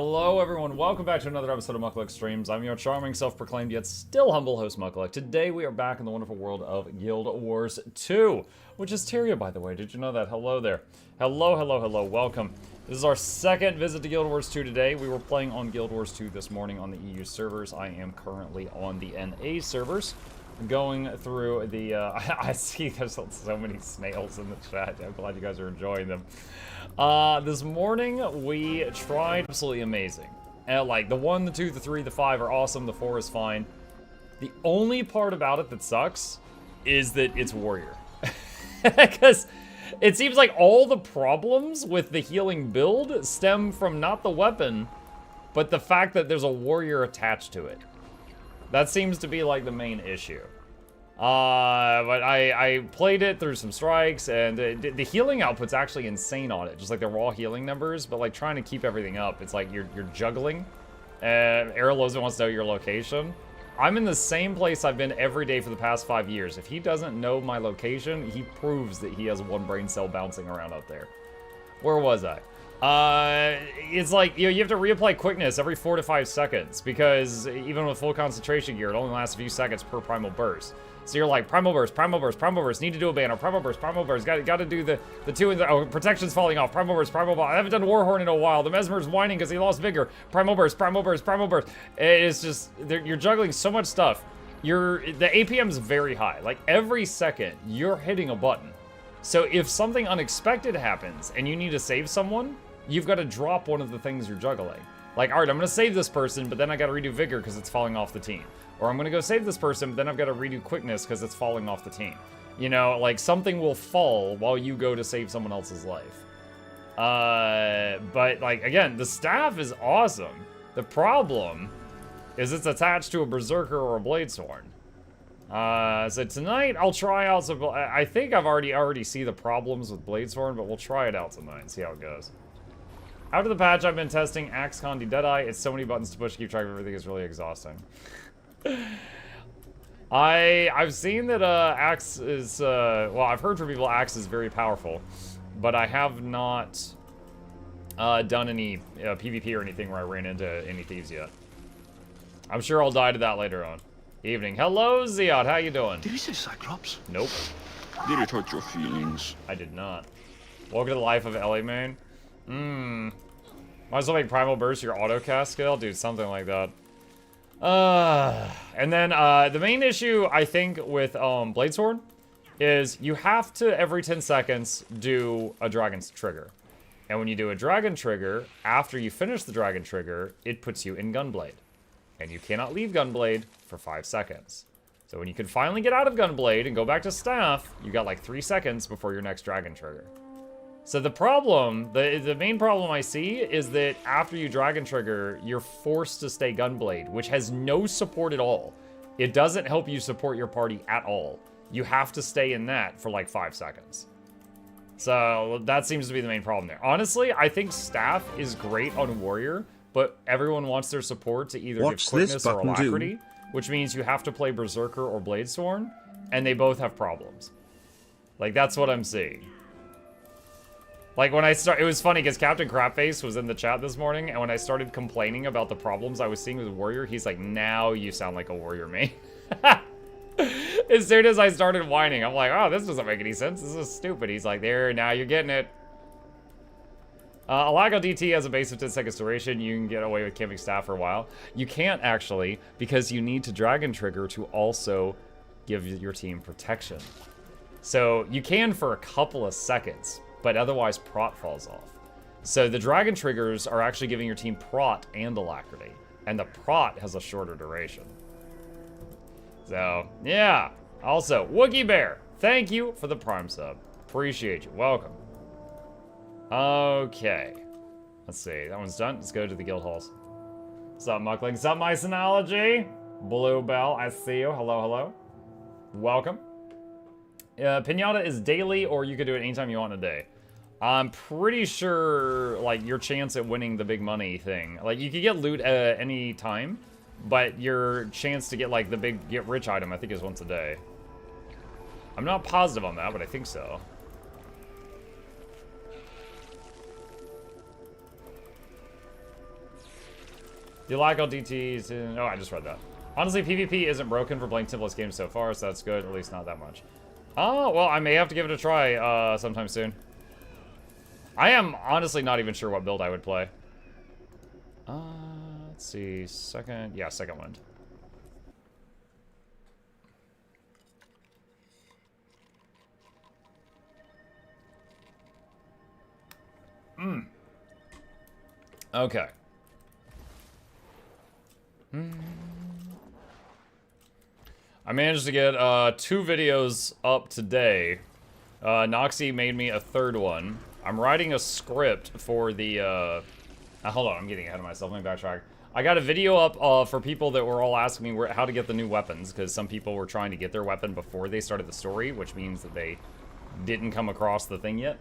Hello everyone, welcome back to another episode of Mukluk Streams. I'm your charming, self-proclaimed, yet still humble host Mukluk. Today we are back in the wonderful world of Guild Wars 2, which is Tyria, by the way. Did you know that? Hello there. Hello, hello, hello, welcome. This is our second visit to Guild Wars 2 today. We were playing on Guild Wars 2 this morning on the EU servers. I am currently on the NA servers, going through the, I see there's so many snails in the chat. I'm glad you guys are enjoying them. This morning we tried absolutely amazing. Like the 1, the 2, the 3, the 5 are awesome, the 4 is fine. The only part about it that sucks is that it's warrior. Because it seems like all the problems with the healing build stem from not the weapon, but the fact that there's a warrior attached to it. That seems to be like the main issue. But I played it through some strikes, and the healing output's actually insane on it. Just like the raw healing numbers, but like trying to keep everything up, it's like you're juggling. Arrowloza wants to know your location. I'm in the same place I've been every day for the past 5 years. If he doesn't know my location, he proves that he has one brain cell bouncing around up there. Where was I? It's like, you know, you have to reapply quickness every 4 to 5 seconds, because even with full concentration gear, it only lasts a few seconds per primal burst. So you're like, primal burst, primal burst, primal burst, need to do a banner, primal burst, got to do the 2 and the, oh, protection's falling off, primal burst, primal burst. I haven't done Warhorn in a while. The Mesmer's whining because he lost vigor. Primal burst, primal burst, primal burst. It's just, you're juggling so much stuff. The APM's very high. Like every second, you're hitting a button. So if something unexpected happens and you need to save someone, you've got to drop one of the things you're juggling. Like, all right, I'm going to save this person, but then I got to redo vigor because it's falling off the team. Or I'm going to go save this person, but then I've got to redo quickness because it's falling off the team. You know, like something will fall while you go to save someone else's life. But like, again, the staff is awesome. The problem is it's attached to a Berserker or a Bladesworn. So tonight I'll try out some, I think I've already see the problems with Bladesworn, but we'll try it out tonight and see how it goes. After the patch, I've been testing Axe Condi Deadeye. It's so many buttons to push to keep track of everything. It's really exhausting. I've seen that Axe is, well, I've heard from people Axe is very powerful, but I have not done any PvP or anything where I ran into any thieves yet. I'm sure I'll die to that later on. Evening. Hello, Ziad. How you doing? Did you say Cyclops? Nope. Did it hurt your feelings? I did not. Welcome to the life of LA Main. Might as well make Primal Burst your auto-cast skill? Dude, something like that. And then, the main issue, I think, with, Bladesworn is you have to, every 10 seconds, do a Dragon's Trigger. And when you do a Dragon Trigger, after you finish the Dragon Trigger, it puts you in Gunblade. And you cannot leave Gunblade for 5 seconds. So when you can finally get out of Gunblade and go back to Staff, you got like 3 seconds before your next Dragon Trigger. So the problem, the main problem I see is that after you Dragon Trigger, you're forced to stay Gunblade, which has no support at all. It doesn't help you support your party at all. You have to stay in that for like 5 seconds. So that seems to be the main problem there. Honestly, I think Staff is great on Warrior, but everyone wants their support to either give quickness or alacrity, which means you have to play Berserker or Bladesworn, and they both have problems. Like, that's what I'm seeing. Like, when I it was funny, because Captain Crapface was in the chat this morning, and when I started complaining about the problems I was seeing with Warrior, he's like, now you sound like a Warrior main. As soon as I started whining, I'm like, oh, this doesn't make any sense. This is stupid. He's like, there, now you're getting it. Alago DT has a base of 10 seconds duration. You can get away with camping Staff for a while. You can't, actually, because you need to Dragon Trigger to also give your team protection. So, you can for a couple of seconds, but otherwise Prot falls off. So the Dragon Triggers are actually giving your team Prot and Alacrity, and the Prot has a shorter duration. So, yeah. Also, Wookie Bear, thank you for the Prime sub. Appreciate you. Welcome. Okay. Let's see. That one's done. Let's go to the guild halls. What's up, Muckling? What's up, my Synology? Bluebell, I see you. Hello, hello. Welcome. Pinata is daily, or you could do it anytime you want in a day. I'm pretty sure, like, your chance at winning the big money thing, like, you could get loot at any time, but your chance to get, like, the big get rich item, I think, is once a day. I'm not positive on that, but I think so. You like all DTs? Oh, I just read that. Honestly, PvP isn't broken for playing Templates games so far, so that's good. At least not that much. Oh, well, I may have to give it a try sometime soon. I am honestly not even sure what build I would play. Let's see. Second wind. Okay. I managed to get 2 videos up today. Noxxi made me a 3rd one. I'm writing a script for the hold on, I'm getting ahead of myself. Let me backtrack. I got a video up for people that were all asking me how to get the new weapons, because some people were trying to get their weapon before they started the story, which means that they didn't come across the thing yet.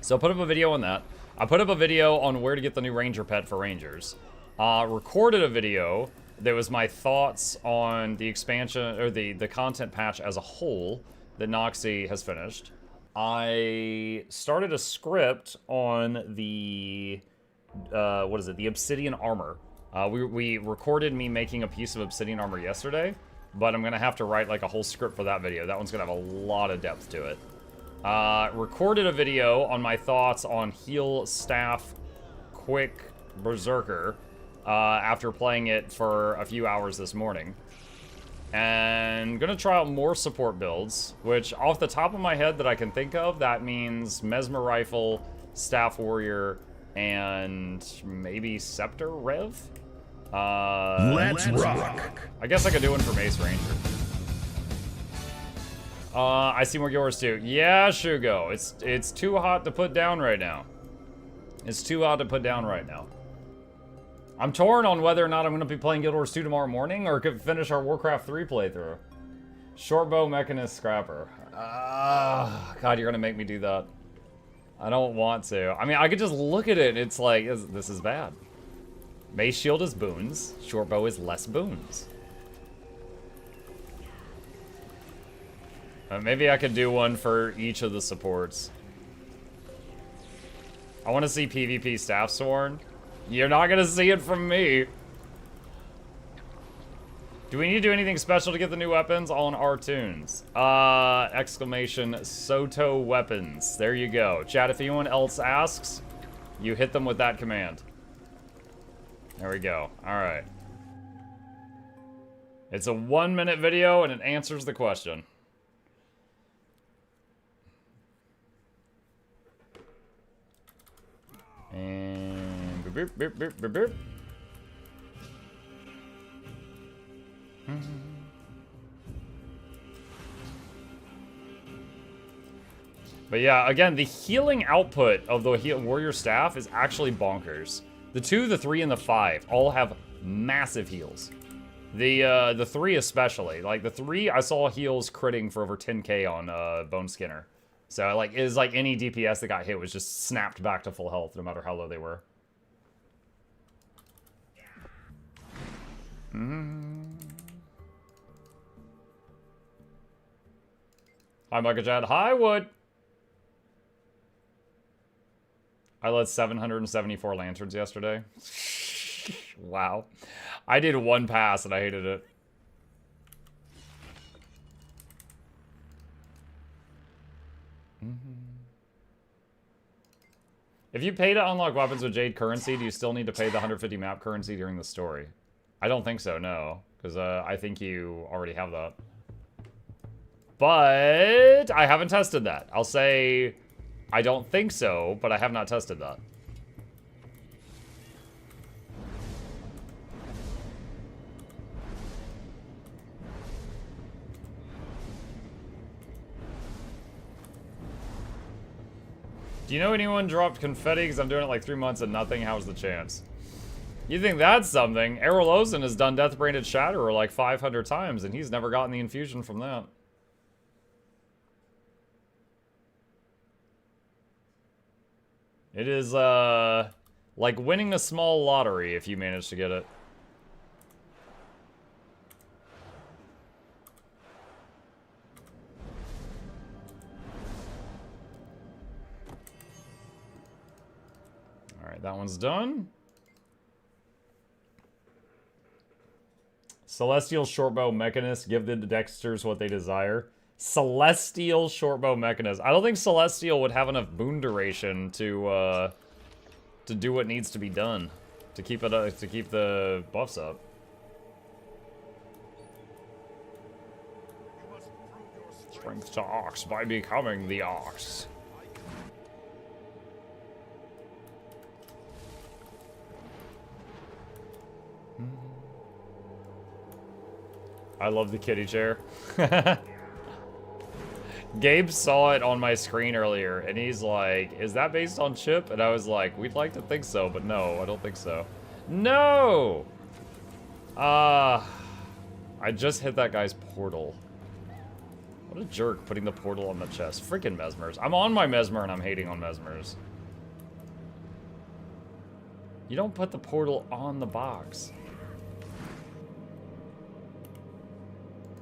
So I put up a video on that. I put up a video on where to get the new ranger pet for rangers. Recorded a video that was my thoughts on the expansion, or the content patch as a whole that Noxxi has finished. I started a script on the, what is it, the obsidian armor. We recorded me making a piece of obsidian armor yesterday, but I'm gonna have to write like a whole script for that video. That one's gonna have a lot of depth to it. Recorded a video on my thoughts on heal staff quick berserker after playing it for a few hours this morning. And gonna try out more support builds, which off the top of my head that I can think of, that means Mesmer Rifle, Staff Warrior, and maybe Scepter Rev? Let's rock! I guess I could do one for Mace Ranger. I see more yours too. Yeah, Shugo. It's too hot to put down right now. It's too hot to put down right now. I'm torn on whether or not I'm going to be playing Guild Wars 2 tomorrow morning or could finish our Warcraft 3 playthrough. Shortbow Mechanist Scrapper. God, you're going to make me do that. I don't want to. I mean, I could just look at it and it's like, this is bad. Mace Shield is boons. Shortbow is less boons. Maybe I could do one for each of the supports. I want to see PvP Staffsworn. You're not gonna see it from me. Do we need to do anything special to get the new weapons? All in our tunes. Exclamation Soto weapons. There you go. Chat, if anyone else asks, you hit them with that command. There we go. Alright. It's a 1-minute video and it answers the question. And boop, boop, boop, boop, boop. But yeah, again, the healing output of the warrior staff is actually bonkers. The 2, the 3, and the 5 all have massive heals. The 3 especially. Like the 3, I saw heals critting for over 10k on Bone Skinner. So like it is like any DPS that got hit was just snapped back to full health no matter how low they were. Hi, Micah Chad. Hi, Wood. I led 774 lanterns yesterday. Wow. I did 1 pass and I hated it. If you pay to unlock weapons with Jade currency, do you still need to pay the 150 map currency during the story? I don't think so, no. Because I think you already have that. But I haven't tested that. I'll say I don't think so, but I have not tested that. Do you know anyone dropped confetti? Because I'm doing it like 3 months and nothing. How's the chance? You think that's something? Errol Ozen has done Death Branded Shatterer like 500 times and he's never gotten the infusion from that. It is, like winning a small lottery if you manage to get it. Alright, that one's done. Celestial Shortbow Mechanist, give the Dexters what they desire. Celestial Shortbow Mechanist. I don't think Celestial would have enough boon duration to do what needs to be done to keep it to keep the buffs up. Strength to Ox by becoming the Ox. I love the kitty chair. Gabe saw it on my screen earlier, and he's like, is that based on Chip? And I was like, we'd like to think so, but no, I don't think so. No! I just hit that guy's portal. What a jerk, putting the portal on the chest. Freaking Mesmers. I'm on my Mesmer, and I'm hating on Mesmers. You don't put the portal on the box.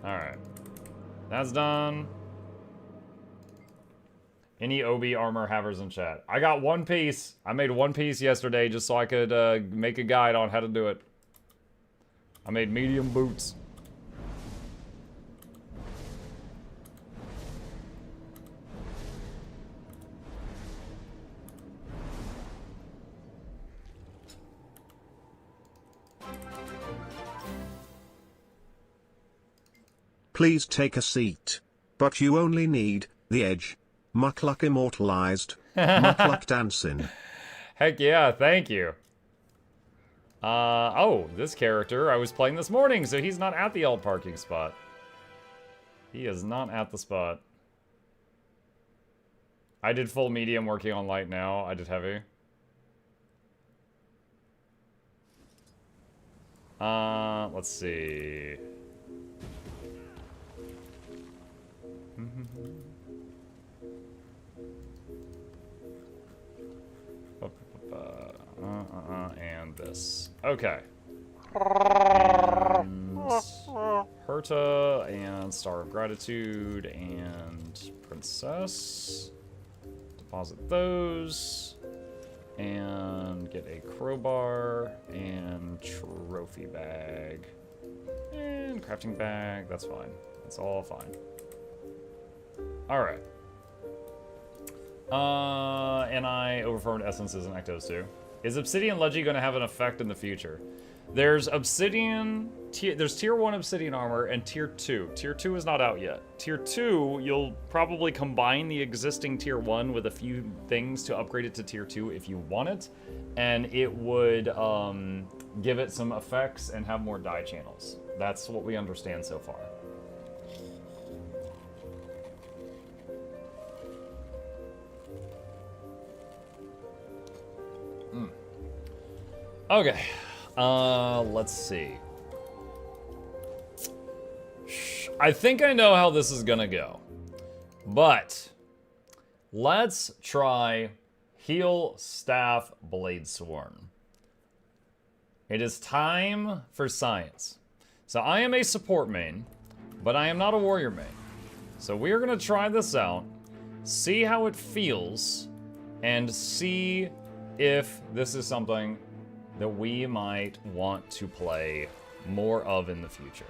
Alright. That's done. Any OB armor havers in chat? I got one piece. I made one piece yesterday just so I could make a guide on how to do it. I made medium boots. Please take a seat. But you only need the edge. Mukluk immortalized. Mukluk dancing. Heck yeah, thank you. Oh, this character I was playing this morning, so he's not at the alt parking spot. He is not at the spot. I did full medium, working on light now. I did heavy. Let's see. And this. Okay. And Herta, and Star of Gratitude, and Princess. Deposit those. And get a crowbar, and trophy bag. And crafting bag, that's fine. That's all fine. Alright. And I overformed essences and ectos too. Is Obsidian Leggy going to have an effect in the future? There's Obsidian, there's Tier 1 Obsidian armor and Tier 2. Tier 2 is not out yet. Tier 2, you'll probably combine the existing Tier 1 with a few things to upgrade it to Tier 2 if you want it. And it would give it some effects and have more die channels. That's what we understand so far. Okay, let's see. I think I know how this is gonna go, but let's try Heal Staff Bladesworn. It is time for science. So I am a support main, but I am not a warrior main. So we're gonna try this out, see how it feels, and see if this is something that we might want to play more of in the future.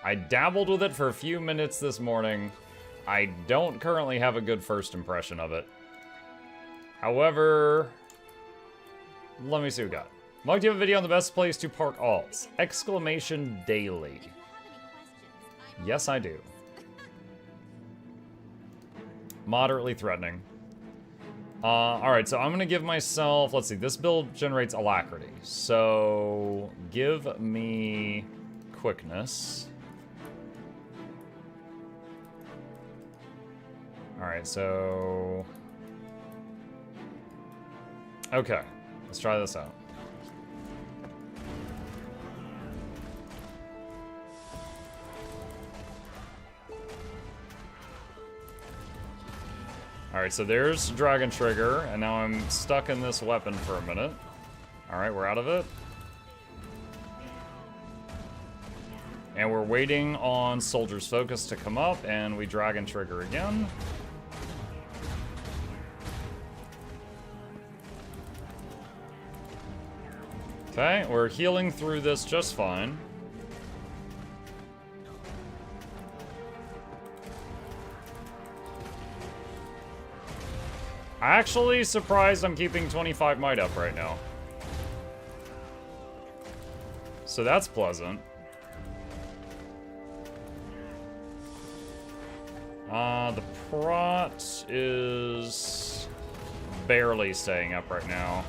I dabbled with it for a few minutes this morning. I don't currently have a good first impression of it. However, let me see what we got. Mug, do you have a video on the best place to park alts? Exclamation daily. Yes, I do. Moderately threatening. Alright, so I'm gonna give myself, let's see, this build generates alacrity. So, give me quickness. Alright, so... Okay, let's try this out. Alright, so there's Dragon Trigger, and now I'm stuck in this weapon for a minute. Alright, we're out of it. And we're waiting on Soldier's Focus to come up, and we Dragon Trigger again. Okay, we're healing through this just fine. Actually surprised I'm keeping 25 might up right now. So that's pleasant. The prot is barely staying up right now.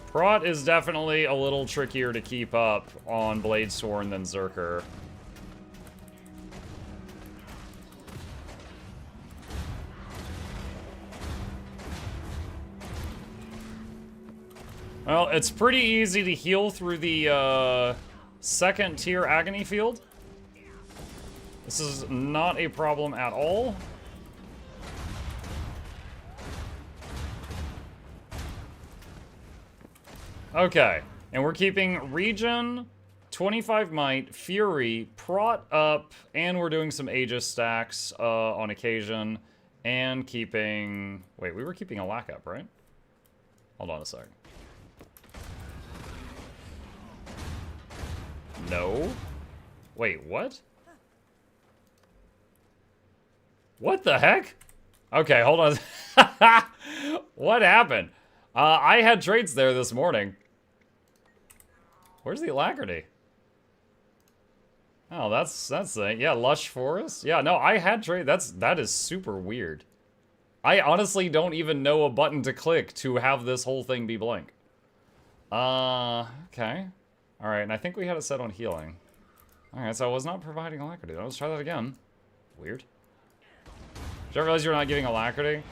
Prot is definitely a little trickier to keep up on Bladesworn than Zerker. Well, it's pretty easy to heal through the second tier agony field. This is not a problem at all. Okay, and we're keeping Regen, 25 might, Fury, Prot up, and we're doing some Aegis stacks on occasion, and keeping... Wait, we were keeping a lack up, right? Hold on a sec. No. Wait, what? What the heck? Okay, hold on. What happened? I had trades there this morning. Where's the alacrity? Oh, that's yeah, lush forest. Yeah, no, I had trade. That is super weird. I honestly don't even know a button to click to have this whole thing be blank. Okay. All right, and I think we had it set on healing. All right, so I was not providing alacrity. Let's try that again. Weird. Did you realize you're not giving alacrity?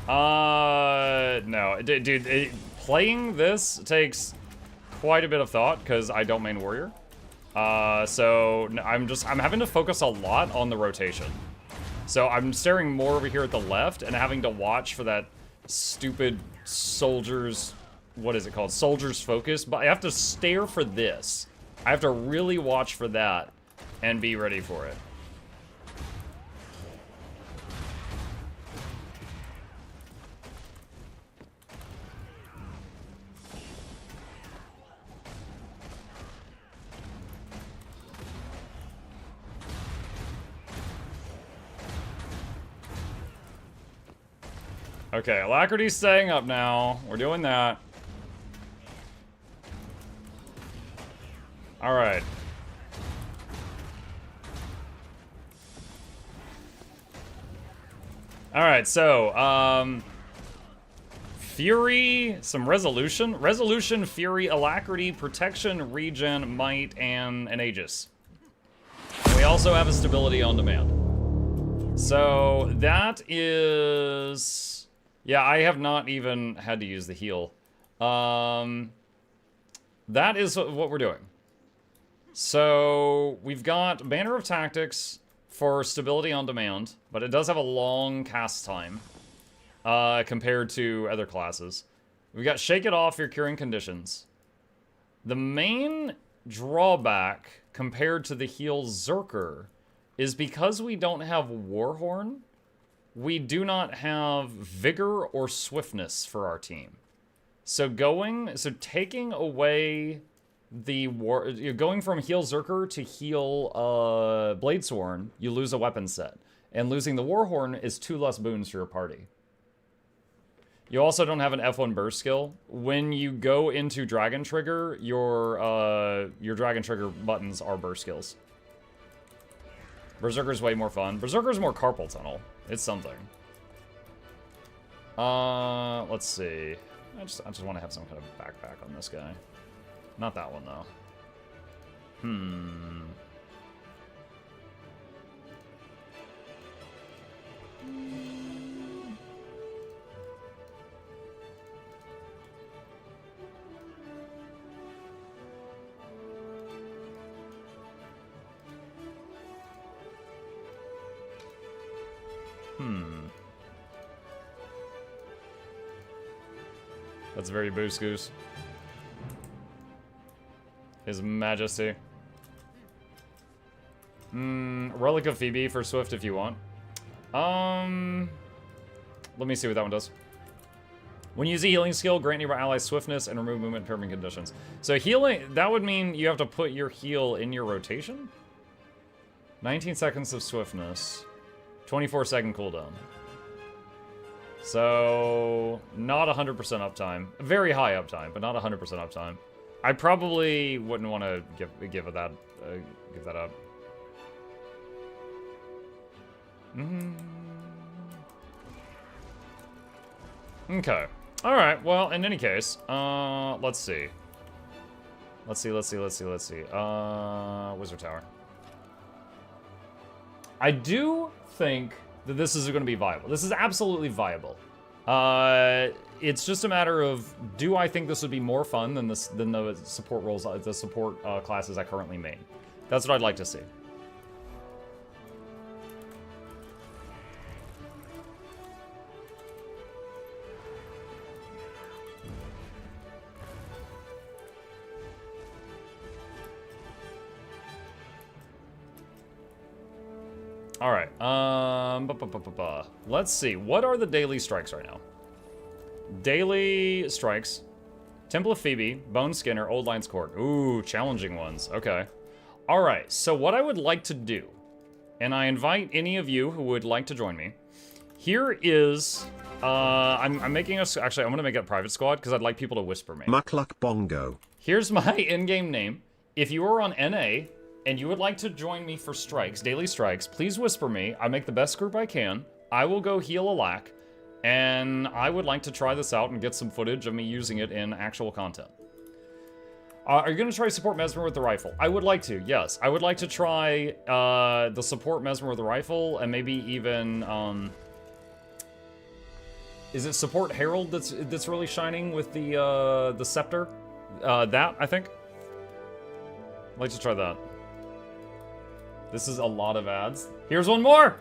No. Dude, playing this takes quite a bit of thought, because I don't main warrior. So I'm having to focus a lot on the rotation. So I'm staring more over here at the left and having to watch for that stupid soldier's, what is it called? Soldier's focus. But I have to stare for this. I have to really watch for that and be ready for it. Okay, alacrity's staying up now. We're doing that. Alright. Alright, so, Fury, some Resolution. Resolution, Fury, Alacrity, Protection, Regen, Might, and an Aegis. We also have a Stability on Demand. So, that is... Yeah, I have not even had to use the heal. That is what we're doing. So, we've got Banner of Tactics for Stability on Demand, but it does have a long cast time compared to other classes. We've got Shake It Off, Your Curing Conditions. The main drawback compared to the heal Zerker is because we don't have Warhorn, we do not have Vigor or Swiftness for our team. So taking away the going from heal Zerker to heal Bladesworn, you lose a weapon set. And losing the Warhorn is 2 less boons for your party. You also don't have an F1 burst skill. When you go into Dragon Trigger, your Dragon Trigger buttons are burst skills. Berserker's way more fun. Berserker's more carpal tunnel. It's something. Let's see. I just want to have some kind of backpack on this guy. Not that one, though. That's very Boost Goose. His Majesty. Relic of Phoebe for Swift if you want. Let me see what that one does. When you use a healing skill, grant nearby allies swiftness and remove movement impairment conditions. So healing, that would mean you have to put your heal in your rotation? 19 seconds of swiftness. 24-second cooldown. So, not 100% uptime. Very high uptime, but not 100% uptime. I probably wouldn't want to give that up. Okay. Alright, well, in any case, let's see. Let's see. Wizard Tower. I do think that this is going to be viable. This is absolutely viable. It's just a matter of, do I think this would be more fun than the support roles, the support classes I currently main? That's what I'd like to see. All right. Let's see. What are the daily strikes right now? Daily strikes. Temple of Phoebe, Bone Skinner, Old Lion's Court. Ooh, challenging ones. Okay. All right. So what I would like to do, and I invite any of you who would like to join me. Here is. I'm making us. Actually, I'm gonna make it a private squad because I'd like people to whisper me. Mukluk Bongo. Here's my in-game name. If you are on NA. And you would like to join me for strikes, daily strikes, please whisper me. I make the best group I can. I will go heal a lack, and I would like to try this out and get some footage of me using it in actual content. Are you going to try support Mesmer with the rifle? I would like to, yes. I would like to try the support Mesmer with the rifle, and maybe even... is it support Herald that's really shining with the scepter? That, I think. I'd like to try that. This is a lot of ads. Here's one more!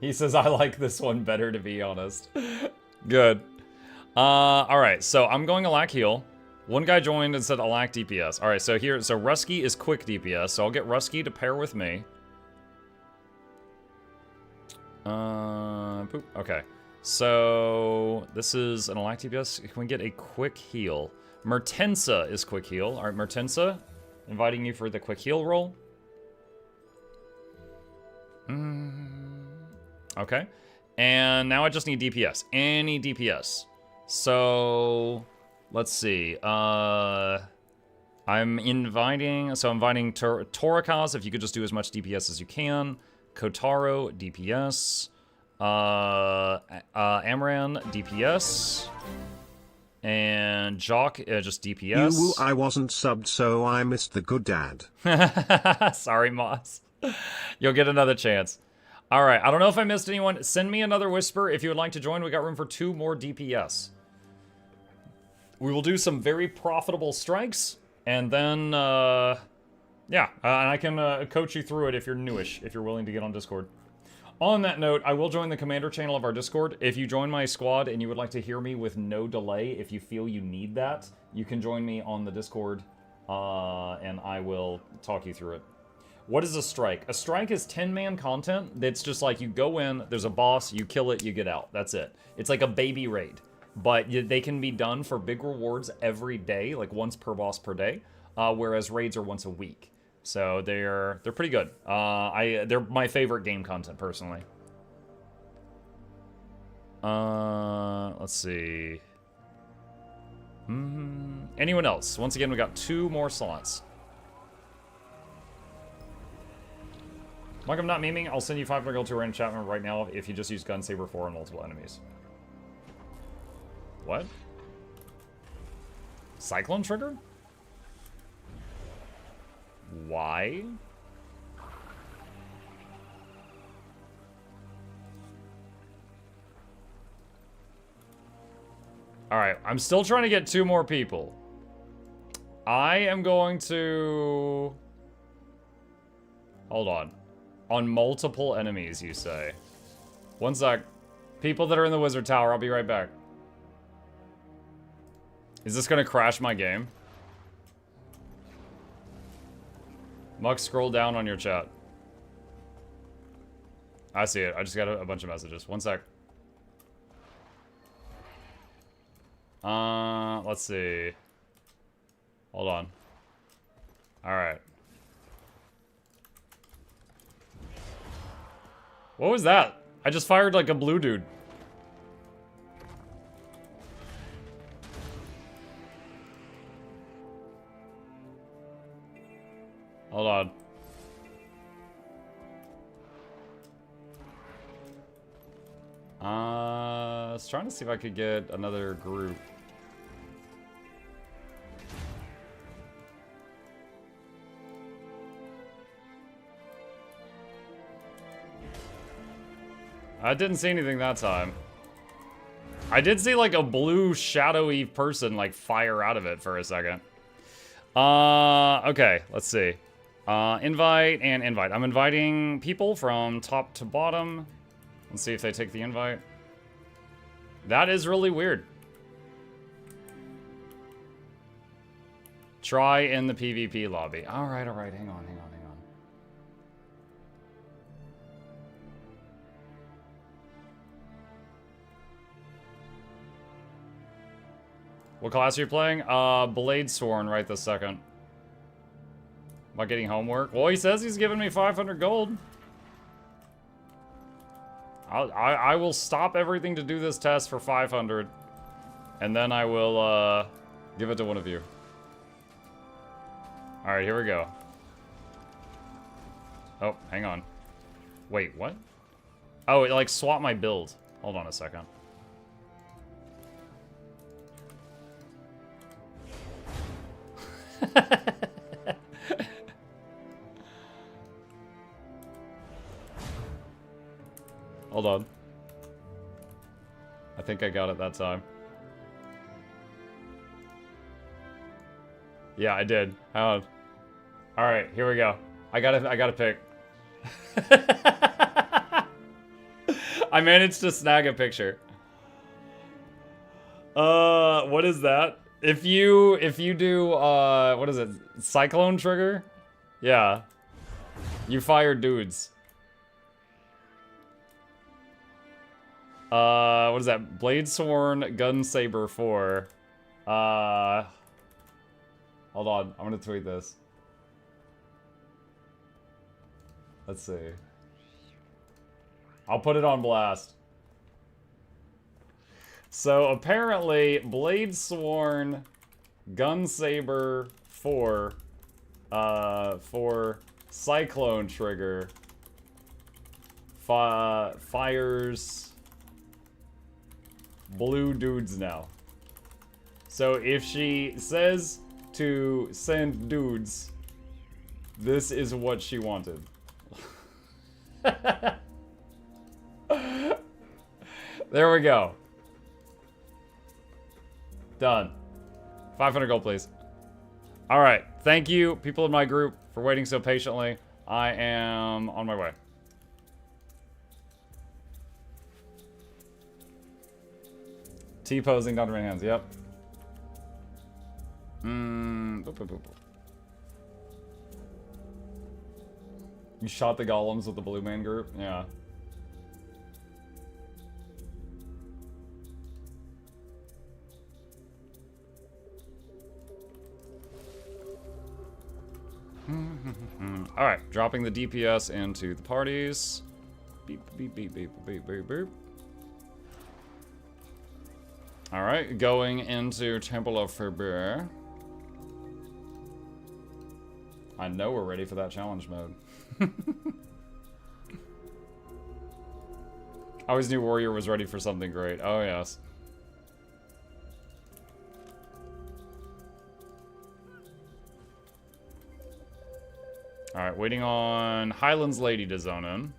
He says, I like this one better, to be honest. Good. Alright, so I'm going Alack heal. One guy joined and said Alack DPS. Alright, so here, so Rusky is quick DPS, so I'll get Rusky to pair with me. Poop. Okay. So, this is an Alack DPS. Can we get a quick heal? Mertensa is quick heal. Alright, Mertensa, inviting you for the quick heal roll. Okay, and now I just need DPS. Any DPS. So, let's see. I'm inviting Torikaz, if you could just do as much DPS as you can. Kotaro, DPS. Amran, DPS. And Jock, just DPS. I wasn't subbed, so I missed the good dad. Sorry, Moss. You'll get another chance. Alright, I don't know if I missed anyone. Send me another whisper if you would like to join. We got room for 2 more DPS. We will do some very profitable strikes, and then, yeah, and I can coach you through it if you're newish, if you're willing to get on Discord. On that note, I will join the commander channel of our Discord. If you join my squad and you would like to hear me with no delay, if you feel you need that, you can join me on the Discord, and I will talk you through it. What is a strike? A strike is 10-man content that's just like you go in, there's a boss, you kill it, you get out. That's it. It's like a baby raid. But they can be done for big rewards every day, like once per boss per day, whereas raids are once a week. So they're pretty good. They're my favorite game content, personally. Let's see. Anyone else? Once again, we got 2 more slots. Like I'm not memeing, I'll send you 500 gold to a random chat member right now if you just use Gun Saber 4 on multiple enemies. What? Cyclone trigger? Why? Alright, I'm still trying to get 2 more people. I am going to... Hold on. On multiple enemies, you say. One sec. People that are in the wizard tower, I'll be right back. Is this gonna crash my game? Muck, scroll down on your chat. I see it. I just got a bunch of messages. One sec. Let's see. Hold on. Alright. What was that? I just fired like a blue dude. Hold on. I was trying to see if I could get another group. I didn't see anything that time. I did see like a blue shadowy person like fire out of it for a second. Okay, let's see. Invite and invite. I'm inviting people from top to bottom. Let's see if they take the invite. That is really weird. Try in the PvP lobby. Alright, hang on, hang on. What class are you playing? Bladesworn right this second. Am I getting homework? Well, he says he's giving me 500 gold. I will stop everything to do this test for 500. And then I will, give it to one of you. Alright, here we go. Oh, hang on. Wait, what? Oh, it like swapped my build. Hold on a second. Hold on. I think I got it that time. Yeah, I did. Hang on. Alright, here we go. I gotta pick. I managed to snag a picture. What is that? If you do, what is it? Cyclone trigger? Yeah. You fire dudes. What is that? Bladesworn Gunsaber 4. Hold on. I'm gonna tweet this. Let's see. I'll put it on blast. So apparently, Bladesworn Gunsaber 4 for Cyclone trigger fires blue dudes now. So if she says to send dudes, this is what she wanted. There we go. Done. 500 gold, please. Alright. Thank you, people in my group, for waiting so patiently. I am on my way. T-posing, Dr. Hands. Yep. Boop, boop, boop, boop. You shot the golems with the Blue Man group? Yeah. Alright, dropping the DPS into the parties. Beep, beep, beep, beep, beep, beep, beep. Alright, going into Temple of Faber. I know we're ready for that challenge mode. I always knew Warrior was ready for something great. Oh, yes. Alright, waiting on Highlands Lady to zone in.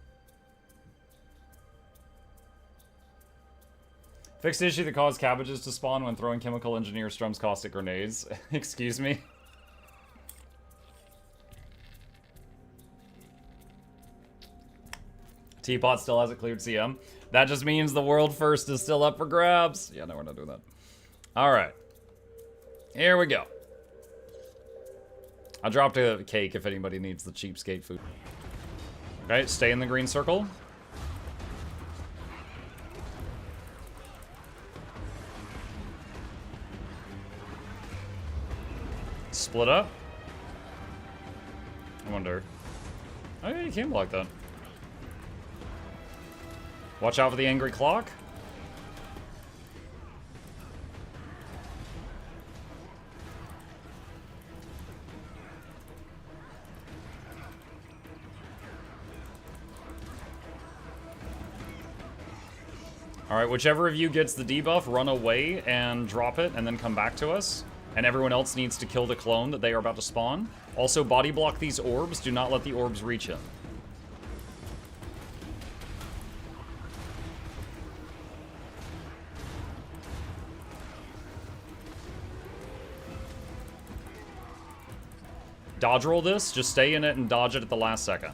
Fix the issue that caused cabbages to spawn when throwing chemical engineer Strum's caustic grenades. Excuse me? Teapot still hasn't cleared CM. That just means the world first is still up for grabs. Yeah, no, we're not doing that. Alright. Here we go. I dropped a cake if anybody needs the cheapskate food. Okay, stay in the green circle. Split up. I wonder. Oh yeah, you can block that. Watch out for the angry clock. Alright, whichever of you gets the debuff, run away and drop it, and then come back to us. And everyone else needs to kill the clone that they are about to spawn. Also, body block these orbs. Do not let the orbs reach him. Dodge roll this. Just stay in it and dodge it at the last second.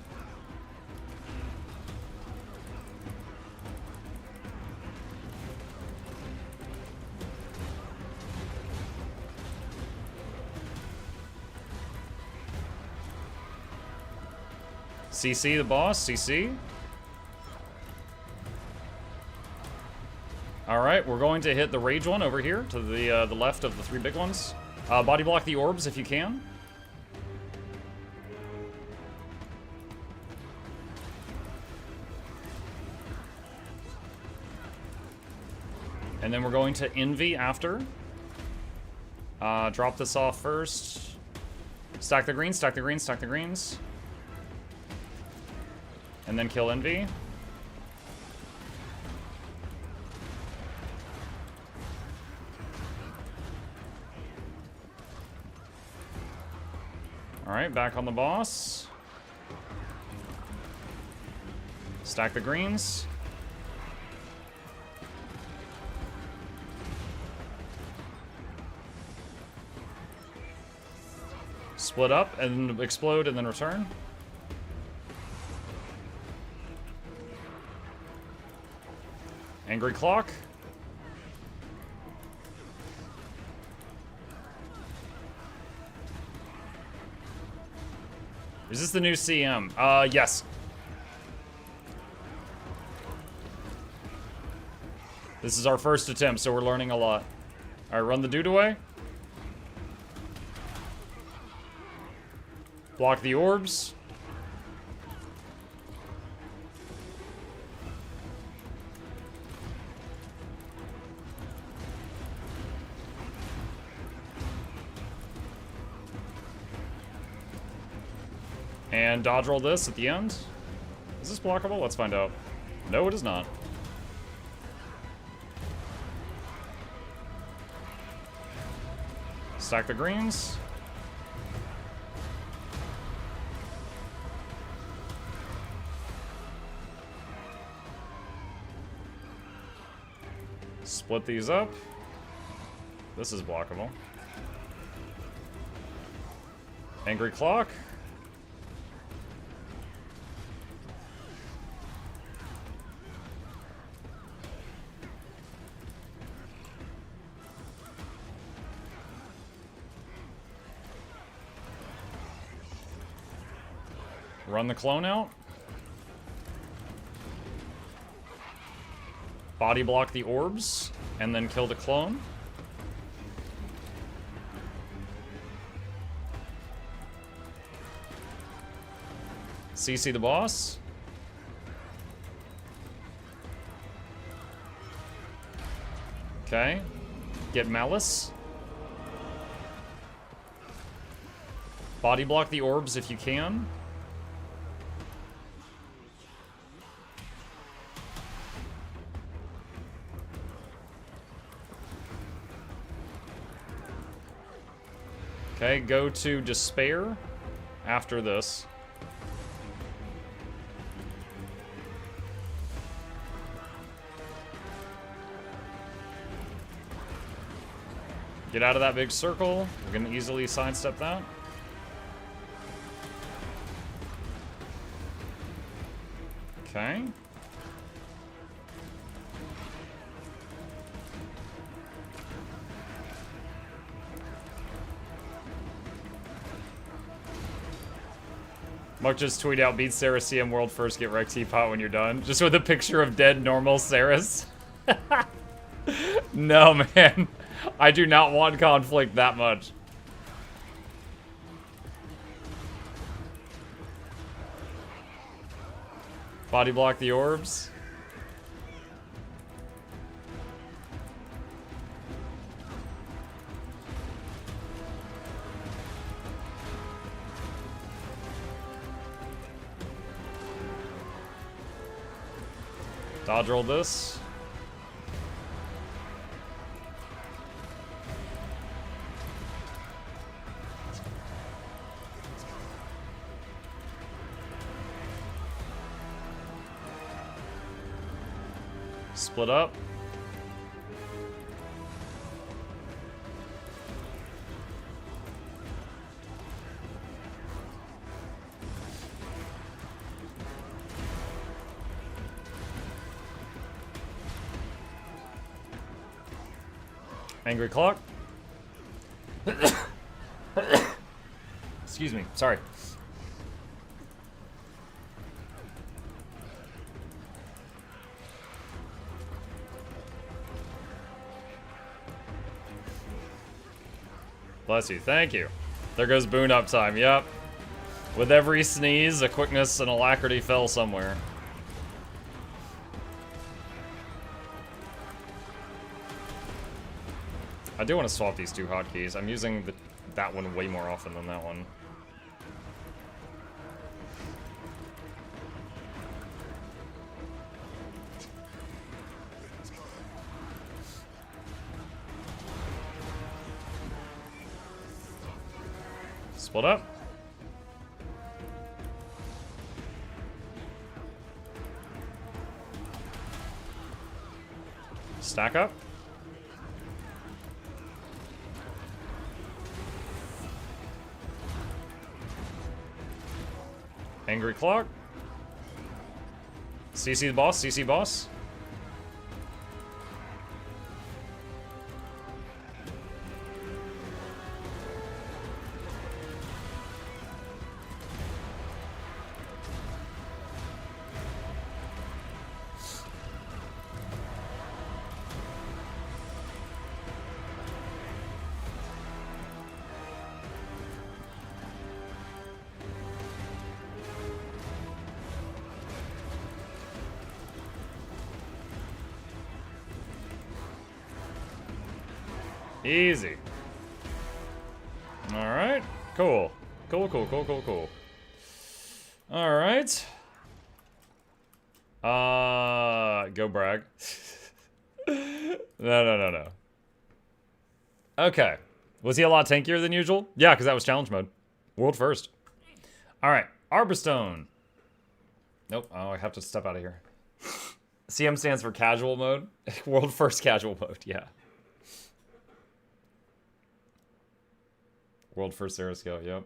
CC the boss, CC. Alright, we're going to hit the rage one over here to the left of the three big ones. Body block the orbs if you can. And then we're going to envy after. Drop this off first. Stack the greens, stack the greens, stack the greens. And then kill envy. Alright, back on the boss. Stack the greens. Split up and explode and then return. Angry clock. Is this the new CM? Yes. This is our first attempt, so we're learning a lot. Alright, run the dude away. Block the orbs. And dodge roll this at the end. Is this blockable? Let's find out. No, it is not. Stack the greens. Split these up. This is blockable. Angry clock. Run the clone out. Body block the orbs, and then kill the clone. CC the boss. Okay. Get Malice. Body block the orbs if you can. Okay, go to Despair after this. Get out of that big circle. We can easily sidestep that. Okay. Muck just tweet out, beat Sarah CM World first, get wrecked teapot when you're done. Just with a picture of dead normal Saris. No, man. I do not want conflict that much. Body block the orbs. Dodge roll this. Split up. Angry clock. Excuse me. Sorry. Bless you. Thank you. There goes boon up time. Yep. With every sneeze, a quickness and alacrity fell somewhere. I do want to swap these two hotkeys. I'm using that one way more often than that one. Split up. Stack up. Angry clock. CC the boss, CC boss. Easy. Alright. Cool. Cool, cool, cool, cool, cool. Alright. Go brag. No. Okay. Was he a lot tankier than usual? Yeah, because that was challenge mode. World first. Alright. Arborstone. Nope. Oh, I have to step out of here. CM stands for casual mode. World first casual mode, yeah. World first Ceresco, yep.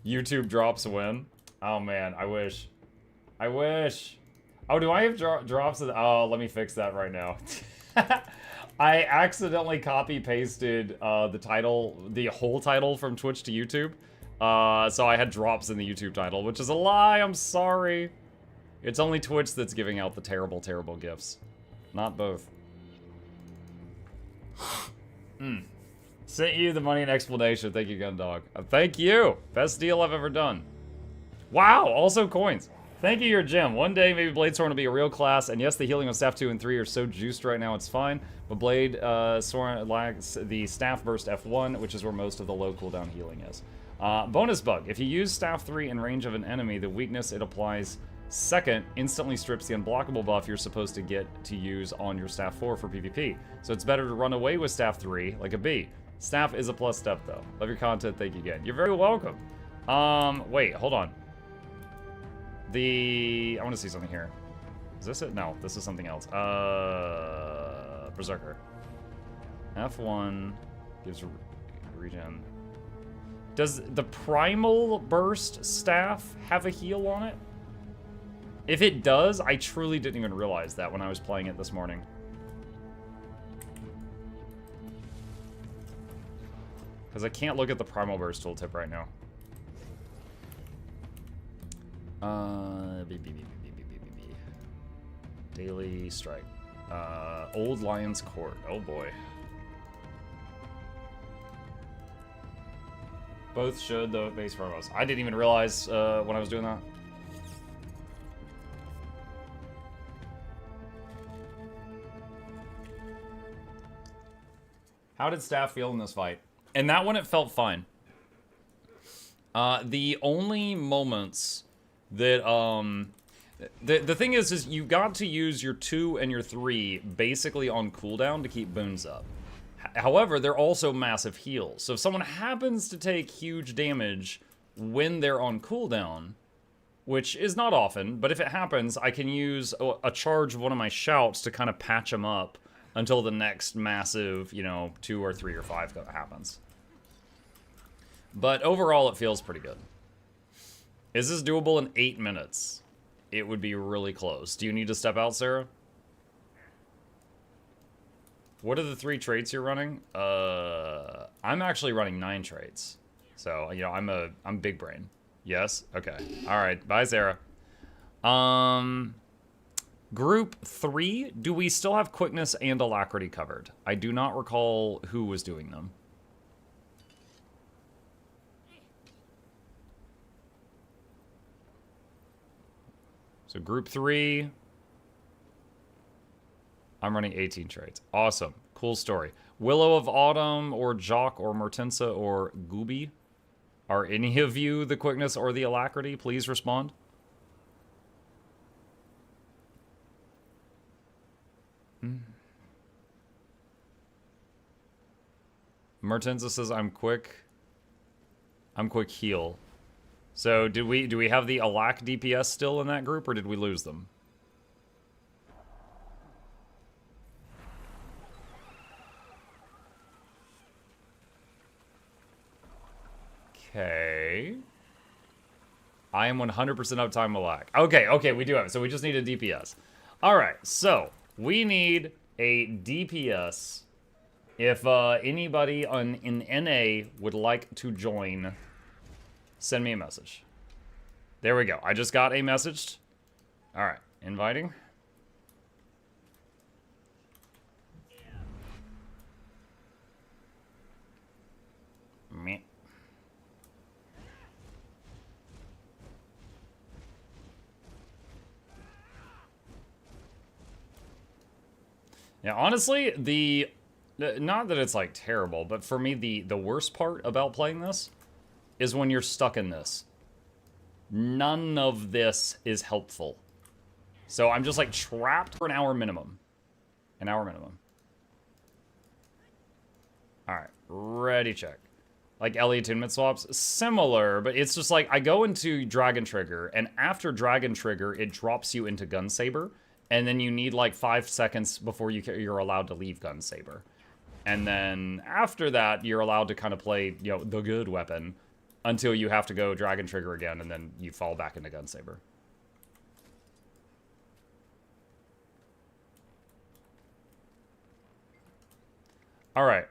YouTube drops a win. Oh man, I wish. I wish. Oh, do I have drops of oh, let me fix that right now. I accidentally copy-pasted the title, the whole title from Twitch to YouTube. So I had drops in the YouTube title, which is a lie, I'm sorry. It's only Twitch that's giving out the terrible, terrible gifts. Not both. Sent you the money and explanation. Thank you, Gundog. Thank you. Best deal I've ever done. Wow, also coins. Thank you, your gem. One day, maybe Bladesworn will be a real class. And yes, the healing of Staff 2 and 3 are so juiced right now, it's fine. But Bladesworn lacks the Staff Burst F1, which is where most of the low cooldown healing is. Bonus bug. If you use Staff 3 in range of an enemy, the weakness it applies second instantly strips the unblockable buff you're supposed to get to use on your Staff 4 for PvP. So it's better to run away with Staff 3 like a bee. Staff is a plus step though. Love your content, thank you again. You're very welcome. Wait, hold on. I want to see something here. Is this it? No, this is something else. Berserker. F1 gives regen. Does the Primal Burst staff have a heal on it? If it does, I truly didn't even realize that when I was playing it this morning. Because I can't look at the Primal Burst tooltip right now. Daily Strike. Old Lion's Court. Oh boy. Both should, the base promos. I didn't even realize when I was doing that. How did staff feel in this fight? And that one, it felt fine. The only moments that, the thing is you got to use your 2 and your 3 basically on cooldown to keep boons up. However, they're also massive heals. So if someone happens to take huge damage when they're on cooldown, which is not often, but if it happens, I can use a charge of one of my shouts to kind of patch them up until the next massive, you know, 2 or 3 or 5 happens. But overall, it feels pretty good. Is this doable in 8 minutes? It would be really close. Do you need to step out, Sarah? What are the 3 traits you're running? I'm actually running 9 traits. So, you know, I'm big brain. Yes? Okay. All right. Bye, Sarah. Group 3, do we still have quickness and alacrity covered? I do not recall who was doing them. So group 3, I'm running 18 traits. Awesome. Cool story. Willow of Autumn or Jock or Mertensa or Gooby? Are any of you the quickness or the alacrity? Please respond. Mertensa says I'm quick. I'm quick heal. So do we have the Alac DPS still in that group, or did we lose them? Okay. I am 100% uptime Alac. Okay, we do have it. So we just need a DPS. Alright, so we need a DPS. If anybody in NA would like to join, send me a message. There we go. I just got a message. Alright, inviting. Meh. Yeah, honestly, not that it's like terrible, but for me, the worst part about playing this is when you're stuck in this. None of this is helpful. So I'm just like trapped for an hour minimum. An hour minimum. Alright, ready check. Like Ellie attunement swaps, similar, but it's just like I go into Dragon Trigger, and after Dragon Trigger, it drops you into Gun Saber, and then you need like 5 seconds before you're allowed to leave Gun Saber. And then after that, you're allowed to kind of play, you know, the good weapon until you have to go Dragon Trigger again, and then you fall back into Gun Saber. Alright,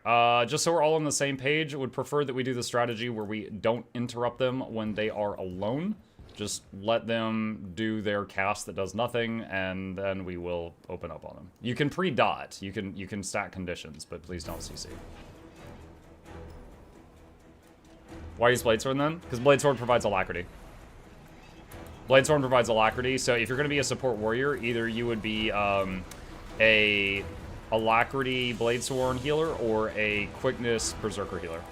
just so we're all on the same page, I would prefer that we do the strategy where we don't interrupt them when they are alone. Just let them do their cast that does nothing, and then we will open up on them. You can pre-dot, you can stack conditions, but please don't CC. Why use Bladesworn then? Because Bladesworn provides alacrity. Bladesworn provides alacrity, so if you're going to be a support warrior, either you would be a alacrity Bladesworn healer or a quickness Berserker healer.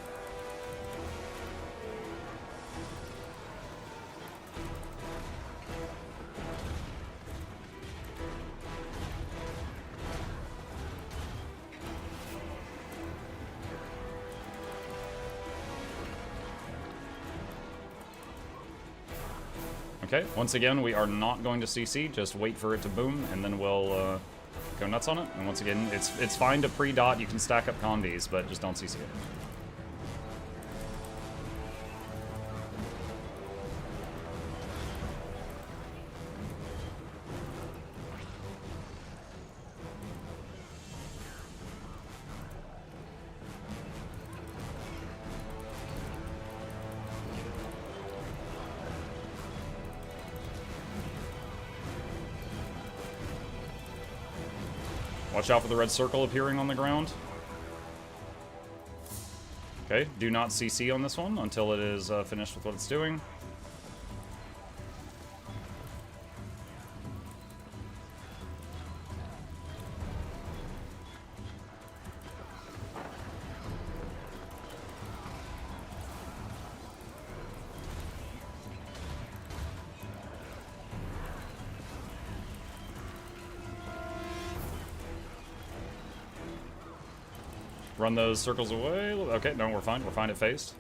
Okay, once again, we are not going to CC. Just wait for it to boom, and then we'll Go nuts on it. And once again, it's fine to pre-dot. You can stack up convies, but just don't CC it. Watch out for the red circle appearing on the ground. Okay, do not CC on this one until it is finished with what it's doing. Run those circles away. Okay, no, we're fine. We're fine at phased.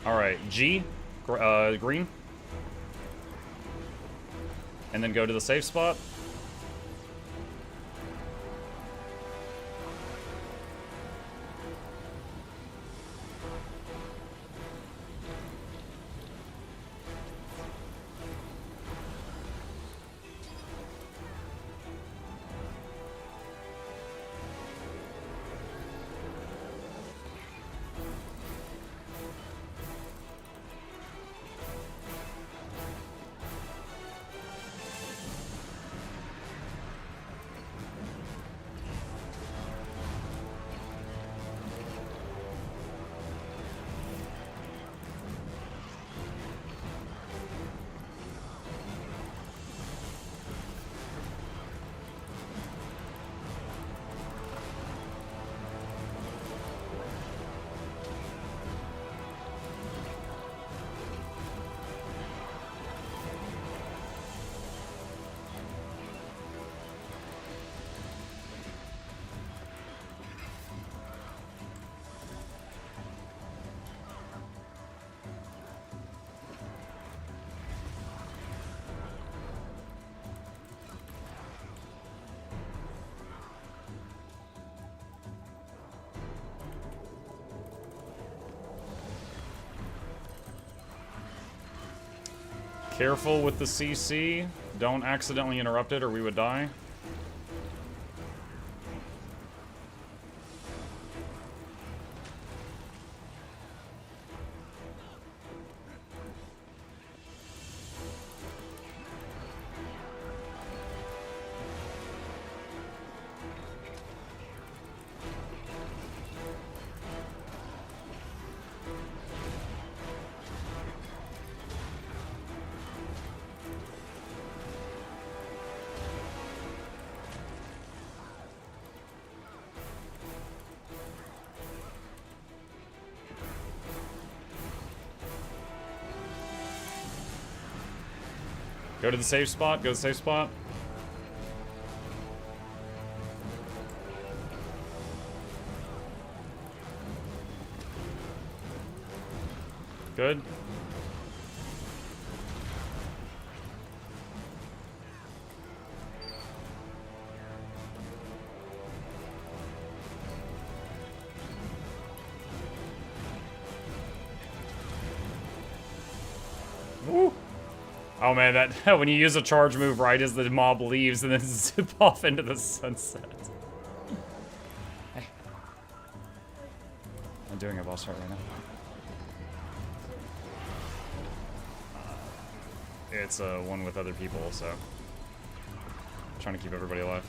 Alright, G, green. And then go to the safe spot. Careful with the CC. Don't accidentally interrupt it or we would die. Go to the safe spot. Go to the safe spot. Good. Woo. Oh man, that when you use a charge move right as the mob leaves and then zip off into the sunset. Hey. I'm doing a boss fight right now. It's one with other people, so trying to keep everybody alive.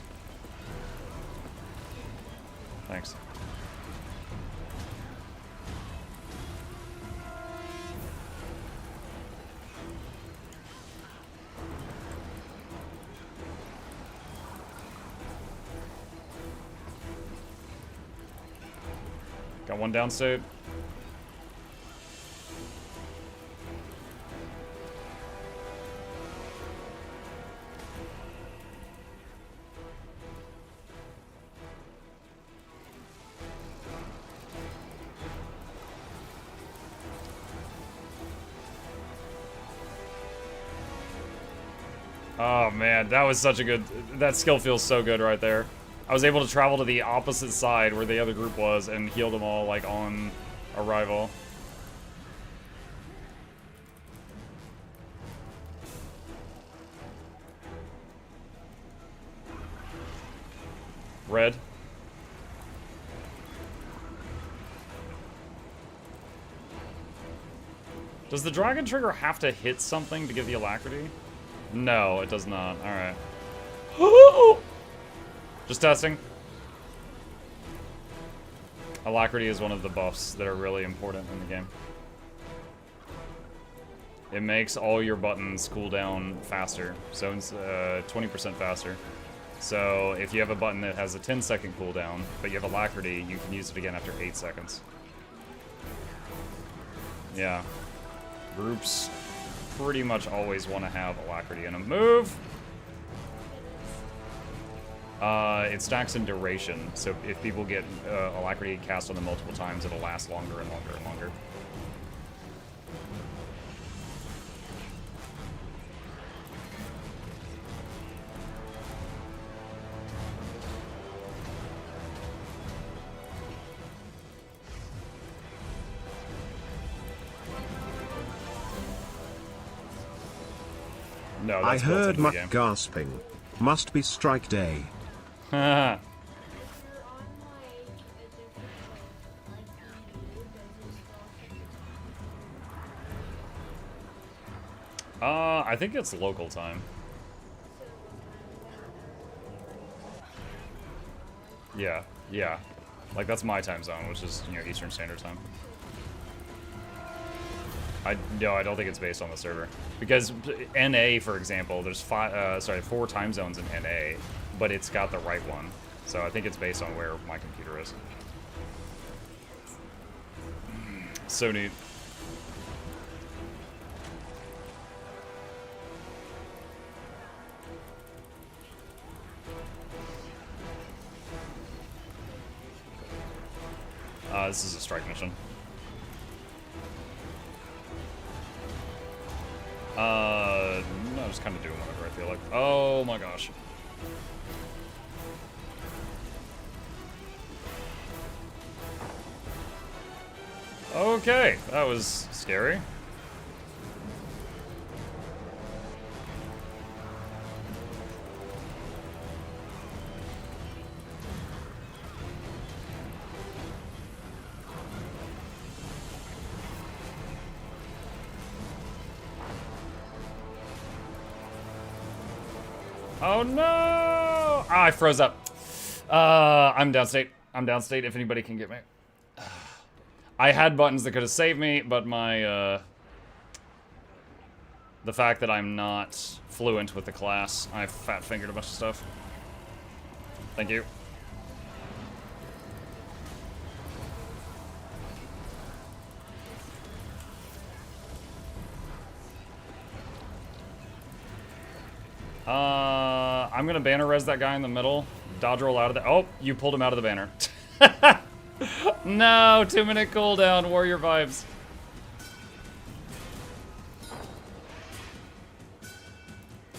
Thanks. Got one downstate. Oh man, that was such a good... That skill feels so good right there. I was able to travel to the opposite side where the other group was and heal them all, like, on arrival. Red. Does the dragon trigger have to hit something to give the alacrity? No, it does not. Alright. Just testing. Alacrity is one of the buffs that are really important in the game. It makes all your buttons cool down faster. So it's 20% faster. So if you have a button that has a 10-second cooldown, but you have alacrity, you can use it again after 8 seconds. Yeah. Groups pretty much always want to have alacrity in a move. It stacks in duration, so if people get alacrity cast on them multiple times, it'll last longer and longer and longer. No, I that's built heard into the Muck game. gasping. Must be strike day. I think it's local time. Yeah, yeah. Like, that's my time zone, which is, you know, Eastern Standard Time. No, I don't think it's based on the server. Because NA, for example, there's 4 time zones in NA, but it's got the right one. So I think it's based on where my computer is. So neat. This is a strike mission. No, just kind of doing whatever I feel like. Oh my gosh. Okay, that was scary. Oh no! Ah, I froze up. I'm downstate. I'm downstate if anybody can get me. I had buttons that could have saved me, but my, the fact that I'm not fluent with the class, I fat-fingered a bunch of stuff. Thank you. I'm gonna banner res that guy in the middle. Dodge roll out of the— oh, you pulled him out of the banner. No, 2-minute cooldown, warrior vibes.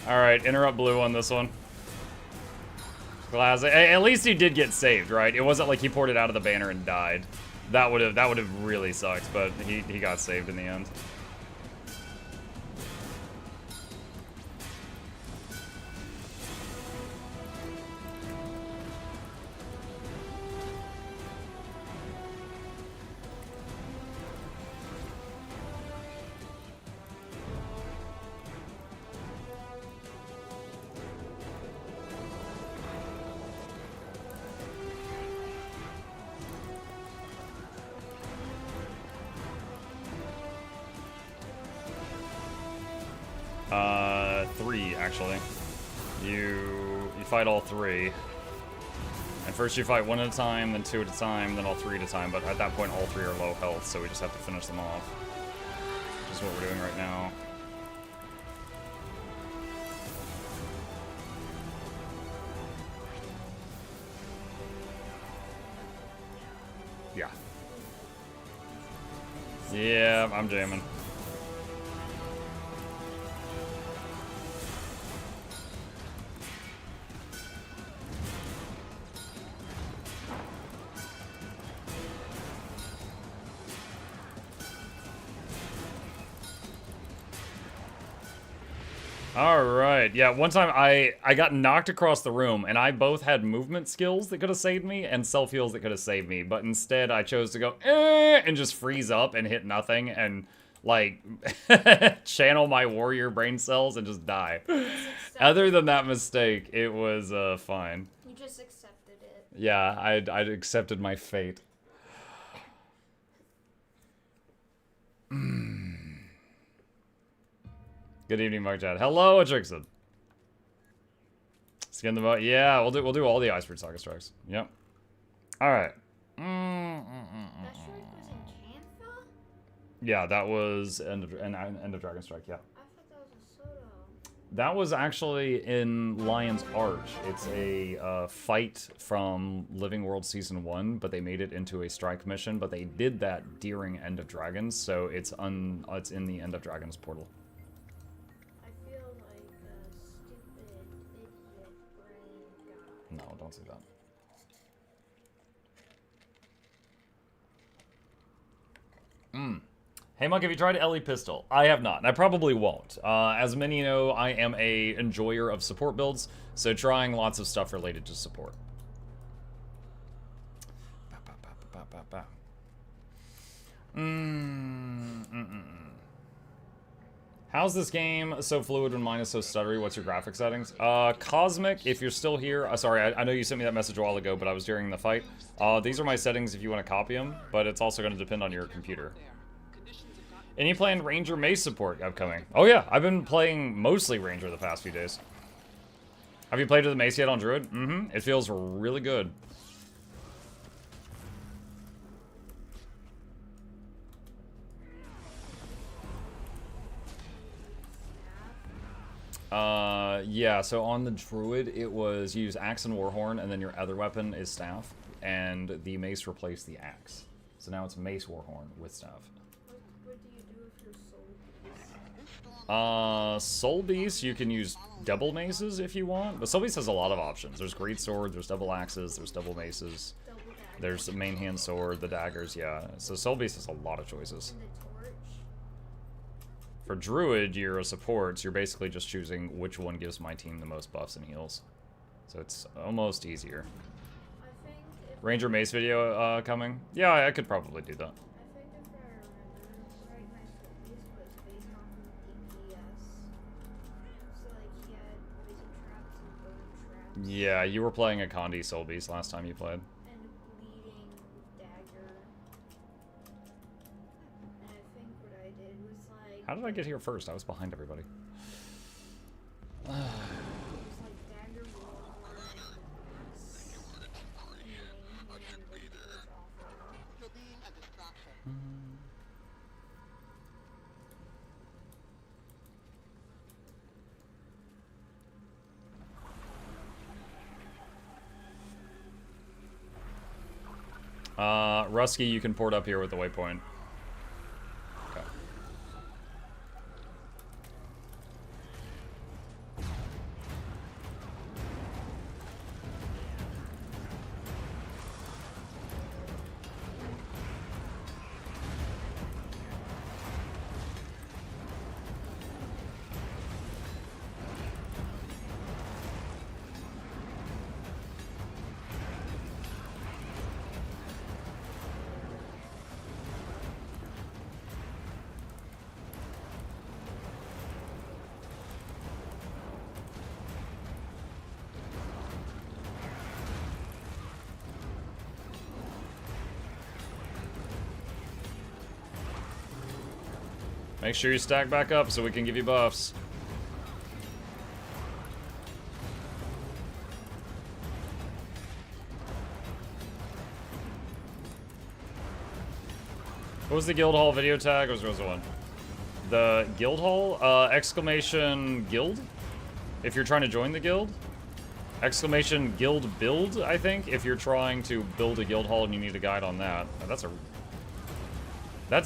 Alright, interrupt blue on this one. Classic. At least he did get saved, right? It wasn't like he poured it out of the banner and died. That would have really sucked, but he got saved in the end. Three, actually. You fight all 3. And first you fight 1 at a time, then 2 at a time, then all 3 at a time, but at that point all 3 are low health, so we just have to finish them off. Which is what we're doing right now. Yeah. Yeah, I'm jamming. All right. Yeah, one time I got knocked across the room, and I both had movement skills that could have saved me and self-heals that could have saved me, but instead I chose to go, and just freeze up and hit nothing and, like, channel my warrior brain cells and just die. Other than that mistake, it was fine. You just accepted it. Yeah, I'd accepted my fate. Good evening, Mark Chad. Hello, Atrixid. Skin the boat. Yeah, we'll do all the Iceberg Saga strikes. Yep. All right. That strike was in Cantha? Yeah, that was end of Dragon Strike. Yeah. I thought that was a Soto. That was actually in Lion's Arch. It's a fight from Living World Season 1, but they made it into a strike mission. But they did that during End of Dragons, so it's in the End of Dragons portal. No, don't say that. Hey, Monk, have you tried Ellie Pistol? I have not, and I probably won't. As many know, I am a enjoyer of support builds, so trying lots of stuff related to support. How's this game so fluid when mine is so stuttery? What's your graphic settings? Cosmic, if you're still here, sorry, I know you sent me that message a while ago, but I was during the fight. These are my settings if you want to copy them, but it's also going to depend on your computer. Any planned Ranger Mace support upcoming? Oh yeah, I've been playing mostly Ranger the past few days. Have you played with the Mace yet on Druid? Mm-hmm, it feels really good. Yeah, so on the Druid, it was you use Axe and Warhorn, and then your other weapon is Staff, and the Mace replaced the Axe. So now it's Mace Warhorn with Staff. What do you do if you're Soul Beast? Soul Beast, you can use double maces if you want, but Soul Beast has a lot of options. There's Great Sword, there's double axes, there's double maces, there's the main hand sword, the daggers, yeah. So Soul Beast has a lot of choices. For Druid, you're a support, so you're basically just choosing which one gives my team the most buffs and heals. So it's almost easier. Ranger Mace video coming? Yeah, I could probably do that. I think if I remember right, my Soul Beast was based off of DPS. So like he had poison traps and bone traps. Yeah, you were playing a Condi Soul Beast last time you played. And bleeding dagger. And I think what I did was like... How did I get here first? I was behind everybody. It was like dagger, warhorn, axe, and main hand, like, it was awful. Rusky, you can port up here with the waypoint. Okay. Make sure you stack back up so we can give you buffs. What was the guild hall video tag? Or was the one? The guild hall? Exclamation guild? If you're trying to join the guild. Exclamation guild build, I think, if you're trying to build a guild hall and you need a guide on that. That's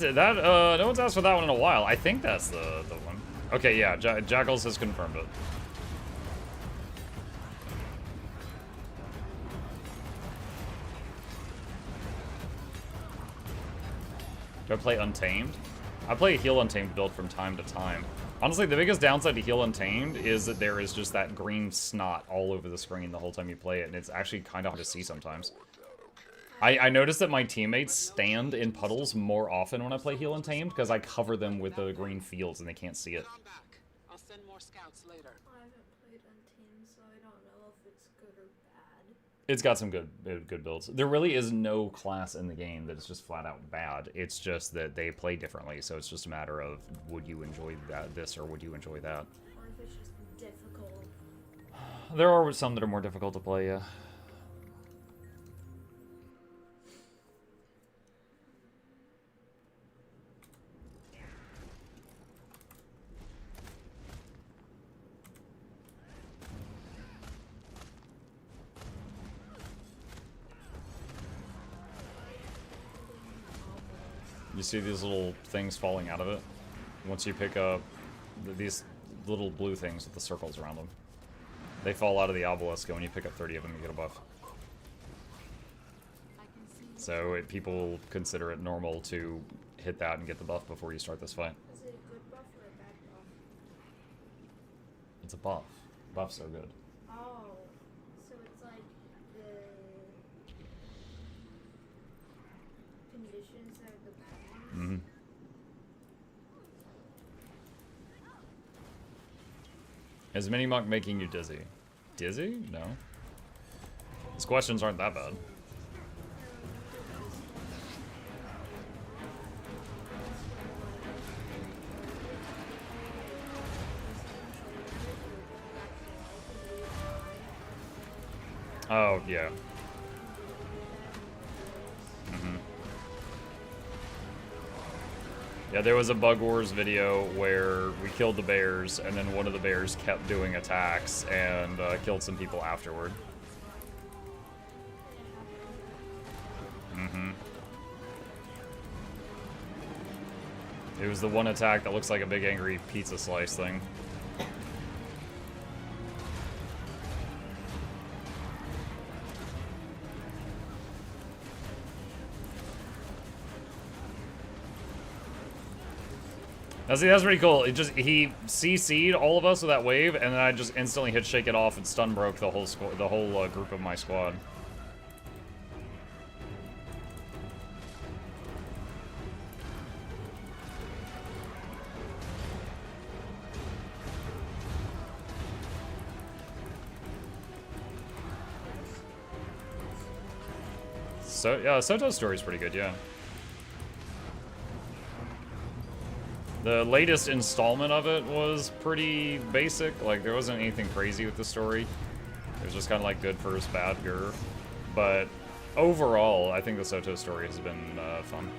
it. No one's asked for that one in a while. I think that's the one. Okay, yeah, Jackals has confirmed it. Do I play Untamed? I play a heal Untamed build from time to time. Honestly, the biggest downside to Heal Untamed is that there is just that green snot all over the screen the whole time you play it, and it's actually kind of hard to see sometimes. I noticed that my teammates stand in puddles more often when I play Heal Untamed because I cover them with the green fields and they can't see it. I'll send more scouts later. I haven't played Untamed, so I don't know if it's good or bad. It's got some good builds. There really is no class in the game that is just flat out bad. It's just that they play differently, so it's just a matter of would you enjoy this or would you enjoy that. Or if it's just difficult. There are some that are more difficult to play, yeah. You see these little things falling out of it? Once you pick up these little blue things with the circles around them. They fall out of the obelisk, and when you pick up 30 of them, you get a buff. So people consider it normal to hit that and get the buff before you start this fight. Is it a good buff or a bad buff? It's a buff. Buffs are good. Oh, so it's like the conditions are the bad ones? Mm-hmm. Is Minimuck making you dizzy? Dizzy? No. His questions aren't that bad. Oh, yeah. Yeah, there was a Bug Wars video where we killed the bears, and then one of the bears kept doing attacks and killed some people afterward. It was the one attack that looks like a big angry pizza slice thing. Now see, that's pretty cool. He CC'd all of us with that wave, and then I just instantly hit Shake It Off and stun broke the whole group of my squad. So yeah, Soto's story's pretty good, yeah. The latest installment of it was pretty basic. Like, there wasn't anything crazy with the story. It was just kind of like good first, bad gur. But overall, I think the Soto story has been fun.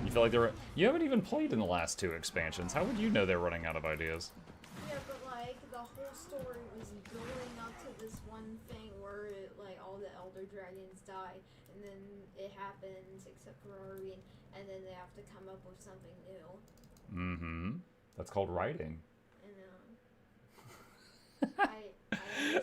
You feel like you haven't even played in the last 2 expansions. How would you know they're running out of ideas? Yeah, but like the whole story was building up to this one thing where like all the Elder Dragons die, and then it happens except for Arvine, and then they have to come up with something new. Mm-hmm. That's called writing. I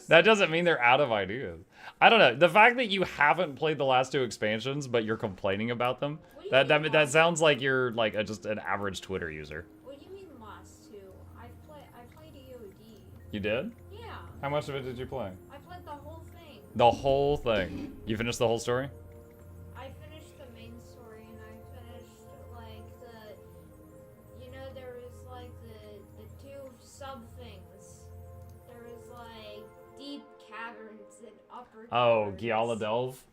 That doesn't mean they're out of ideas. I don't know. The fact that you haven't played the last 2 expansions, but you're complaining about them, that sounds like you're like just an average Twitter user. What do you mean last 2? I played EOD. You did? Yeah. How much of it did you play? I played the whole thing. The whole thing. You finished the whole story? I finished the main story, and I finished like there was like the 2 sub things. There was like deep caverns and upper caverns. Oh, Giala Delve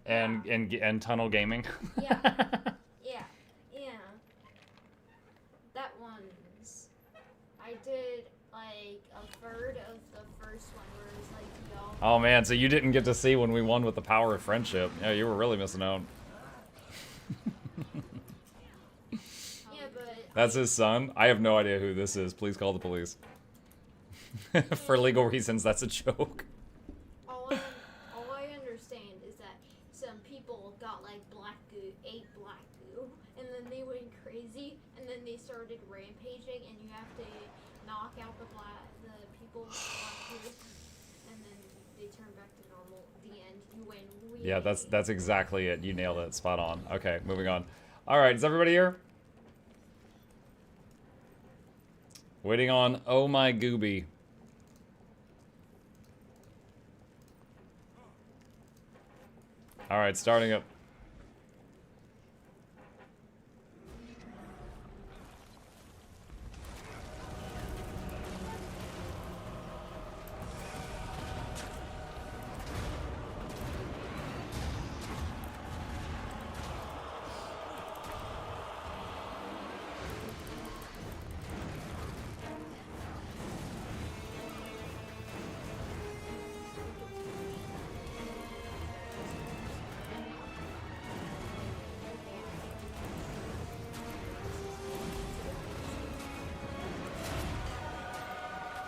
and Tunnel Gaming. Yeah. Yeah. That one's. I did like a third of the first one where it was like y'all. Oh man, so you didn't get to see when we won with the power of friendship. Yeah, you were really missing out. Yeah, but That's his son? I have no idea who this is. Please call the police. For legal reasons, that's a joke. all I understand is that some people got like ate black goo, and then they went crazy, and then they started rampaging, and you have to knock out the people with black goo, and then they turn back to normal. The end. You win. Yeah, that's exactly it. You nailed it. Spot on. Okay, moving on. All right, is everybody here? Waiting on Oh My Gooby. All right, starting up.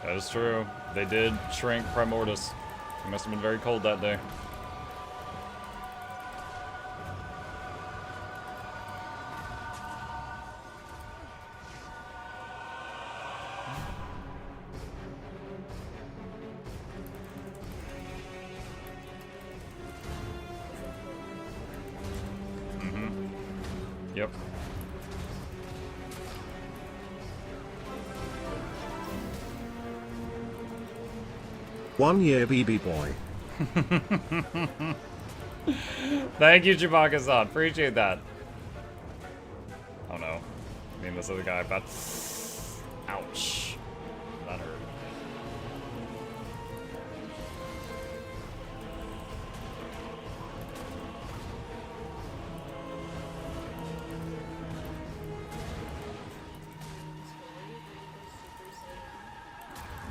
That is true. They did shrink Primordius. It must have been very cold that day. Yep. One year BB boy. Thank you, Chewbacca-san. Appreciate that. Oh no. I mean, this other guy, but... Ouch. That hurt.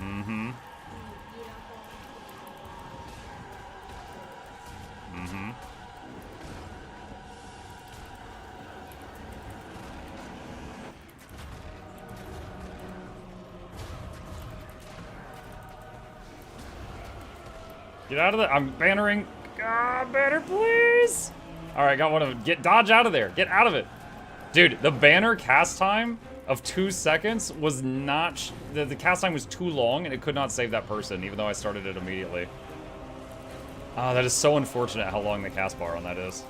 Mm-hmm. Mm-hmm. Get out of there. I'm bannering. God, banner, please. All right, got one of them. Dodge out of there. Get out of it. Dude, the banner cast time of 2 seconds was not... The cast time was too long, and it could not save that person, even though I started it immediately. Ah, that is so unfortunate how long the cast bar on that is.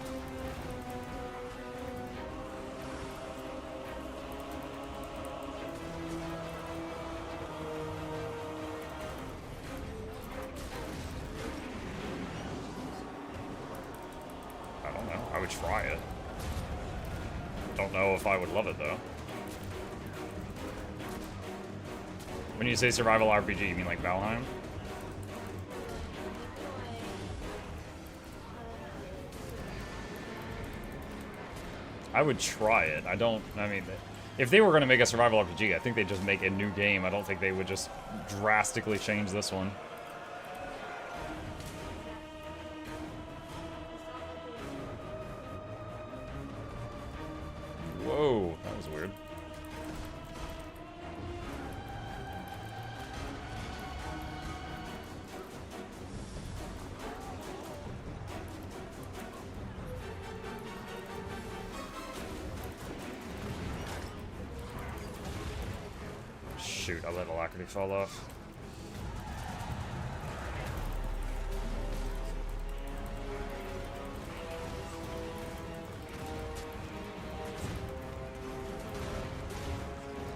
I don't know. I would try it. Don't know if I would love it, though. When you say survival RPG, you mean like Valheim? I would try it. I mean, if they were going to make a survival RPG, I think they'd just make a new game. I don't think they would just drastically change this one. Whoa, that was weird. Shoot, I let Alacrity fall off.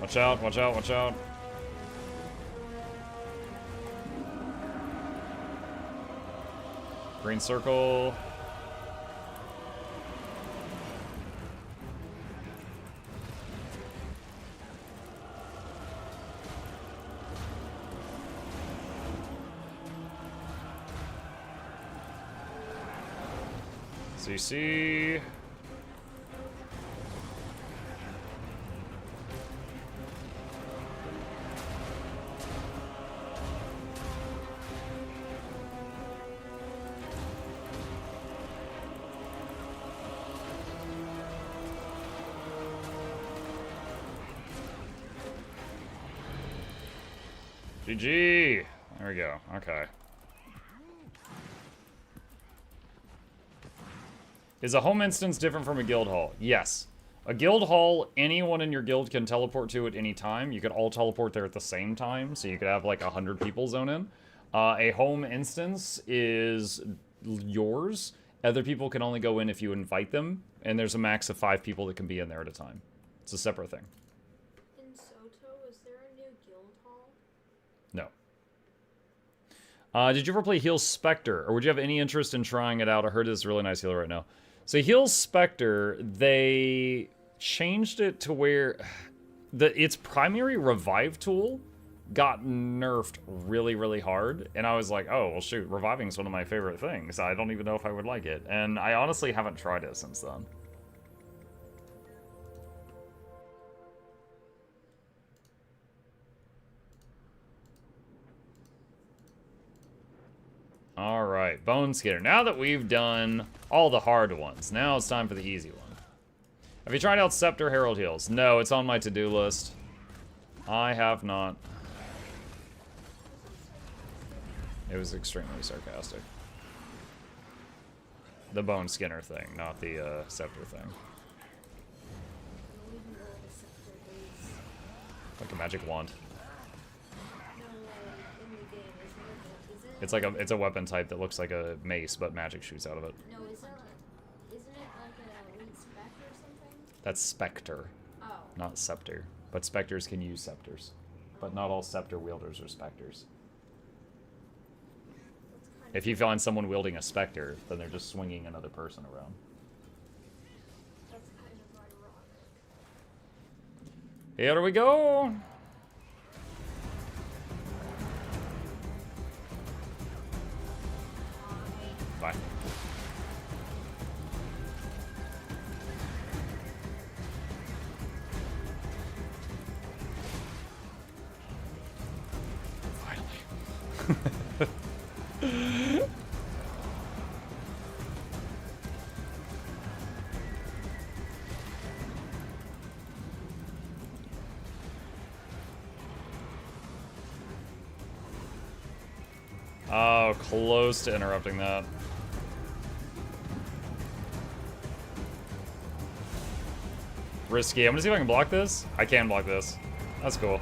Watch out, watch out, watch out. Green circle. CC. GG. There we go. Okay. Is a home instance different from a guild hall? Yes. A guild hall, anyone in your guild can teleport to at any time. You could all teleport there at the same time, so you could have like 100 people zone in. A home instance is yours. Other people can only go in if you invite them, and there's a max of 5 people that can be in there at a time. It's a separate thing. In Soto, is there a new guild hall? No. Did you ever play Heal Spectre, or would you have any interest in trying it out? I heard it's a really nice healer right now. So Heal Spectre, they changed it to where its primary revive tool got nerfed really, really hard. And I was like, oh, well, shoot, reviving is one of my favorite things. I don't even know if I would like it. And I honestly haven't tried it since then. Alright, Bone Skinner. Now that we've done all the hard ones, now it's time for the easy one. Have you tried out Scepter Herald Heals? No, it's on my to-do list. I have not. It was extremely sarcastic. The Bone Skinner thing, not the Scepter thing. Like a magic wand. It's like it's a weapon type that looks like a mace, but magic shoots out of it. No, isn't it like an elite spec or something? That's Spectre, Oh. not Scepter. But Spectres can use Scepters. But not all Scepter wielders are Spectres. If you find someone wielding a Spectre, then they're just swinging another person around. That's kind of ironic. Here we go! Bye. Finally. Oh, close to interrupting that. Risky. I'm gonna see if I can block this. I can block this. That's cool.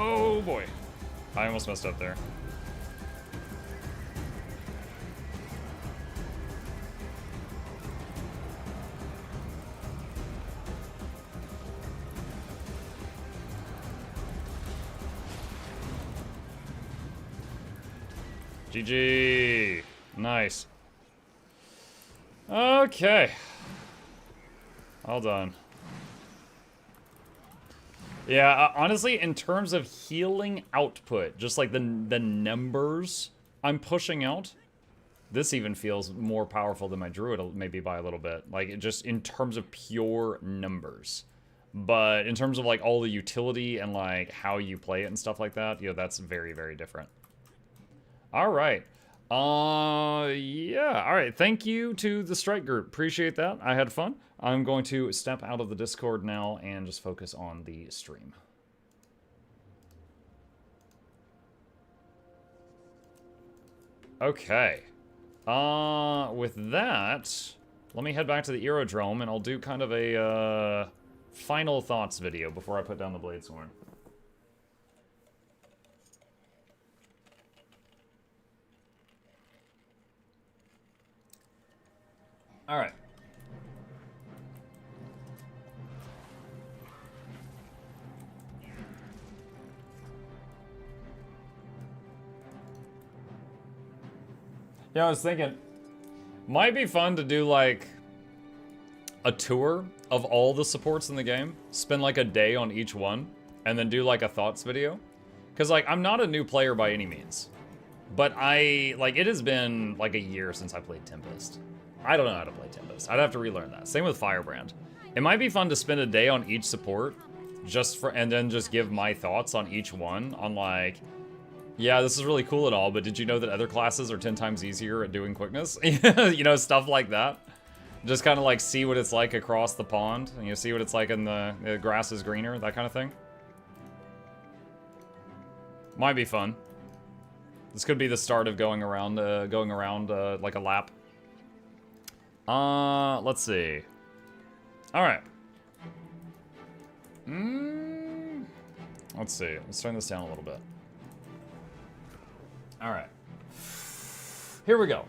Oh boy. I almost messed up there. GG. Nice. Okay. All done. Yeah, honestly, in terms of healing output, just like the numbers I'm pushing out, this even feels more powerful than my druid, maybe by a little bit. Like, just in terms of pure numbers. But in terms of, like, all the utility and, like, how you play it and stuff like that, you know, that's very, very different. All right. Yeah. All right. Thank you to the Strike Group. Appreciate that. I had fun. I'm going to step out of the Discord now and just focus on the stream. Okay. With that, let me head back to the aerodrome, and I'll do kind of a, final thoughts video before I put down the Bladesworn. Alright. Yeah, I was thinking, might be fun to do, like, a tour of all the supports in the game. Spend, like, a day on each one, and then do, like, a thoughts video. Because, like, I'm not a new player by any means. But it has been, like, a year since I played Tempest. I don't know how to play Tempest. I'd have to relearn that. Same with Firebrand. It might be fun to spend a day on each support, and then just give my thoughts on each one, on, like, yeah, this is really cool and all, but did you know that other classes are 10 times easier at doing quickness? You know, stuff like that. Just kind of like see what it's like across the pond, and you see what it's like in the grass is greener, that kind of thing. Might be fun. This could be the start of going around like a lap. Let's see. All right. Let's see. Let's turn this down a little bit. All right. Here we go.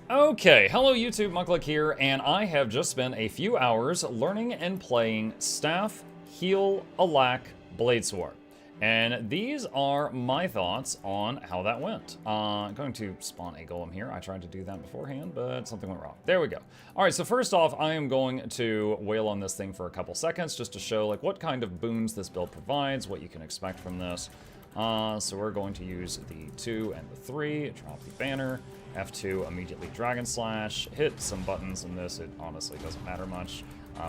Okay, hello YouTube, Mukluk here, and I have just spent a few hours learning and playing Staff, Heal, Alack, Bladesworn. And these are my thoughts on how that went. I'm going to spawn a golem here. I tried to do that beforehand, but something went wrong. There we go. All right, so first off, I am going to wail on this thing for a couple seconds just to show like what kind of boons this build provides, what you can expect from this. So we're going to use the 2 and the 3, drop the banner, F2, immediately Dragon Slash, hit some buttons in this, it honestly doesn't matter much.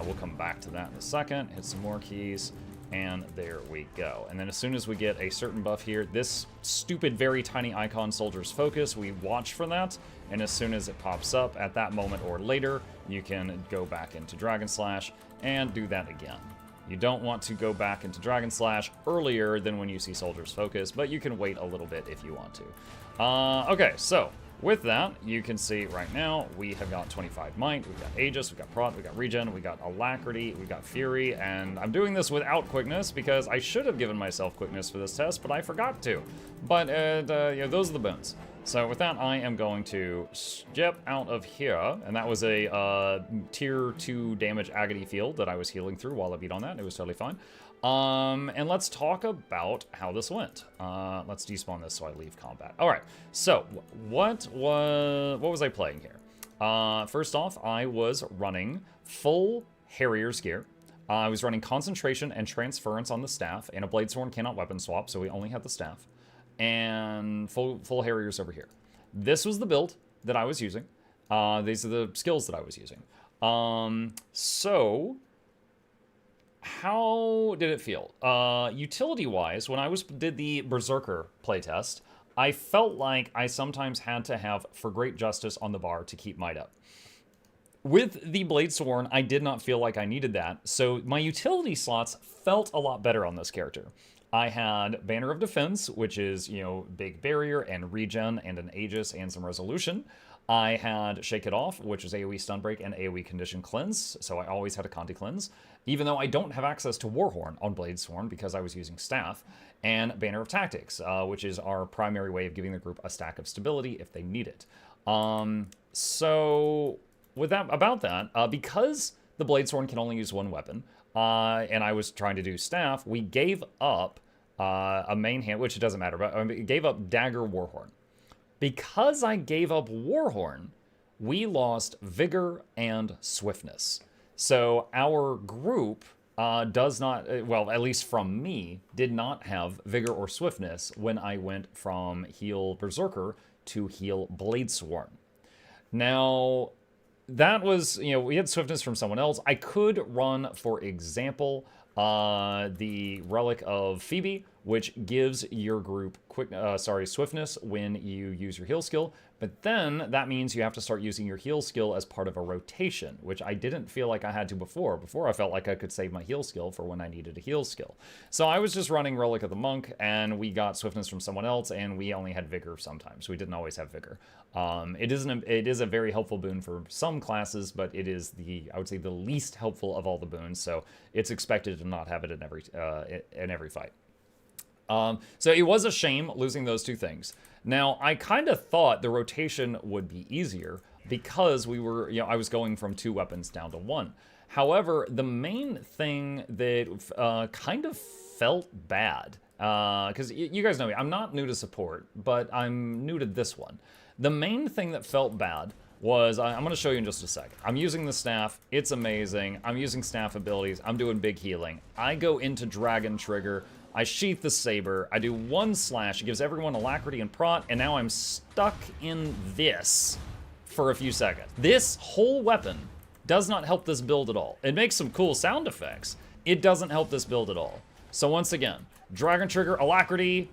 We'll come back to that in a second, hit some more keys, and there we go. And then as soon as we get a certain buff here, this stupid, very tiny icon, Soldier's Focus, we watch for that, and as soon as it pops up at that moment or later, you can go back into Dragon Slash and do that again. You don't want to go back into Dragon Slash earlier than when you see Soldier's Focus, but you can wait a little bit if you want to. Okay, so with that, you can see right now we have got 25 Might, we've got Aegis, we've got Prot, we've got Regen, we've got Alacrity, we've got Fury, and I'm doing this without Quickness because I should have given myself Quickness for this test, but I forgot to. But yeah, those are the boons. So with that, I am going to skip out of here, and that was a tier 2 damage Agony field that I was healing through while I beat on that. It was totally fine. And let's talk about how this went. Let's despawn this so I leave combat. All right, so what was I playing here? First off, I was running full Harrier's gear. I was running Concentration and Transference on the staff, and a Bladesworn cannot weapon swap, so we only had the staff. And full Harriers over here. This was the build that I was using. These are the skills that I was using. So how did it feel? Utility-wise, when I did the Berserker playtest, I felt like I sometimes had to have For Great Justice on the bar to keep might up. With the Bladesworn, I did not feel like I needed that, so my utility slots felt a lot better on this character. I had Banner of Defense, which is, you know, big barrier and regen and an Aegis and some resolution. I had Shake It Off, which is AoE Stun Break and AoE Condition Cleanse, so I always had a Conti Cleanse, even though I don't have access to Warhorn on Bladesworn because I was using Staff, and Banner of Tactics, which is our primary way of giving the group a stack of stability if they need it. So with that, because the Bladesworn can only use one weapon, and I was trying to do Staff, we gave up a main hand, which it doesn't matter, but we gave up Dagger Warhorn. Because I gave up Warhorn, we lost Vigor and Swiftness. So our group does not, well, at least from me, did not have Vigor or Swiftness when I went from heal Berserker to heal Bladesworn. Now, that was, you know, we had Swiftness from someone else. I could run, for example, the Relic of Phoebe, which gives your group swiftness when you use your heal skill. But then that means you have to start using your heal skill as part of a rotation, which I didn't feel like I had to before. Before I felt like I could save my heal skill for when I needed a heal skill. So I was just running Relic of the Monk, and we got swiftness from someone else, and we only had vigor sometimes. We didn't always have vigor. It is a very helpful boon for some classes, but it is I would say the least helpful of all the boons. So it's expected to not have it in every fight. So it was a shame losing those two things. Now, I kind of thought the rotation would be easier because I was going from 2 weapons down to 1. However, the main thing that kind of felt bad, because you guys know me, I'm not new to support, but I'm new to this one. The main thing that felt bad was, I'm going to show you in just a sec. I'm using the staff. It's amazing. I'm using staff abilities. I'm doing big healing. I go into Dragon Trigger. I sheath the saber, I do 1 slash, it gives everyone alacrity and prot, and now I'm stuck in this for a few seconds. This whole weapon does not help this build at all. It makes some cool sound effects. It doesn't help this build at all. So once again, Dragon Trigger, alacrity.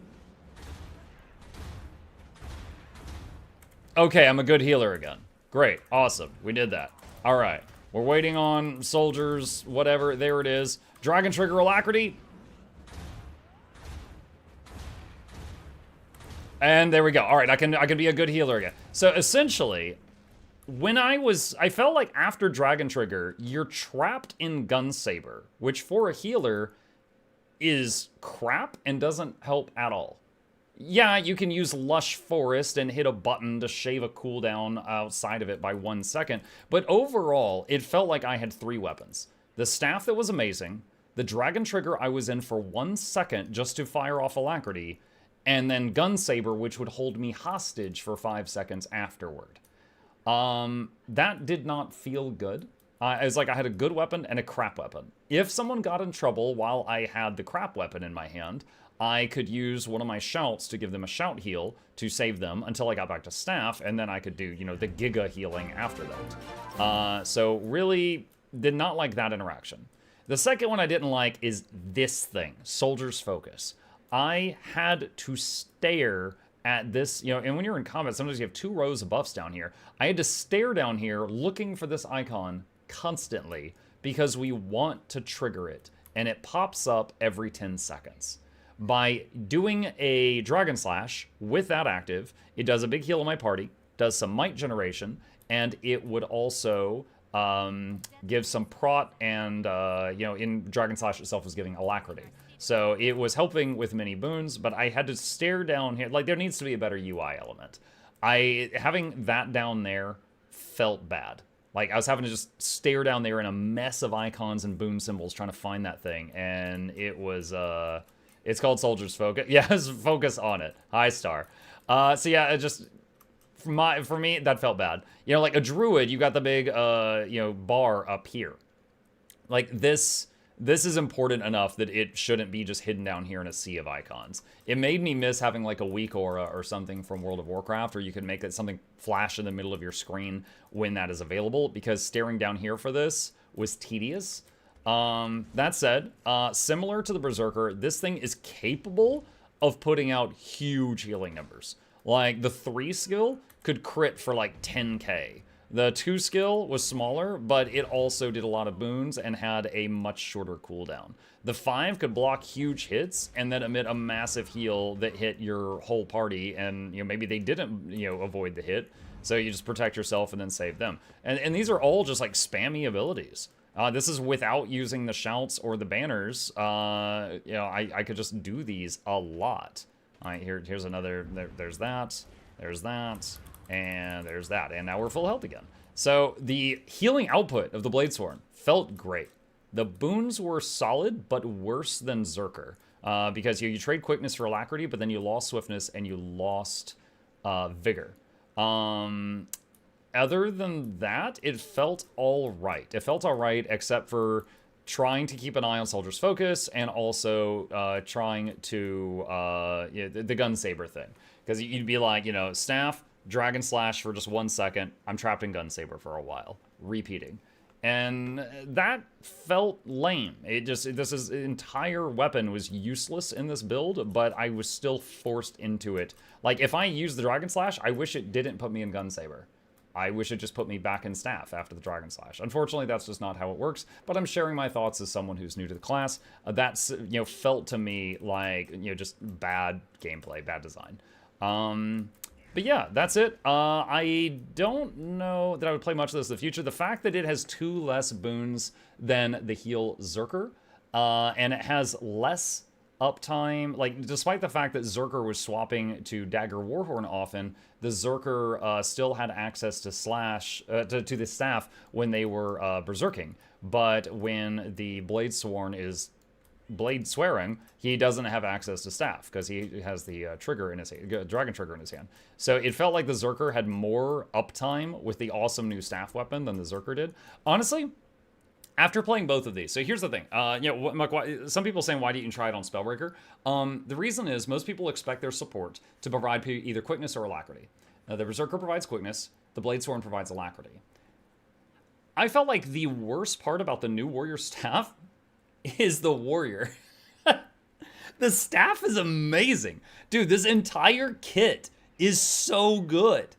Okay, I'm a good healer again. Great, awesome, we did that. All right, we're waiting on soldiers, whatever, there it is. Dragon Trigger, alacrity. And there we go. All right, I can be a good healer again. So essentially, when I felt like after Dragon Trigger, you're trapped in Gun Saber, which for a healer is crap and doesn't help at all. Yeah, you can use Lush Forest and hit a button to shave a cooldown outside of it by 1 second, but overall, it felt like I had 3 weapons. The staff that was amazing, the Dragon Trigger I was in for 1 second just to fire off alacrity, and then Gun Saber, which would hold me hostage for 5 seconds afterward. That did not feel good. It was like I had a good weapon and a crap weapon. If someone got in trouble while I had the crap weapon in my hand, I could use one of my shouts to give them a shout heal to save them until I got back to staff, and then I could do, the Giga healing after that. So really did not like that interaction. The second one I didn't like is this thing, Soldier's Focus. I had to stare at this, and when you're in combat, sometimes you have 2 rows of buffs down here. I had to stare down here looking for this icon constantly because we want to trigger it, and it pops up every 10 seconds. By doing a Dragon Slash with that active, it does a big heal on my party, does some might generation, and it would also give some prot and, in Dragon Slash itself was giving alacrity. So it was helping with many boons, but I had to stare down here. Like, there needs to be a better UI element. Having that down there felt bad. Like, I was having to just stare down there in a mess of icons and boon symbols trying to find that thing, and it was, it's called Soldier's Focus. Yes, focus on it. High star. So yeah, it just, for me, that felt bad. Like a druid, you got the big, bar up here. Like, this is important enough that it shouldn't be just hidden down here in a sea of icons. It made me miss having like a weak aura or something from World of Warcraft, or you could make it something flash in the middle of your screen when that is available, because staring down here for this was tedious. That said, similar to the Berserker, this thing is capable of putting out huge healing numbers. Like, the 3 skill could crit for like 10k. The 2 skill was smaller, but it also did a lot of boons and had a much shorter cooldown. The 5 could block huge hits and then emit a massive heal that hit your whole party, and maybe they didn't avoid the hit, so you just protect yourself and then save them. And these are all just like spammy abilities. This is without using the shouts or the banners. I could just do these a lot. All right, here's another. There's that. There's that. And there's that. And now we're full health again. So the healing output of the Bladesworn felt great. The boons were solid, but worse than Zerker. Because you trade quickness for alacrity, but then you lost swiftness and you lost vigor. Other than that, it felt all right. It felt all right, except for trying to keep an eye on Soldier's Focus and also trying to, the Gun Saber thing. Because you'd be like, staff, Dragon Slash for just 1 second. I'm trapped in Gun Saber for a while. Repeating. And that felt lame. This entire weapon was useless in this build, but I was still forced into it. Like, if I used the Dragon Slash, I wish it didn't put me in Gun Saber. I wish it just put me back in Staff after the Dragon Slash. Unfortunately, that's just not how it works, but I'm sharing my thoughts as someone who's new to the class. That's, you know, felt to me like, you know, just bad gameplay, bad design. But yeah, that's it. I don't know that I would play much of this in the future. The fact that it has 2 less boons than the Heal Zerker, and it has less uptime, like, despite the fact that Zerker was swapping to Dagger Warhorn often, the Zerker still had access to Slash, to the Staff when they were berserking. But when the Bladesworn is blade swearing, he doesn't have access to Staff because he has the trigger in his hand, dragon trigger in his hand. So it felt like the Zerker had more uptime with the awesome new Staff weapon than the Zerker did. Honestly, after playing both of these, so here's the thing. You know, some people saying, why didn't you try it on Spellbreaker? The reason is most people expect their support to provide either quickness or alacrity. The Berserker provides quickness, the Bladesworn provides alacrity. I felt like the worst part about the new Warrior Staff is the Warrior. The Staff is amazing. Dude, this entire kit is so good.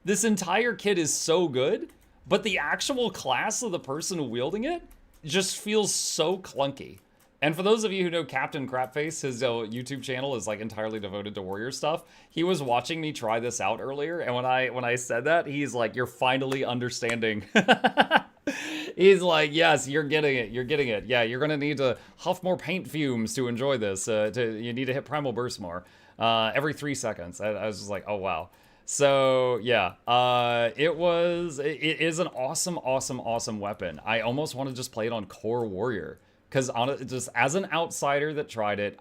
This entire kit is so good. But the actual class of the person wielding it just feels so clunky. And for those of you who know Captain Crapface, his YouTube channel is like entirely devoted to warrior stuff. He was watching me try this out earlier, and when I said that, he's like, "You're finally understanding." He's like, "Yes, you're getting it. You're getting it. Yeah, you're gonna need to huff more paint fumes to enjoy this. You need to hit Primal Burst more every 3 seconds." I was just like, "Oh wow." So yeah, it is an awesome weapon. I almost want to just play it on Core Warrior, because just as an outsider that tried it,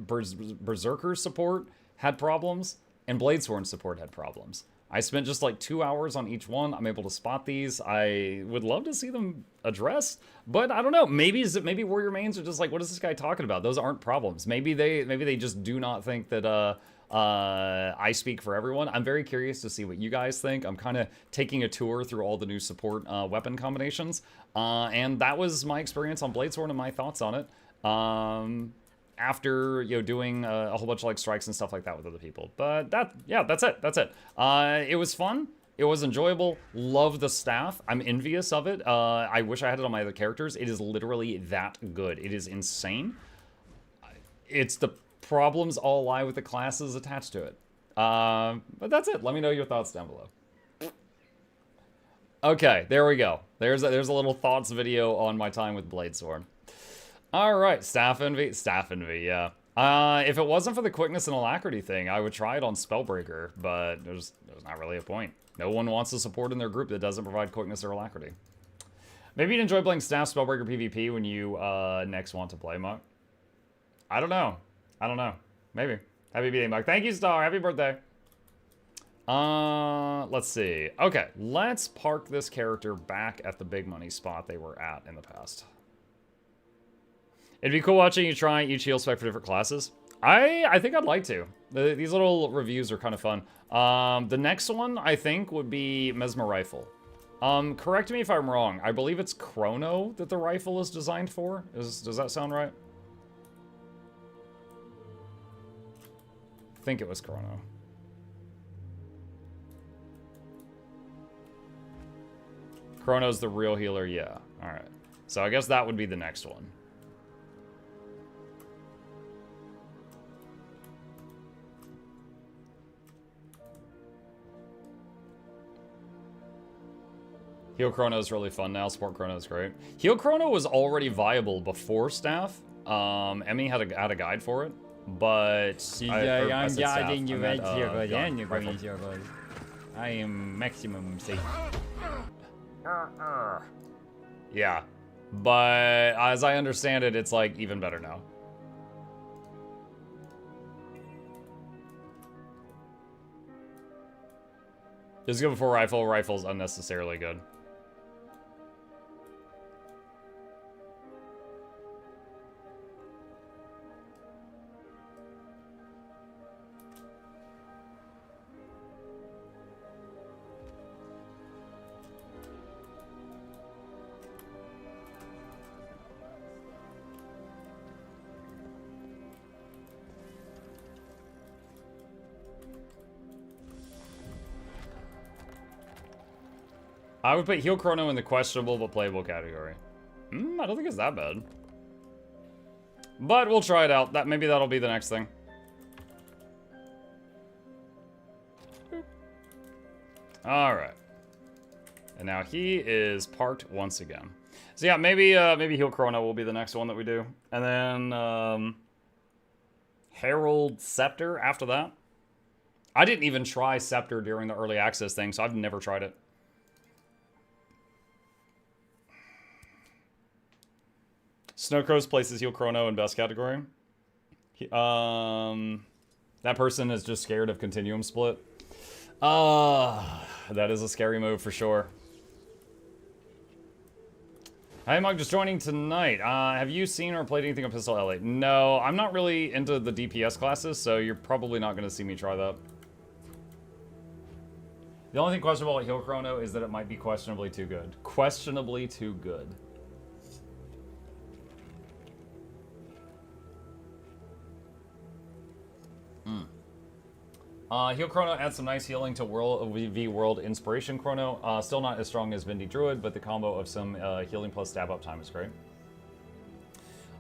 Berserker support had problems and Bladesworn support had problems. I spent just like 2 hours on each one. I'm able to spot these. I would love to see them addressed, but I don't know. Maybe Warrior mains are just like, what is this guy talking about? Those aren't problems. Maybe they just do not think that I speak for everyone. I'm very curious to see what you guys think. I'm kind of taking a tour through all the new support weapon combinations, and that was my experience on Bladesworn and my thoughts on it. After, you know, doing a whole bunch of like strikes and stuff like that with other people. But that's it. It was fun. It was enjoyable. Love the Staff. I'm envious of it. I wish I had it on my other characters. It is literally that good. It is insane. It's the problems all lie with the classes attached to it. But that's it. Let me know your thoughts down below. Okay, there we go. There's a little thoughts video on my time with Bladesworn. Alright, Staff Envy, yeah. If it wasn't for the quickness and alacrity thing, I would try it on Spellbreaker, but there's not really a point. No one wants to support in their group that doesn't provide quickness or alacrity. Maybe you'd enjoy playing Staff Spellbreaker PvP when you next want to play, Muck. I don't know. Maybe. Happy birthday, Muck. Thank you, Star. Happy birthday. Let's see. Okay, let's park this character back at the big money spot they were at in the past. It'd be cool watching you try each heal spec for different classes. I think I'd like to. These little reviews are kind of fun. The next one, I think, would be Mesmer Rifle. Correct me if I'm wrong. I believe it's Chrono that the rifle is designed for. Does that sound right? I think it was Chrono. Chrono's the real healer, yeah. Alright. So I guess that would be the next one. Heal Chrono is really fun now. Support Chrono is great. Heal Chrono was already viable before Staff. Emmy had a guide for it, but I'm guiding you right here, and you're going to your goal. I am maximum safe. Yeah, but as I understand it, it's like even better now. Just go before rifle. Rifle's unnecessarily good. I would put Heal Chrono in the questionable but playable category. I don't think it's that bad. But we'll try it out. Maybe that'll be the next thing. Alright. And now he is parked once again. So yeah, maybe Heal Chrono will be the next one that we do. And then Herald Scepter after that. I didn't even try Scepter during the early access thing, so I've never tried it. Snowcrow's places Heal Chrono in best category. That person is just scared of Continuum Split. That is a scary move for sure. Hi, Mug, just joining tonight. Have you seen or played anything on Pistol L8? No, I'm not really into the DPS classes, so you're probably not going to see me try that. The only thing questionable about Heal Chrono is that it might be questionably too good. Questionably too good. Heal Chrono adds some nice healing to World Inspiration Chrono. Still not as strong as Vindy Druid, but the combo of some healing plus stab up time is great.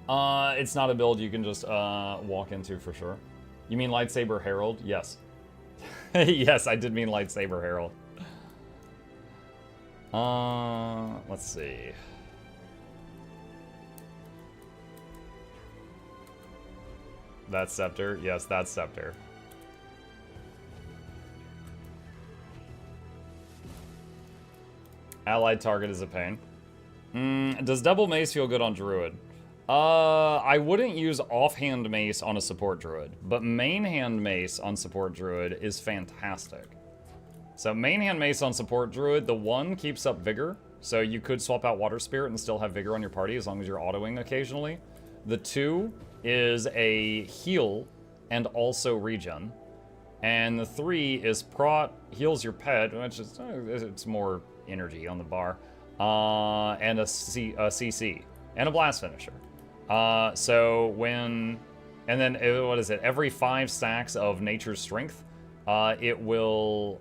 It's not a build you can just walk into for sure. You mean Lightsaber Herald? Yes. Yes, I did mean Lightsaber Herald. Let's see. That's Scepter. Yes, that's Scepter. Allied target is a pain. Does double mace feel good on Druid? I wouldn't use offhand mace on a support Druid, but main hand mace on support Druid is fantastic. So main hand mace on support Druid, the 1 keeps up vigor, so you could swap out Water Spirit and still have vigor on your party as long as you're autoing occasionally. The 2 is a heal and also regen. And the 3 is prot, heals your pet, which is it's more energy on the bar, and a CC, and a blast finisher. So when, and then what is it? Every 5 stacks of Nature's Strength, it will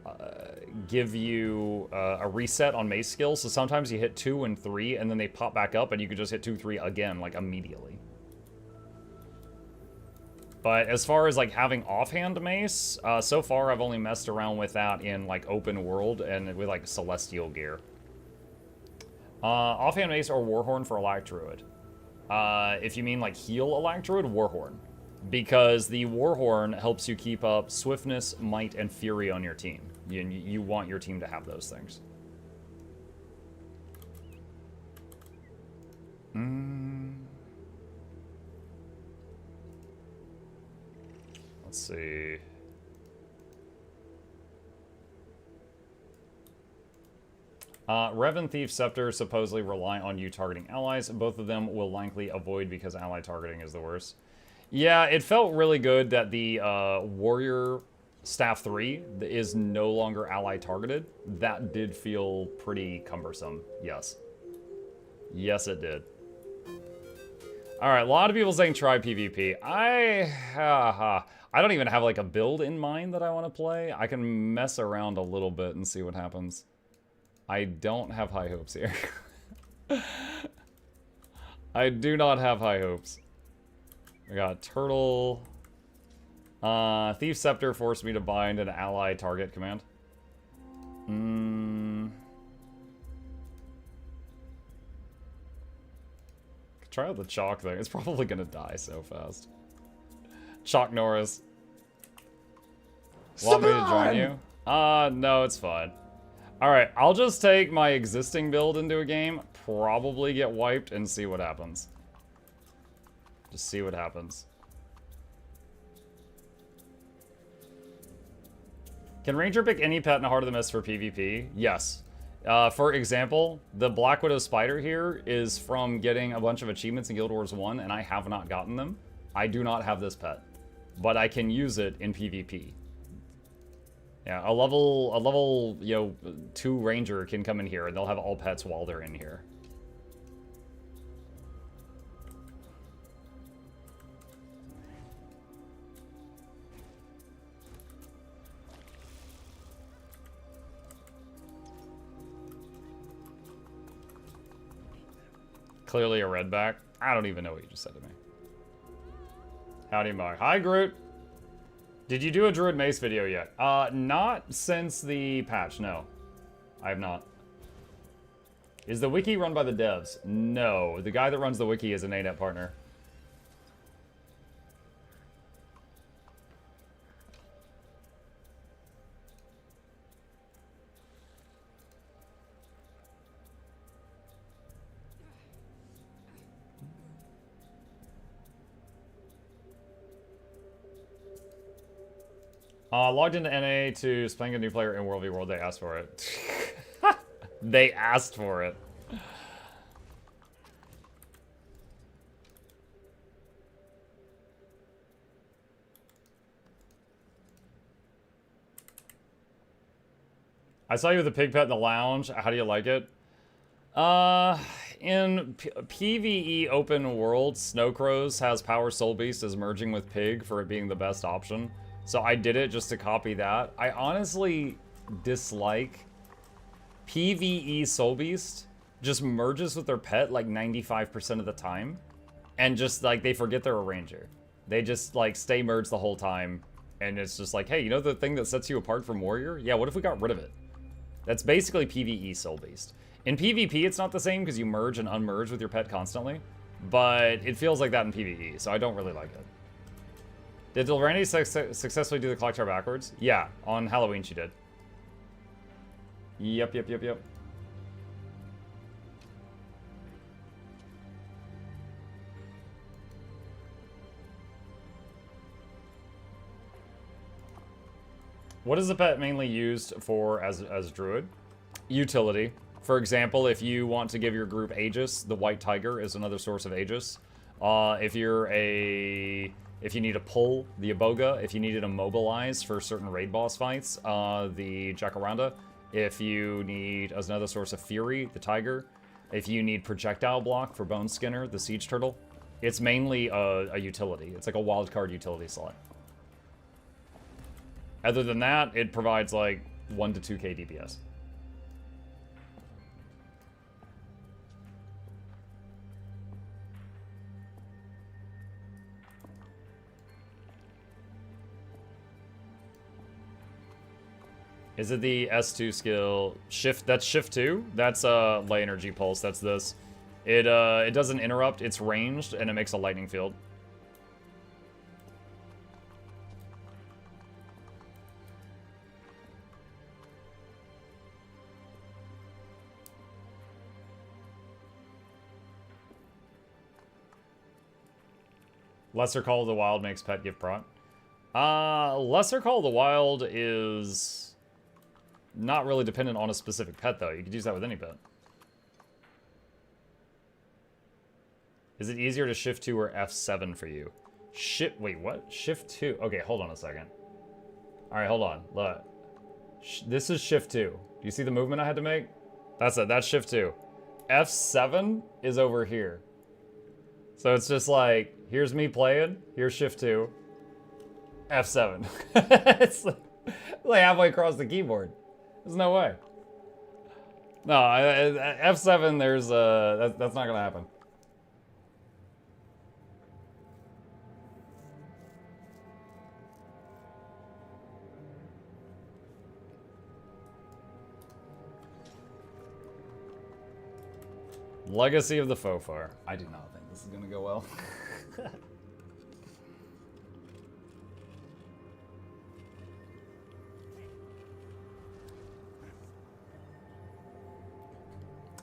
give you a reset on mace skills. So sometimes you hit 2 and 3, and then they pop back up, and you can just hit 2, 3 again, like immediately. But as far as like having offhand mace, so far I've only messed around with that in like open world and with like celestial gear. Offhand mace or Warhorn for Alack Druid. If you mean like heal Alack Druid, Warhorn. Because the Warhorn helps you keep up swiftness, might, and fury on your team. You want your team to have those things. Let's see. Rev and Thief Scepter supposedly rely on you targeting allies. Both of them will likely avoid because ally targeting is the worst. Yeah, it felt really good that the Warrior Staff 3 is no longer ally targeted. That did feel pretty cumbersome, yes. Yes, it did. Alright, a lot of people saying try PvP. I don't even have like a build in mind that I want to play. I can mess around a little bit and see what happens. I don't have high hopes here. I do not have high hopes. We got Turtle. Thief Scepter forced me to bind an ally target command. Try out the Chalk thing. It's probably gonna die so fast. Chalk Norris. Want me to join you? No, it's fine. Alright, I'll just take my existing build into a game, probably get wiped, and see what happens. Just see what happens. Can Ranger pick any pet in a Heart of the Mist for PvP? Yes. For example, the Black Widow Spider here is from getting a bunch of achievements in Guild Wars 1, and I have not gotten them. I do not have this pet, but I can use it in PvP. Yeah, a level, 2 Ranger can come in here, and they'll have all pets while they're in here. Clearly a redback. I don't even know what you just said to me. Howdy, Mark. Hi, Groot. Did you do a Druid Mace video yet? Not since the patch, no. I have not. Is the wiki run by the devs? No. The guy that runs the wiki is an ANET partner. Logged into NA to playing a new player in World v World. They asked for it. They asked for it. I saw you with a pig pet in the lounge. How do you like it? In PvE open world, Snowcrows has Power Soul Beast as merging with Pig for it being the best option. So I did it just to copy that. I honestly dislike PvE Soul Beast just merges with their pet like 95% of the time. And just like they forget they're a ranger. They just like stay merged the whole time. And it's just like, hey, you know the thing that sets you apart from warrior? Yeah, what if we got rid of it? That's basically PvE Soul Beast. In PvP, it's not the same because you merge and unmerge with your pet constantly. But it feels like that in PvE, so I don't really like it. Did Delrandy successfully do the clock tower backwards? Yeah, on Halloween she did. Yep. What is the pet mainly used for as Druid? Utility. For example, if you want to give your group Aegis, the White Tiger is another source of Aegis. If you need a pull, the Aboga. If you needed a mobilize for certain raid boss fights, the Jacaranda. If you need as another source of Fury, the Tiger. If you need projectile block for Bone Skinner, the Siege Turtle. It's mainly a utility. It's like a wildcard utility slot. Other than that, it provides like 1 to 2k DPS. Is it the S2 skill? Shift, that's shift 2? That's lay energy pulse, that's this. It doesn't interrupt, it's ranged, and it makes a lightning field. Lesser Call of the Wild makes pet give proc. Lesser Call of the Wild is not really dependent on a specific pet, though. You could use that with any pet. Is it easier to shift 2 or F7 for you? Wait, what? Shift 2? Okay, hold on a second. Alright, hold on. Look. This is shift 2. Do you see the movement I had to make? That's it. That's shift 2. F7 is over here. So it's just like, here's me playing. Here's shift 2. F7. It's like halfway across the keyboard. There's no way. No, F7, there's, that's not gonna happen. Legacy of the Fofar. I do not think this is gonna go well.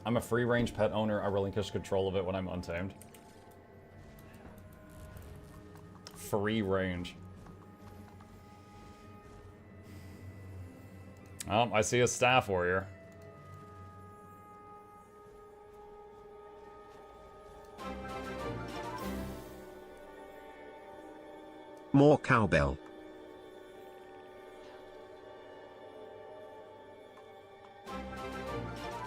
I'm a free-range pet owner. I relinquish control of it when I'm untamed. Free range. Oh, I see a staff warrior. More cowbell.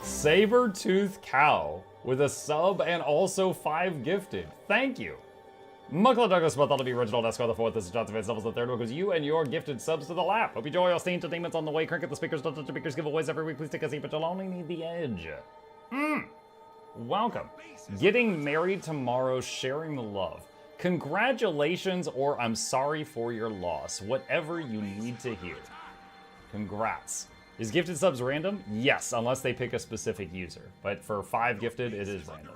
Saber-tooth cow with a sub and also 5 gifted. Thank you. Muckla Douglas Smith ought to be original. That's the 4th. This is Jonathan Vance. Levels the 3rd. Because you and your gifted subs to the lap. Hope you enjoy your steam entertainments on the way. Cricket the speakers. Don't touch the speakers. Giveaways every week. Please take a seat, but you'll only need the edge. welcome. Getting married tomorrow, sharing the love. Congratulations, or I'm sorry for your loss. Whatever you need to hear. Congrats. Is gifted subs random? Yes, unless they pick a specific user. But for 5 gifted, it is random.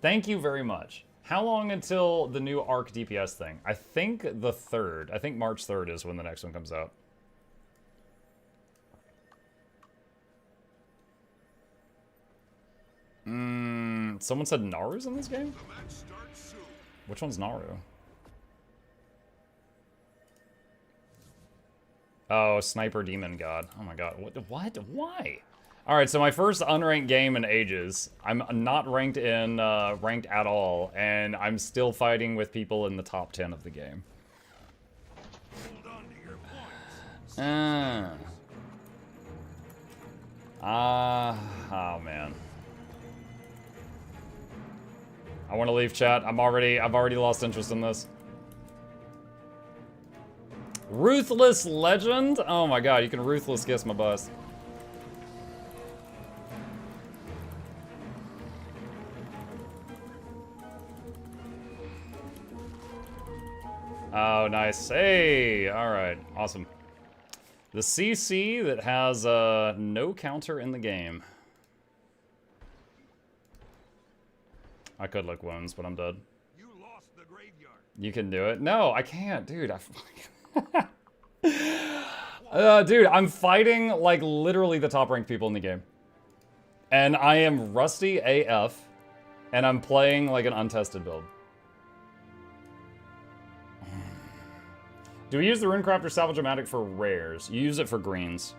Thank you very much. How long until the new ARC DPS thing? I think the 3rd. I think March 3rd is when the next one comes out. Someone said Naru's in this game? Which one's Naru? Oh, Sniper Demon God. Oh my god. What? Why? Alright, so my first unranked game in ages. I'm not ranked in ranked at all, and I'm still fighting with people in the top 10 of the game. Oh man. I want to leave chat. I've already lost interest in this. Ruthless Legend? Oh my god, you can ruthless kiss my bus. Oh, nice. Hey, alright, awesome. The CC that has no counter in the game. I could lick wounds, but I'm dead. You lost the graveyard. You can do it? No, I can't, dude. Dude, I'm fighting like literally the top ranked people in the game. And I am rusty AF, and I'm playing like an untested build. Do we use the Runecrafter Salvage-O-Matic for rares? You use it for greens.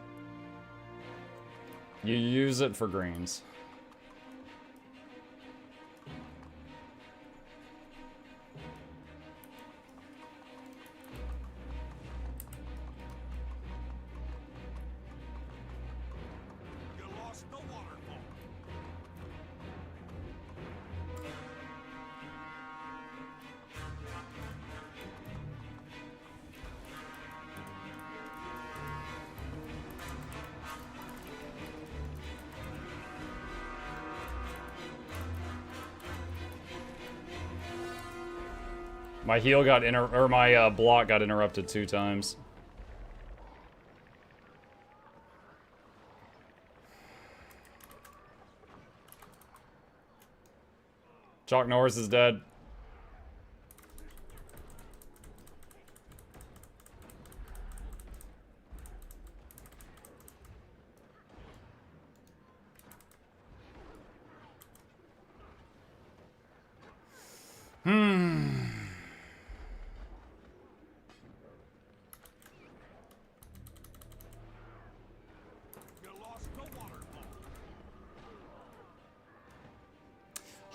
You use it for greens. My heal got my block got interrupted 2 times. Chalk Norris is dead.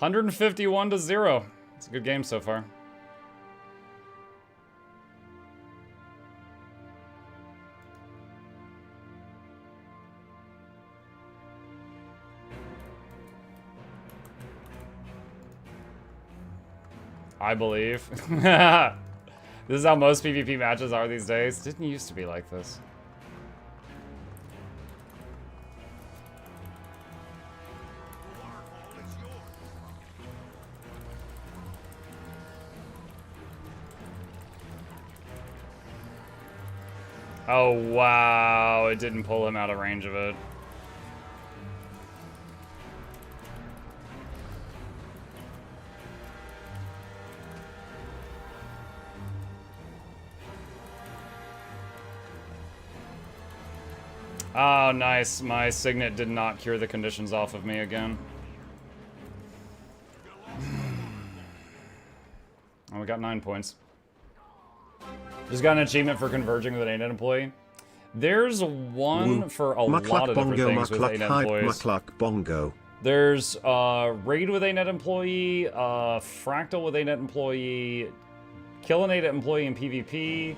$151-0. It's a good game so far. I believe. This is how most PvP matches are these days. Didn't used to be like this. Oh, wow. It didn't pull him out of range of it. Oh, nice. My Signet did not cure the conditions off of me again. Oh, we got 9 points. Just got an achievement for converging with an ANET employee. There's one for a lot of different things with ANET employees. Bongo. There's raid with ANET employee, fractal with ANET employee, kill an ANET employee in PvP,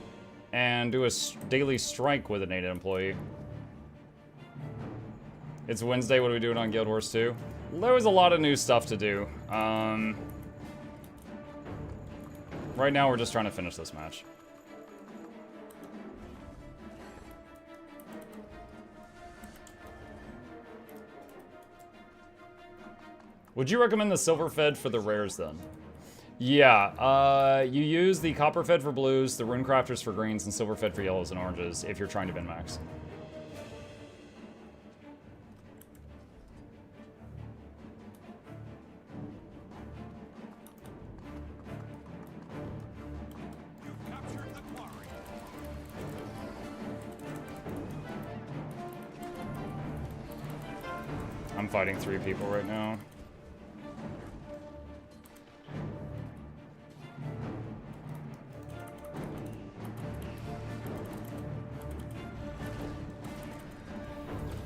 and do a daily strike with an ANET employee. It's Wednesday. What are we doing on Guild Wars 2? There was a lot of new stuff to do. Right now, we're just trying to finish this match. Would you recommend the silver fed for the rares then? Yeah, you use the copper fed for blues, the rune crafters for greens, and silver fed for yellows and oranges if you're trying to bin max. You've captured the quarry. I'm fighting 3 people right now.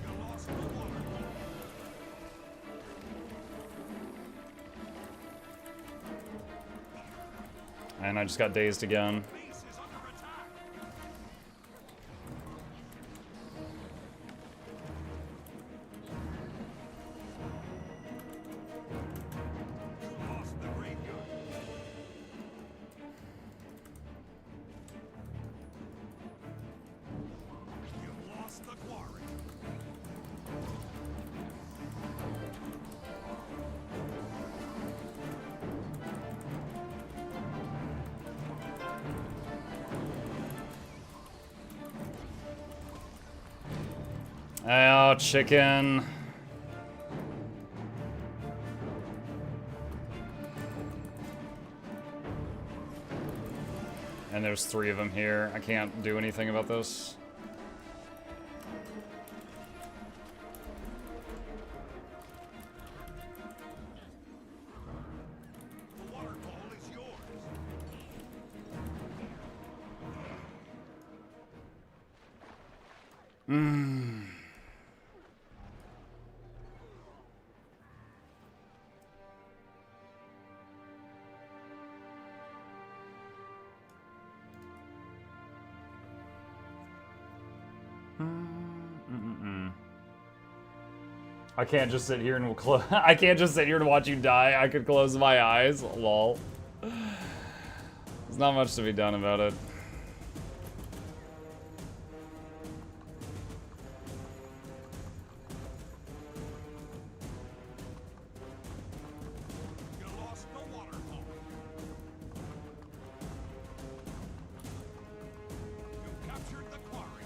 You lost the water. And I just got dazed again. Base is under attack. You lost the graveyard. You've lost the quarry. Oh, chicken. And there's 3 of them here. I can't do anything about this. The waterfall is yours. I can't just sit here and I can't just sit here and watch you die. I could close my eyes. Lol. There's not much to be done about it. You lost the waterfall. You've captured the quarry.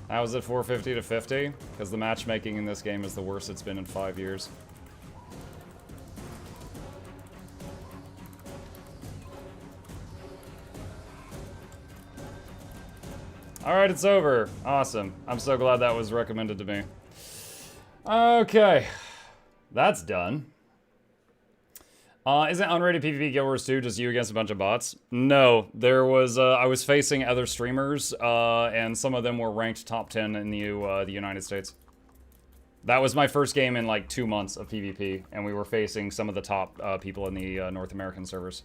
How was it 450 to 50? Because the matchmaking in this game is the worst it's been in 5 years. Alright, it's over. Awesome. I'm so glad that was recommended to me. Okay. That's done. Isn't unrated PvP Guild Wars 2 just you against a bunch of bots? No, there was, I was facing other streamers, and some of them were ranked top 10 in the United States. That was my first game in like 2 months of PvP, and we were facing some of the top people in the North American servers.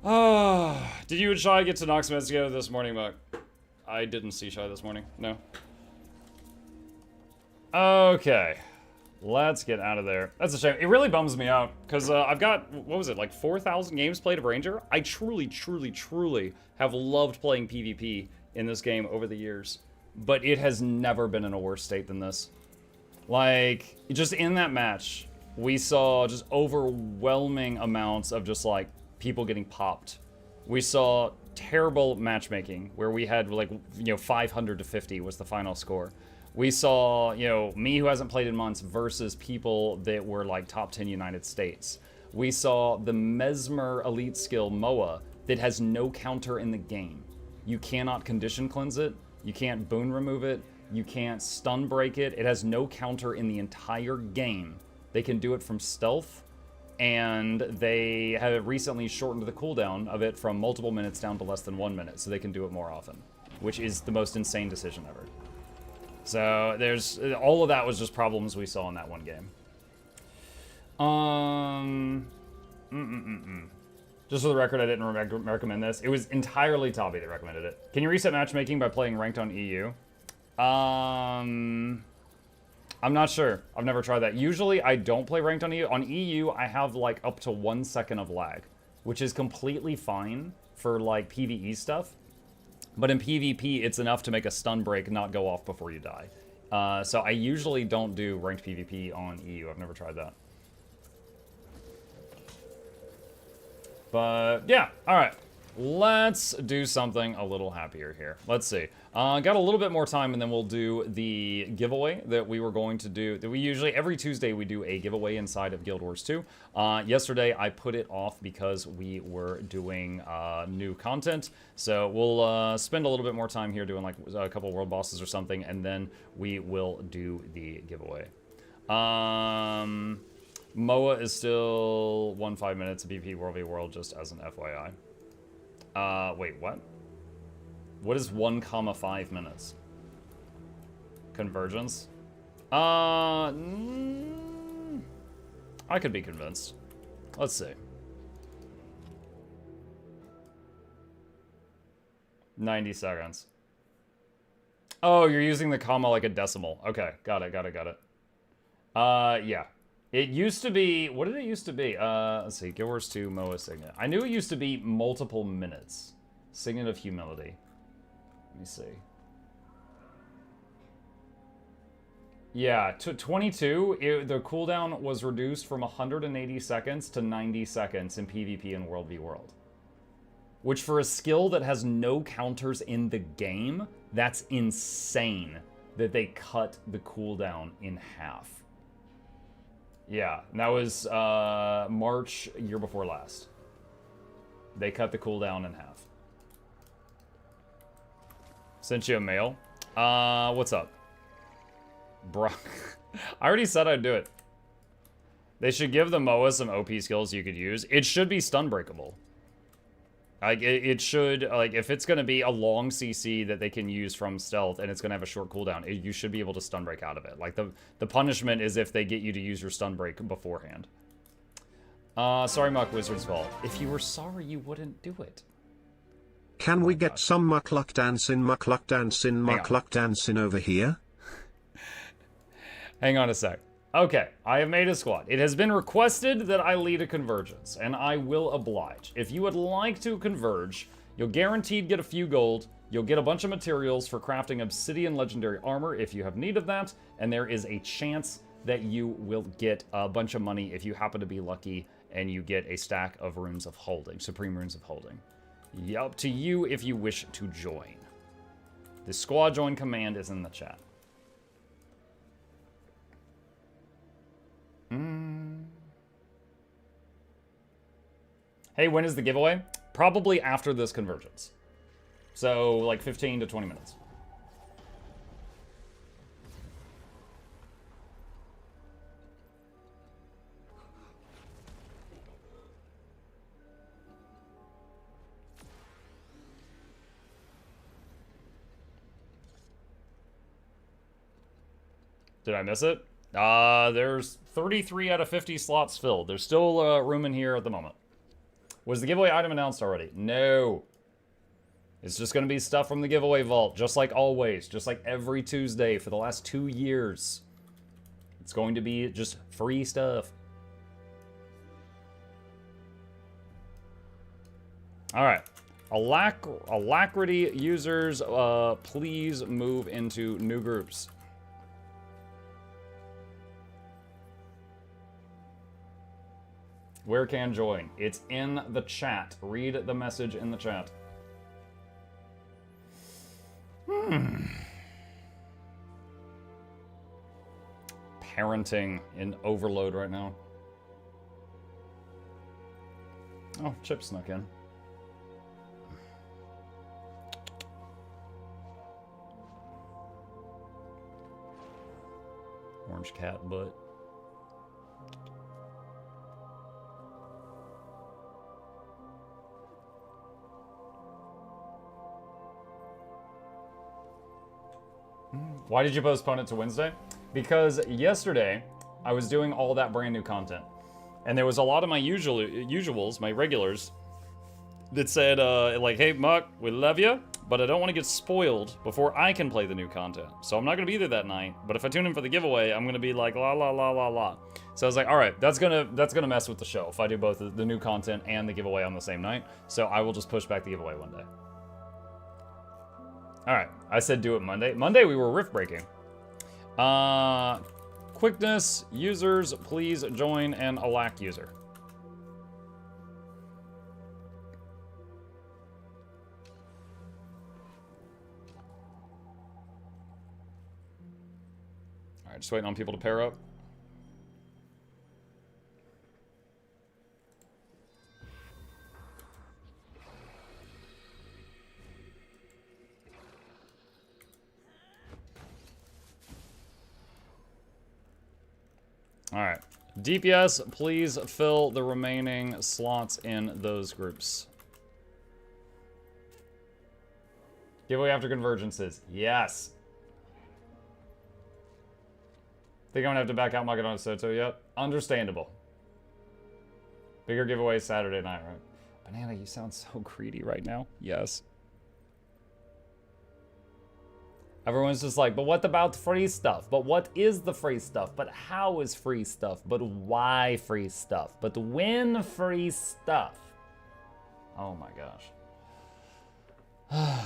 Did you and Shy get to Noxxi together this morning, Muck? I didn't see Shy this morning, no. Okay. Let's get out of there. That's a shame. It really bums me out, because I've got, what was it, like 4,000 games played of Ranger? I truly, truly, truly have loved playing PvP in this game over the years, but it has never been in a worse state than this. Like, just in that match, we saw just overwhelming amounts of just, like, people getting popped. We saw terrible matchmaking, where we had, like, 500 to 50 was the final score. We saw, me who hasn't played in months versus people that were like top 10 United States. We saw the Mesmer elite skill Moa that has no counter in the game. You cannot condition cleanse it. You can't boon remove it. You can't stun break it. It has no counter in the entire game. They can do it from stealth, and they have recently shortened the cooldown of it from multiple minutes down to less than 1 minute, so they can do it more often, which is the most insane decision ever. So there's all of that was just problems we saw in that one game. Just for the record, I didn't recommend this. It was entirely Tabi that recommended it. Can you reset matchmaking by playing ranked on EU? I'm not sure. I've never tried that. Usually I don't play ranked on EU. On EU, I have like up to 1 second of lag, which is completely fine for like PvE stuff. But in PvP, it's enough to make a stun break not go off before you die. So I usually don't do ranked PvP on EU. I've never tried that. But yeah, all right. Let's do something a little happier here. Let's see. Got a little bit more time, and then we'll do the giveaway that we were going to do. That we usually, every Tuesday, we do a giveaway inside of Guild Wars 2. Yesterday, I put it off because we were doing new content. So we'll spend a little bit more time here doing like a couple world bosses or something, and then we will do the giveaway. MOA is still 1-5 minutes of BP World v World, just as an FYI. Wait, what? What is 1,5 minutes? Convergence? I could be convinced. Let's see. 90 seconds. Oh, you're using the comma like a decimal. Okay, got it. Yeah. It used to be, what did it used to be? Let's see, Guild Wars 2, MOA Signet. I knew it used to be multiple minutes. Signet of Humility. Let me see. Yeah, to 22, the cooldown was reduced from 180 seconds to 90 seconds in PvP and World v World. Which for a skill that has no counters in the game, that's insane that they cut the cooldown in half. Yeah, and that was March year before last. They cut the cooldown in half. Sent you a mail. What's up? Bro, I already said I'd do it. They should give the MOA some OP skills you could use. It should be stun breakable. Like, it should, like, if it's going to be a long CC that they can use from stealth and it's going to have a short cooldown, you should be able to stun break out of it. Like, the punishment is if they get you to use your stun break beforehand. Sorry, Muck Wizard's fault. If you were sorry, you wouldn't do it. Can we get some Mukluk dancing over here? Hang on a sec. Okay, I have made a squad. It has been requested that I lead a convergence, and I will oblige. If you would like to converge, you'll guaranteed get a few gold, you'll get a bunch of materials for crafting obsidian legendary armor if you have need of that, and there is a chance that you will get a bunch of money if you happen to be lucky and you get a stack of runes of holding, supreme runes of holding. Up to you if you wish to join. The squad join command is in the chat. Hey, when is the giveaway? Probably after this convergence. So, like 15 to 20 minutes. Did I miss it? There's 33 out of 50 slots filled. There's still room in here at the moment. Was the giveaway item announced already? No. It's just going to be stuff from the giveaway vault, just like always, just like every Tuesday for the last 2 years. It's going to be just free stuff. All right. Alacrity users, please move into new groups. Where can join? It's in the chat. Read the message in the chat. Parenting in overload right now. Oh, Chip snuck in. Orange cat butt. Why did you postpone it to Wednesday? Because yesterday, I was doing all that brand new content. And there was a lot of my usuals, my regulars, that said, like, hey, Muck, we love you, but I don't want to get spoiled before I can play the new content. So I'm not going to be there that night, but if I tune in for the giveaway, I'm going to be like, la, la, la, la, la. So I was like, all right, that's gonna mess with the show if I do both the new content and the giveaway on the same night. So I will just push back the giveaway one day. All right, I said do it Monday. Monday we were rift breaking. Quickness, users, please join an alack user. All right, just waiting on people to pair up. All right. DPS, please fill the remaining slots in those groups. Giveaway after convergences. Yes. Think I'm gonna have to back out Magadon Soto yet? Understandable. Bigger giveaway Saturday night, right? Banana, you sound so greedy right now. Yes. Everyone's just like, but what about free stuff? But what is the free stuff? But how is free stuff? But why free stuff? But when free stuff? Oh my gosh.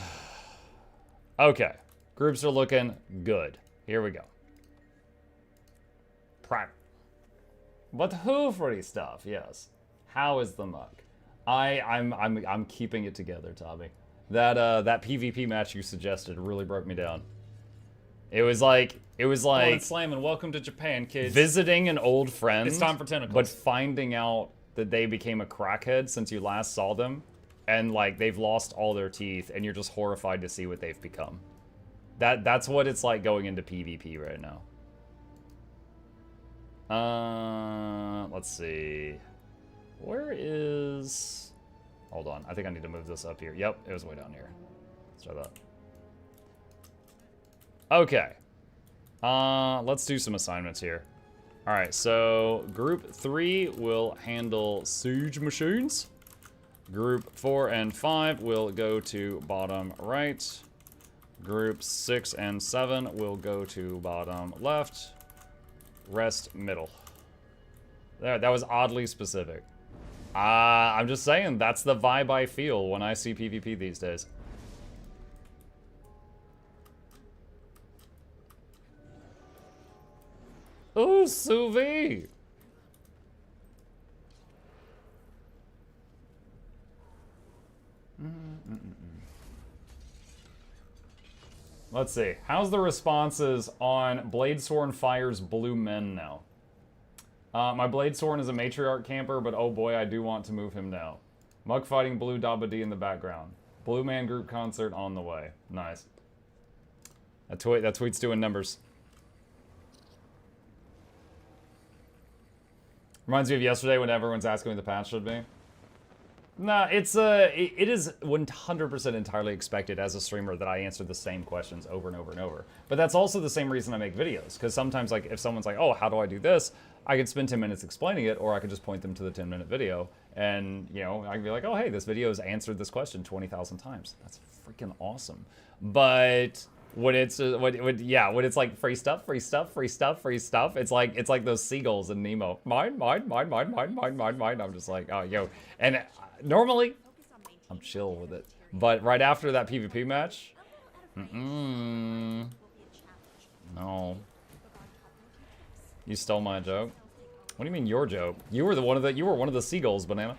Okay. Groups are looking good. Here we go. Prime. But who free stuff? Yes. How is the muck? I'm keeping it together, Tommy. That PvP match you suggested really broke me down. It was like Slam and welcome to Japan, kids. visiting an old friend. It's time for tentacles. But finding out that they became a crackhead since you last saw them, and like they've lost all their teeth, and you're just horrified to see what they've become. That's what it's like going into PvP right now. Let's see. Where is... Hold on, I think I need to move this up here. Yep, it was way down here. Let's try that. Okay. Let's do some assignments here. Alright, so Group 3 will handle siege machines. Group 4 and 5 will go to bottom right. Group 6 and 7 will go to bottom left. Rest middle. There, that was oddly specific. I'm just saying, that's the vibe I feel when I see PvP these days. Ooh, sous vide. Let's see. How's the responses on Bladesworn Fire's Blue Men now? My Bladesworn is a matriarch camper, but oh boy, I do want to move him now. Muck fighting Blue Dabba D in the background. Blue Man group concert on the way. Nice. That tweet's doing numbers. Reminds me of yesterday when everyone's asking what the patch should be. Nah, it is 100% entirely expected as a streamer that I answer the same questions over and over and over. But that's also the same reason I make videos, because sometimes, like, if someone's like, oh, how do I do this? I could spend 10 minutes explaining it, or I could just point them to the 10-minute video, and, you know, I can be like, oh, hey, this video has answered this question 20,000 times. That's freaking awesome. But when it's when it's like free stuff, it's like those seagulls in Nemo. Mine. I'm just like, oh, yo. And normally, I'm chill with it. But right after that PvP match, no. You stole my joke. What do you mean your joke? You were one of the seagulls, Banana.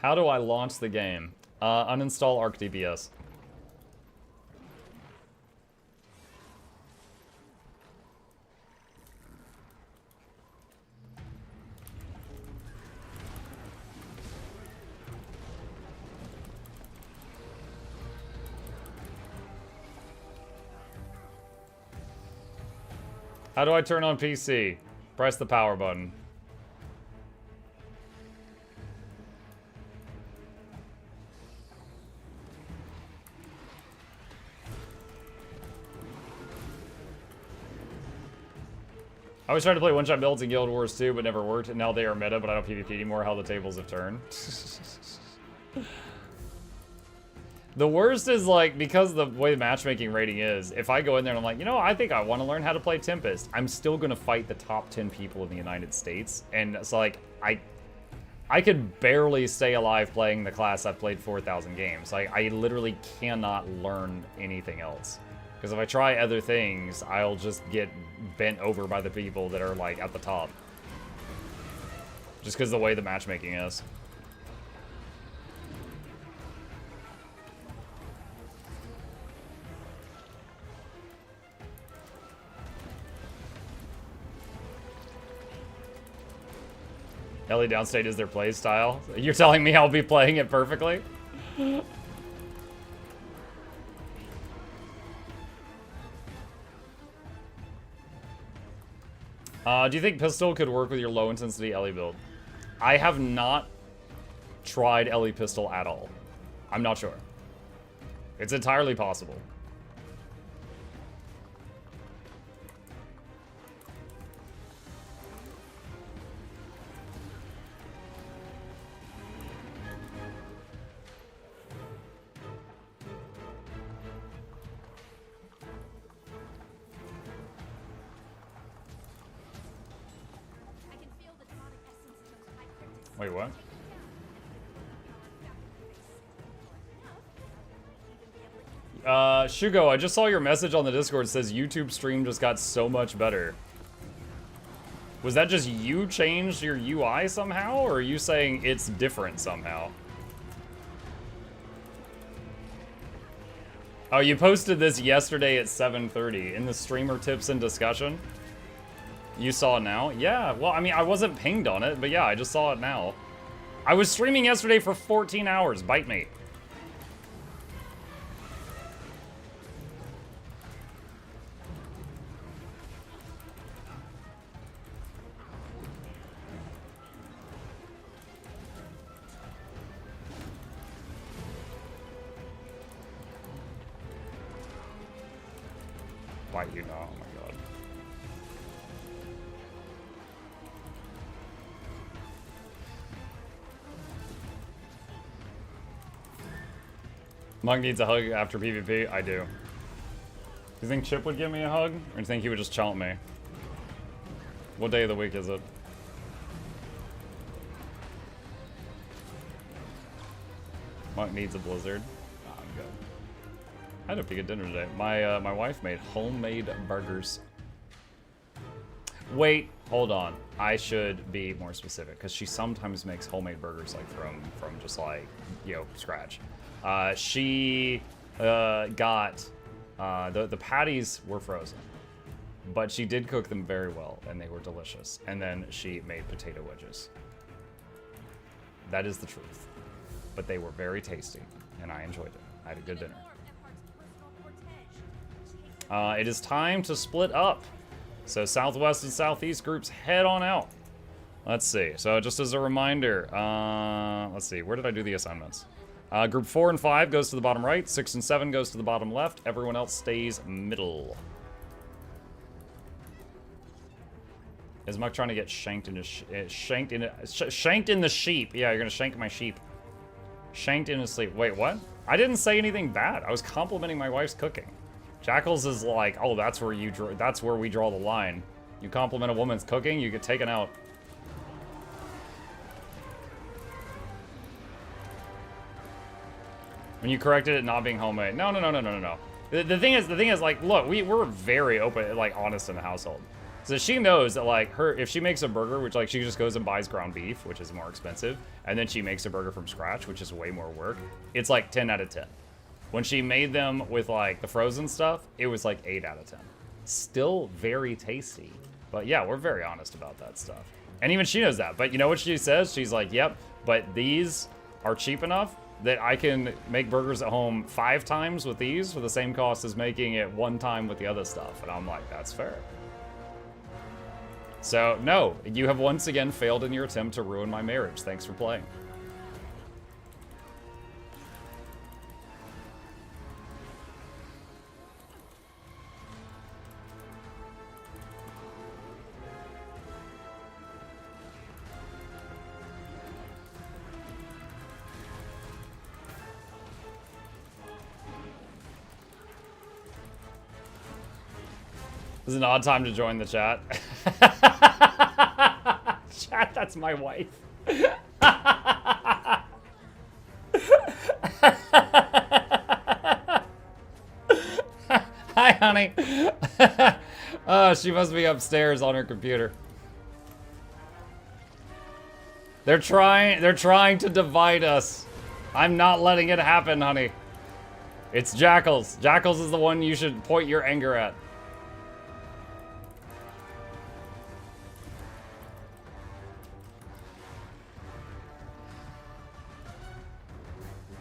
How do I launch the game? Uninstall ArcDPS. How do I turn on PC? Press the power button. I was trying to play one-shot builds in Guild Wars 2, but never worked, and now they are meta, but I don't PvP anymore. How the tables have turned. The worst is, like, because the way the matchmaking rating is, if I go in there and I'm like, you know, I think I want to learn how to play Tempest, I'm still going to fight the top 10 people in the United States. And it's like, I could barely stay alive playing the class I've played 4,000 games. Like, I literally cannot learn anything else. Because if I try other things, I'll just get bent over by the people that are, like, at the top. Just because of the way the matchmaking is. Ellie Downstate is their play style. You're telling me I'll be playing it perfectly? Do you think pistol could work with your low intensity Ellie build? I have not tried Ellie pistol at all. I'm not sure. It's entirely possible. Wait, what? Shugo, I just saw your message on the Discord. It says YouTube stream just got so much better. Was that just you changed your UI somehow, or are you saying it's different somehow? Oh, you posted this yesterday at 7:30 in the streamer tips and discussion? You saw it now? Yeah, well, I mean, I wasn't pinged on it, but yeah, I just saw it now. I was streaming yesterday for 14 hours. Bite me. Bite you now, oh my god. Monk needs a hug after PvP? I do. Do you think Chip would give me a hug? Or do you think he would just chomp me? What day of the week is it? Monk needs a blizzard. Oh, I'm good. I had a pretty good dinner today. My wife made homemade burgers. Wait, hold on. I should be more specific, because she sometimes makes homemade burgers like from just like, you know, scratch. She got the patties were frozen, but she did cook them very well and they were delicious. And then she made potato wedges. That is the truth. But they were very tasty and I enjoyed it. I had a good dinner. It is time to split up. So Southwest and Southeast groups head on out. Let's see. So just as a reminder, let's see. Where did I do the assignments? Group 4 and 5 goes to the bottom right. 6 and 7 goes to the bottom left. Everyone else stays middle. Is Muck trying to get shanked in his shanked in the sheep? Yeah, you're gonna shank my sheep. Shanked in his sleep. Wait, what? I didn't say anything bad. I was complimenting my wife's cooking. Jackals is like, oh, that's where you draw. That's where we draw the line. You compliment a woman's cooking, you get taken out. When you corrected it not being homemade. No. The thing is, like, look, we're very open, like, honest in the household. So she knows that, like, if she makes a burger, which, like, she just goes and buys ground beef, which is more expensive, and then she makes a burger from scratch, which is way more work, it's like 10 out of 10. When she made them with, like, the frozen stuff, it was like 8 out of 10. Still very tasty. But yeah, we're very honest about that stuff. And even she knows that. But you know what she says? She's like, yep, but these are cheap enough that I can make burgers at home 5 times with these for the same cost as making it 1 time with the other stuff. And I'm like, that's fair. So, no, you have once again failed in your attempt to ruin my marriage. Thanks for playing. This is an odd time to join the chat. Chat, that's my wife. Hi, honey. She must be upstairs on her computer. They're trying to divide us. I'm not letting it happen, honey. It's Jackals. Jackals is the one you should point your anger at.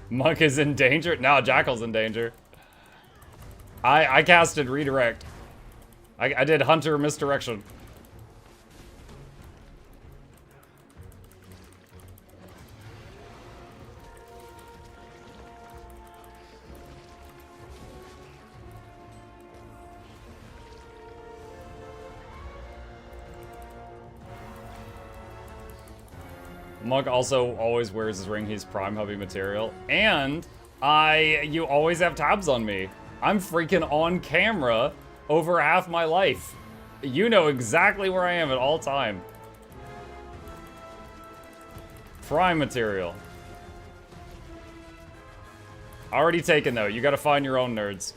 Monk is in danger? No, Jackal's in danger. I casted redirect. I did Hunter misdirection. Monk also always wears his ring. He's prime hubby material. And you always have tabs on me. I'm freaking on camera over half my life. You know exactly where I am at all time. Prime material. Already taken though. You gotta find your own nerds.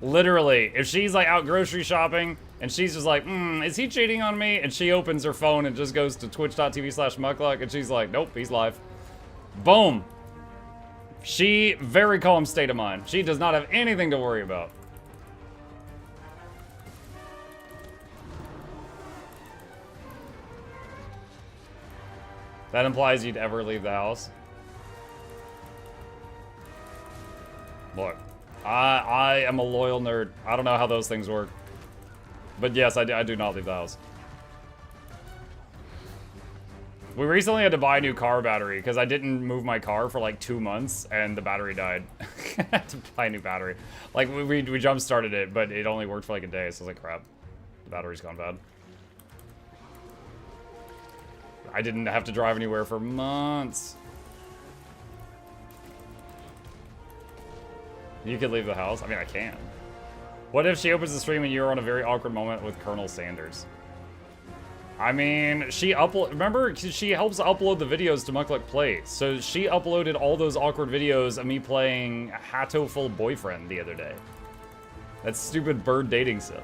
Literally, if she's like out grocery shopping and she's just like, is he cheating on me? And she opens her phone and just goes to twitch.tv/mukluk and she's like, nope, he's live. Boom. She, very calm state of mind. She does not have anything to worry about. That implies you'd ever leave the house. Look. I am a loyal nerd. I don't know how those things work. But yes, I do not leave the house. We recently had to buy a new car battery because I didn't move my car for like 2 months and the battery died. I had to buy a new battery. Like, we jump started it, but it only worked for like a day, so I was like, crap. The battery's gone bad. I didn't have to drive anywhere for months. You could leave the house? I mean, I can. What if she opens the stream and you're on a very awkward moment with Colonel Sanders? I mean, remember, she helps upload the videos to Mukluk Plays. So she uploaded all those awkward videos of me playing Hatoful Boyfriend the other day. That stupid bird dating sim.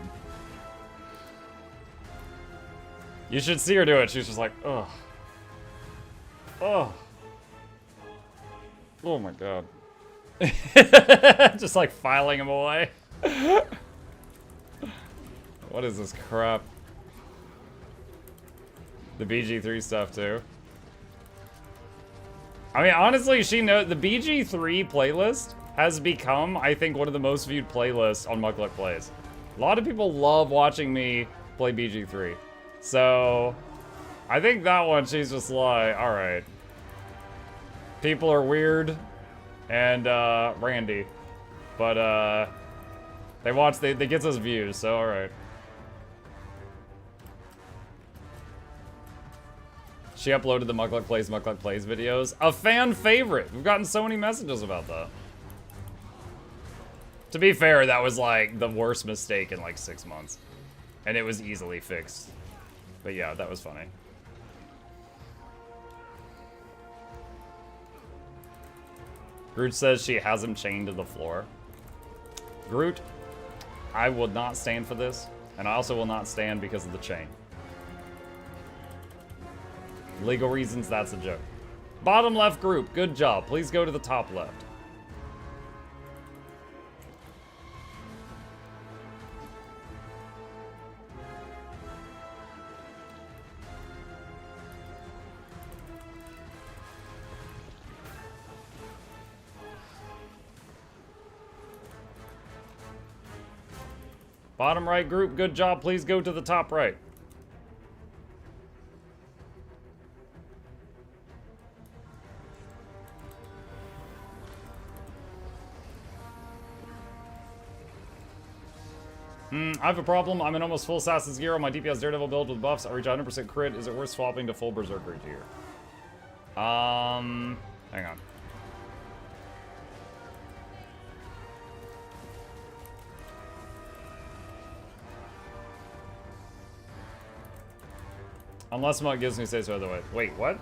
You should see her do it. She's just like, ugh. Ugh. Oh my god. Just like filing him away. What is this crap? The BG3 stuff too. I mean, honestly, she knows the BG3 playlist has become, I think, one of the most viewed playlists on Mukluk Plays. A lot of people love watching me play BG3. So, I think that one, she's just like, alright. People are weird and randy. But they get us views, so alright. She uploaded the Mukluk Plays videos. A fan favorite. We've gotten so many messages about that. To be fair, that was like the worst mistake in like 6 months. And it was easily fixed. But yeah, that was funny. Groot says she has him chained to the floor. Groot, I will not stand for this. And I also will not stand because of the chain. Legal reasons, that's a joke. Bottom left group, good job. Please go to the top left. Bottom right group, good job. Please go to the top right. I have a problem. I'm in almost full Assassin's gear on my DPS Daredevil build with buffs. I reach 100% crit. Is it worth swapping to full Berserker gear? Hang on. Unless Mug gives me say so otherwise. Wait, what?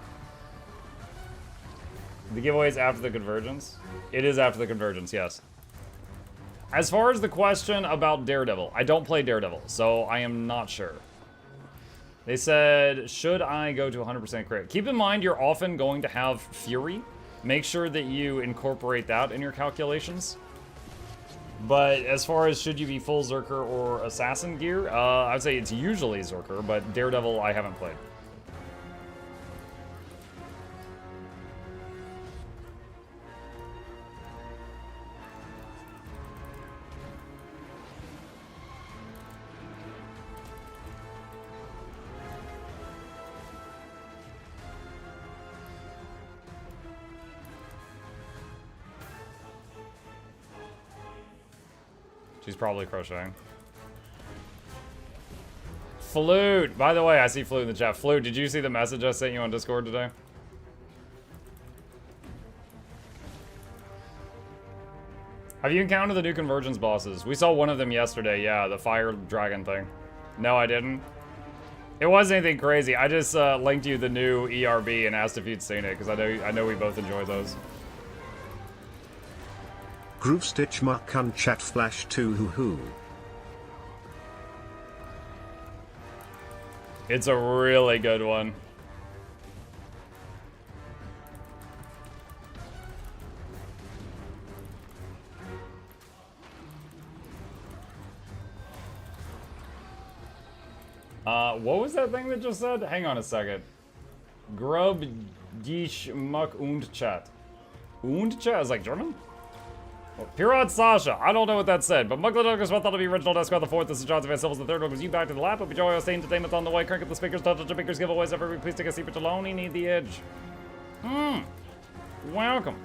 The giveaway is after the Convergence? It is after the Convergence, yes. As far as the question about Daredevil, I don't play Daredevil, so I am not sure. They said, should I go to 100% crit? Keep in mind, you're often going to have Fury. Make sure that you incorporate that in your calculations. But as far as should you be full Zerker or Assassin gear, I would say it's usually Zerker, but Daredevil I haven't played. She's probably crocheting. Flute! By the way, I see Flute in the chat. Flute, did you see the message I sent you on Discord today? Have you encountered the new Convergence bosses? We saw one of them yesterday, yeah, the fire dragon thing. No, I didn't. It wasn't anything crazy. I just linked you the new ERB and asked if you'd seen it, because I know we both enjoy those. Groove Stitch Makan Chat Flash 2 hoo hoo. It's a really good one. What was that thing that just said? Hang on a second. Grub dich muck und chat. Und chat is like German? Pirate Sasha, I don't know what that said, but MuklukYoutube thought that'll be original Discord the 4th. This is Johnson Van Silvers the 3rd. Welcome you back to the lap. Hope you enjoy our entertainment on the way. Crank up the speakers, touch the speakers, giveaways every week. Please take a seat, but alone. You need the edge. Welcome.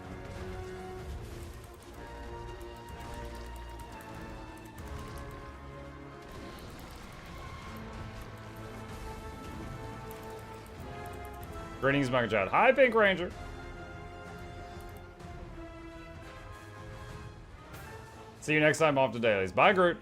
Greetings, MuklukYoutube. Hi, Pink Ranger. See you next time off to dailies. Bye, Groot.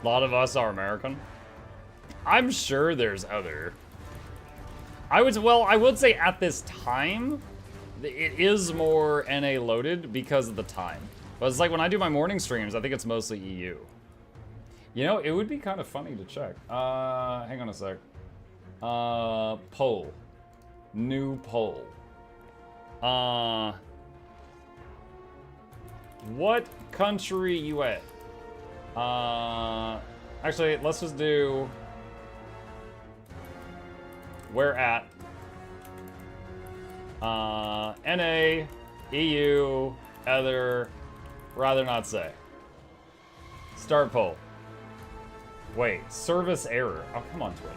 A lot of us are American. I'm sure there's other. I would say at this time, it is more NA loaded because of the time. But it's like when I do my morning streams, I think it's mostly EU. You know, it would be kind of funny to check. Hang on a sec. Poll. New poll. What country you at? Actually, let's just do where at. NA, EU, other, rather not say. Start poll. Wait, service error. Oh, come on, Twitch.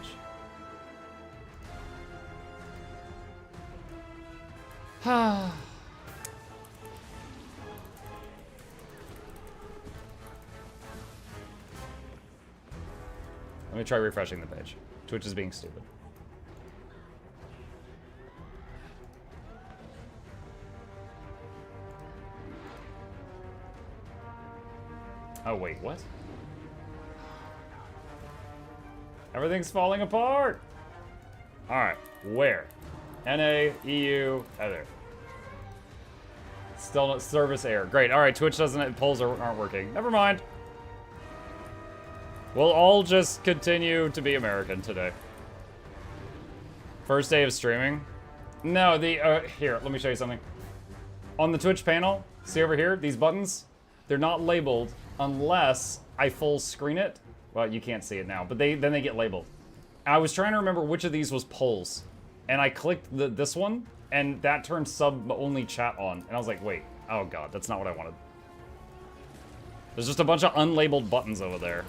Let me try refreshing the page. Twitch is being stupid. Oh, wait, what? Everything's falling apart! Alright, where? NA, EU, other. Still not service error. Great, alright, Twitch doesn't, polls aren't working. Never mind. We'll all just continue to be American today. First day of streaming? No, here, let me show you something. On the Twitch panel, see over here, these buttons? They're not labeled unless I full screen it. Well, you can't see it now, but then they get labeled. I was trying to remember which of these was polls, and I clicked this one, and that turned sub-only chat on, and I was like, wait, oh god, that's not what I wanted. There's just a bunch of unlabeled buttons over there.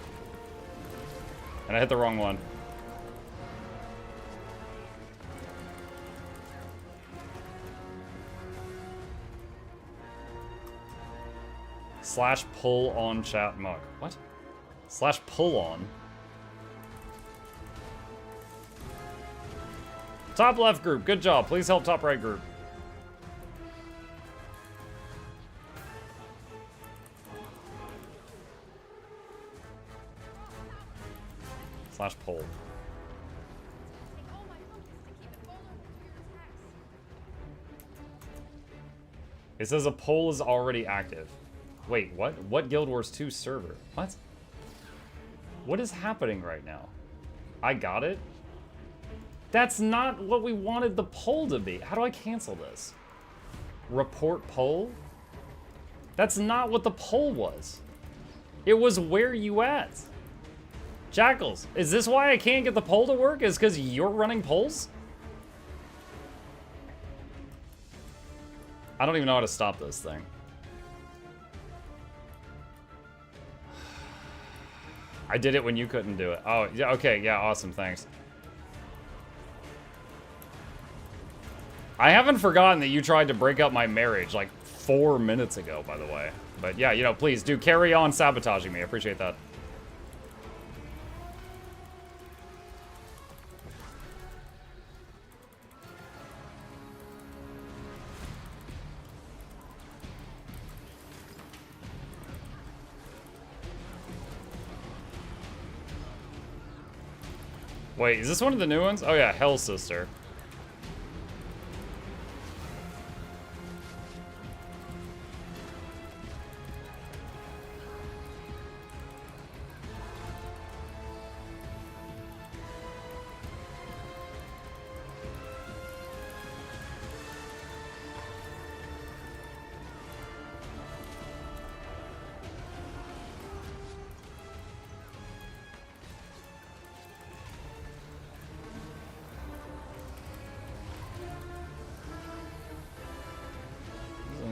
And I hit the wrong one. Slash pull on chat mug. What? Slash pull on. Top left group, good job. Please help top right group. Slash pull. It says a poll is already active. Wait, what? What Guild Wars 2 server? What? What is happening right now? I got it? That's not what we wanted the poll to be. How do I cancel this? Report poll? That's not what the poll was. It was where you at? Jackals, is this why I can't get the poll to work? Is because you're running polls? I don't even know how to stop this thing. I did it when you couldn't do it. Oh, yeah, okay, yeah, awesome, thanks. I haven't forgotten that you tried to break up my marriage like 4 minutes ago, by the way. But yeah, you know, please do carry on sabotaging me. I appreciate that. Wait, is this one of the new ones? Oh yeah, Hell Sister.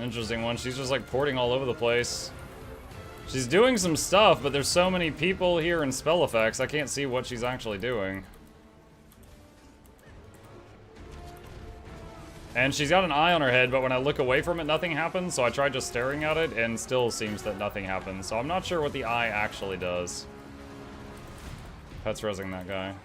Interesting one. She's just like porting all over the place. She's doing some stuff, but there's so many people here in spell effects, I can't see what she's actually doing. And she's got an eye on her head, but when I look away from it, nothing happens, so I tried just staring at it, and still seems that nothing happens. So I'm not sure what the eye actually does. Pet's rezzing that guy.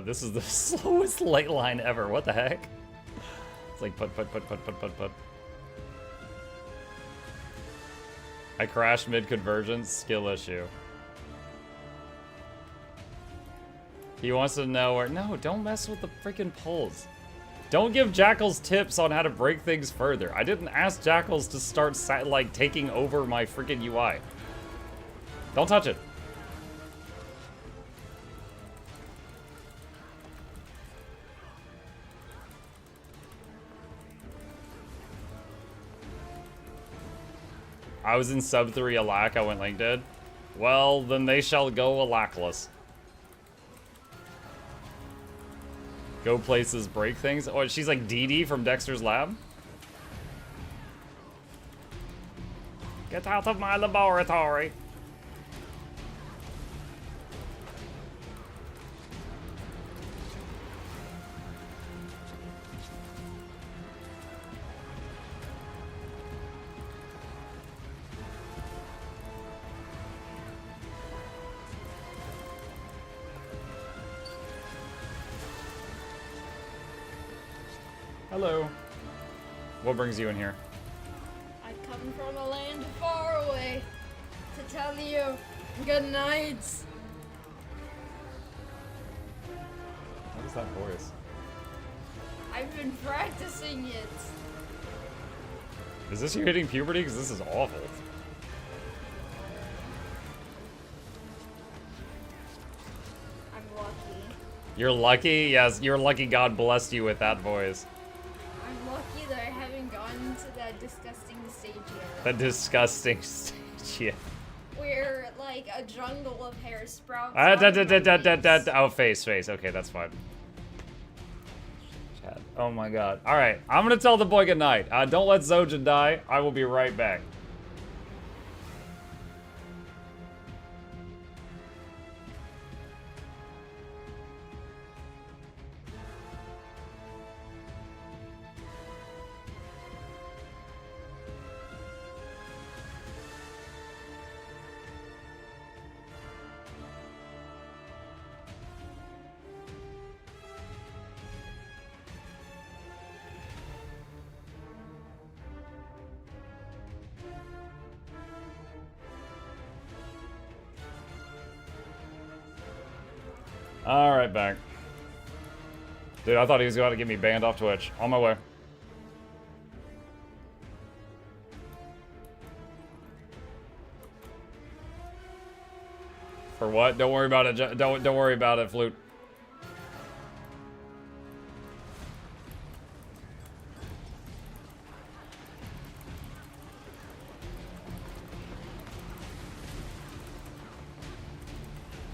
This is the slowest light line ever. What the heck? It's like put. I crashed mid-convergence. Skill issue. He wants to know where... No, don't mess with the freaking polls. Don't give Jackals tips on how to break things further. I didn't ask Jackals to start, like, taking over my freaking UI. Don't touch it. I was in sub 3 alack, I went link dead. Well, then they shall go alackless. Go places, break things. Oh, she's like Dee Dee from Dexter's Lab. Get out of my laboratory. Hello. What brings you in here? I come from a land far away to tell you good nights. What is that voice? I've been practicing it. Is this you hitting puberty? Because this is awful. I'm lucky. You're lucky? Yes, you're lucky God blessed you with that voice. I'm lucky that I haven't gotten to that disgusting stage yet. That disgusting stage, yeah. Where, like, a jungle of hair sprouts Oh, out of my face. face. Okay, that's fine. Chat. Oh my god. Alright, I'm gonna tell the boy goodnight. Don't let Zojin die. I will be right back. Alright, back. Dude, I thought he was going to get me banned off Twitch. On my way. For what? Don't worry about it. Don't worry about it, Flute.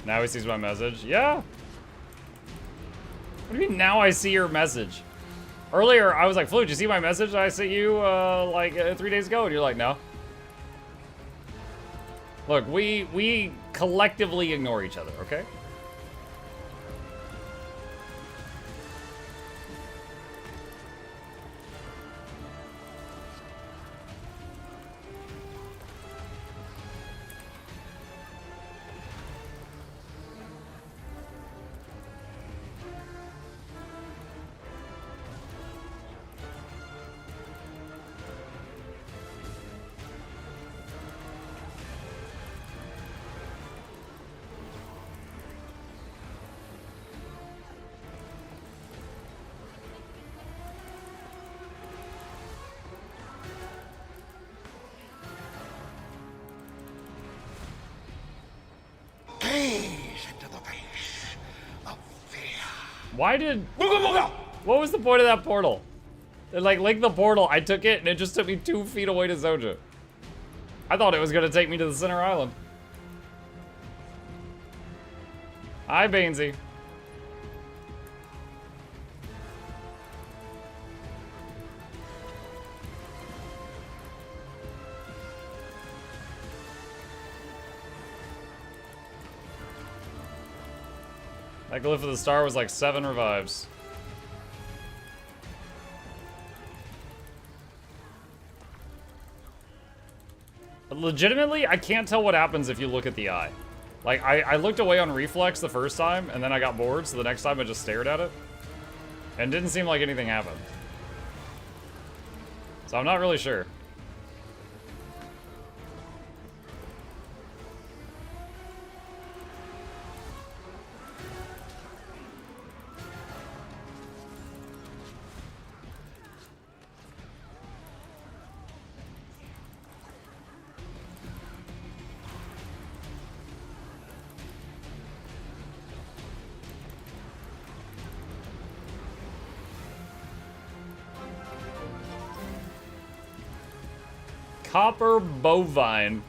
Now he sees my message. Yeah. What do you mean now I see your message? Earlier, I was like, Flute, did you see my message I sent you, 3 days ago? And you're like, no. Look, we collectively ignore each other, okay? Why did... What was the point of that portal? It like linked the portal, I took it, and it just took me 2 feet away to Zoja. I thought it was gonna take me to the center island. Hi, Bainsy. That glyph of the star was like 7 revives. But legitimately, I can't tell what happens if you look at the eye. Like, I looked away on reflex the first time, and then I got bored, so the next time I just stared at it. And it didn't seem like anything happened. So I'm not really sure. Copper bovine.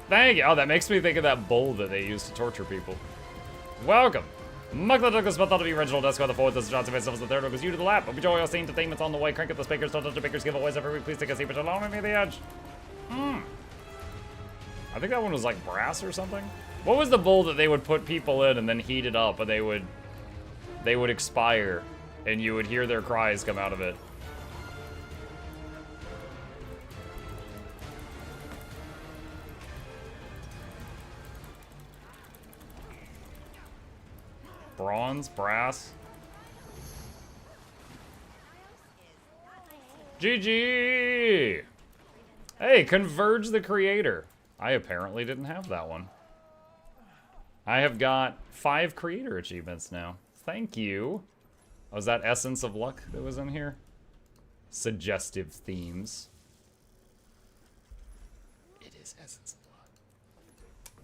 Thank you. Oh, that makes me think of that bull that they used to torture people. Welcome. Muckler took the spot out of the original desk on the fourth. This is Johnson myself as the third. It was you to the lap. But enjoy your scene entertainment's on the way. Crank up the speakers. Don't touch the speakers. Giveaways every week. Please take a seat, but along me the edge. I think that one was like brass or something. What was the bowl that they would put people in and then heat it up and they would expire and you would hear their cries come out of it? Bronze, brass. GG! Hey, Converge the Creator. I apparently didn't have that one. I have got 5 creator achievements now. Thank you. Was that Essence of Luck that was in here? Suggestive themes. It is Essence of Luck.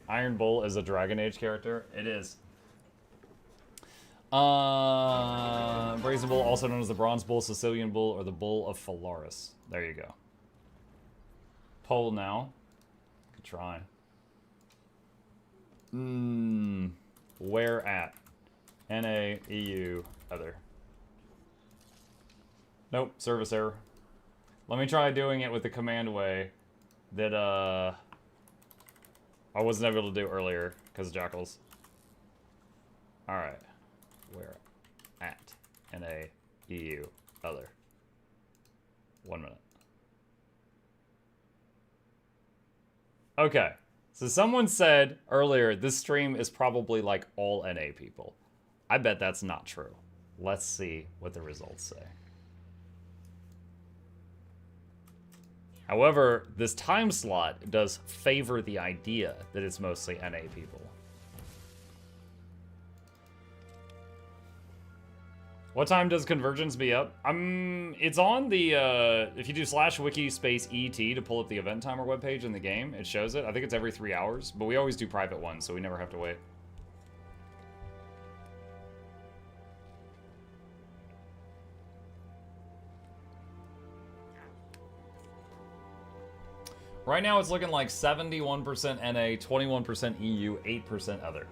Iron Bull is a Dragon Age character. It is. Brazen Bull, also known as the Bronze Bull, Sicilian Bull, or the Bull of Phalaris. There you go. Poll now. Good try. Where at? NA, EU, other. Nope, service error. Let me try doing it with the command way that I wasn't able to do earlier because of Jackals. Alright. Where at NA EU other. 1 minute. Okay. So someone said earlier this stream is probably like all NA people. I bet that's not true. Let's see what the results say. However, this time slot does favor the idea that it's mostly NA people. What time does Convergence be up? It's on the, if you do /wiki space ET to pull up the event timer webpage in the game, it shows it. I think it's every 3 hours, but we always do private ones, so we never have to wait. Right now it's looking like 71% NA, 21% EU, 8% other.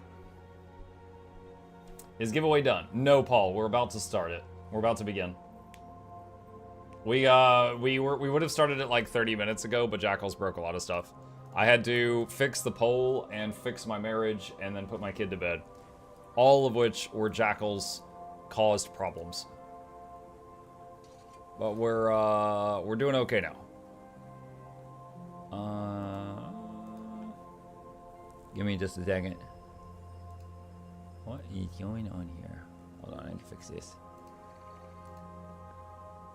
Is giveaway done? No, Paul. We're about to start it. We're about to begin. We would have started it like 30 minutes ago, but Jackals broke a lot of stuff. I had to fix the poll and fix my marriage and then put my kid to bed. All of which were Jackals caused problems. But we're doing okay now. Give me just a second. What is going on here? Hold on, I need to fix this.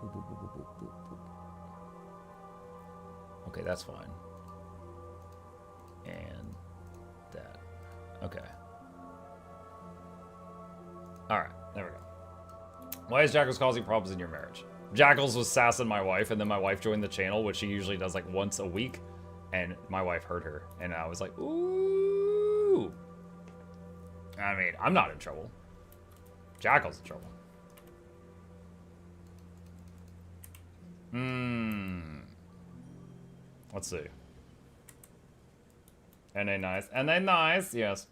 Boop, boop, boop, boop, boop, boop, boop. Okay, that's fine. And that. Okay. Alright, there we go. Why is Jackals causing problems in your marriage? Jackals was sassing my wife, and then my wife joined the channel, which she usually does like once a week. And my wife heard her, and I was like, ooh. I mean, I'm not in trouble. Jackal's in trouble. Let's see. NA nice. NA nice, yes.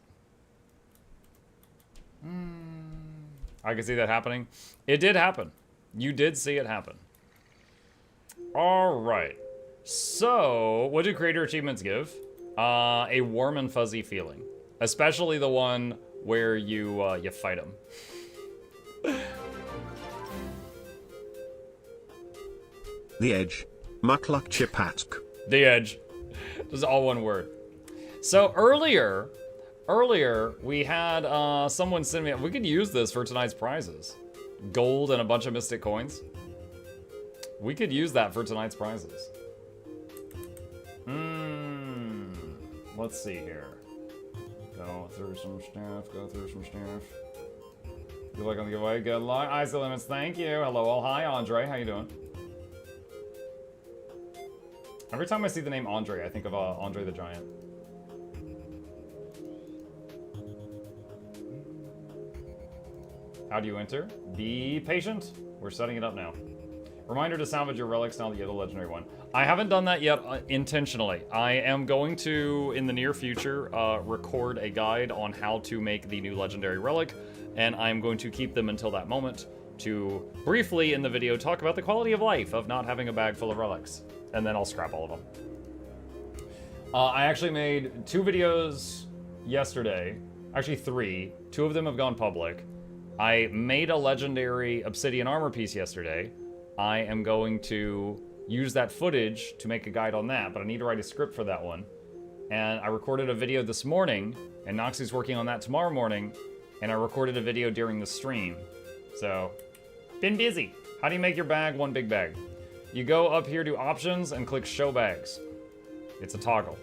I can see that happening. It did happen. You did see it happen. All right. So, what do creator achievements give? A warm and fuzzy feeling. Especially the one where you fight them. The Edge. MuklukYoutube. The Edge. This is all one word. So earlier we had someone send me. We could use this for tonight's prizes. Gold and a bunch of mystic coins. We could use that for tonight's prizes. Let's see here. Go through some stuff. Good luck on the giveaway. Good luck. Ice Limits, thank you. Hello all. Hi, Andre. How you doing? Every time I see the name Andre, I think of Andre the Giant. How do you enter? Be patient. We're setting it up now. Reminder to salvage your relics now that you have the legendary one. I haven't done that yet intentionally. I am going to, in the near future, record a guide on how to make the new legendary relic, and I'm going to keep them until that moment to briefly in the video talk about the quality of life of not having a bag full of relics, and then I'll scrap all of them. I actually made 2 videos yesterday, actually 3. 2 of them have gone public. I made a legendary obsidian armor piece yesterday. I am going to use that footage to make a guide on that, but I need to write a script for that one. And I recorded a video this morning, and Noxxi's working on that tomorrow morning, and I recorded a video during the stream. So, been busy. How do you make your bag one big bag? You go up here to options and click show bags. It's a toggle.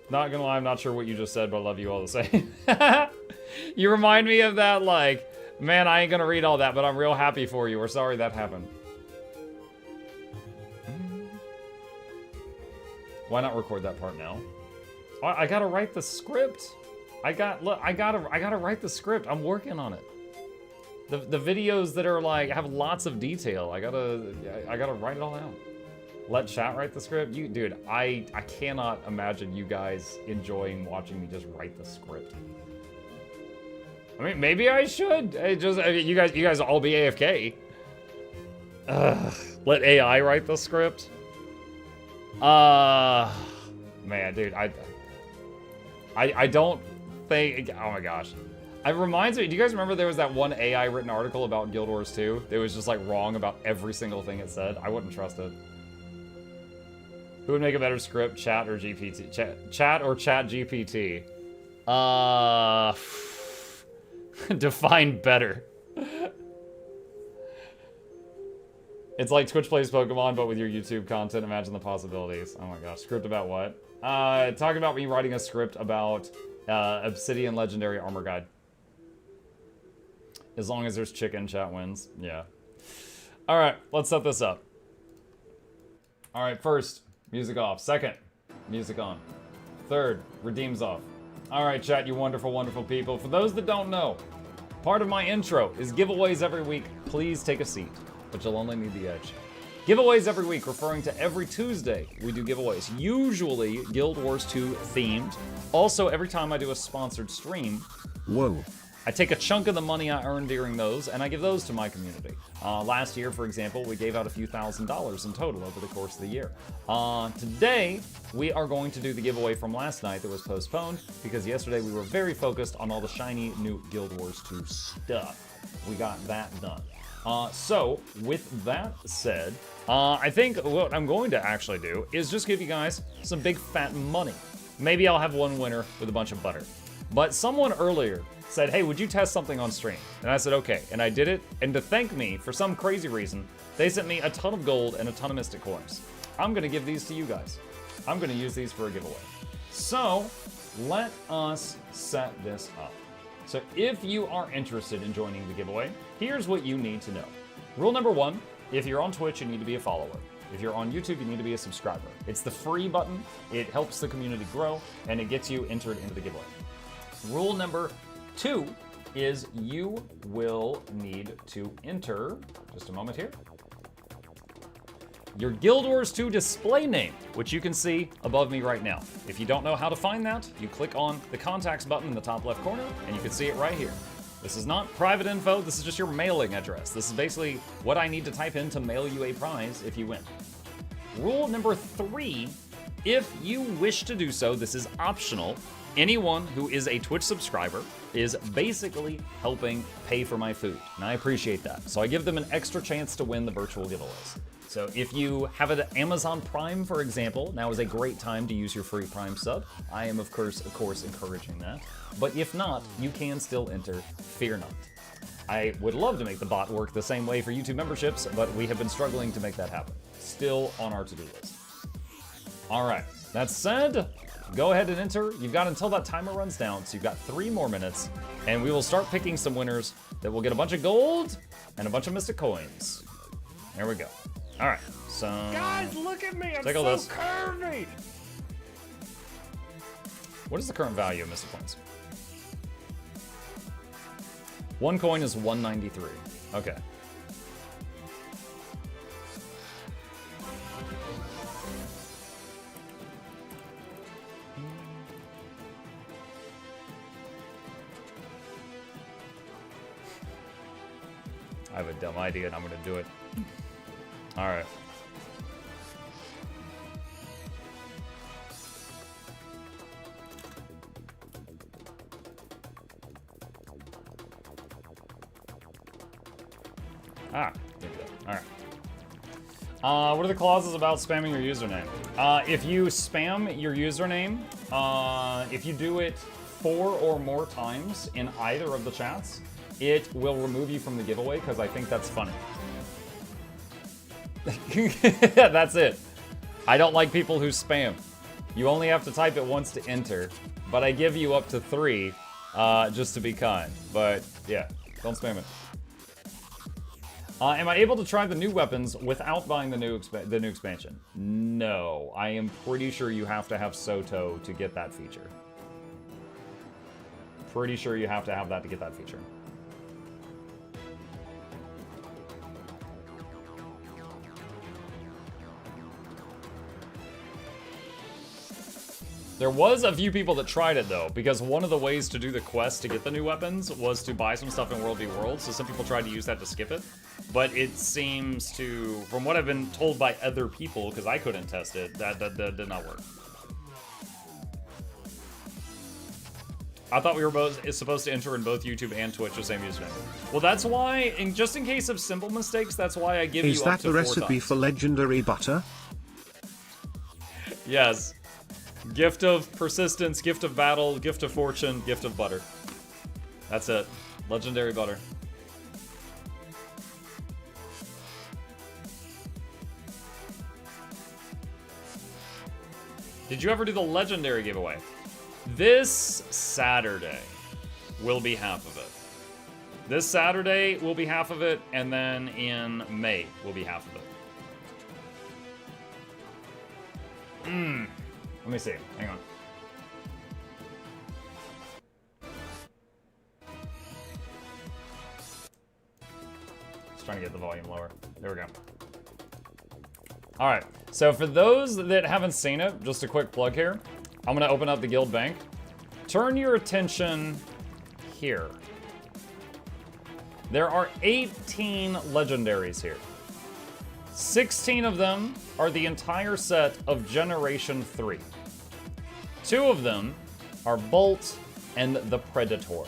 Not gonna lie, I'm not sure what you just said, but I love you all the same. You remind me of that, like, man, I ain't gonna read all that, but I'm real happy for you. We're sorry that happened. Why not record that part now? Oh, I gotta write the script. I gotta write the script. I'm working on it. The videos that are like have lots of detail. I gotta write it all out. Let chat write the script. Dude, I cannot imagine you guys enjoying watching me just write the script. I mean, maybe I should. I mean, you guys all be AFK. Let AI write the script. Man, dude, I don't think. Oh my gosh, it reminds me. Do you guys remember there was that one AI written article about Guild Wars 2? It was just like wrong about every single thing it said. I wouldn't trust it. Who would make a better script, chat or GPT? Chat or chat GPT? Define better. It's like Twitch plays Pokemon, but with your YouTube content. Imagine the possibilities. Oh my gosh. Script about what? Talk about me writing a script about Obsidian Legendary Armor Guide. As long as there's chicken, chat wins. Yeah. Alright, let's set this up. Alright, first, music off. Second, music on. Third, redeems off. Alright, chat, you wonderful, wonderful people. For those that don't know, part of my intro is giveaways every week. Please take a seat, but you'll only need the edge. Giveaways every week, referring to every Tuesday we do giveaways. Usually Guild Wars 2 themed. Also, every time I do a sponsored stream, Whoa. I take a chunk of the money I earn during those, and I give those to my community. Last year, for example, we gave out a few $1,000s in total over the course of the year. Today, we are going to do the giveaway from last night that was postponed, because yesterday we were very focused on all the shiny new Guild Wars 2 stuff. We got that done. So, with that said, I think what I'm going to actually do is just give you guys some big fat money. Maybe I'll have one winner with a bunch of butter. But someone earlier said, hey, would you test something on stream? And I said, okay. And I did it. And to thank me, for some crazy reason, they sent me a ton of gold and a ton of mystic coins. I'm going to give these to you guys. I'm going to use these for a giveaway. So, let us set this up. So if you are interested in joining the giveaway, here's what you need to know. Rule number one, if you're on Twitch, you need to be a follower. If you're on YouTube, you need to be a subscriber. It's the free button. It helps the community grow, and it gets you entered into the giveaway. Rule number two is you will need to enter, just a moment here, your Guild Wars 2 display name, which you can see above me right now. If you don't know how to find that, you click on the contacts button in the top left corner, and you can see it right here. This is not private info, this is just your mailing address. This is basically what I need to type in to mail you a prize if you win. Rule number three, if you wish to do so, this is optional. Anyone who is a Twitch subscriber is basically helping pay for my food, and I appreciate that. So I give them an extra chance to win the virtual giveaways. So if you have an Amazon Prime, for example, now is a great time to use your free Prime sub. I am, of course, encouraging that. But if not, you can still enter. Fear not. I would love to make the bot work the same way for YouTube memberships, but we have been struggling to make that happen. Still on our to-do list. All right, that said, go ahead and enter. You've got until that timer runs down, so you've got 3 more minutes, and we will start picking some winners that will get a bunch of gold and a bunch of mystic coins. There we go. All right, so Guys, look at me! I'm take a so list. curvy! What is the current value of mystic coins? 1 coin is 193. Okay. I have a dumb idea and I'm gonna do it. All right. There we go. All right. What are the clauses about spamming your username? If you spam your username, if you do it 4 or more times in either of the chats, it will remove you from the giveaway because I think that's funny. That's it. I don't like people who spam. You only have to type it once to enter, but I give you up to 3 just to be kind. But yeah, don't spam it. Am I able to try the new weapons without buying the new expansion? No, I am pretty sure you have to have Soto to get that feature. Pretty sure you have to have that to get that feature. There was a few people that tried it though, because one of the ways to do the quest to get the new weapons was to buy some stuff in World v World, so some people tried to use that to skip it. But it seems to, from what I've been told by other people, because I couldn't test it, that did not work. I thought we were both supposed to enter in both YouTube and Twitch the same username. Well, that's why, just in case of simple mistakes, that's why I give you up to 4 times. Is that the recipe for legendary butter? Yes. Gift of persistence, gift of battle, gift of fortune, gift of butter. That's it. Legendary butter. Did you ever do the legendary giveaway? This Saturday will be half of it. This Saturday will be half of it, and then in May will be half of it. Let me see. Hang on. Just trying to get the volume lower. There we go. All right. So for those that haven't seen it, just a quick plug here. I'm going to open up the guild bank. Turn your attention here. There are 18 legendaries here. 16 of them are the entire set of Generation 3. 2 of them are Bolt and the Predator.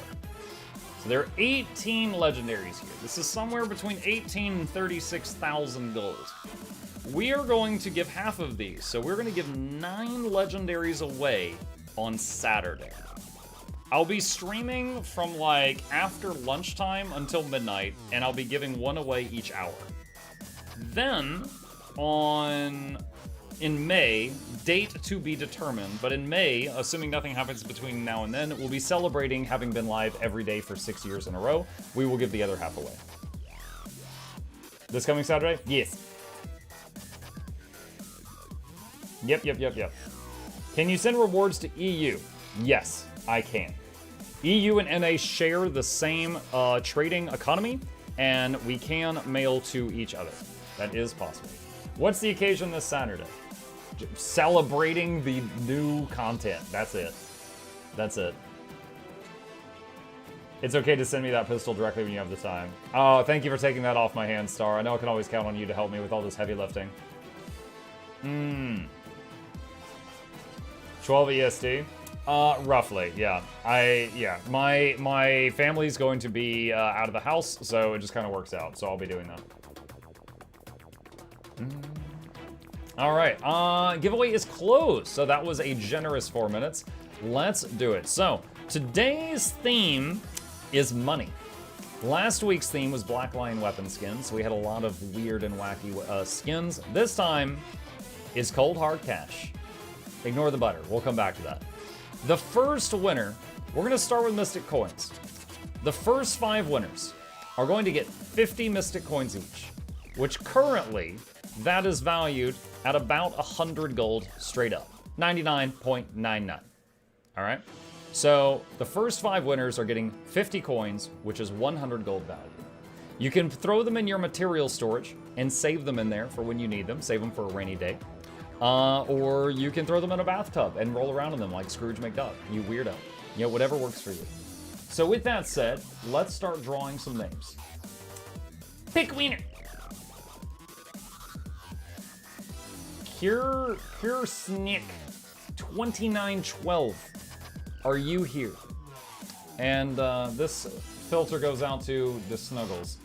So there are 18 legendaries here. This is somewhere between 18 and 36,000 gold. We are going to give half of these, so we're going to give 9 legendaries away on Saturday. I'll be streaming from like after lunchtime until midnight, and I'll be giving 1 away each hour. Then, in May, date to be determined, but in May, assuming nothing happens between now and then, we'll be celebrating having been live every day for 6 years in a row. We will give the other half away. This coming Saturday? Yes. Yep. Can you send rewards to EU? Yes, I can. EU and NA share the same trading economy, and we can mail to each other. That is possible. What's the occasion this Saturday? Celebrating the new content. That's it. That's it. It's okay to send me that pistol directly when you have the time. Oh, thank you for taking that off my hands, Star. I know I can always count on you to help me with all this heavy lifting. 12 EST? Roughly, yeah. My family's going to be out of the house, so it just kind of works out. So I'll be doing that. All right, giveaway is closed. So that was a generous 4 minutes. Let's do it. So today's theme is money. Last week's theme was Black Lion weapon skins. So we had a lot of weird and wacky skins. This time is cold hard cash. Ignore the butter. We'll come back to that. The first winner, we're going to start with Mystic Coins. The first 5 winners are going to get 50 Mystic Coins each, which currently, that is valued at about 100 gold straight up. 99.99. All right? So the first 5 winners are getting 50 coins, which is 100 gold value. You can throw them in your material storage and save them in there for when you need them. Save them for a rainy day. Or you can throw them in a bathtub and roll around in them like Scrooge McDuck, you weirdo. You know, whatever works for you. So with that said, let's start drawing some names. Pick winner. Cure Snick 2912. Are you here? And this filter goes out to the Snuggles.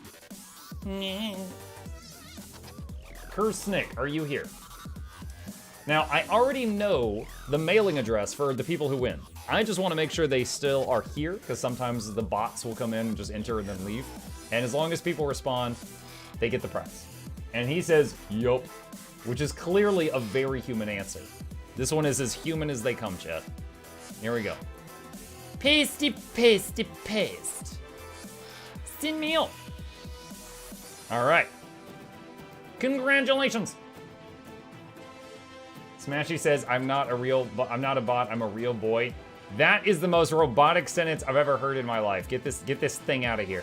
Kersnick, are you here? Now, I already know the mailing address for the people who win. I just want to make sure they still are here, because sometimes the bots will come in and just enter and then leave. And as long as people respond, they get the prize. And he says, yup, which is clearly a very human answer. This one is as human as they come, chat. Here we go. Pasty, pasty, paste. Send me up. All right. Congratulations. Smashy says, I'm not a bot, I'm a real boy. That is the most robotic sentence I've ever heard in my life. Get this thing out of here.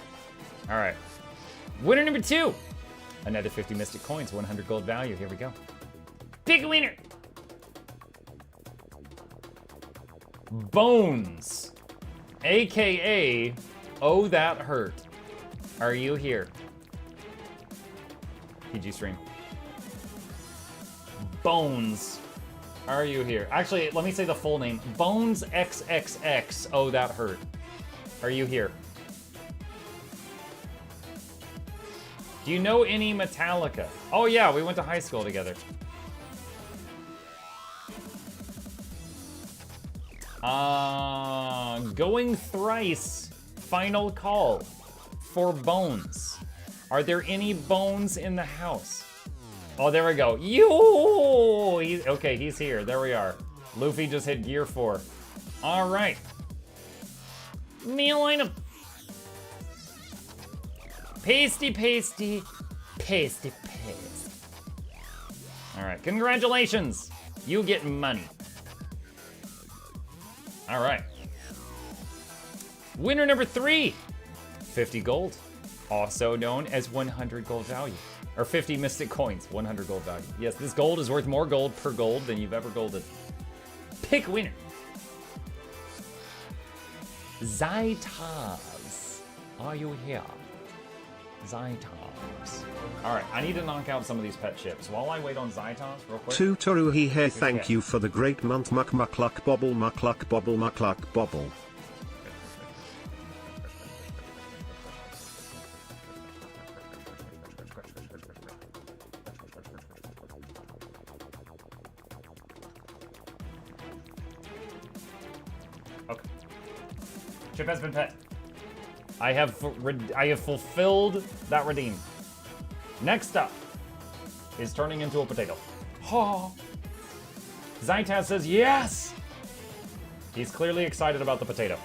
All right. Winner number 2. Another 50 Mystic Coins, 100 gold value. Here we go. Pick a winner. Bones, aka Oh That Hurt. Are you here? PG stream. Bones, are you here? Actually, let me say the full name. Bones XXX. Oh That Hurt. Are you here? Do you know any Metallica? Oh yeah, we went to high school together. Going thrice. Final call for bones. Are there any bones in the house? Oh, there we go. He's here. There we are. Luffy just hit gear 4. All right. Meal item. Pasty, pasty, pasty, pasty. All right, congratulations. You get money. All right. Winner number 3, 50 gold, also known as 100 gold value. Or 50 mystic coins, 100 gold value. Yes, this gold is worth more gold per gold than you've ever golded. Pick winner. Zytaz. Are you here? Zytaz. Alright, I need to knock out some of these pet ships. While I wait on Zytaz, real quick. To Toruhi here, thank you for the great month. Mukluk bobble, mukluk bobble, mukluk bobble. Okay. Ship has been pet. I have fulfilled that redeem. Next up is turning into a potato. Oh. Zytaz says yes! He's clearly excited about the potato.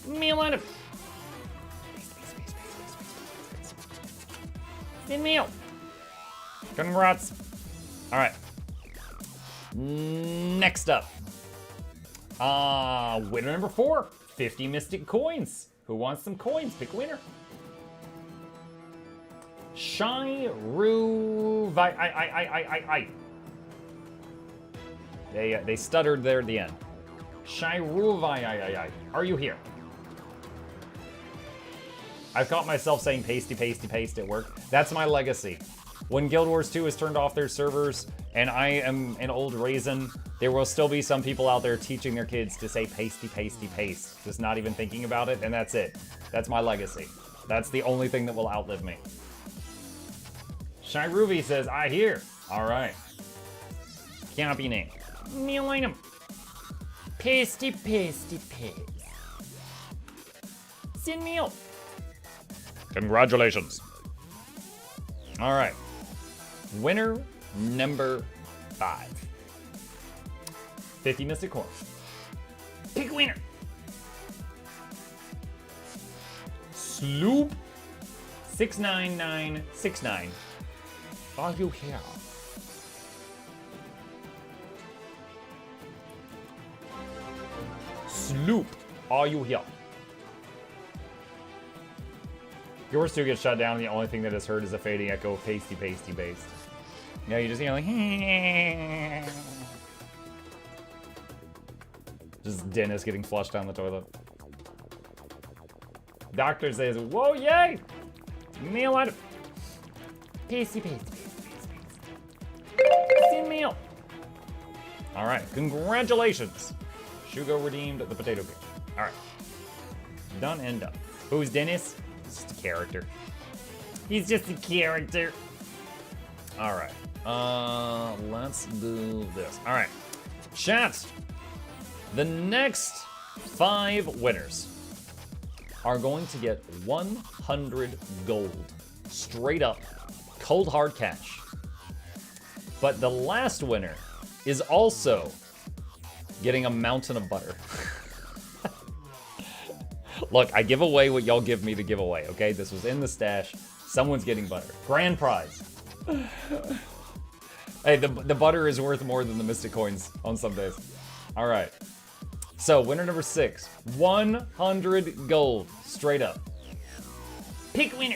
Meal item. Thin meal. Congrats. All right. Next up. Winner number 4, 50 mystic coins. Who wants some coins? Pick winner. Shy Ru I. They stuttered there at the end. Shy Ru I. Are you here? I've caught myself saying pasty, pasty, paste at work. That's my legacy. When Guild Wars 2 has turned off their servers and I am an old raisin, there will still be some people out there teaching their kids to say pasty, pasty, paste. Just not even thinking about it, and that's it. That's my legacy. That's the only thing that will outlive me. Shy Ruby says, I hear. All right. Copy name. Meal item. Pasty, pasty, paste. Sin meal. Congratulations. All right. Winner number 5. 50 mystic coins. Pick winner. Sloop 69969. Are you here? Sloop, are you here? Yours 2 gets shut down, and the only thing that is heard is a fading echo of pasty, pasty, paste. Yeah, you just hear like just Dennis getting flushed down the toilet. Doctor says, whoa, yay! Meal item. Pasty, pasty, pasty, pasty. Sin meal. All right, congratulations. Shugo redeemed the potato beer. All right, done and done. Who's Dennis? He's just a character. He's just a character. All right, let's do this. All right, chat. The next 5 winners are going to get 100 gold, straight up, cold hard cash. But the last winner is also getting a mountain of butter. Look, I give away what y'all give me to give away, okay? This was in the stash. Someone's getting butter. Grand prize. Hey, the butter is worth more than the mystic coins on some days. All right. So, winner number 6, 100 gold, straight up. Pick winner.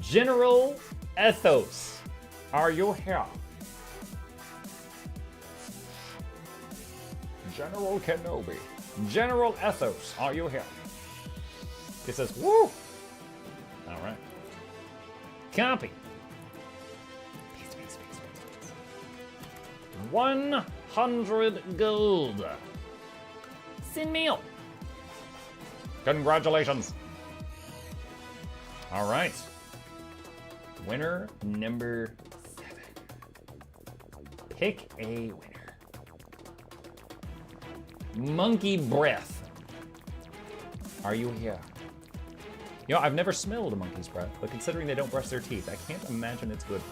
General Ethos, are you here? General Kenobi. General Ethos, are you here? He says, woo! Alright. Copy. 100 gold. Sin meal. Congratulations. Alright. Winner number 7. Pick a winner. Monkey breath. Are you here? You know, I've never smelled a monkey's breath, but considering they don't brush their teeth, I can't imagine it's good.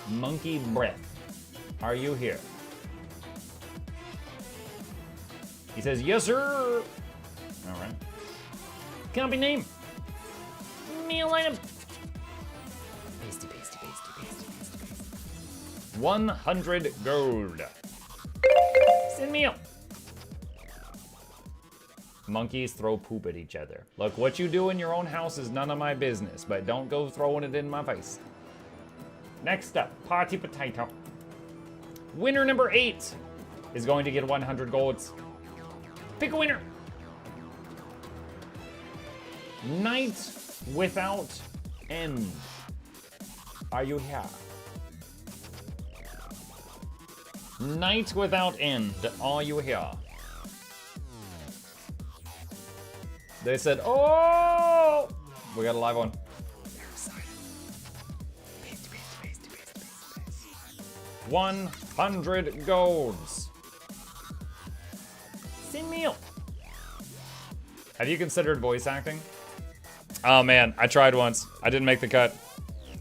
Monkey breath. Are you here? He says, yes, sir. All right. Company name. Meal item. Pasty, pasty, pasty, pasty, pasty, pasty. 100 gold. Send meal. Monkeys throw poop at each other. Look, what you do in your own house is none of my business, but don't go throwing it in my face. Next up, Party Potato. Winner number 8 is going to get 100 golds. Pick a winner. Night without end. Are you here? Night without end. Are you here? They said, oh! We got a live one. 100 golds. Send meal. Have you considered voice acting? Oh man, I tried once. I didn't make the cut.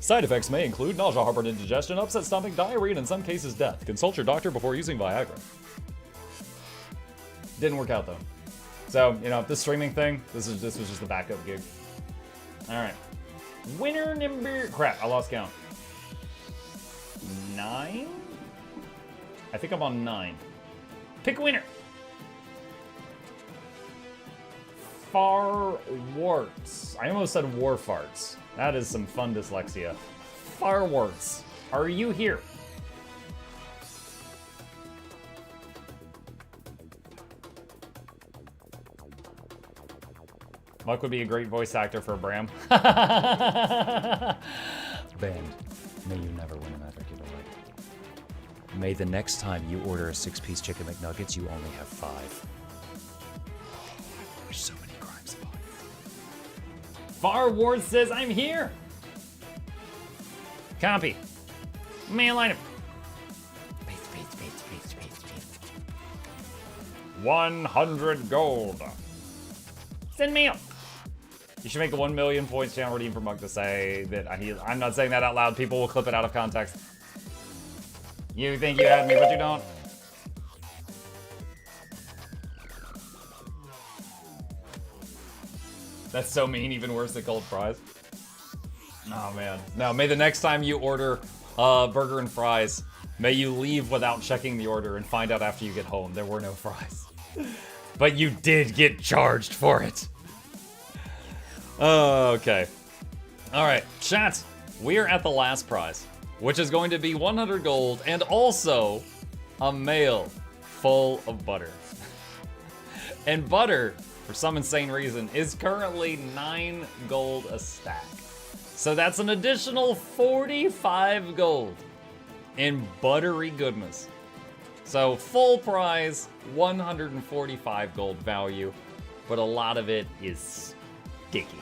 Side effects may include nausea, heartburn, indigestion, upset stomach, diarrhea, and in some cases death. Consult your doctor before using Viagra. Didn't work out though. So, you know, this streaming thing, this was just a backup gig. Alright. Winner number... Crap, I lost count. 9? I think I'm on 9. Pick a winner. Farwarts. I almost said war farts. That is some fun dyslexia. Farwarts. Are you here? Muck would be a great voice actor for Bram. Band, may you never win another giveaway. May the next time you order a 6-piece chicken McNuggets, you only have 5. There's so many crimes about it. Farward says, I'm here. Copy. Mail item. 100 gold. Send mail. You should make a 1 million points channel redeem for Mug to say that I'm not saying that out loud. People will clip it out of context. You think you had me, but you don't. That's so mean, even worse than cold fries. Oh man. No, may the next time you order burger and fries, may you leave without checking the order and find out after you get home there were no fries. But you did get charged for it. Okay. Alright, chat. We're at the last prize, which is going to be 100 gold and also a mail full of butter. And butter, for some insane reason, is currently 9 gold a stack. So that's an additional 45 gold in buttery goodness. So full prize, 145 gold value, but a lot of it is sticky.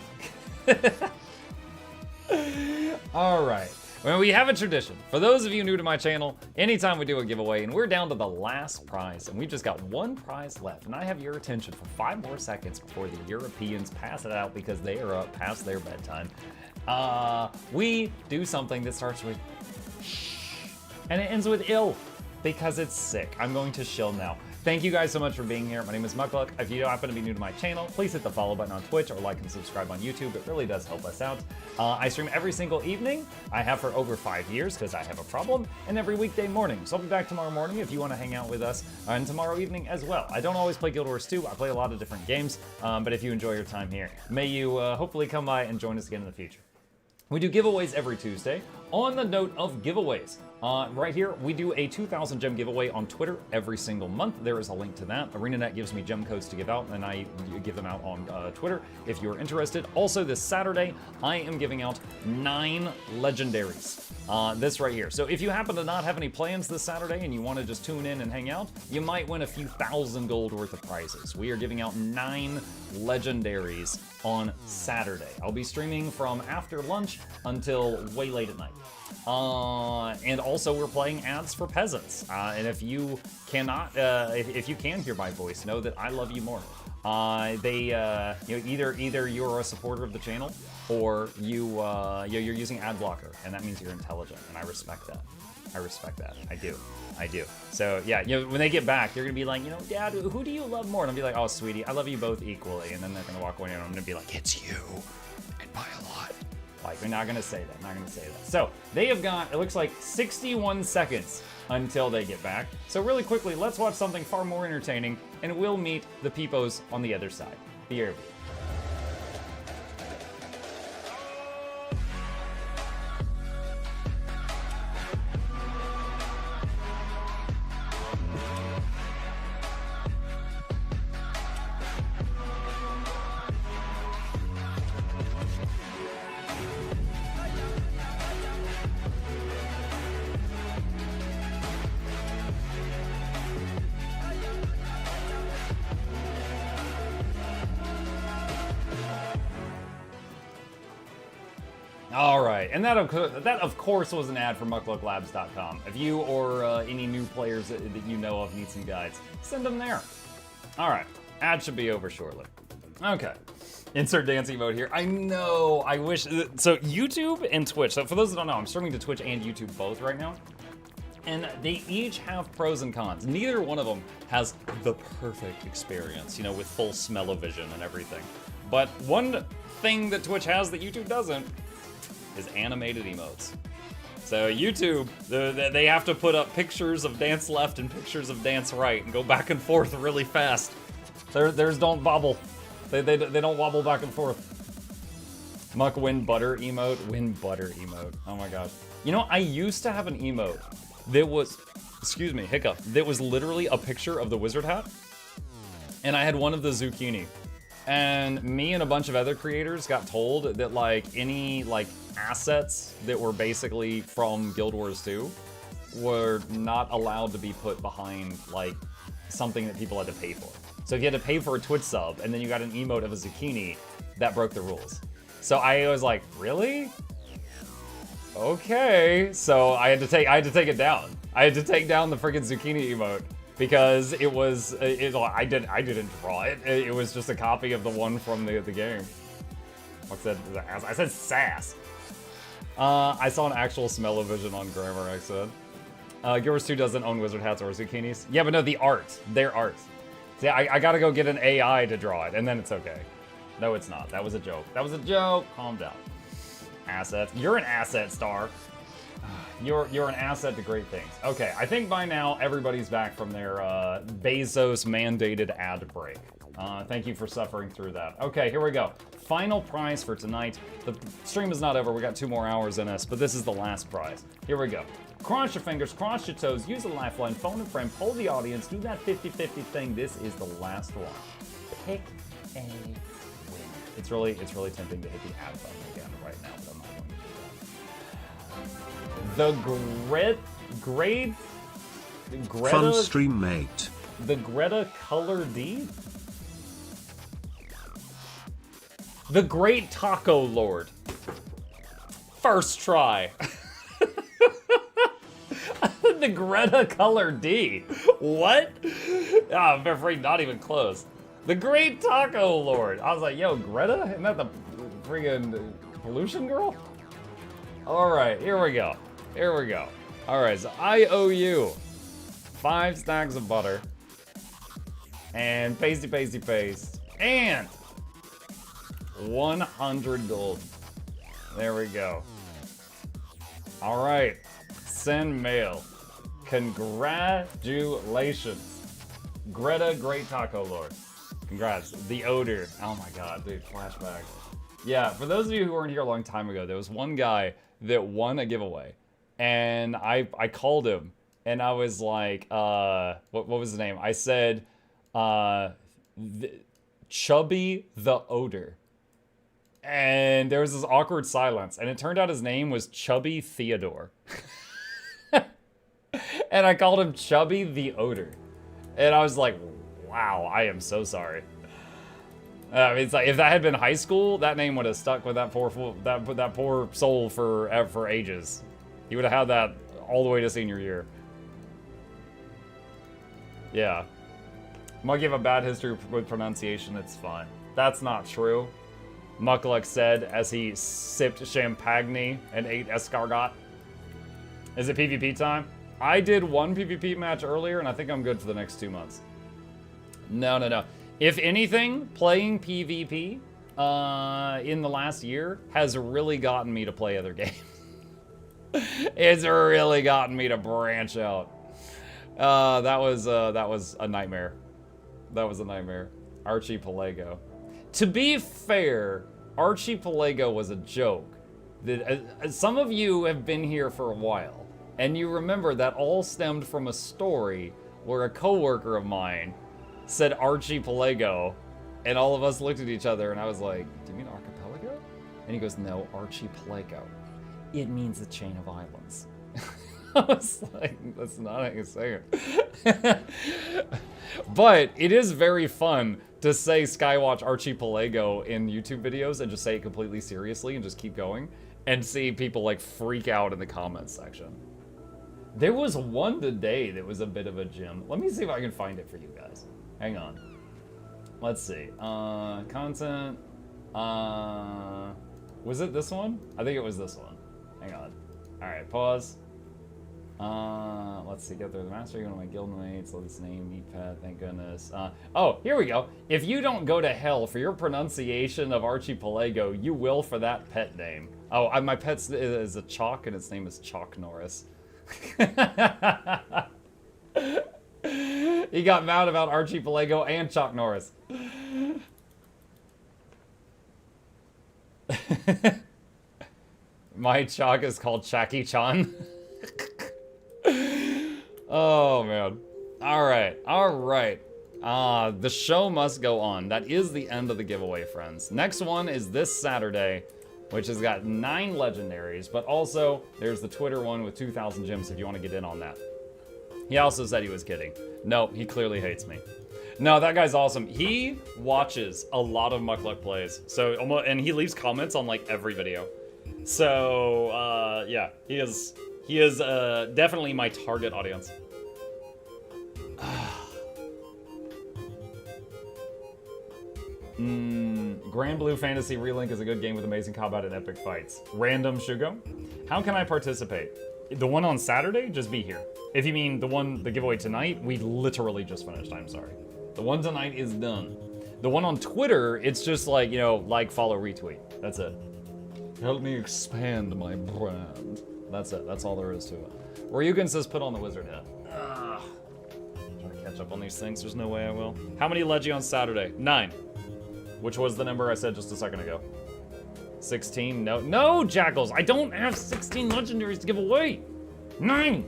All right. Well, we have a tradition. For those of you new to my channel, anytime we do a giveaway, and we're down to the last prize, and we've just got 1 prize left, and I have your attention for 5 more seconds before the Europeans pass it out because they are up past their bedtime. We do something that starts with shh, and it ends with ill, because it's sick. I'm going to shill now. Thank you guys so much for being here. My name is Mukluk. If you happen to be new to my channel, please hit the follow button on Twitch or like and subscribe on YouTube. It really does help us out. I stream every single evening. I have for over 5 years because I have a problem, and every weekday morning. So I'll be back tomorrow morning if you want to hang out with us, and tomorrow evening as well. I don't always play Guild Wars 2. I play a lot of different games, but if you enjoy your time here, may you hopefully come by and join us again in the future. We do giveaways every Tuesday. On the note of giveaways, right here, we do a 2,000 gem giveaway on Twitter every single month. There is a link to that. ArenaNet gives me gem codes to give out, and I give them out on Twitter if you're interested. Also, this Saturday, I am giving out 9 legendaries. This right here. So if you happen to not have any plans this Saturday and you want to just tune in and hang out, you might win a few thousand gold worth of prizes. We are giving out 9 legendaries on Saturday. I'll be streaming from after lunch until way late at night. And also we're playing ads for peasants. And if you cannot, if you can hear my voice, know that I love you more. You know, either you're a supporter of the channel or you're using ad blocker, and that means you're intelligent, and I respect that. I respect that. I do. So yeah, you know, when they get back, they're gonna be like, you know, Dad, who do you love more? And I'll be like, oh, sweetie, I love you both equally. And then they're gonna walk away, and I'm gonna be like, it's you, and by a lot. Like, we're not gonna say that. Not gonna say that. So they have got, it looks like 61 seconds until they get back. So really quickly, let's watch something far more entertaining, and we'll meet the peepos on the other side. The air view. All right, and that of course was an ad for MuklukLabs.com. If you or any new players that you know of need some guides, send them there. All right, ad should be over shortly. Okay, insert dancing mode here. I know, I wish, so YouTube and Twitch, so for those that don't know, I'm streaming to Twitch and YouTube both right now. And they each have pros and cons. Neither one of them has the perfect experience, you know, with full smell-o-vision and everything. But one thing that Twitch has that YouTube doesn't is animated emotes. So YouTube, they have to put up pictures of dance left and pictures of dance right and go back and forth really fast. Theirs don't bobble. They don't wobble back and forth. Muck win butter emote. Win butter emote. Oh my gosh. You know, I used to have an emote that was, excuse me, hiccup, that was literally a picture of the wizard hat. And I had one of the zucchini. And me and a bunch of other creators got told that like any like assets that were basically from Guild Wars 2 were not allowed to be put behind like something that people had to pay for. So if you had to pay for a Twitch sub and then you got an emote of a zucchini, that broke the rules. So I was like, really? Okay. So I had to take it down. I had to take down the freaking zucchini emote. Because it was, I didn't draw it. It was just a copy of the one from the game. What's that? I said sass. I saw an actual smell-o-vision on Grammar, I said. Guild Wars 2 doesn't own wizard hats or zucchinis. Yeah, but no, the art. Their art. See, I gotta go get an AI to draw it, and then it's okay. No, it's not. That was a joke. That was a joke. Calm down. Assets. You're an asset, Star. You're an asset to great things. Okay, I think by now everybody's back from their Bezos mandated ad break. Thank you for suffering through that. Okay, here we go. Final prize for tonight. The stream is not over. We got 2 more hours in us, but this is the last prize. Here we go. Cross your fingers, cross your toes, use a lifeline, phone a friend, poll the audience, do that 50-50 thing. This is the last one. Pick a win. It's really tempting to hit the ad button again right now, but I'm not going to do that. The Greta Fun stream, mate. The Greta Color D? The Great Taco Lord. First try. The Greta Color D. What? Oh, I'm afraid not even close. The Great Taco Lord. I was like, yo, Greta? Isn't that the friggin' pollution girl? All right, here we go. Here we go. All right, so I owe you 5 stacks of butter and paste, and 100 gold. There we go. All right, send mail. Congratulations. Greta Great Taco Lord. Congrats. The odor. Oh my God, dude, flashback. Yeah, for those of you who weren't here a long time ago, there was one guy that won a giveaway. And I called him. And I was like, what was his name? I said, Chubby the Odor. And there was this awkward silence. And it turned out his name was Chubby Theodore. And I called him Chubby the Odor. And I was like, wow, I am so sorry. It's like, if that had been high school, that name would have stuck with that poor soul for ages. He would have had that all the way to senior year. Yeah. Might give a bad history with pronunciation, it's fine. That's not true. Mukluk said as he sipped champagne and ate escargot. Is it PvP time? I did one PvP match earlier, and I think I'm good for the next 2 months. No. If anything, playing PvP in the last year has really gotten me to play other games. It's really gotten me to branch out. That was a nightmare. That was a nightmare. Archipelago. To be fair, Archipelago was a joke. That some of you have been here for a while, and you remember that all stemmed from a story where a coworker of mine said Archipelago, and all of us looked at each other, and I was like, "Do you mean archipelago?" And he goes, "No, Archipelago. It means a chain of islands." I was like, that's not how you say it. But it is very fun to say Skywatch Archipelago in YouTube videos and just say it completely seriously and just keep going and see people like freak out in the comments section. There was one today that was a bit of a gem. Let me see if I can find it for you guys. Hang on. Let's see. Content. Was it this one? I think it was this one. Hang on. Alright, pause. Let's see, get through the mastery, one of my guildmates, love this name, meat pet, thank goodness. Oh, here we go. If you don't go to hell for your pronunciation of Archipelago, you will for that pet name. Oh, my pet is a chalk, and its name is Chalk Norris. He got mad about Archipelago and Chalk Norris. My chalk is called Chacky-chan. Oh, man. All right. The show must go on. That is the end of the giveaway, friends. Next one is this Saturday, which has got 9 legendaries, but also there's the Twitter one with 2,000 gems if you want to get in on that. He also said he was kidding. No, he clearly hates me. No, that guy's awesome. He watches a lot of Mukluk plays, and he leaves comments on like every video. So, yeah, he is definitely my target audience. Grand Blue Fantasy Relink is a good game with amazing combat and epic fights. Random Shugo. How can I participate? The one on Saturday? Just be here. If you mean the giveaway tonight, we literally just finished, I'm sorry. The one tonight is done. The one on Twitter, it's just like, like, follow, retweet. That's it. Help me expand my brand. That's it. That's all there is to it. Ryugen says put on the wizard hat. Trying to catch up on these things. There's no way I will. How many Legi on Saturday? 9. Which was the number I said just a second ago. 16? No, Jackals! I don't have 16 legendaries to give away! 9!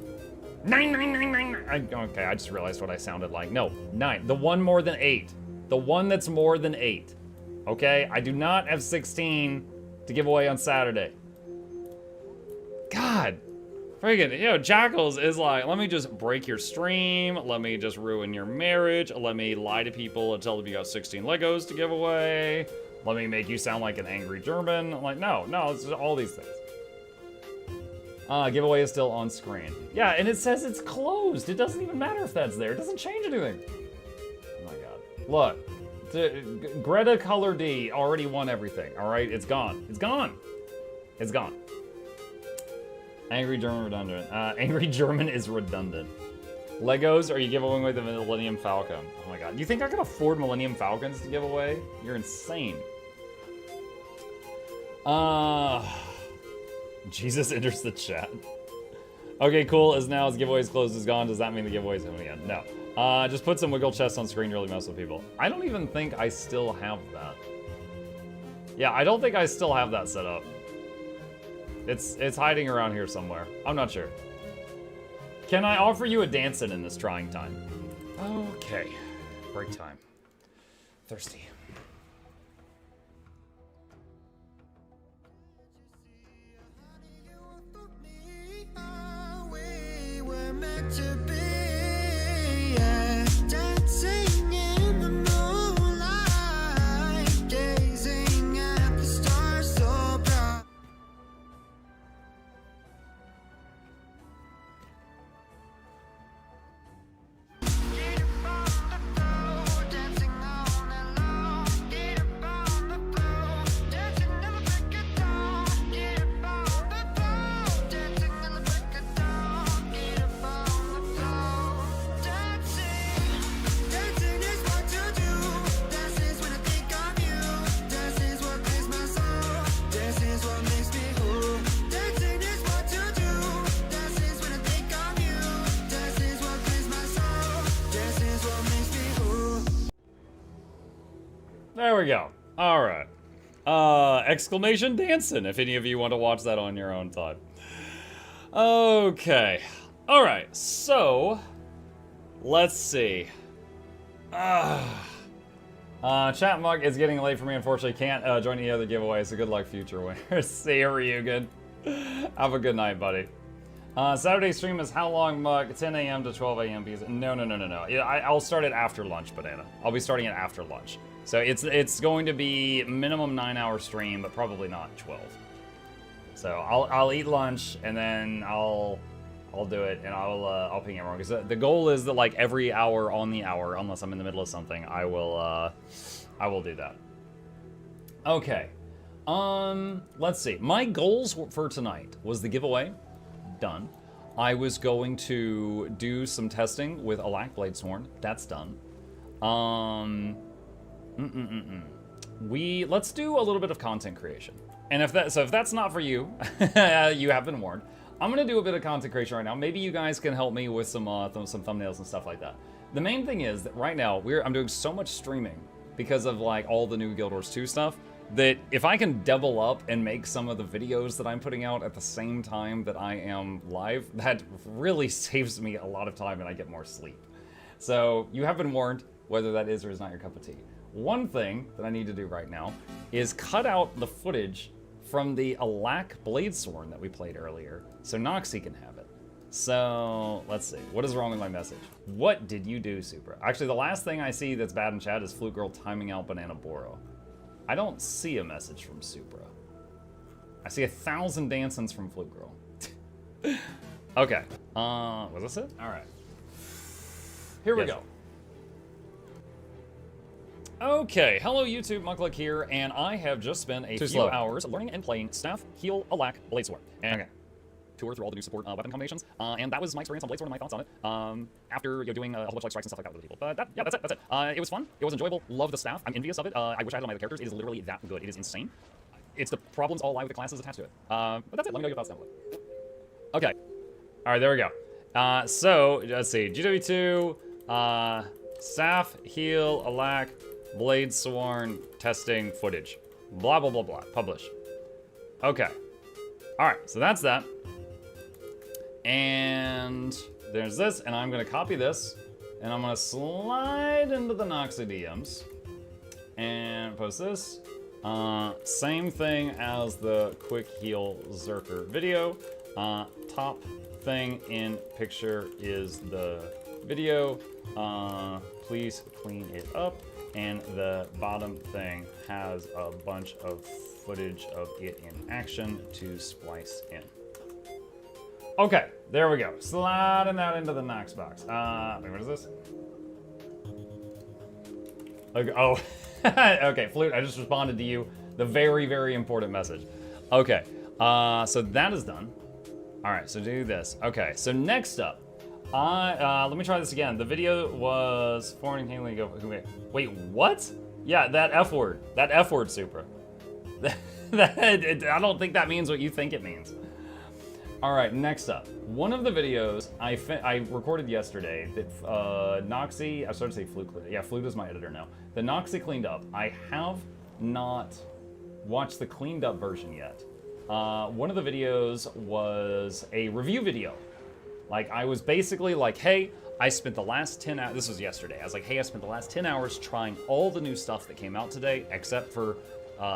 9! Okay, I just realized what I sounded like. No, 9. The one more than 8. The one that's more than 8. Okay? I do not have 16 to give away on Saturday. God. Friggin', Jackals is like, let me just break your stream, let me just ruin your marriage, let me lie to people and tell them you got 16 Legos to give away, let me make you sound like an angry German. I'm like, no, it's just all these things. Giveaway is still on screen. Yeah, and it says it's closed. It doesn't even matter if that's there. It doesn't change anything. Oh my God. Look, Greta Color D already won everything, all right? It's gone. It's gone. It's gone. Angry German redundant. Angry German is redundant. Legos, or you give away the Millennium Falcon? Oh my God. Do you think I can afford Millennium Falcons to give away? You're insane. Jesus enters the chat. Okay, cool. As giveaway's closed is gone, does that mean the giveaway's coming again? No. Just put some wiggle chests on screen to really mess with people. I don't even think I still have that. Yeah, I don't think I still have that set up. It's hiding around here somewhere. I'm not sure. Can I offer you a dancing in this trying time? Okay. Break time. Thirsty. There we go. All right. Exclamation dancing, if any of you want to watch that on your own time. Okay. All right, so let's see. Chat mug is getting late for me, unfortunately. Can't join any other giveaway, so good luck, future winners. See you, Ryugen. Have a good night, buddy. Saturday stream is how long, mug? 10 a.m. to 12 a.m. No. I'll start it after lunch, Banana. I'll be starting it after lunch. So it's going to be minimum 9-hour stream, but probably not 12. So I'll eat lunch and then I'll do it, and I'll ping everyone, because the goal is that like every hour on the hour, unless I'm in the middle of something, I will do that. Okay. Let's see. My goals for tonight was the giveaway. Done. I was going to do some testing with Alack Bladesworn. That's done. Let's do a little bit of content creation. And if that's not for you, you have been warned. I'm gonna do a bit of content creation right now. Maybe you guys can help me with some thumbnails and stuff like that. The main thing is that right now I'm doing so much streaming because of like all the new Guild Wars 2 stuff, that if I can double up and make some of the videos that I'm putting out at the same time that I am live, that really saves me a lot of time and I get more sleep. So you have been warned, whether that is or is not your cup of tea. One thing that I need to do right now is cut out the footage from the Alack Bladesworn that we played earlier, so Noxxi can have it. So, let's see. What is wrong with my message? What did you do, Supra? Actually, the last thing I see that's bad in chat is Flute Girl timing out Banana Boro. I don't see a message from Supra. I see 1,000 dancings from Flute Girl. Okay. Was this it? Alright. Here we go. Okay, hello YouTube, Mukluk here, and I have just spent a few hours learning and playing Staff, Heal, Alack, Bladesworn. And tour through all the new support weapon combinations, and that was my experience on Bladesworn and my thoughts on it. After doing a whole bunch of like strikes and stuff like that with other people. But that's it. It was fun. It was enjoyable. Love the staff. I'm envious of it. I wish I had all my other characters. It is literally that good. It is insane. It's the problems all lie with the classes attached to it. But that's it. Let me know your thoughts down below. Okay. All right, there we go. So let's see. GW2, Staff, Heal, Alack, Bladesworn, testing footage. Blah, blah, blah, blah. Publish. Okay. Alright, so that's that. And there's this, and I'm going to copy this, and I'm going to slide into the Noxxi DMs and post this. Same thing as the quick heal Zerker video. Top thing in picture is the video. Please clean it up. And the bottom thing has a bunch of footage of it in action to splice in. Okay, there we go. Sliding that into the Nox box. Wait, what is this? Okay, oh, okay, Flute, I just responded to you. The very, very important message. Okay, so that is done. All right, so do this. Okay, so next up, let me try this again. The video was foreign handling of wait, what? Yeah, that F word. That F word, Supra. I don't think that means what you think it means. All right, next up. One of the videos I recorded yesterday that Noxxi, I started to say Flute. Yeah, Flute is my editor now. The Noxxi cleaned up. I have not watched the cleaned up version yet. One of the videos was a review video. Like, I was basically like, hey, I spent the last 10 hours, this was yesterday, I was like, hey, I spent the last 10 hours trying all the new stuff that came out today, except for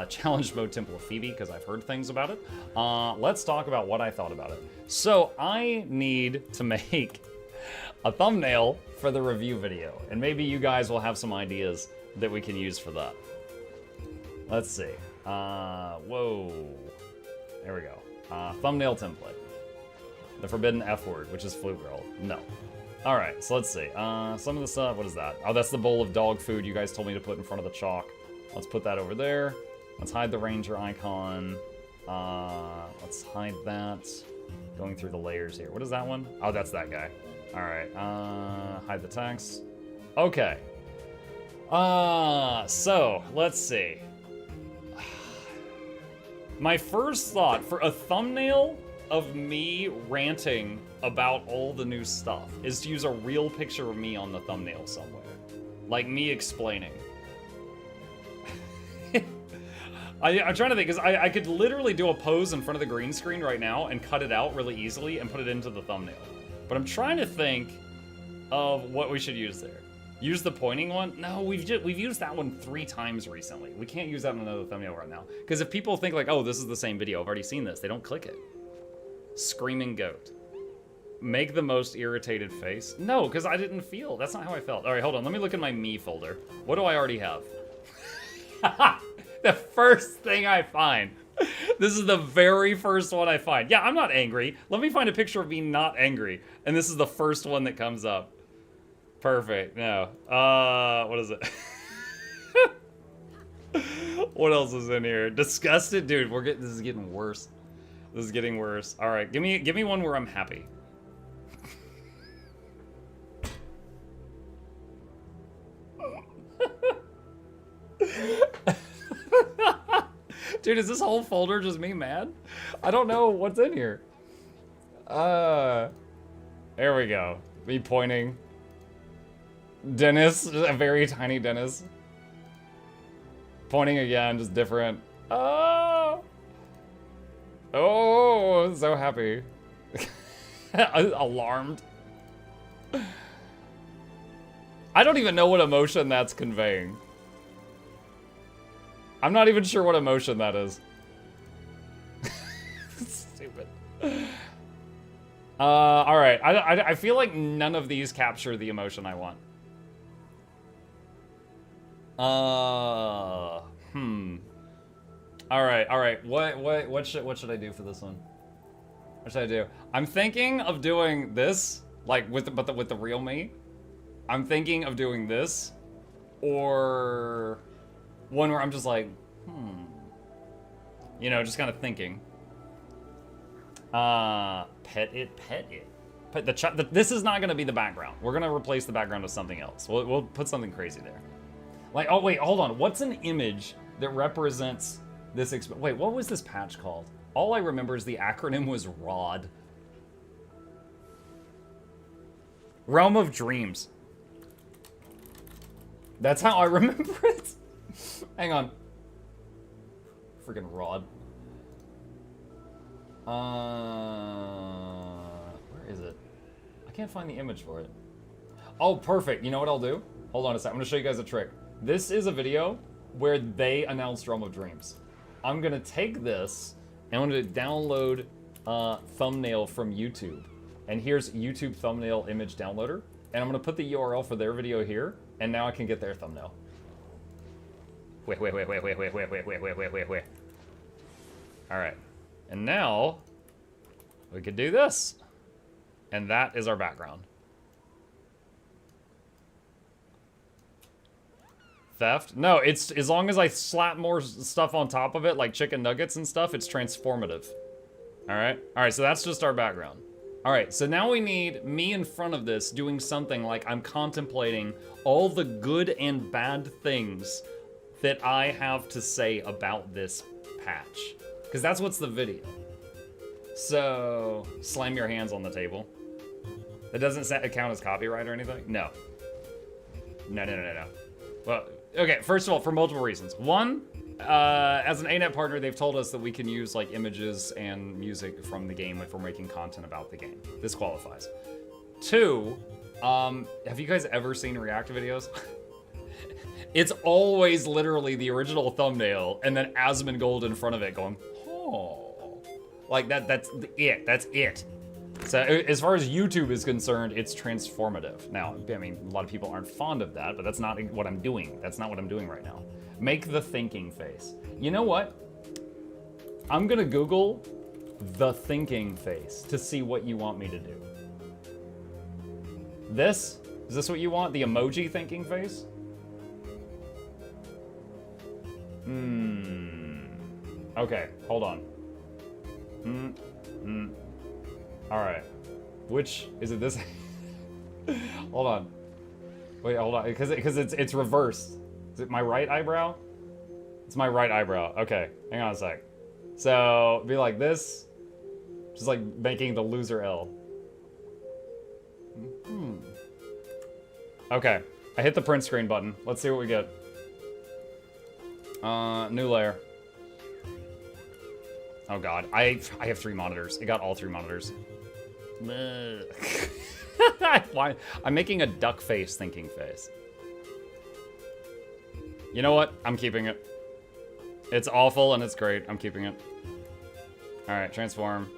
Challenge Mode Temple of Phoebe, because I've heard things about it. Let's talk about what I thought about it. So, I need to make a thumbnail for the review video, and maybe you guys will have some ideas that we can use for that. Let's see. Whoa. There we go. Thumbnail template. The forbidden F word, which is Flute Girl. No. Alright, so let's see. Some of the stuff, what is that? Oh, that's the bowl of dog food you guys told me to put in front of the chalk. Let's put that over there. Let's hide the ranger icon. Let's hide that. Going through the layers here. What is that one? Oh, that's that guy. Alright, hide the text. Okay. So, let's see. My first thought for a thumbnail of me ranting about all the new stuff is to use a real picture of me on the thumbnail somewhere. Like me explaining. I'm trying to think, because I could literally do a pose in front of the green screen right now and cut it out really easily and put it into the thumbnail. But I'm trying to think of what we should use there. Use the pointing one? No, we've used that one 3 times recently. We can't use that in another thumbnail right now. Because if people think like, oh, this is the same video, I've already seen this, they don't click it. Screaming goat. Make the most irritated face. No, because I didn't feel. That's not how I felt. All right, hold on. Let me look in my me folder. What do I already have? The first thing I find. This is the very first one I find. Yeah, I'm not angry. Let me find a picture of me not angry. And this is the first one that comes up. Perfect. No. What is it? What else is in here? Disgusted? Dude, this is getting worse. This is getting worse. All right, give me one where I'm happy. Dude, is this whole folder just me mad? I don't know what's in here. There we go. Me pointing. Dennis, a very tiny Dennis. Pointing again, just different. Oh, I'm so happy. Alarmed. I don't even know what emotion that's conveying. I'm not even sure what emotion that is. Stupid. All right. I feel like none of these capture the emotion I want. All right. What should I do for this one? What should I do? I'm thinking of doing this, like with the real me. I'm thinking of doing this, or one where I'm just like, you know, just kind of thinking. Pet it. This is not gonna be the background. We're gonna replace the background with something else. We'll put something crazy there. Like, oh wait, hold on. What's an image that represents this? Wait, what was this patch called? All I remember is the acronym was ROD. Realm of Dreams. That's how I remember it. Hang on. Freaking ROD. Where is it? I can't find the image for it. Oh, perfect. You know what I'll do? Hold on a sec. I'm gonna show you guys a trick. This is a video where they announced Realm of Dreams. I'm gonna take this and I'm gonna download thumbnail from YouTube. And here's YouTube thumbnail image downloader. And I'm gonna put the URL for their video here. And now I can get their thumbnail. Wait. All right. And now we could do this. And that is our background. Theft? No, it's as long as I slap more stuff on top of it, like chicken nuggets and stuff, it's transformative. All right? All right, so that's just our background. All right, so now we need me in front of this doing something like I'm contemplating all the good and bad things that I have to say about this patch. Because that's what's the video. So, slam your hands on the table. It doesn't count as copyright or anything? No. No. Well, okay, first of all, for multiple reasons. One, as an ANET partner, they've told us that we can use like images and music from the game if we're making content about the game. This qualifies. 2, have you guys ever seen react videos? It's always literally the original thumbnail and then Asmongold in front of it going, oh. Like that's it. That's it. So as far as YouTube is concerned, it's transformative. Now, I mean, a lot of people aren't fond of that, but that's not what I'm doing. That's not what I'm doing right now. Make the thinking face. You know what? I'm gonna Google the thinking face to see what you want me to do. This? Is this what you want? The emoji thinking face? Okay, hold on. Alright. Which, is it this? Hold on. Wait, hold on, because it's reversed. Is it my right eyebrow? It's my right eyebrow. Okay, hang on a sec. So, be like this. Just like making the loser L. Okay, I hit the print screen button. Let's see what we get. New layer. Oh god, I have 3 monitors. It got all 3 monitors. Why? I'm making a duck face thinking face. You know what? I'm keeping it. It's awful and it's great. I'm keeping it. Alright, transform.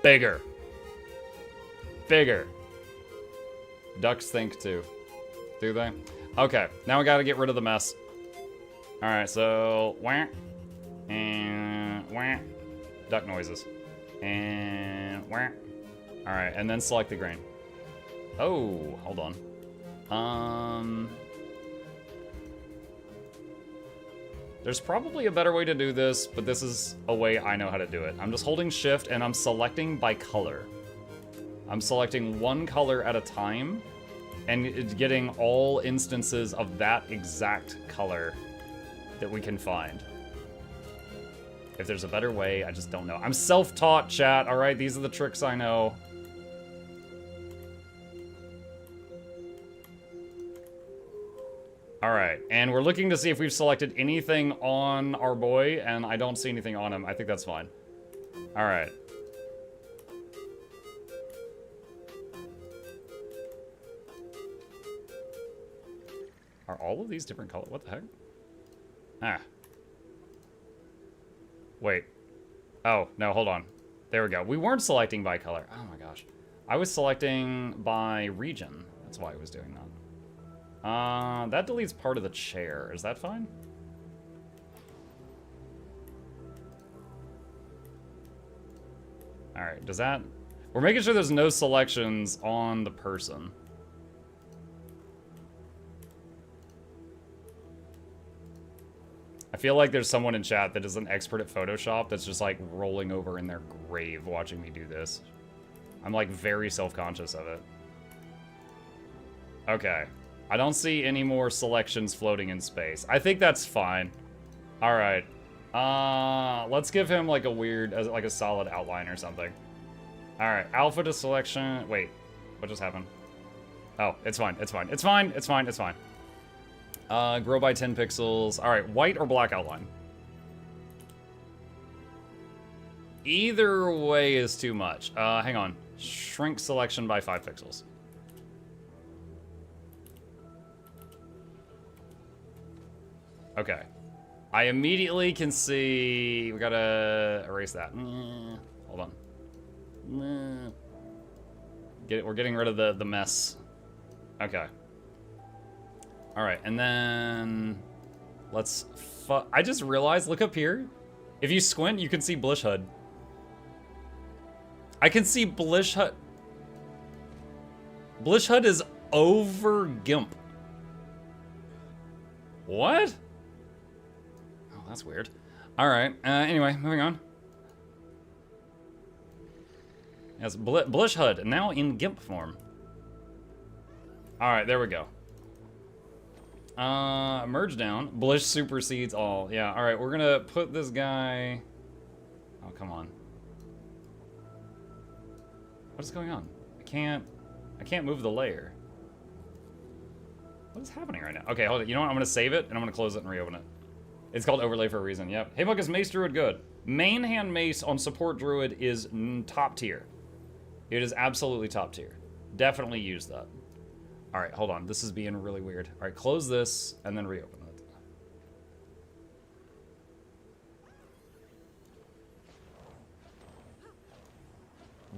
Bigger. Bigger. Ducks think too. Do they? Okay, now we gotta get rid of the mess. Alright, so wah and wah. Duck noises. And wah. Alright, and then select the grain. Oh, hold on. There's probably a better way to do this, but this is a way I know how to do it. I'm just holding shift and I'm selecting by color. I'm selecting one color at a time and it's getting all instances of that exact color that we can find. If there's a better way, I just don't know. I'm self-taught, chat, all right? These are the tricks I know. All right, and we're looking to see if we've selected anything on our boy, and I don't see anything on him. I think that's fine. All right. Are all of these different colors? What the heck? Ah. Wait. Oh, no, hold on. There we go. We weren't selecting by color. Oh my gosh. I was selecting by region. That's why I was doing that. That deletes part of the chair. Is that fine? Alright, does that... We're making sure there's no selections on the person. I feel like there's someone in chat that is an expert at Photoshop that's just like rolling over in their grave watching me do this. I'm like very self-conscious of it. Okay. I don't see any more selections floating in space. I think that's fine. Alright. Let's give him like a weird, like a solid outline or something. Alright, alpha to selection. Wait, what just happened? Oh, it's fine, it's fine. It's fine, it's fine, it's fine. Grow by 10 pixels. Alright, white or black outline? Either way is too much. Hang on. Shrink selection by 5 pixels. Okay. I immediately can see... We gotta erase that. Hold on. We're getting rid of the mess. Okay. Alright, and then... Let's... I just realized, look up here. If you squint, you can see Blish HUD. I can see Blish HUD. Blish HUD is over GIMP. What? Oh, that's weird. Alright, anyway, moving on. Yes, Blish HUD, now in GIMP form. Alright, there we go. Merge down. Blish supersedes all. Yeah, alright, we're gonna put this guy... Oh, come on. What is going on? I can't move the layer. What is happening right now? Okay, hold it. You know what? I'm gonna save it, and I'm gonna close it and reopen it. It's called overlay for a reason, yep. Hey, look, is Mace Druid good? Main hand Mace on support Druid is top tier. It is absolutely top tier. Definitely use that. All right, hold on. This is being really weird. All right, close this, and then reopen it.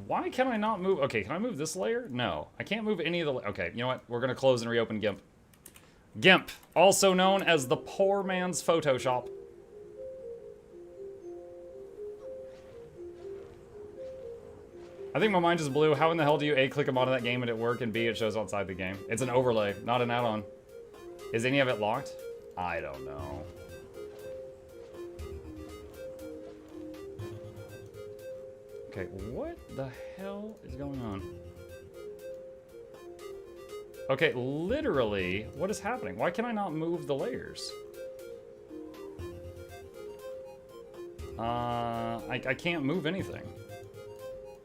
Why can I not move? Okay, can I move this layer? No, I can't move any of the... Okay, you know what? We're gonna close and reopen GIMP. GIMP, also known as the poor man's Photoshop. I think my mind just blew. How in the hell do you A, click a mod in that game and it work, and B, it shows outside the game? It's an overlay, not an add-on. Is any of it locked? I don't know. Okay, what the hell is going on? Okay, literally, what is happening? Why can I not move the layers? I can't move anything.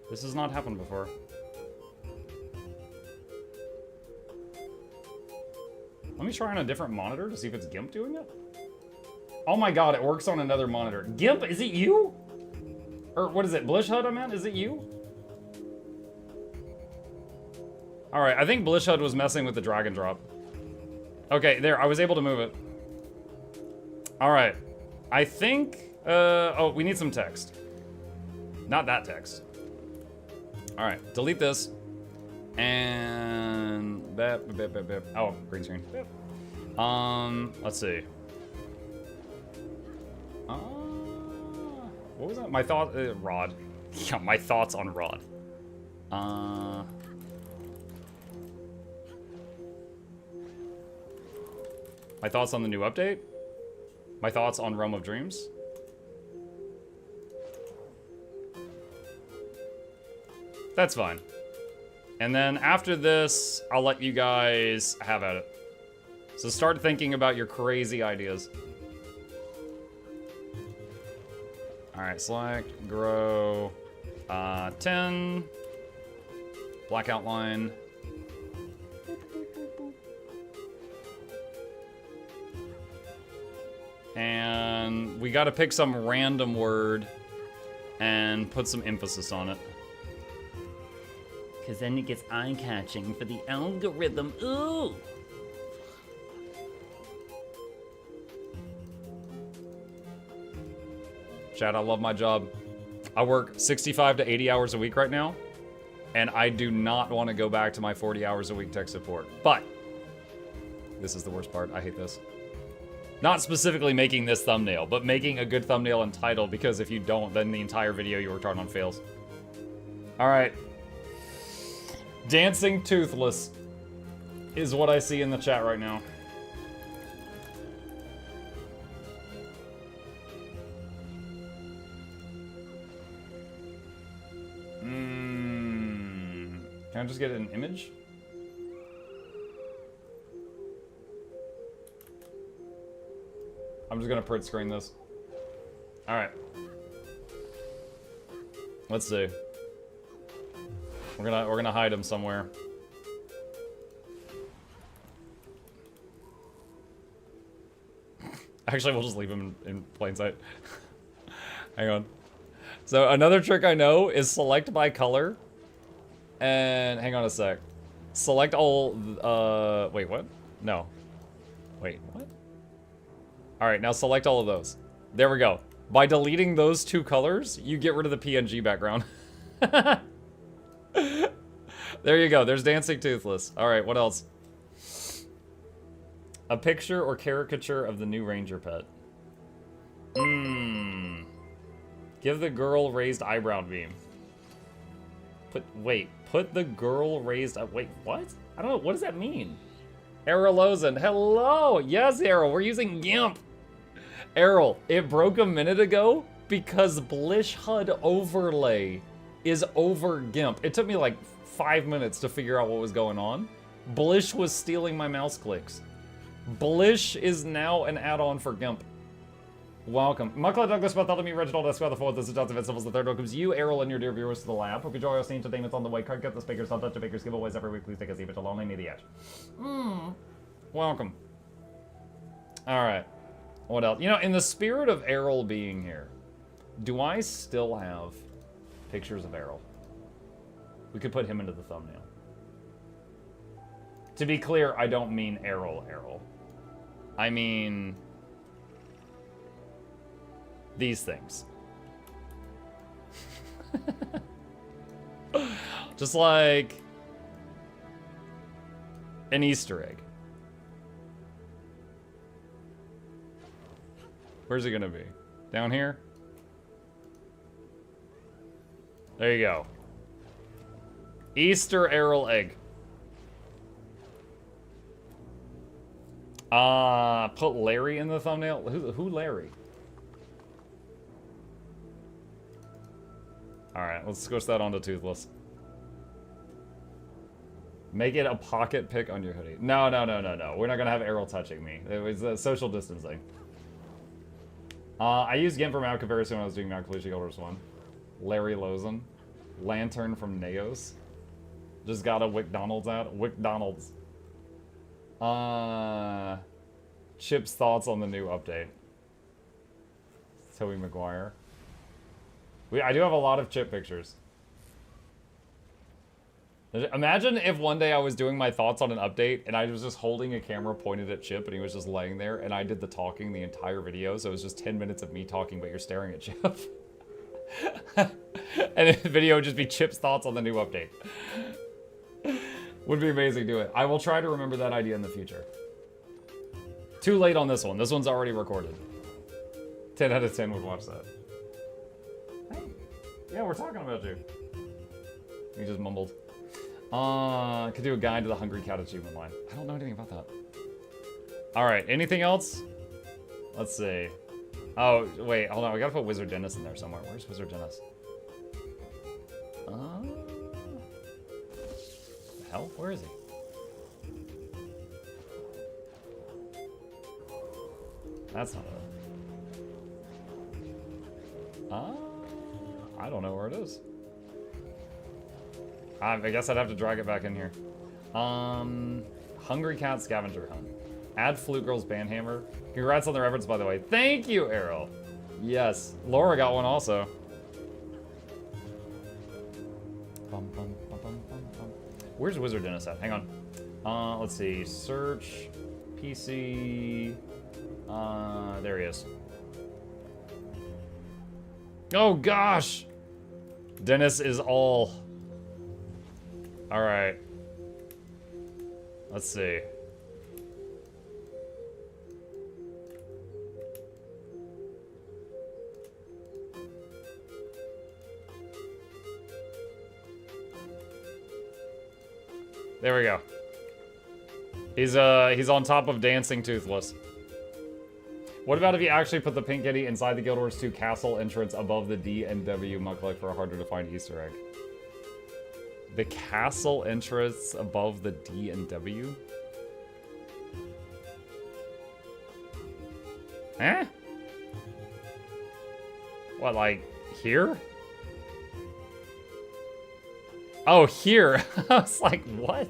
This has not happened before. Let me try on a different monitor to see if it's GIMP doing it. Oh my god, it works on another monitor. GIMP, is it you? Or what is it, Blish HUD I meant? Is it you? Alright, I think Blish HUD was messing with the drag and drop. Okay, there, I was able to move it. Alright. I think, oh, we need some text. Not that text. Alright, delete this. And, oh, green screen. Let's see. What was that? My thought, Rod. Yeah, my thoughts on Rod. My thoughts on the new update. My thoughts on Realm of Dreams. That's fine. And then after this, I'll let you guys have at it. So start thinking about your crazy ideas. Alright, select, grow, 10, black outline. And we gotta pick some random word and put some emphasis on it. Cause then it gets eye-catching for the algorithm. Ooh! Chad, I love my job. I work 65 to 80 hours a week right now, and I do not want to go back to my 40 hours a week tech support. But this is the worst part. I hate this. Not specifically making this thumbnail, but making a good thumbnail and title, because if you don't, then the entire video you worked on fails. All right. Dancing Toothless is what I see in the chat right now. Can I just get an image? I'm just gonna print screen this. All right. Let's see. We're gonna hide him somewhere. Actually, we'll just leave him in plain sight. Hang on. So another trick I know is select by color. And hang on a sec. Select all, wait, what? No. Wait, what? All right, now select all of those. There we go. By deleting those two colors, you get rid of the PNG background. There you go. There's Dancing Toothless. All right, what else? A picture or caricature of the new ranger pet. Give the girl raised eyebrow beam. Put the girl raised up. Wait, what? I don't know. What does that mean? Errol Lozen. Hello. Yes, Errol. We're using GIMP. Errol, it broke a minute ago because Blish HUD overlay is over GIMP. It took me like 5 minutes to figure out what was going on. Blish was stealing my mouse clicks. Blish is now an add-on for GIMP. Welcome. Mukluk Douglas Bartholomew Reginald Esquire the fourth. This is Johnson Vegetables the third. Welcomes you, Errol, and your dear viewers to the lab. Hope you enjoy our scene entertainment's on the way. Can't get the speakers, don't touch the bakers, giveaways every week. Please take a seat, but you'll only need the edge. Welcome. Alright. What else? You know, in the spirit of Errol being here, do I still have pictures of Errol? We could put him into the thumbnail. To be clear, I don't mean Errol. I mean these things. Just like an Easter egg. Where's it gonna be? Down here? There you go. Easter Errol egg. Put Larry in the thumbnail. Who Larry? Alright, let's squish that onto Toothless. Make it a pocket pic on your hoodie. No. We're not gonna have Errol touching me. It was social distancing. I used GIMP for map comparison when I was doing Mount Kalushi Guild Wars 1. Larry Lozen. Lantern from Naos. Just got a WickDonald's out. WickDonald's. Chip's thoughts on the new update. Tobey Maguire. I do have a lot of Chip pictures. Imagine if one day I was doing my thoughts on an update and I was just holding a camera pointed at Chip and he was just laying there and I did the talking the entire video, so it was just 10 minutes of me talking but you're staring at Chip. And the video would just be Chip's thoughts on the new update. Would be amazing, do it. I will try to remember that idea in the future. Too late on this one. This one's already recorded. 10 out of 10 would watch that. Hey. Yeah, we're talking about you. He just mumbled. Could do a guide to the Hungry Cat achievement line. I don't know anything about that. Alright, anything else? Let's see. Oh, wait, hold on. We gotta put Wizard Dennis in there somewhere. Where's Wizard Dennis? The hell? Where is he? That's not it. I don't know where it is. I guess I'd have to drag it back in here. Hungry Cat Scavenger Hunt. Add Flute Girl's Bandhammer. Congrats on the reference, by the way. Thank you, Errol. Yes. Laura got one also. Where's Wizard Dennis at? Hang on. Let's see. Search. PC. There he is. Oh, gosh. Dennis is all. Alright. Let's see. There we go. He's on top of Dancing Toothless. What about if you actually put the Pink Kitty inside the Guild Wars 2 castle entrance above the D and W Mukluk for a harder to find Easter egg? The castle entrance above the D and W? Eh? What, like, here? Oh, here! I was like, what?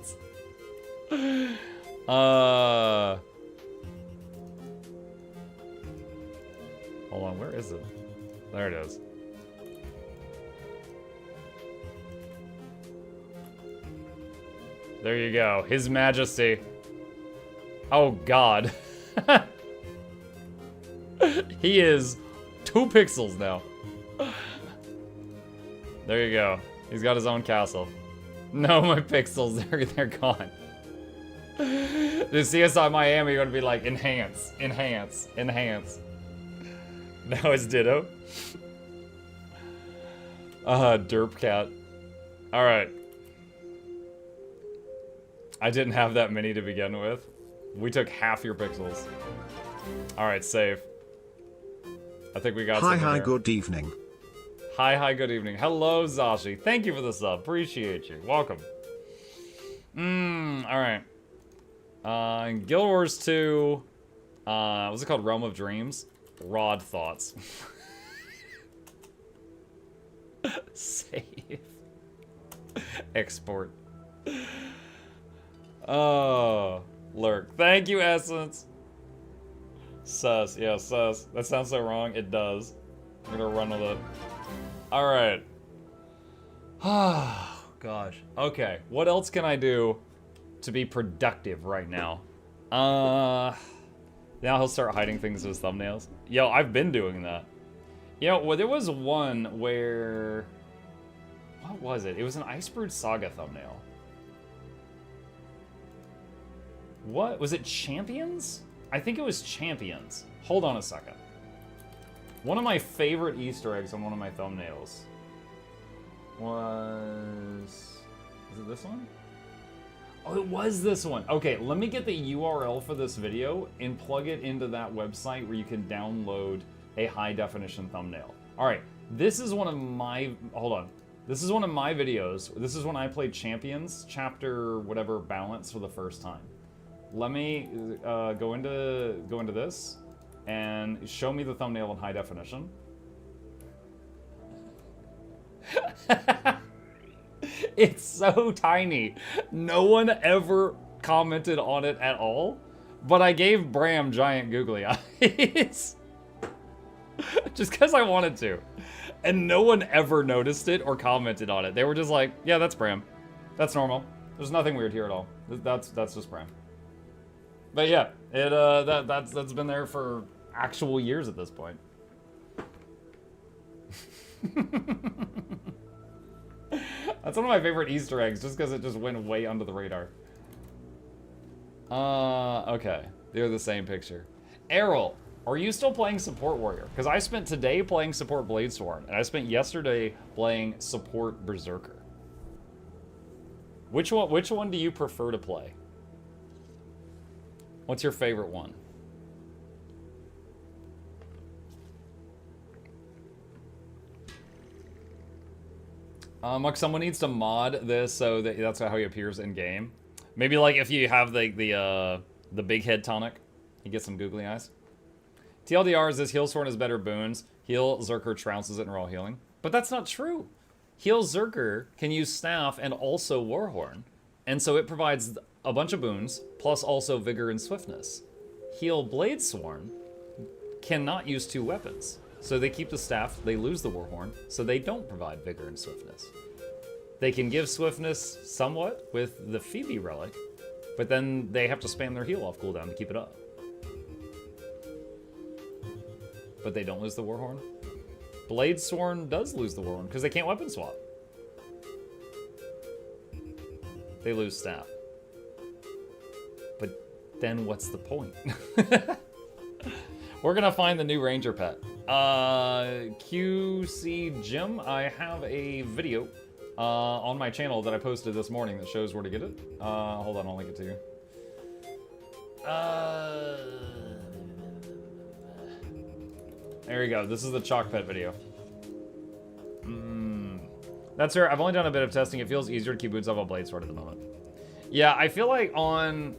Hold on, where is it? There it is. There you go. His Majesty. Oh, God. He is 2 pixels now. There you go. He's got his own castle. No, my pixels, they're gone. The CSI Miami are gonna be like, enhance, enhance, enhance. Now it's Ditto. Derp cat. Alright. I didn't have that many to begin with. We took half your pixels. Alright, save. I think we got something Hi, here. good evening. Hi, good evening. Hello, Zashi. Thank you for the sub. Appreciate you. Welcome. Alright. In Guild Wars 2, what's it called? Realm of Dreams? Rod Thoughts. Save. Export. Oh. Lurk. Thank you, Essence. Sus. Yeah, sus. That sounds so wrong. It does. I'm gonna run with it. Alright. Oh, gosh. Okay. What else can I do to be productive right now? Now he'll start hiding things in his thumbnails. Yo, I've been doing that. You know, well, there was one where... What was it? It was an Icebrood Saga thumbnail. What? Was it Champions? I think it was Champions. Hold on a second. One of my favorite Easter eggs on one of my thumbnails was... Is it this one? Oh, it was this one. Okay, let me get the URL for this video and plug it into that website where you can download a high-definition thumbnail. All right, this is one of my... Hold on. This is one of my videos. This is when I played Champions, chapter whatever balance for the first time. Let me go into this and show me the thumbnail in high definition. It's so tiny. No one ever commented on it at all, but I gave Bram giant googly eyes. Just because I wanted to. And no one ever noticed it or commented on it. They were just like, yeah, that's Bram. That's normal. There's nothing weird here at all. That's just Bram. But yeah, that's been there for actual years at this point. That's one of my favorite Easter eggs, just because it just went way under the radar. Okay. They're the same picture. Errol, are you still playing Support Warrior? Because I spent today playing Support Bladesworn, and I spent yesterday playing Support Berserker. Which one do you prefer to play? What's your favorite one? Like someone needs to mod this so that that's how he appears in game. Maybe like if you have the big head tonic, you get some googly eyes. TLDR is this: Heal Sworn is better boons. Heal Zerker trounces it in raw healing. But that's not true. Heal Zerker can use staff and also Warhorn, and so it provides a bunch of boons plus also vigor and swiftness. Heal Bladesworn cannot use 2 weapons. So they keep the staff, they lose the Warhorn, so they don't provide vigor and swiftness. They can give swiftness somewhat with the Phoebe relic, but then they have to spam their heal off cooldown to keep it up. But they don't lose the Warhorn. Bladesworn does lose the Warhorn because they can't weapon swap. They lose staff. But then what's the point? We're gonna find the new ranger pet. QC Jim, I have a video on my channel that I posted this morning that shows where to get it. Hold on, I'll link it to you. There you go. This is the chalk pet video. That's fair. I've only done a bit of testing. It feels easier to keep boots off a Bladesword at the moment. Yeah, I feel like on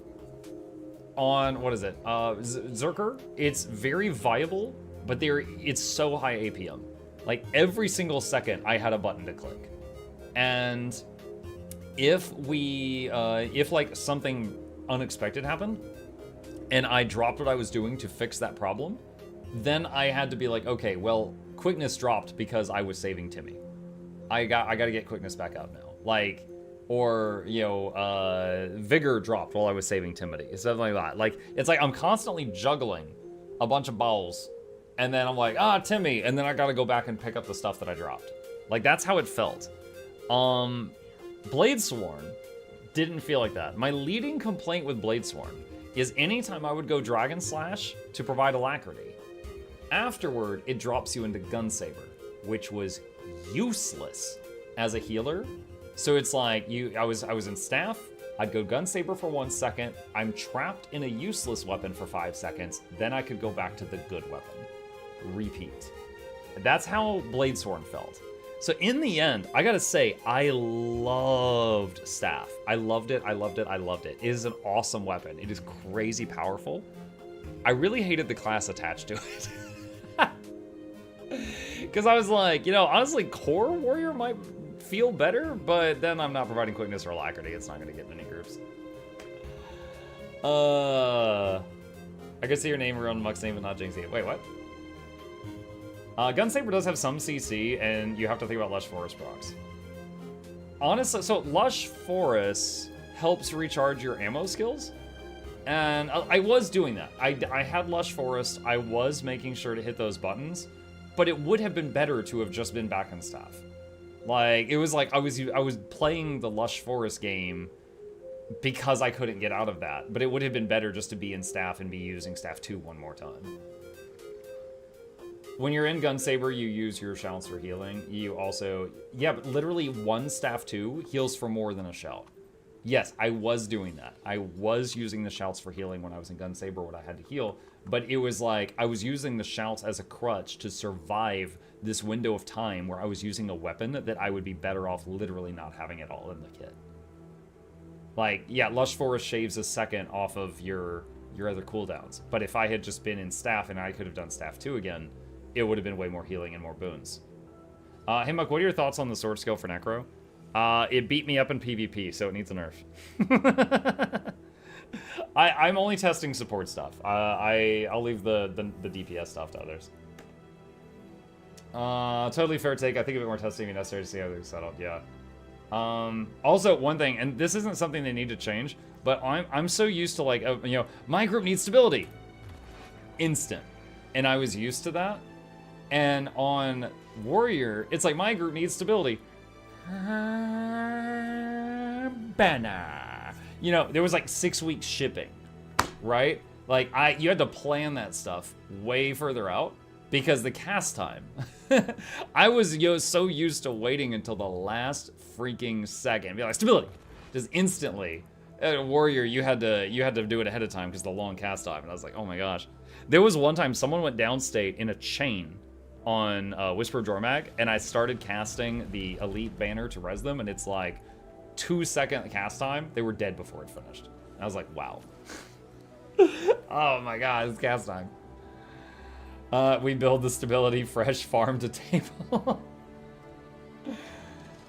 what is it? Zerker, it's very viable, but it's so high APM. Like every single second I had a button to click. And if like something unexpected happened and I dropped what I was doing to fix that problem, then I had to be like, okay, well, quickness dropped because I was saving Timmy. I got to get quickness back up now. Like, or, you know, vigor dropped while I was saving Timothy. Something like that. Like, it's like I'm constantly juggling a bunch of balls, and then I'm like, Timmy, and then I gotta go back and pick up the stuff that I dropped. Like, that's how it felt. Bladesworn didn't feel like that. My leading complaint with Bladesworn is anytime I would go Dragon Slash to provide alacrity, afterward, it drops you into Gunsaber, which was useless as a healer. So it's like I was in staff, I'd go Gunsaber for 1 second, I'm trapped in a useless weapon for 5 seconds, then I could go back to the good weapon. Repeat. That's how Bladesworn felt. So in the end, I gotta say, I loved staff. I loved it, I loved it, I loved it. It is an awesome weapon. It is crazy powerful. I really hated the class attached to it. Because I was like, you know, honestly, Core Warrior might feel better, but then I'm not providing quickness or alacrity. It's not going to get many groups. I could see your name around Muck's name, but not Jinxie. Wait, what? Gunsaber does have some CC, and you have to think about Lush Forest procs. Honestly, so Lush Forest helps recharge your ammo skills, and I was doing that. I had Lush Forest, I was making sure to hit those buttons, but it would have been better to have just been back in staff. Like, it was like I was playing the Lush Forest game because I couldn't get out of that, but it would have been better just to be in staff and be using staff 2 one more time. When you're in Gunsaber, you use your shouts for healing. You also, yeah, but literally one staff 2 heals for more than a shout. Yes, I was doing that. I was using the shouts for healing when I was in Gunsaber when I had to heal, but it was like I was using the shouts as a crutch to survive this window of time where I was using a weapon that I would be better off literally not having it all in the kit. Like, yeah, Lush Forest shaves a second off of your other cooldowns, but if I had just been in staff and I could have done staff 2 again, it would have been way more healing and more boons. Hey, Muck, what are your thoughts on the sword skill for Necro? It beat me up in PvP, so it needs a nerf. I'm only testing support stuff. I'll leave the DPS stuff to others. Totally fair take. I think a bit more testing would be necessary to see how they're set up. Yeah. Also, one thing, and this isn't something they need to change, but I'm so used to, like, you know, my group needs stability. Instant. And I was used to that. And on Warrior, it's like, my group needs stability. Banner. You know, there was like 6 weeks shipping, right? Like, you had to plan that stuff way further out because the cast time. I was so used to waiting until the last freaking second. Be like, stability, just instantly. At Warrior, you had to do it ahead of time because the long cast time. And I was like, oh my gosh. There was one time someone went downstate in a chain on Whisper Jormag, and I started casting the Elite banner to res them, and it's like 2-second cast time. They were dead before it finished. And I was like, wow. Oh my god, it's cast time. We build the stability fresh farm to table.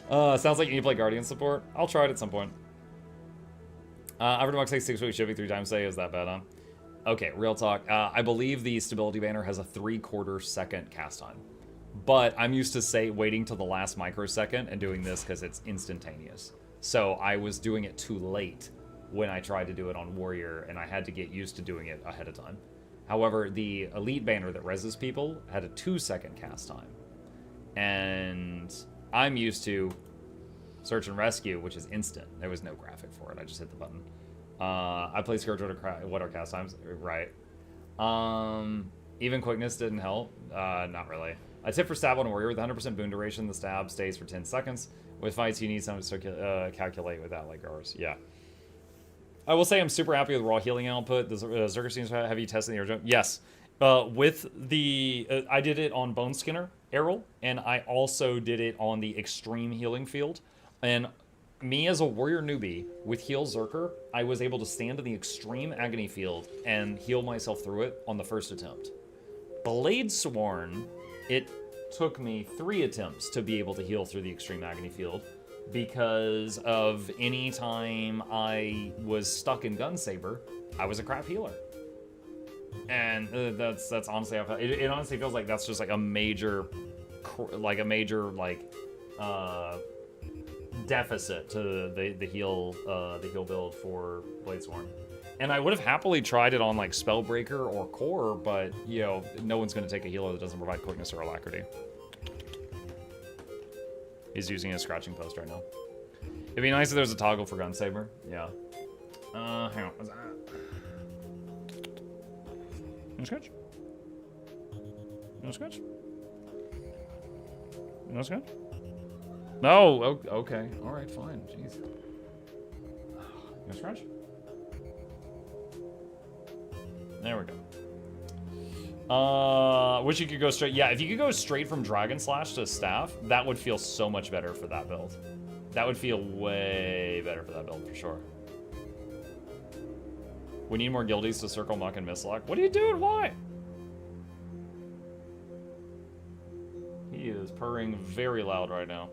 Sounds like you need to play Guardian support. I'll try it at some point. Everton Muck takes 6 weeks shipping 3 times a day. Is that bad, huh? Okay, real talk. I believe the stability banner has a 3/4 second cast time. But I'm used to waiting till the last microsecond and doing this because it's instantaneous. So I was doing it too late when I tried to do it on Warrior, and I had to get used to doing it ahead of time. However, the Elite banner that reses people had a 2-second cast time. And I'm used to Search and Rescue, which is instant. There was no graphic for it. I just hit the button. I played Scourge. What are cast times? Right. Even quickness didn't help. Not really. A tip for stab on Warrior: with 100% boon duration, the stab stays for 10 seconds. With fights, you need something to calculate with that, like ours. Yeah. I will say I'm super happy with raw healing output. The Zerker seems to have you tested the air jump. Yes. With the I did it on Bone Skinner Errol, and I also did it on the Extreme Healing Field. And me as a Warrior newbie with Heal Zerker, I was able to stand in the Extreme Agony Field and heal myself through it on the first attempt. Bladesworn, it took me 3 attempts to be able to heal through the Extreme Agony Field because of any time I was stuck in Gunsaber, I was a crap healer. And that's honestly how it honestly feels like that's just like a major deficit to the heal build for Bladesworn. And I would have happily tried it on like Spellbreaker or Core, but you know, no one's going to take a healer that doesn't provide quickness or alacrity. He's using a scratching post right now. It'd be nice if there's a toggle for Gunsaber. Yeah. Hang on. What's that? No scratch? No scratch? No scratch? No! Okay. Alright, fine. Jeez. No scratch? There we go. Wish you could go straight. Yeah, if you could go straight from Dragon Slash to Staff, that would feel so much better for that build. That would feel way better for that build, for sure. We need more guildies to circle Muck and Mislock. What are you doing? Why? He is purring very loud right now.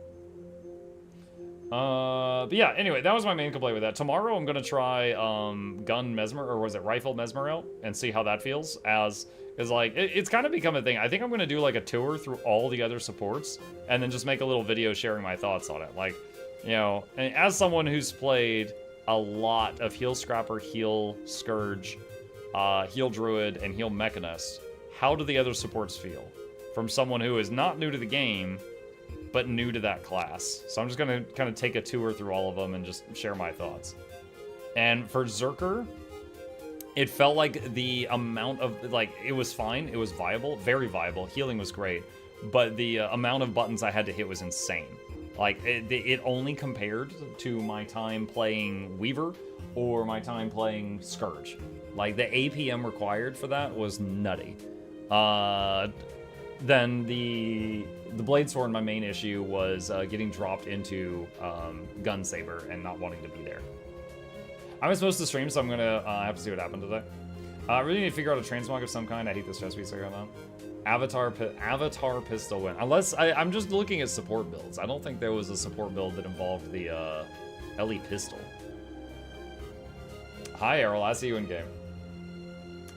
But yeah, anyway, that was my main complaint with that. Tomorrow I'm gonna try gun mesmer, or was it rifle mesmer out, and see how that feels. Is like it's kind of become a thing. I think I'm gonna do like a tour through all the other supports, and then just make a little video sharing my thoughts on it. Like, you know, and as someone who's played a lot of heal scrapper, heal scourge, heal druid, and heal mechanist, how do the other supports feel? From someone who is not new to the game, but new to that class. So I'm just gonna kind of take a tour through all of them and just share my thoughts. And for Zerker, it felt like the amount of, like, it was fine, it was viable, very viable, healing was great, but the amount of buttons I had to hit was insane. Like, it only compared to my time playing Weaver or my time playing Scourge. Like, the APM required for that was nutty. Then the Bladesworn, my main issue was getting dropped into Gun Saber and not wanting to be there. I was supposed to stream, so I'm gonna have to see what happened today. I really need to figure out a transmog of some kind. I hate this chest piece I got on. Avatar pistol win. Unless I'm just looking at support builds. I don't think there was a support build that involved the LE pistol. Hi Errol, I see you in game.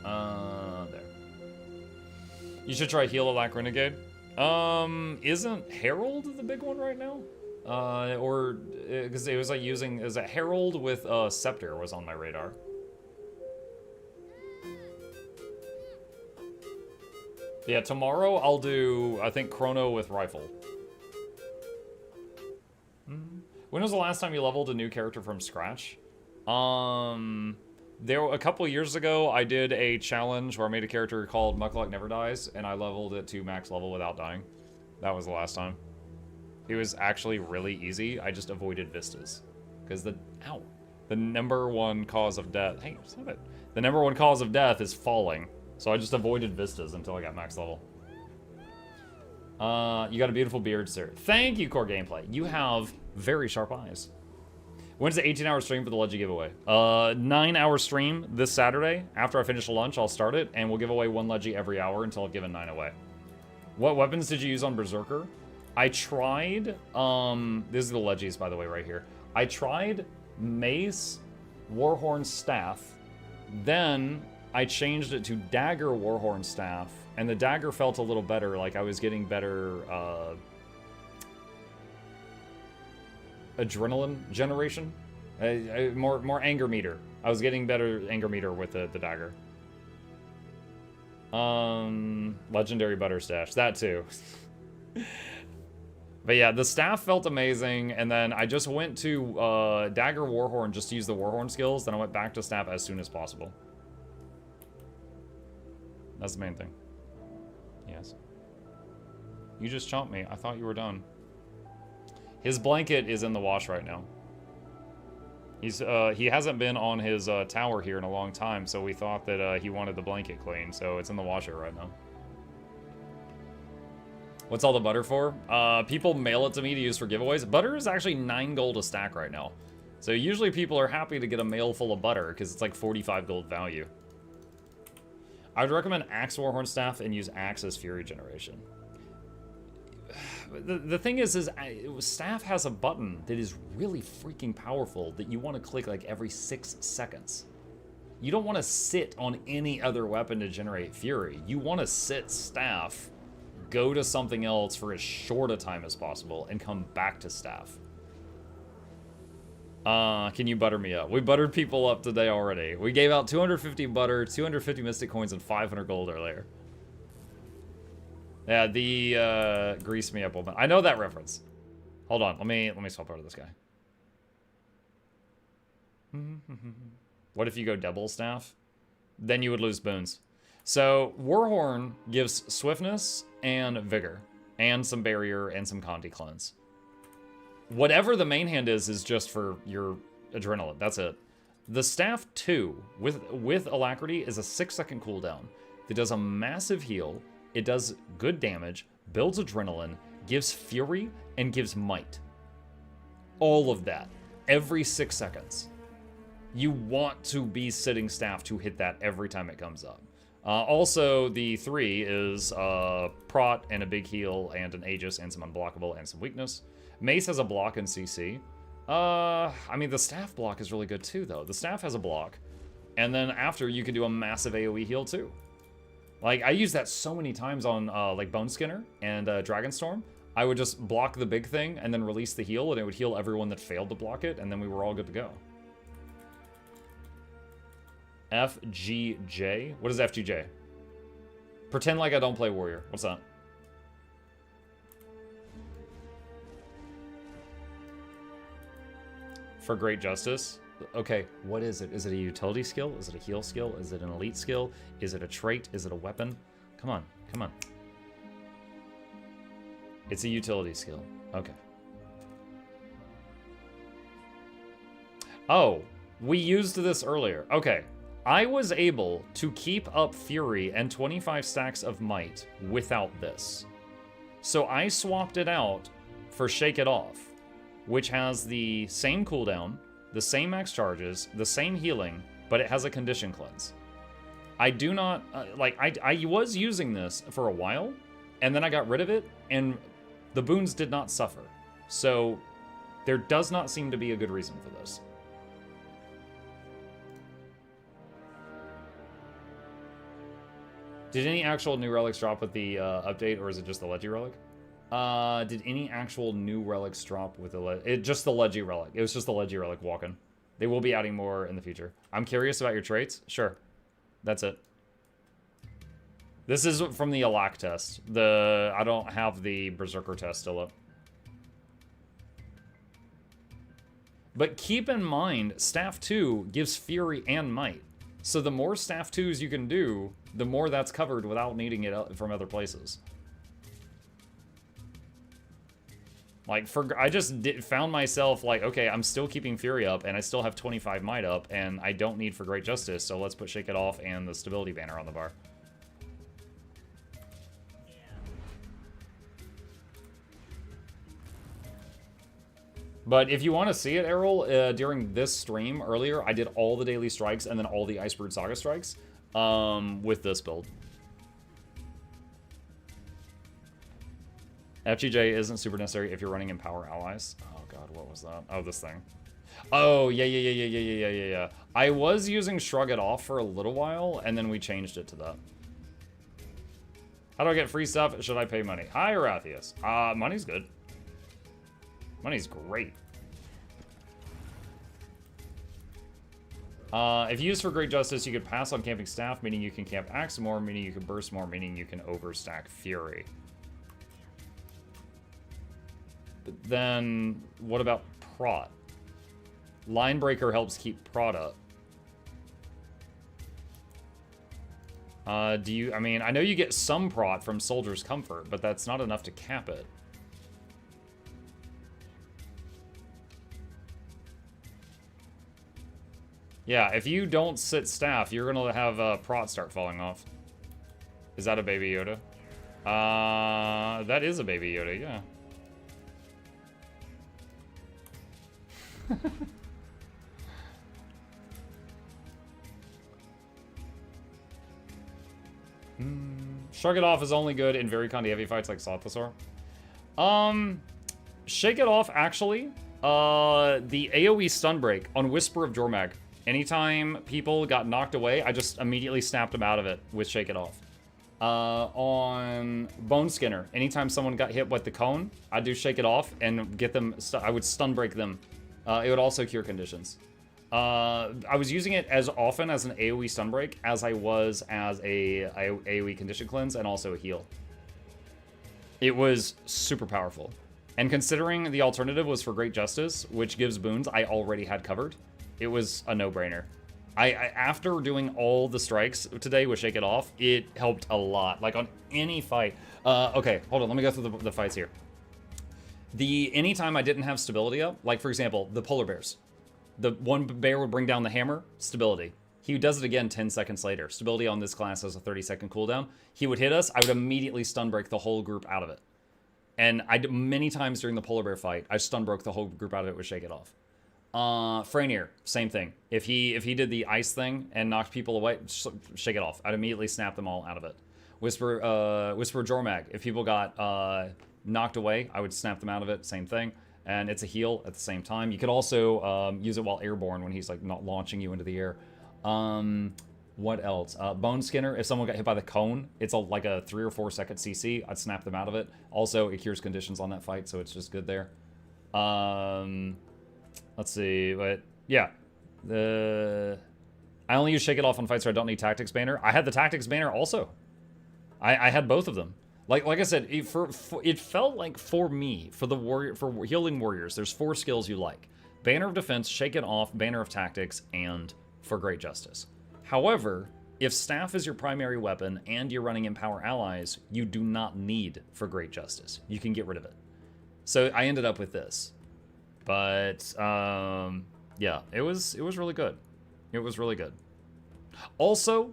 There. You should try Heal Alack Renegade. Isn't Herald the big one right now? Or because it was like using, is it Herald with Scepter was on my radar. Yeah, tomorrow I'll do, I think, Chrono with Rifle. When was the last time you leveled a new character from scratch? A couple years ago, I did a challenge where I made a character called MuklukYoutube Never Dies, and I leveled it to max level without dying. That was the last time. It was actually really easy. I just avoided vistas. Because the number one cause of death, hey, stop it. The number one cause of death is falling. So I just avoided vistas until I got max level. You got a beautiful beard, sir. Thank you, Core Gameplay. You have very sharp eyes. When's the 18-hour stream for the Leggy giveaway? 9-hour stream this Saturday. After I finish lunch, I'll start it, and we'll give away 1 Leggy every hour until I've given 9 away. What weapons did you use on Berserker? I tried, this is the Leggies, by the way, right here. I tried Mace, Warhorn Staff, then I changed it to Dagger Warhorn Staff, and the Dagger felt a little better, like I was getting better, adrenaline generation, more anger meter. I was getting better anger meter with the Dagger. Legendary Butter Stash, that too. But yeah, the staff felt amazing, and then I just went to Dagger Warhorn just to use the Warhorn skills, then I went back to staff as soon as possible. That's the main thing. Yes. You just chomped me. I thought you were done. His blanket is in the wash right now. He hasn't been on his tower here in a long time, so we thought that he wanted the blanket clean, so it's in the washer right now. What's all the butter for? People mail it to me to use for giveaways. Butter is actually 9 gold a stack right now. So usually people are happy to get a mail full of butter because it's like 45 gold value. I would recommend Axe Warhorn Staff and use Axe as Fury Generation. The thing is Staff has a button that is really freaking powerful that you want to click like every 6 seconds. You don't want to sit on any other weapon to generate Fury. You want to sit Staff, go to something else for as short a time as possible, and come back to Staff. Can you butter me up? We buttered people up today already. We gave out 250 butter, 250 mystic coins, and 500 gold earlier. Yeah, the grease me up woman. I know that reference. Hold on, let me swap out of this guy. What if you go double staff? Then you would lose boons. So Warhorn gives swiftness and vigor, and some barrier and some Conti cleanse. Whatever the main hand is just for your adrenaline. That's it. The staff 2 with alacrity is a 6-second cooldown. It does a massive heal. It does good damage, builds adrenaline, gives fury, and gives might. All of that. Every 6 seconds. You want to be sitting staff to hit that every time it comes up. Also, the 3 is prot and a big heal and an Aegis and some unblockable and some weakness. Mace has a block and CC. I mean, the staff block is really good too, though. The staff has a block, and then after you can do a massive AoE heal too. Like, I use that so many times on like Bone Skinner and Dragonstorm. I would just block the big thing and then release the heal, and it would heal everyone that failed to block it, and then we were all good to go. FGJ? What is FGJ? Pretend like I don't play Warrior. What's that? For great justice? Okay, what is it? Is it a utility skill? Is it a heal skill? Is it an elite skill? Is it a trait? Is it a weapon? Come on, come on. It's a utility skill. Okay. Oh, we used this earlier. Okay. I was able to keep up Fury and 25 stacks of Might without this. So I swapped it out for Shake It Off, which has the same cooldown, the same max charges, the same healing, but it has a condition cleanse. I do not, I was using this for a while, and then I got rid of it, and the boons did not suffer. So there does not seem to be a good reason for this. Did any actual new relics drop with the update, or is it just the Leggy relic? Did any actual new relics drop with the just the Leggy relic? It was just the Leggy relic walking. They will be adding more in the future. I'm curious about your traits. Sure. That's it. This is from the Alak test. I don't have the Berserker test still up. But keep in mind, Staff 2 gives Fury and Might. So the more Staff 2s you can do, the more that's covered without needing it from other places. Like, I just found myself like, okay, I'm still keeping Fury up, and I still have 25 Might up, and I don't need for Great Justice, so let's put Shake It Off and the Stability Banner on the bar. But if you want to see it, Errol, during this stream earlier, I did all the daily strikes and then all the Icebird Saga strikes with this build. FGJ isn't super necessary if you're running Empower Allies. Oh god, what was that? Oh, this thing. Oh, yeah. I was using Shrug It Off for a little while, and then we changed it to that. How do I get free stuff? Should I pay money? Hi, Arathius. Money's good. Money's great. If used for Great Justice, you could pass on camping staff, meaning you can camp Axe more, meaning you can burst more, meaning you can overstack Fury. But then, what about Prot? Linebreaker helps keep Prot up. I mean, I know you get some Prot from Soldier's Comfort, but that's not enough to cap it. Yeah, if you don't sit staff, you're gonna have Prot start falling off. Is that a Baby Yoda? That is a Baby Yoda, yeah. Shrug It Off is only good in very kind of heavy fights like Sothosaur. Shake It Off, actually, the AoE stun break on Whisper of Jormag. Anytime people got knocked away, I just immediately snapped them out of it with Shake It Off. On Bone Skinner, anytime someone got hit with the cone, I'd do Shake It Off and get them, I would stun break them. It would also cure conditions. I was using it as often as an AoE stun break as I was as a AoE condition cleanse and also a heal. It was super powerful. And considering the alternative was for Great Justice, which gives boons I already had covered, it was a no-brainer. After doing all the strikes today with Shake It Off, it helped a lot. Like on any fight. Okay, hold on, let me go through the fights here. Anytime I didn't have stability up, like for example, the polar bears. The one bear would bring down the hammer, stability. He does it again 10 seconds later. Stability on this class has a 30-second cooldown. He would hit us, I would immediately stun break the whole group out of it. And many times during the polar bear fight, I stun broke the whole group out of it with Shake It Off. Freynier, same thing. If he did the ice thing and knocked people away, Shake It Off. I'd immediately snap them all out of it. Whisper Jormag, if people got knocked away, I would snap them out of it, same thing. and it's a heal at the same time. You could also use it while airborne when he's like not launching you into the air. What else? Bone Skinner, if someone got hit by the cone, it's like a 3 or 4 second CC. I'd snap them out of it. Also, it cures conditions on that fight, so it's just good there. Let's see, but yeah. I only use Shake It Off on fights where I don't need Tactics Banner. I had the Tactics Banner also. I had both of them. Like I said, it felt like for me, for healing warriors, there's 4 skills you like. Banner of Defense, Shake It Off, Banner of Tactics, and For Great Justice. However, if Staff is your primary weapon and you're running Empower Allies, you do not need For Great Justice. You can get rid of it. So I ended up with this. But, yeah, it was really good. It was really good. Also,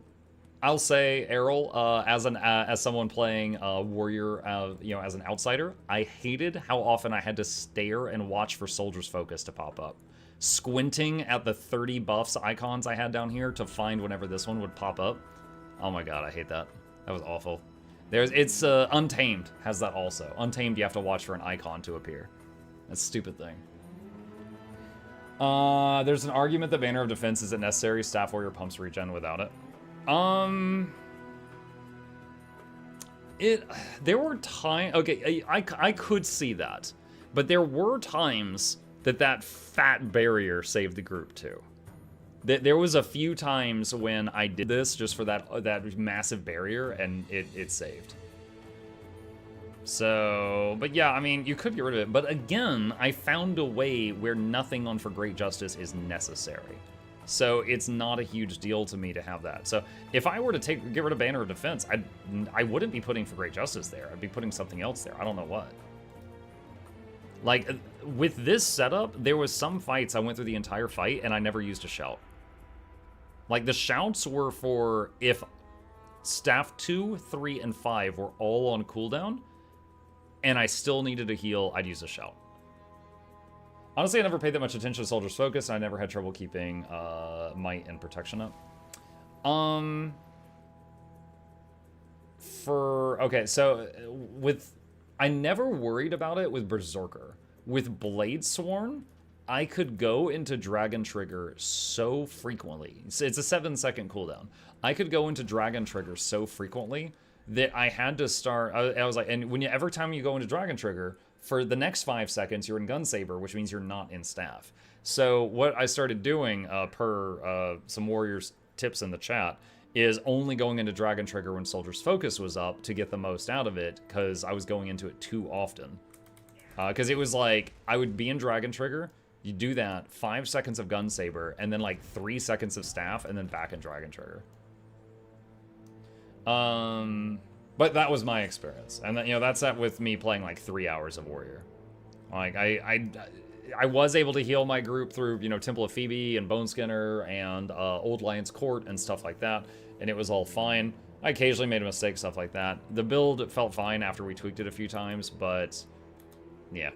I'll say, Errol, as someone playing warrior, as an outsider, I hated how often I had to stare and watch for Soldier's Focus to pop up. Squinting at the 30 buffs icons I had down here to find whenever this one would pop up. Oh my god, I hate that. That was awful. It's Untamed has that also. Untamed, you have to watch for an icon to appear. That's a stupid thing. There's an argument that Banner of Defense isn't necessary. Staff Warrior pumps regen without it. There were times, okay, I could see that, but there were times that fat barrier saved the group too. There was a few times when I did this just for that massive barrier, and it saved. So, but yeah, I mean, you could get rid of it. But again, I found a way where nothing on For Great Justice is necessary. So it's not a huge deal to me to have that. So if I were to get rid of Banner of Defense, I wouldn't be putting For Great Justice there. I'd be putting something else there. I don't know what. Like, with this setup, there was some fights I went through the entire fight and I never used a shout. Like, the shouts were for if Staff 2, 3, and 5 were all on cooldown, and I still needed a heal, I'd use a shout. Honestly, I never paid that much attention to Soldier's Focus, and I never had trouble keeping Might and Protection up. Okay, so I never worried about it with Berserker. With Bladesworn, I could go into Dragon Trigger so frequently. It's a 7-second cooldown. I could go into Dragon Trigger so frequently that I had to start. I was like, and every time you go into Dragon Trigger, for the next 5 seconds, you're in Gun Saber, which means you're not in Staff. So what I started doing, per some Warriors tips in the chat, is only going into Dragon Trigger when Soldier's Focus was up to get the most out of it, because I was going into it too often. Because it was like, I would be in Dragon Trigger, you do that, 5 seconds of Gun Saber, and then like 3 seconds of Staff, and then back in Dragon Trigger. But that was my experience, and that's that with me playing like 3 hours of Warrior. Like I was able to heal my group through Temple of Phoebe and Bone Skinner and Old Lion's Court and stuff like that, and it was all fine. I occasionally made a mistake, stuff like that. The build felt fine after we tweaked it a few times, but yeah.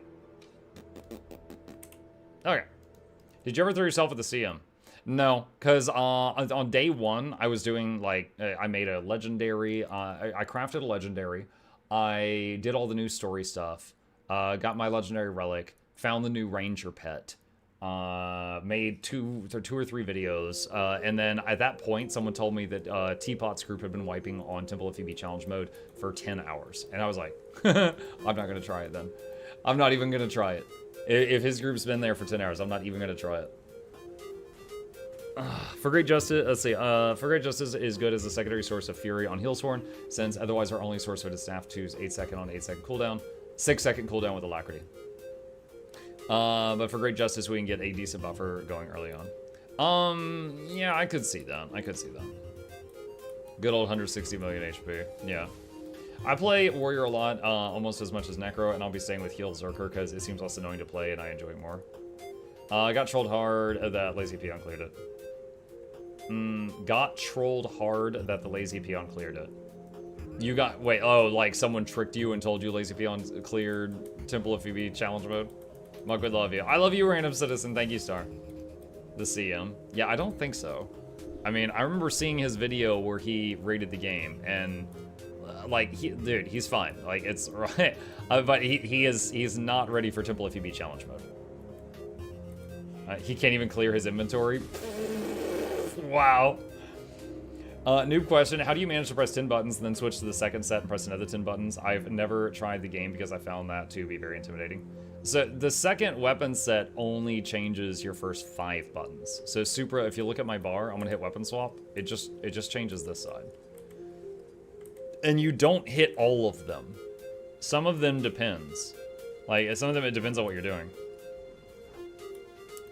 Okay. Did you ever throw yourself at the CM? No, because on day 1, I was doing, like, I made a legendary, I crafted a legendary, I did all the new story stuff, got my legendary relic, found the new ranger pet, made two or three videos, and then at that point, someone told me that Teapot's group had been wiping on Temple of Phoebe challenge mode for 10 hours, and I was like, I'm not going to try it then. I'm not even going to try it. If his group's been there for 10 hours, I'm not even going to try it. For Great Justice, let's see. For Great Justice is good as a secondary source of Fury on Healsworn, since otherwise our only source of it is Staff 2's 8-second on 8-second cooldown, 6-second cooldown with Alacrity. But for Great Justice, we can get a decent buffer going early on. Yeah, I could see that. I could see that. Good old 160 million HP. Yeah. I play Warrior a lot, almost as much as Necro, and I'll be staying with Heal Zerker because it seems less annoying to play and I enjoy it more. I got trolled hard that Lazy Peon cleared it. Got trolled hard that the Lazy Peon cleared it. You got, wait, oh, like someone tricked you and told you Lazy Peon cleared Temple of Phoebe challenge mode? Mug would love you. I love you, Random Citizen. Thank you, Star. The CM. Yeah, I don't think so. I mean, I remember seeing his video where he rated the game, and like, dude, he's fine. Like, it's right. But he's not ready for Temple FUB challenge mode. He can't even clear his inventory. Wow. Noob question, how do you manage to press 10 buttons and then switch to the second set and press another 10 buttons? I've never tried the game because I found that to be very intimidating. So the second weapon set only changes your first 5 buttons. So Supra, if you look at my bar, I'm gonna hit weapon swap. It just changes this side. And you don't hit all of them. Some of them depends. Like, some of them it depends on what you're doing.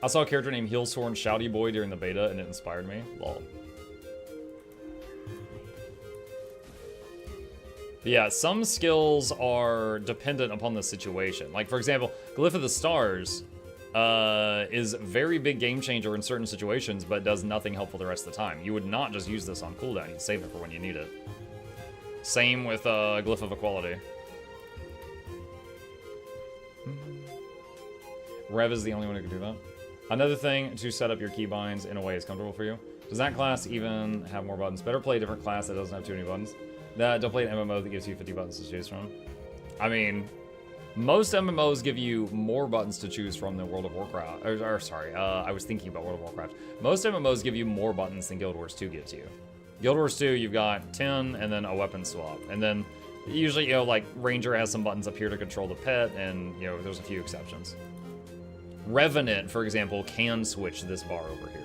I saw a character named Heelsworn Shouty Boy during the beta and it inspired me. Lol. Yeah, some skills are dependent upon the situation. Like, for example, Glyph of the Stars is a very big game changer in certain situations, but does nothing helpful the rest of the time. You would not just use this on cooldown, you'd save it for when you need it. Same with Glyph of Equality. Rev is the only one who can do that. Another thing to set up your keybinds in a way is comfortable for you. Does that class even have more buttons? Better play a different class that doesn't have too many buttons. Don't play an MMO that gives you 50 buttons to choose from. I mean, most MMOs give you more buttons to choose from than World of Warcraft. Or sorry, I was thinking about World of Warcraft. Most MMOs give you more buttons than Guild Wars 2 gives you. Guild Wars 2, you've got 10 and then a weapon swap. And then usually, you know, like Ranger has some buttons up here to control the pet, and, you know, there's a few exceptions. Revenant, for example, can switch this bar over here.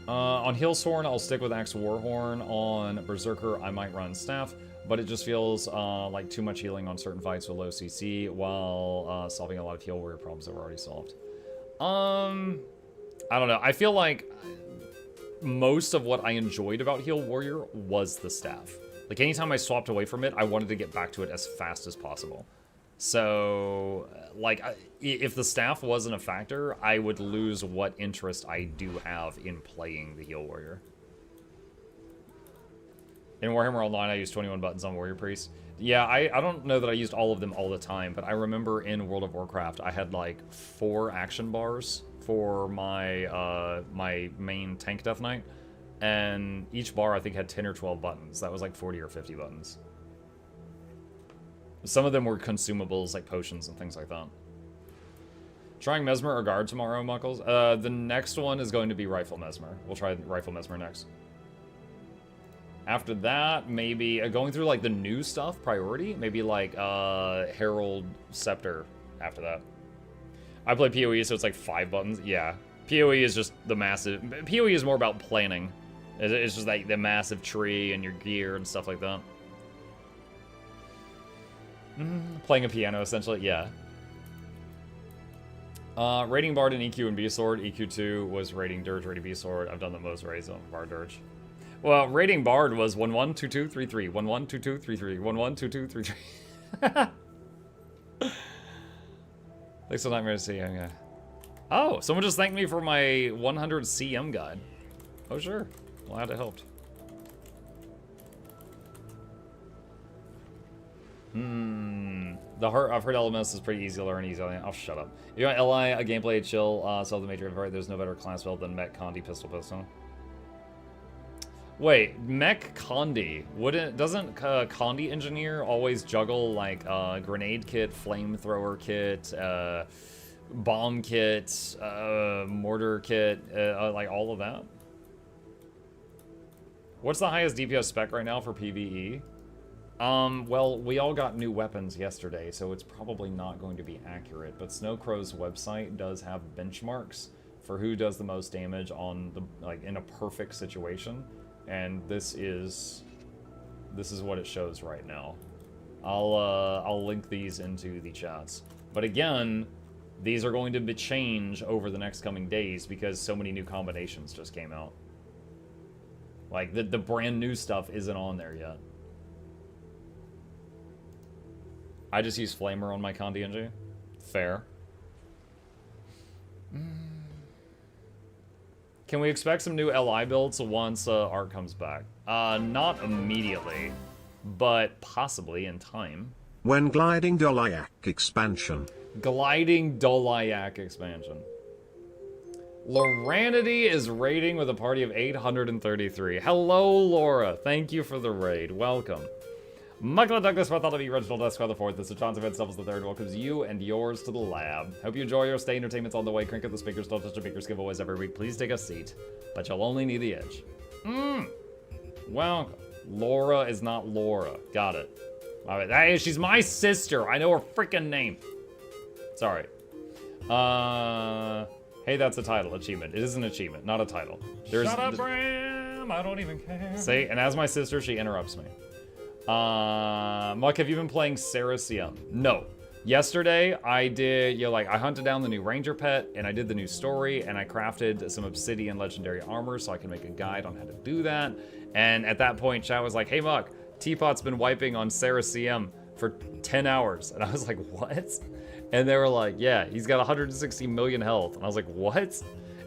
On Heelsworn, I'll stick with Axe Warhorn. On Berserker, I might run Staff, but it just feels like too much healing on certain fights with low CC while solving a lot of heal warrior problems that were already solved. I don't know. I feel like most of what I enjoyed about Heal Warrior was the Staff. Like, anytime I swapped away from it, I wanted to get back to it as fast as possible. So, like, if the Staff wasn't a factor, I would lose what interest I do have in playing the Heal Warrior. In Warhammer Online, I used 21 buttons on Warrior Priest. Yeah, I don't know that I used all of them all the time, but I remember in World of Warcraft, I had, like, 4 action bars for my, my main tank Death Knight. And each bar, I think, had 10 or 12 buttons. That was like 40 or 50 buttons. Some of them were consumables, like potions and things like that. Trying Mesmer or Guard tomorrow, Muckles? The next one is going to be Rifle Mesmer. We'll try Rifle Mesmer next. After that, maybe going through like the new stuff, priority. Maybe like Herald Scepter after that. I play PoE, so it's like 5 buttons. Yeah. PoE is just the massive... PoE is more about planning. It's just like the massive tree and your gear and stuff like that. Playing a piano, essentially, yeah. Rating Bard and EQ and B-Sword. EQ2 was rating Dirge, rating B-Sword. I've done the most raids on Bard Dirge. Well, rating Bard was 112233, 112233, 112233. Thanks for Nightmare to see you. Yeah. Oh, someone just thanked me for my 100 CM guide. Oh, sure. Glad it helped. I've heard LMS is pretty easy to learn, easy. Oh, shut up. You want LI, a gameplay chill, solve the major invert. There's no better class build than Mech Condi Pistol. Wait, Mech Condi. Doesn't Condi Engineer always juggle like grenade kit, flamethrower kit, bomb kit, mortar kit, like all of that? What's the highest DPS spec right now for PvE? Well, we all got new weapons yesterday, so it's probably not going to be accurate, but Snowcrow's website does have benchmarks for who does the most damage on the, like, in a perfect situation, and this is what it shows right now. I'll link these into the chats. But again, these are going to change over the next coming days because so many new combinations just came out. Like, the brand new stuff isn't on there yet. I just use Flamer on my Condi NG. Fair. Can we expect some new LI builds once Art comes back? Not immediately, but possibly in time. When Gliding Dolayak expansion. Gliding Dolayak expansion. Loranity is raiding with a party of 833. Hello, Laura. Thank you for the raid. Welcome. Michael Douglas Bartholomew, Reginald Esquire IV. This is Johnson Van Stubbs III. Welcomes you and yours to the lab. Hope you enjoy your stay. Entertainment's on the way. Crank up the speakers. Don't touch the speakers. Giveaways every week. Please take a seat. But you'll only need the edge. Welcome. Laura is not Laura. Got it. All right. Hey, she's my sister. I know her freaking name. Sorry. Hey, that's a title. Achievement. It is an achievement, not a title. Shut up, Bram. I don't even care. See, and as my sister, she interrupts me. Muck, have you been playing Sarasium? No. Yesterday, I did, I hunted down the new ranger pet, and I did the new story, and I crafted some obsidian legendary armor so I can make a guide on how to do that. And at that point, chat was like, hey, Muck, Teapot's been wiping on Sarasium for 10 hours. And I was like, what? And they were like, yeah, he's got 160 million health. And I was like, what?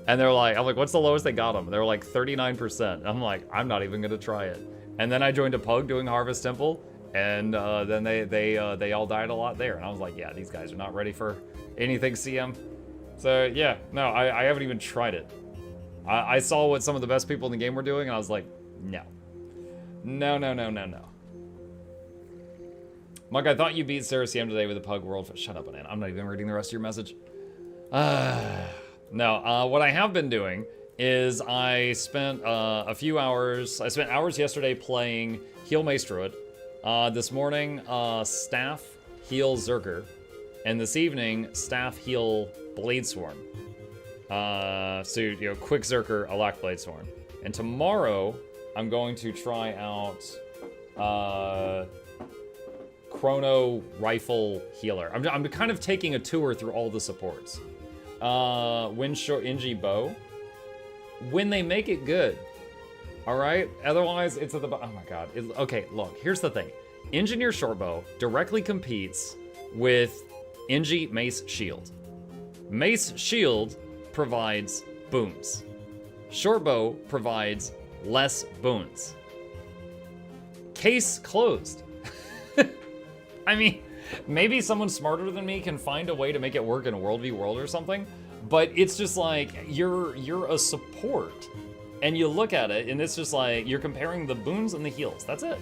And they're like, I'm like, what's the lowest they got him? They were like 39%. I'm like, I'm not even gonna try it. And then I joined a pug doing Harvest Temple, and then they all died a lot there. And I was like, yeah, these guys are not ready for anything CM. So yeah, no, I haven't even tried it. I saw what some of the best people in the game were doing, and I was like, no. No, no, no, no, no. Mike, I thought you beat Sarah CM today with the Pug World. Shut up, Banana. I'm not even reading the rest of your message. No, what I have been doing is I spent a few hours. I spent hours yesterday playing Heal Mace Druid. This morning, Staff Heal Zerker. And this evening, Staff Heal Bladesworn. So, quick Zerker, Alack Bladesworn. And tomorrow, I'm going to try out Chrono Rifle Healer. I'm kind of taking a tour through all the supports. Windshore Inji Bow. When they make it good. Alright? Otherwise, it's at the oh my god. Okay, look, here's the thing. Engineer Shortbow directly competes with Inji Mace Shield. Mace Shield provides boons. Shortbow provides less boons. Case closed. I mean, maybe someone smarter than me can find a way to make it work in a World v World or something, but it's just like, you're a support, and you look at it, and it's just like, you're comparing the boons and the heals. That's it.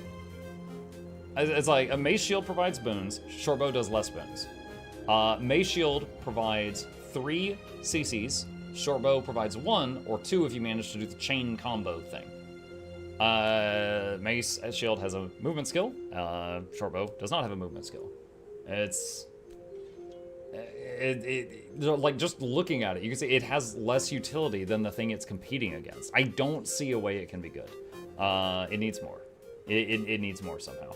It's like, a Mace Shield provides boons, Shortbow does less boons. Mace Shield provides 3 CCs, Shortbow provides 1 or 2 if you manage to do the chain combo thing. Mace Shield has a movement skill. Shortbow does not have a movement skill. It's like, just looking at it, you can see it has less utility than the thing it's competing against. I don't see a way it can be good. It needs more. It needs more somehow.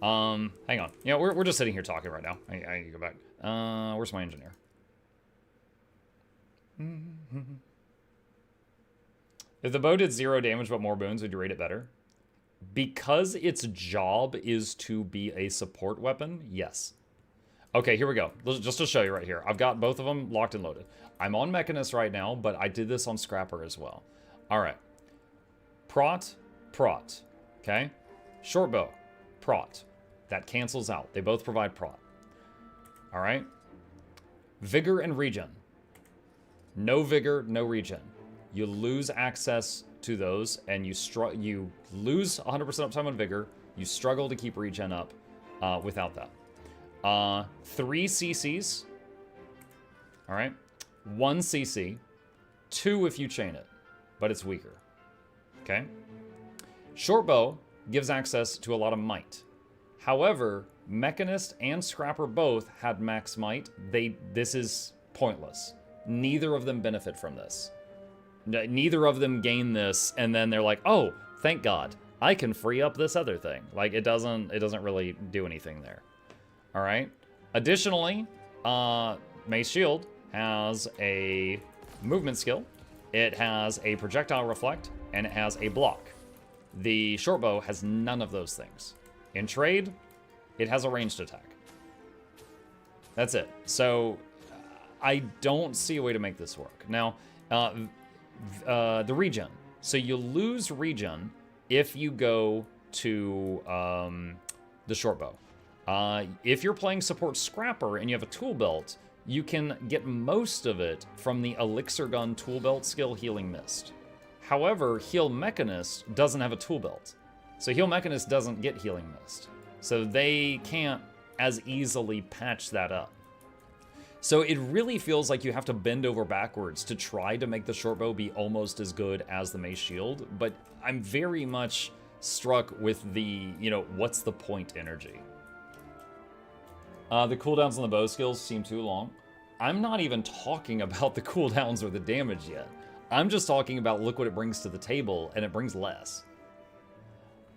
Hang on. Yeah, we're just sitting here talking right now. I need to go back. Where's my engineer? If the bow did 0 damage but more boons, would you rate it better? Because its job is to be a support weapon, yes. Okay, here we go. Just to show you right here. I've got both of them locked and loaded. I'm on Mechanist right now, but I did this on Scrapper as well. All right. Prot. Okay? Shortbow. Prot. That cancels out. They both provide prot. All right? Vigor and regen. No vigor, no regen. You lose access to those, and you lose 100% uptime on vigor. You struggle to keep regen up without that. 3 CCs. All right. 1 CC. 2 if you chain it, but it's weaker. Okay. Shortbow gives access to a lot of might. However, Mechanist and Scrapper both had max might. This is pointless. Neither of them benefit from this. Neither of them gain this, and then they're like, oh, thank God, I can free up this other thing. Like, it doesn't really do anything there. All right. Additionally, Mace Shield has a movement skill. It has a projectile reflect, and it has a block. The Shortbow has none of those things. In trade, it has a ranged attack. That's it. So I don't see a way to make this work. Now, the regen. So you lose regen if you go to the Shortbow. If you're playing support Scrapper and you have a tool belt, you can get most of it from the Elixir Gun tool belt skill Healing Mist. However, Heal Mechanist doesn't have a tool belt. So Heal Mechanist doesn't get Healing Mist. So they can't as easily patch that up. So it really feels like you have to bend over backwards to try to make the shortbow be almost as good as the Mace Shield, but I'm very much struck with the, you know, what's the point energy. The cooldowns on the bow skills seem too long. I'm not even talking about the cooldowns or the damage yet. I'm just talking about look what it brings to the table, and it brings less.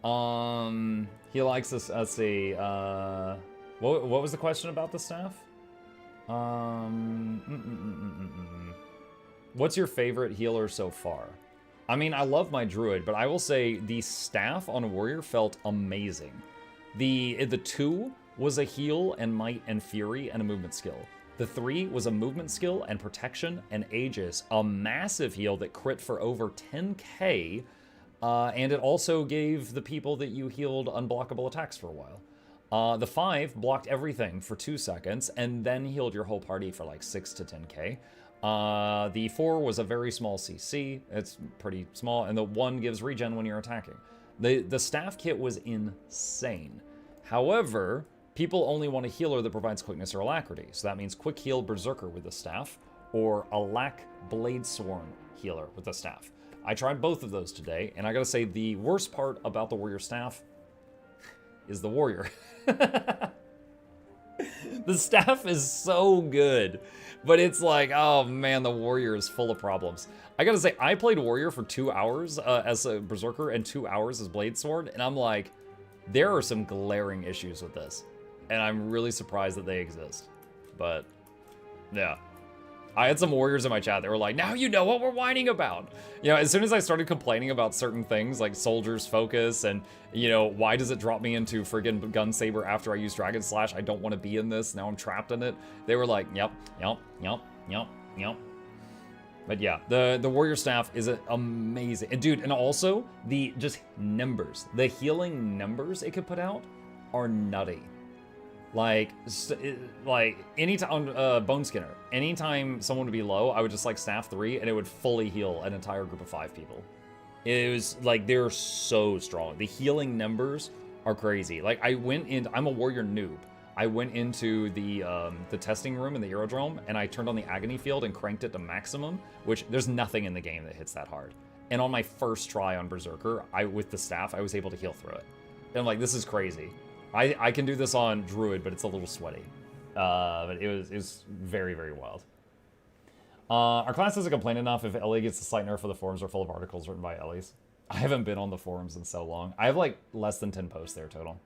He likes us, let's see, what was the question about the staff? What's your favorite healer so far? I mean, I love my druid, but I will say the staff on warrior felt amazing. The 2 was a heal and might and fury and a movement skill. The 3 was a movement skill and protection and Aegis, a massive heal that crit for over 10k, and it also gave the people that you healed unblockable attacks for a while. The 5 blocked everything for 2 seconds and then healed your whole party for like 6 to 10k. The 4 was a very small CC, it's pretty small, and the 1 gives regen when you're attacking. The staff kit was insane. However, people only want a healer that provides quickness or alacrity, so that means quick heal Berserker with the staff, or Alack Bladesworn healer with the staff. I tried both of those today, and I gotta say the worst part about the warrior staff is the warrior. The staff is so good, but it's like, oh man, the warrior is full of problems. I gotta say, I played warrior for 2 hours as a berserker and 2 hours as Bladesworn, and I'm like, there are some glaring issues with this, and I'm really surprised that they exist. But yeah, I had some warriors in my chat that were like, now you know what we're whining about. You know, as soon as I started complaining about certain things like Soldier's Focus and, you know, why does it drop me into friggin' Gun Saber after I use Dragon Slash? I don't want to be in this. Now I'm trapped in it. They were like, yep. But yeah, the warrior staff is amazing. And dude, and also the just numbers, the healing numbers it could put out are nutty. Like anytime on Bone Skinner, anytime someone would be low, I would just like staff 3 and it would fully heal an entire group of 5 people. It was like, they're so strong. The healing numbers are crazy. Like I'm a warrior noob. I went into the testing room in the aerodrome and I turned on the agony field and cranked it to maximum, which there's nothing in the game that hits that hard. And on my first try on Berserker, with the staff, I was able to heal through it. And I'm like, this is crazy. I can do this on Druid, but it's a little sweaty. But it was very, very wild. Our class doesn't complain enough if Ellie gets a slight nerf for the forums are full of articles written by Ellies. I haven't been on the forums in so long. I have like less than 10 posts there total.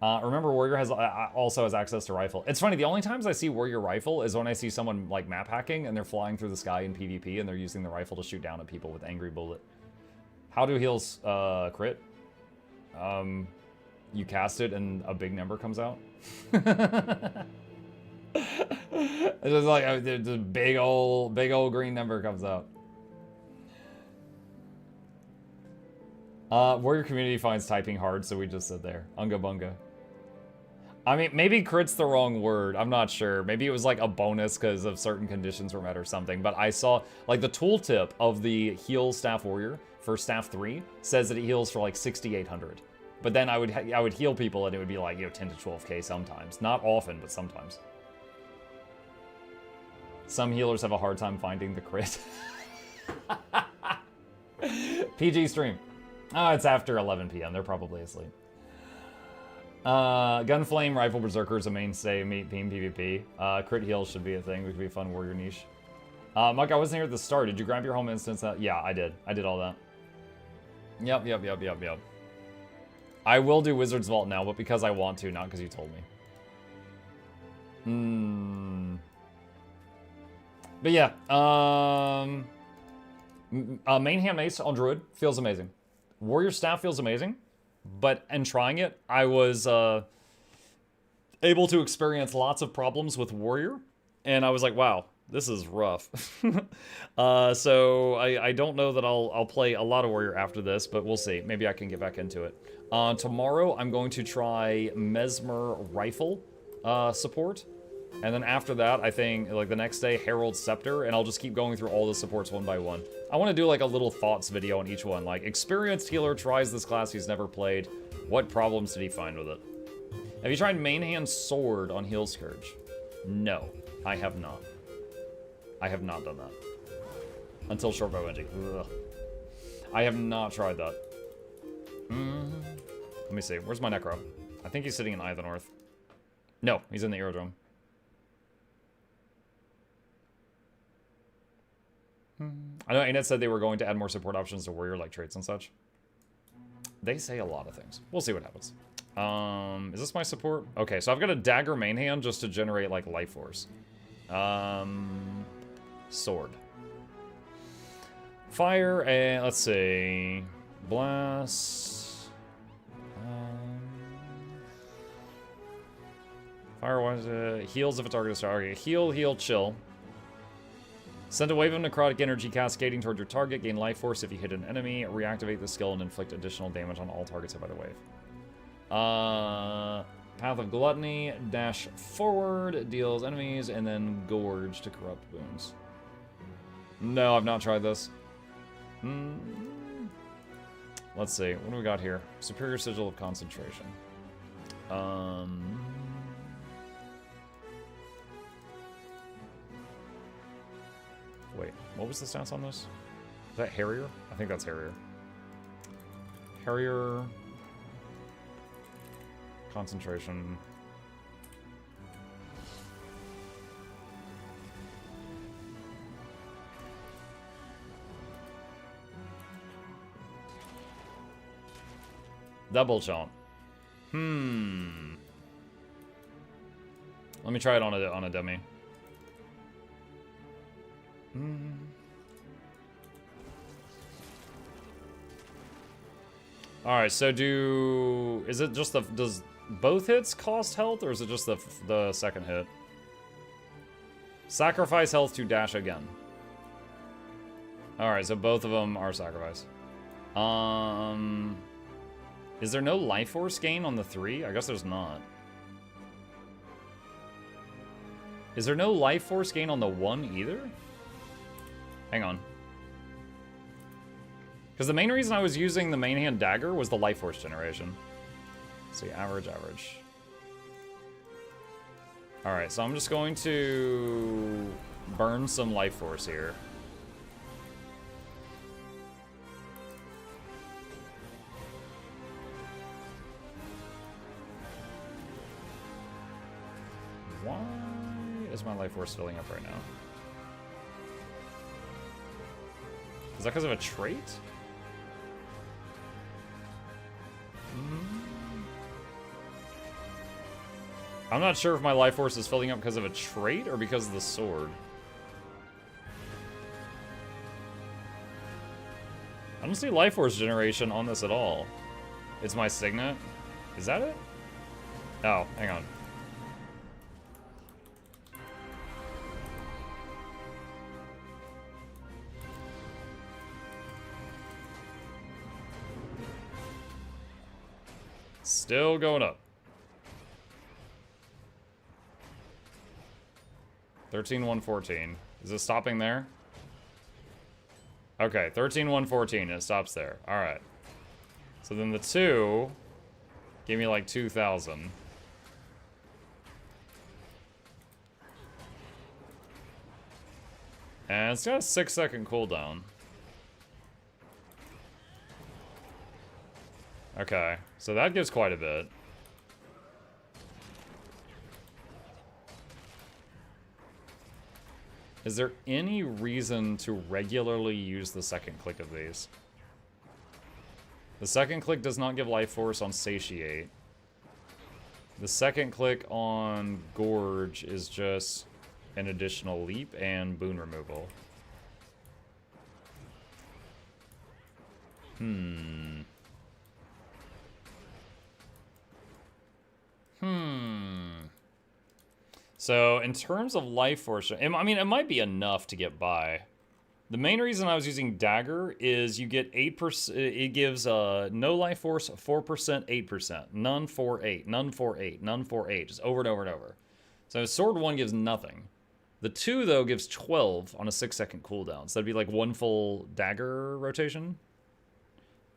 Remember, Warrior also has access to rifle. It's funny, the only times I see Warrior rifle is when I see someone like map hacking and they're flying through the sky in PvP and they're using the rifle to shoot down at people with Angry Bullet. How do heals crit? You cast it and a big number comes out. It's just like the big old green number comes out. Warrior community finds typing hard, so we just sit there. Unga bunga. I mean, maybe crit's the wrong word. I'm not sure. Maybe it was like a bonus because of certain conditions were met or something. But I saw, like, the tooltip of the heal staff warrior for staff 3 says that it heals for like 6,800. But then I would heal people and it would be like, you know, 10 to 12k sometimes. Not often, but sometimes. Some healers have a hard time finding the crit. PG stream. Oh, it's after 11 p.m. They're probably asleep. Gunflame Rifle Berserker is a mainstay team PvP. Crit heals should be a thing. It could be a fun warrior niche. Mike, I wasn't here at the start. Did you grab your home instance? Yeah, I did. I did all that. Yep. I will do Wizard's Vault now, but because I want to, not because you told me. But yeah, main hand mace on Druid feels amazing. Warrior staff feels amazing, but in trying it, I was able to experience lots of problems with Warrior, and I was like, wow, this is rough. So I don't know that I'll play a lot of Warrior after this, but we'll see. Maybe I can get back into it. Tomorrow, I'm going to try Mesmer Rifle support. And then after that, I think, like, the next day, Herald's Scepter, and I'll just keep going through all the supports one by one. I want to do, like, a little thoughts video on each one. Like, experienced healer tries this class he's never played. What problems did he find with it? Have you tried main hand sword on Heal Scourge? No, I have not. I have not done that. Until Shortbow Engine. Ugh. I have not tried that. Let me see. Where's my Necro? I think he's sitting in Eye of the North. No, he's in the Aerodrome. I know Annette said they were going to add more support options to warrior-like traits and such. They say a lot of things. We'll see what happens. Is this my support? Okay, so I've got a dagger main hand just to generate, like, life force. Sword. Fire, and let's see. Blast. Fire was heals if a target is target. Heal, heal, chill. Send a wave of necrotic energy cascading toward your target. Gain life force if you hit an enemy. Reactivate the skill and inflict additional damage on all targets hit by the wave. Path of Gluttony. Dash forward. Deals enemies. And then Gorge to corrupt wounds. No, I've not tried this. Let's see. What do we got here? Superior Sigil of Concentration. Wait, what was the stats on this? Is that Harrier? I think that's Harrier. Harrier. Concentration. Double jump. Let me try it on a dummy. Alright, so is it just does both hits cost health, or is it just the second hit? Sacrifice health to dash again. Alright, so both of them are sacrifice. Is there no life force gain on the 3? I guess there's not. Is there no life force gain on the 1 either? Hang on. Because the main reason I was using the main hand dagger was the life force generation. Let's see, average. Alright, so I'm just going to burn some life force here. Why is my life force filling up right now? Is that because of a trait? I'm not sure if my life force is filling up because of a trait or because of the sword. I don't see life force generation on this at all. It's my signet. Is that it? Oh, hang on. Still going up. 13,114. Is it stopping there? Okay, 13,114. It stops there. Alright. So then the 2 gave me like 2,000. And it's got a 6-second cooldown. Okay, so that gives quite a bit. Is there any reason to regularly use the second click of these? The second click does not give life force on Satiate. The second click on Gorge is just an additional leap and boon removal. So, in terms of life force, I mean, it might be enough to get by. The main reason I was using Dagger is you get 8%, it gives no life force, 4%, 8%, none 4, 8, none 4, 8, none 4, 8, just over and over and over. So sword 1 gives nothing. The 2, though, gives 12 on a 6-second cooldown. So that'd be like 1 full dagger rotation.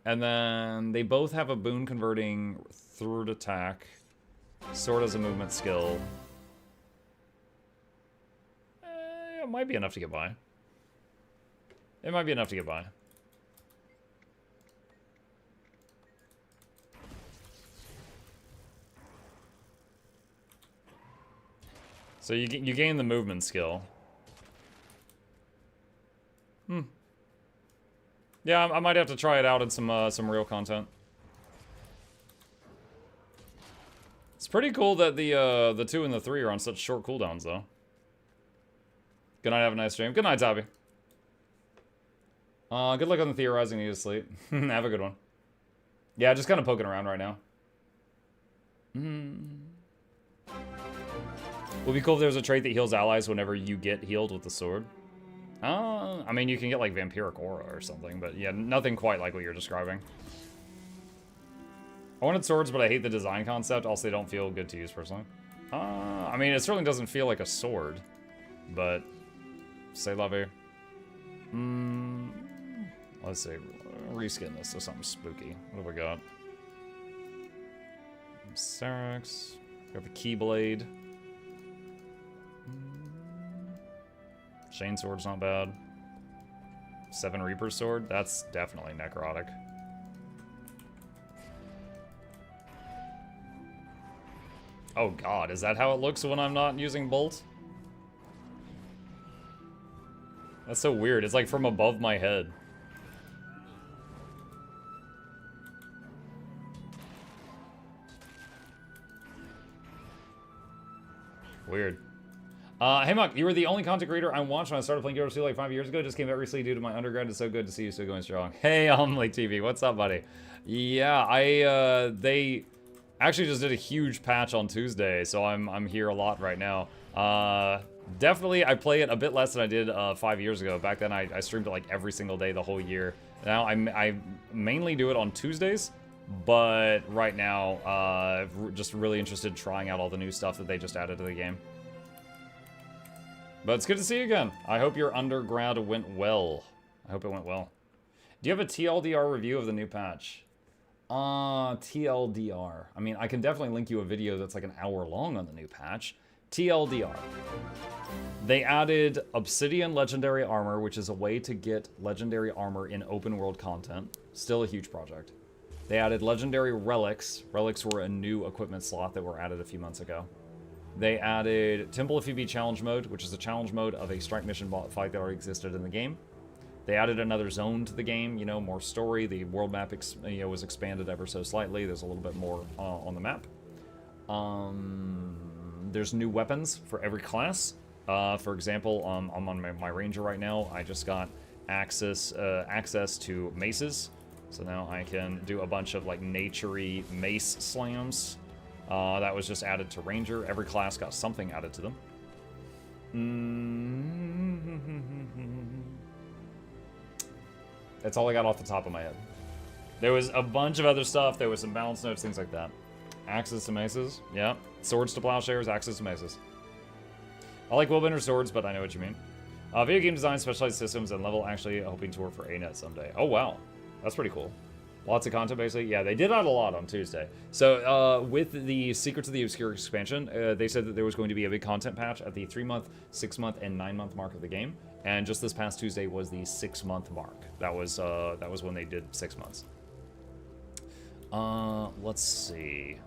And then they both have a boon converting third attack. Sword has a movement skill. It might be enough to get by. It might be enough to get by. So you gain the movement skill. Yeah, I might have to try it out in some real content. It's pretty cool that the 2 and the 3 are on such short cooldowns, though. Good night, have a nice stream. Good night, Tabby. Good luck on the theorizing, need to sleep. Have a good one. Yeah, just kind of poking around right now. Would be cool if there was a trait that heals allies whenever you get healed with the sword. I mean, you can get like Vampiric Aura or something, but yeah, nothing quite like what you're describing. I wanted swords, but I hate the design concept. Also, they don't feel good to use personally. I mean, it certainly doesn't feel like a sword, but say la vie. Let's see. Reskin this to something spooky. What have we got? Syrinx. We have a Keyblade. Shane Sword's not bad. 7 Reaper Sword. That's definitely necrotic. Oh god, is that how it looks when I'm not using Bolt? That's so weird. It's like from above my head. Weird. Hey Muck, you were the only content creator I watched when I started playing GW2 like 5 years ago. Just came back recently due to my undergrad. It's so good to see you still going strong. Hey, like TV, what's up, buddy? Yeah, they actually just did a huge patch on Tuesday, so I'm here a lot right now. Definitely, I play it a bit less than I did 5 years ago. Back then, I streamed it like every single day the whole year. Now, I mainly do it on Tuesdays, but right now, just really interested in trying out all the new stuff that they just added to the game. But it's good to see you again. I hope your undergrad went well. I hope it went well. Do you have a TLDR review of the new patch? TLDR. I mean, I can definitely link you a video that's like an hour long on the new patch. TLDR. They added Obsidian Legendary Armor, which is a way to get Legendary Armor in open world content. Still a huge project. They added Legendary Relics. Relics were a new equipment slot that were added a few months ago. They added Temple of Phoebe Challenge Mode, which is a challenge mode of a strike mission fight that already existed in the game. They added another zone to the game, you know, more story. The world map was expanded ever so slightly. There's a little bit more on the map. There's new weapons for every class. For example, I'm on my ranger right now. I just got access to maces. So now I can do a bunch of like nature-y mace slams. That was just added to Ranger. Every class got something added to them. That's all I got off the top of my head. There was a bunch of other stuff. There was some balance notes, things like that. Axes to maces. Yeah. Swords to plowshares, axes to maces. I like Willbender swords, but I know what you mean. Video game design, specialized systems, and level actually hoping to work for ANET someday. Oh, wow. That's pretty cool. Lots of content, basically. Yeah, they did that a lot on Tuesday. So, with the Secrets of the Obscure expansion, they said that there was going to be a big content patch at the 3-month, 6-month, and 9-month mark of the game. And just this past Tuesday was the 6-month mark. That was when they did 6 months. Let's see.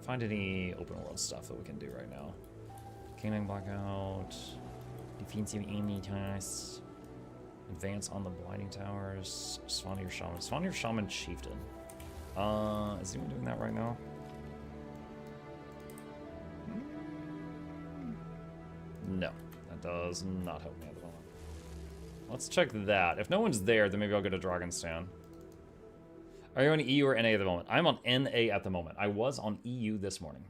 Find any open world stuff that we can do right now. Canine Blackout. Defensive enemy tasks. Advance on the Blinding Towers. Svanir Shaman. Svanir Shaman Chieftain. Is anyone doing that right now? No. That does not help me at the moment. Let's check that. If no one's there, then maybe I'll go to Dragon Stand. Are you on EU or NA at the moment? I'm on NA at the moment. I was on EU this morning.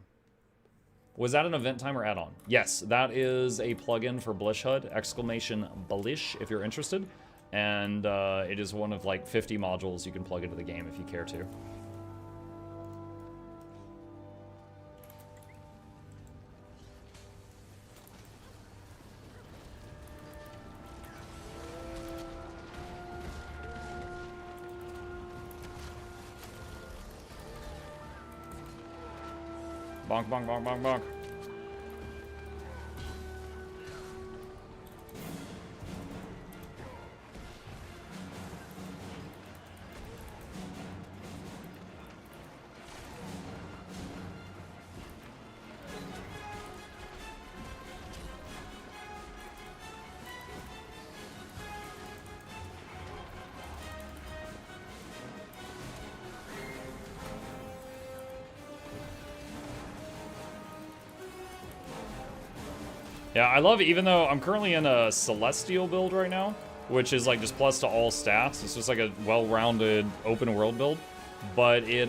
Was that an event time or add-on? Yes, that is a plugin for Blish HUD, !Blish, if you're interested. And it is one of like 50 modules you can plug into the game if you care to. Bonk, bonk, bonk, bonk, bonk. Yeah, I love it, even though I'm currently in a Celestial build right now, which is like just plus to all stats. It's just like a well-rounded open world build. But it,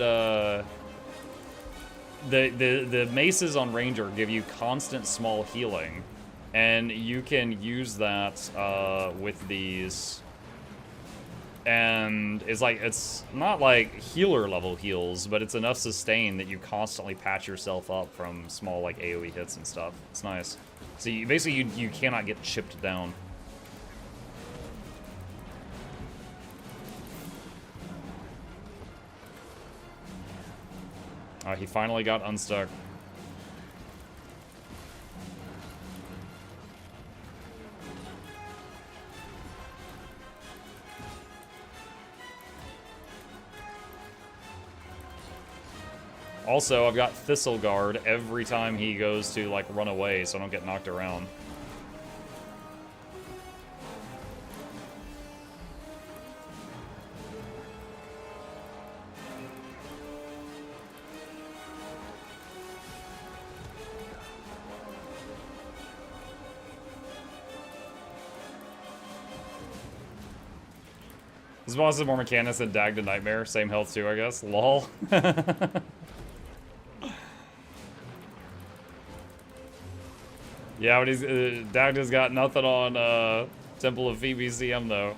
the maces on Ranger give you constant small healing. And you can use that, with these. And it's like, it's not like healer level heals, but it's enough sustain that you constantly patch yourself up from small like AoE hits and stuff. It's nice. So you, basically you cannot get chipped down. He finally got unstuck. Also, I've got Thistle Guard every time he goes to, like, run away so I don't get knocked around. This boss is more mechanics than Dag to Nightmare. Same health too, I guess. Lol. Yeah, but he's Dagda's got nothing on Temple of Phoebe CM though.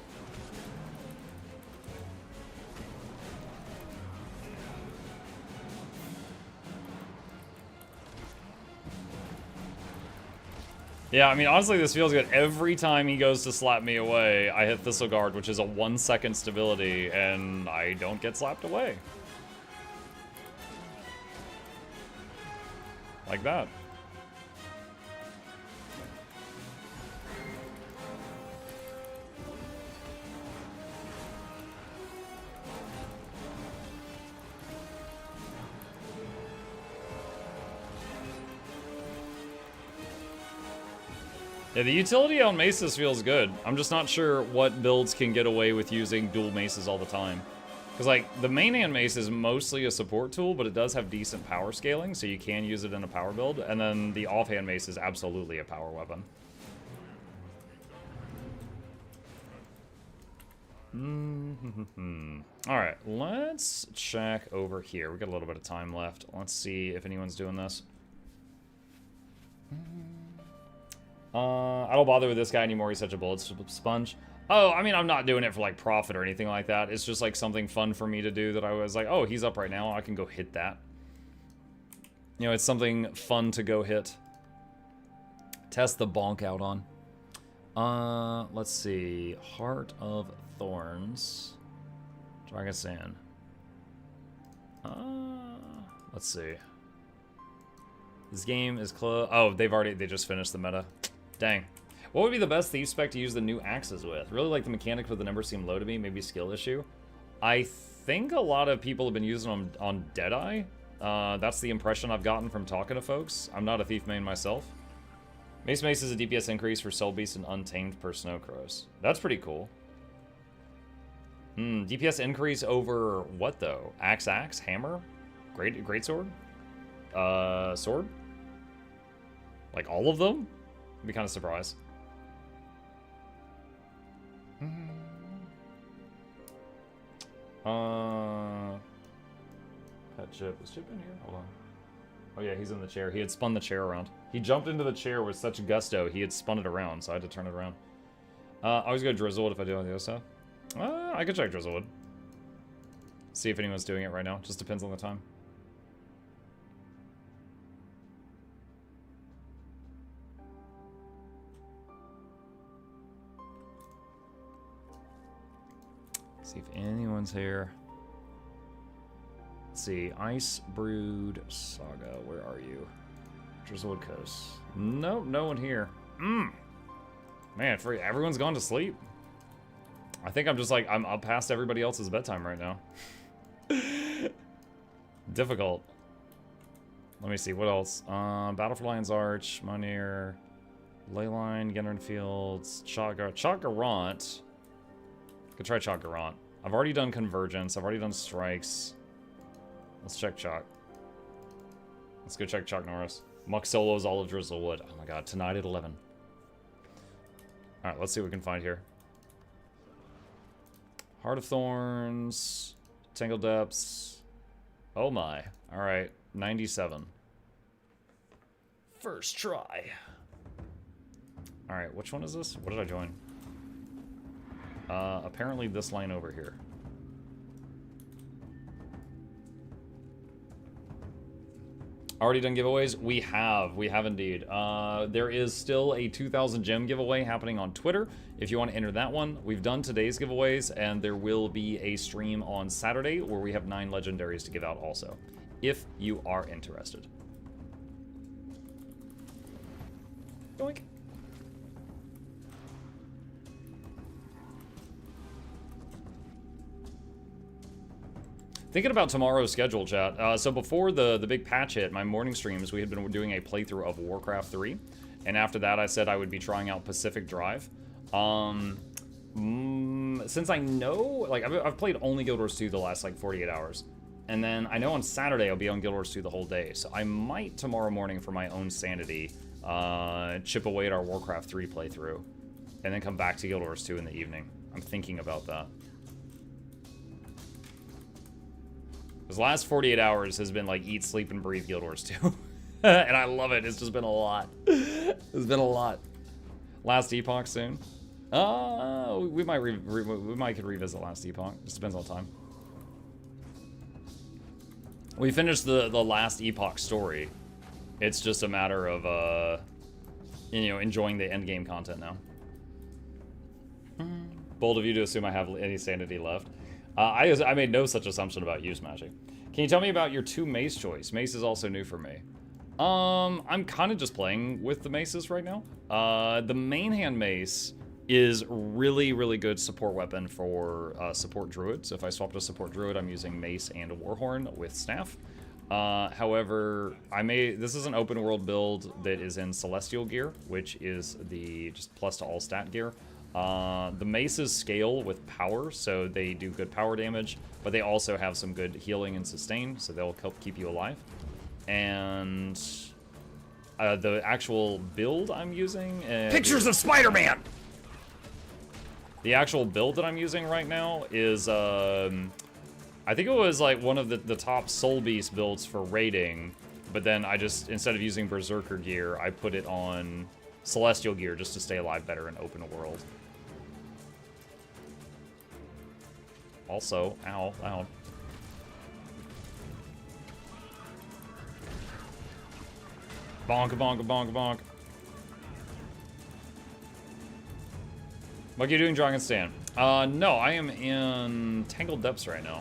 Yeah, I mean, honestly, this feels good. Every time he goes to slap me away, I hit Thistle Guard, which is a 1-second stability, and I don't get slapped away. Like that. Yeah, the utility on maces feels good. I'm just not sure what builds can get away with using dual maces all the time. Because, like, the main hand mace is mostly a support tool, but it does have decent power scaling, so you can use it in a power build. And then the offhand mace is absolutely a power weapon. Alright, let's check over here. We got a little bit of time left. Let's see if anyone's doing this. I don't bother with this guy anymore. He's such a bullet sponge. Oh, I mean, I'm not doing it for, like, profit or anything like that. It's just, like, something fun for me to do that I was like, oh, he's up right now. I can go hit that. You know, it's something fun to go hit. Test the bonk out on. Let's see. Heart of Thorns. Dragon Sand. Let's see. This game is close. Oh, they just finished the meta. Dang. What would be the best thief spec to use the new axes with? Really like the mechanics, but the numbers seem low to me. Maybe skill issue. I think a lot of people have been using them on Deadeye. That's the impression I've gotten from talking to folks. I'm not a thief main myself. Mace is a DPS increase for Soul Beast and Untamed per Snow Crows. That's pretty cool. DPS increase over what though? Axe, hammer, great sword, sword. Like all of them? I'd be kind of surprised. Pet Chip. Is Chip in here? Hold on. Oh yeah, he's in the chair. He had spun the chair around. He jumped into the chair with such gusto, he had spun it around, so I had to turn it around. I always go Drizzlewood if I do it on the other side. I could check Drizzlewood. See if anyone's doing it right now. Just depends on the time. See if anyone's here. Let's see. Ice Brood Saga. Where are you? Drizzlewood Coast. Nope, no one here. Man, everyone's gone to sleep. I think I'm just like, I'm up past everybody else's bedtime right now. Difficult. Let me see, what else? Battle for Lion's Arch, Munir, Leyline, Gendron Fields, Chaggarant. Could try Chaggarant. I've already done Convergence, I've already done Strikes. Let's check Chalk. Let's go check Chalk Norris. Muck Solos, all of Drizzlewood. Oh my god, tonight at 11. Alright, let's see what we can find here. Heart of Thorns, Tangled Depths. Oh my. Alright, 97. First try. Alright, which one is this? What did I join? Apparently this line over here. Already done giveaways? We have indeed. There is still a 2,000 gem giveaway happening on Twitter. If you want to enter that one, we've done today's giveaways, and there will be a stream on Saturday where we have 9 legendaries to give out also, if you are interested. Doink. Thinking about tomorrow's schedule, chat. So before the big patch hit, my morning streams, we had been doing a playthrough of Warcraft 3. And after that, I said I would be trying out Pacific Drive. Since I know, like, I've played only Guild Wars 2 the last, like, 48 hours. And then I know on Saturday I'll be on Guild Wars 2 the whole day. So I might tomorrow morning, for my own sanity, chip away at our Warcraft 3 playthrough. And then come back to Guild Wars 2 in the evening. I'm thinking about that. This last 48 hours has been like eat, sleep, and breathe Guild Wars 2. And I love it. It's just been a lot. It's been a lot. Last Epoch soon. We might could revisit Last Epoch. Just depends on time. We finished the Last Epoch story. It's just a matter of you know, enjoying the endgame content now. Bold of you to assume I have any sanity left. I made no such assumption about you, Smashy. Can you tell me about your 2 mace choice? Mace is also new for me. I'm kind of just playing with the maces right now. The main hand mace is really, really good support weapon for support druid. So if I swap to support druid, I'm using mace and a warhorn with staff. However, this is an open world build that is in celestial gear, which is the just plus to all stat gear. The maces scale with power, so they do good power damage, but they also have some good healing and sustain, so they'll help keep you alive. And the actual build I'm using... Pictures of Spider-Man! The actual build that I'm using right now is, I think it was like one of the top Soul Beast builds for raiding, but then I just, instead of using Berserker gear, I put it on Celestial gear just to stay alive better in open world. Also, ow, ow. Bonk, bonk, bonk, bonk. What are you doing, Dragon Stan? No, I am in Tangled Depths right now.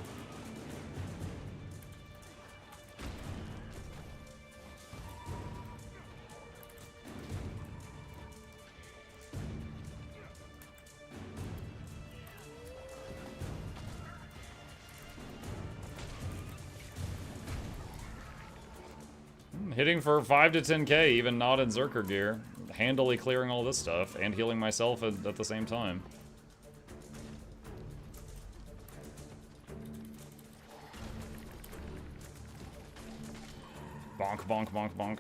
Hitting for 5 to 10k, even not in Zerker gear. Handily clearing all this stuff, and healing myself at the same time. Bonk, bonk, bonk, bonk.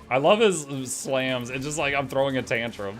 I love his slams. It's just like I'm throwing a tantrum.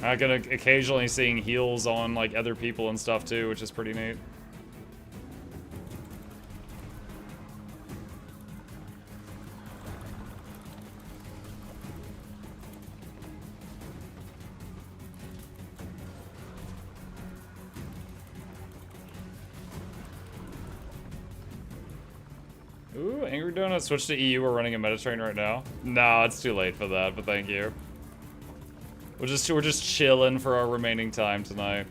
I'm gonna occasionally seeing heals on like other people and stuff too, which is pretty neat. Ooh, Angry Donut switched to EU. We're running a Metatrain right now. No, it's too late for that, but thank you. We're just chilling for our remaining time tonight.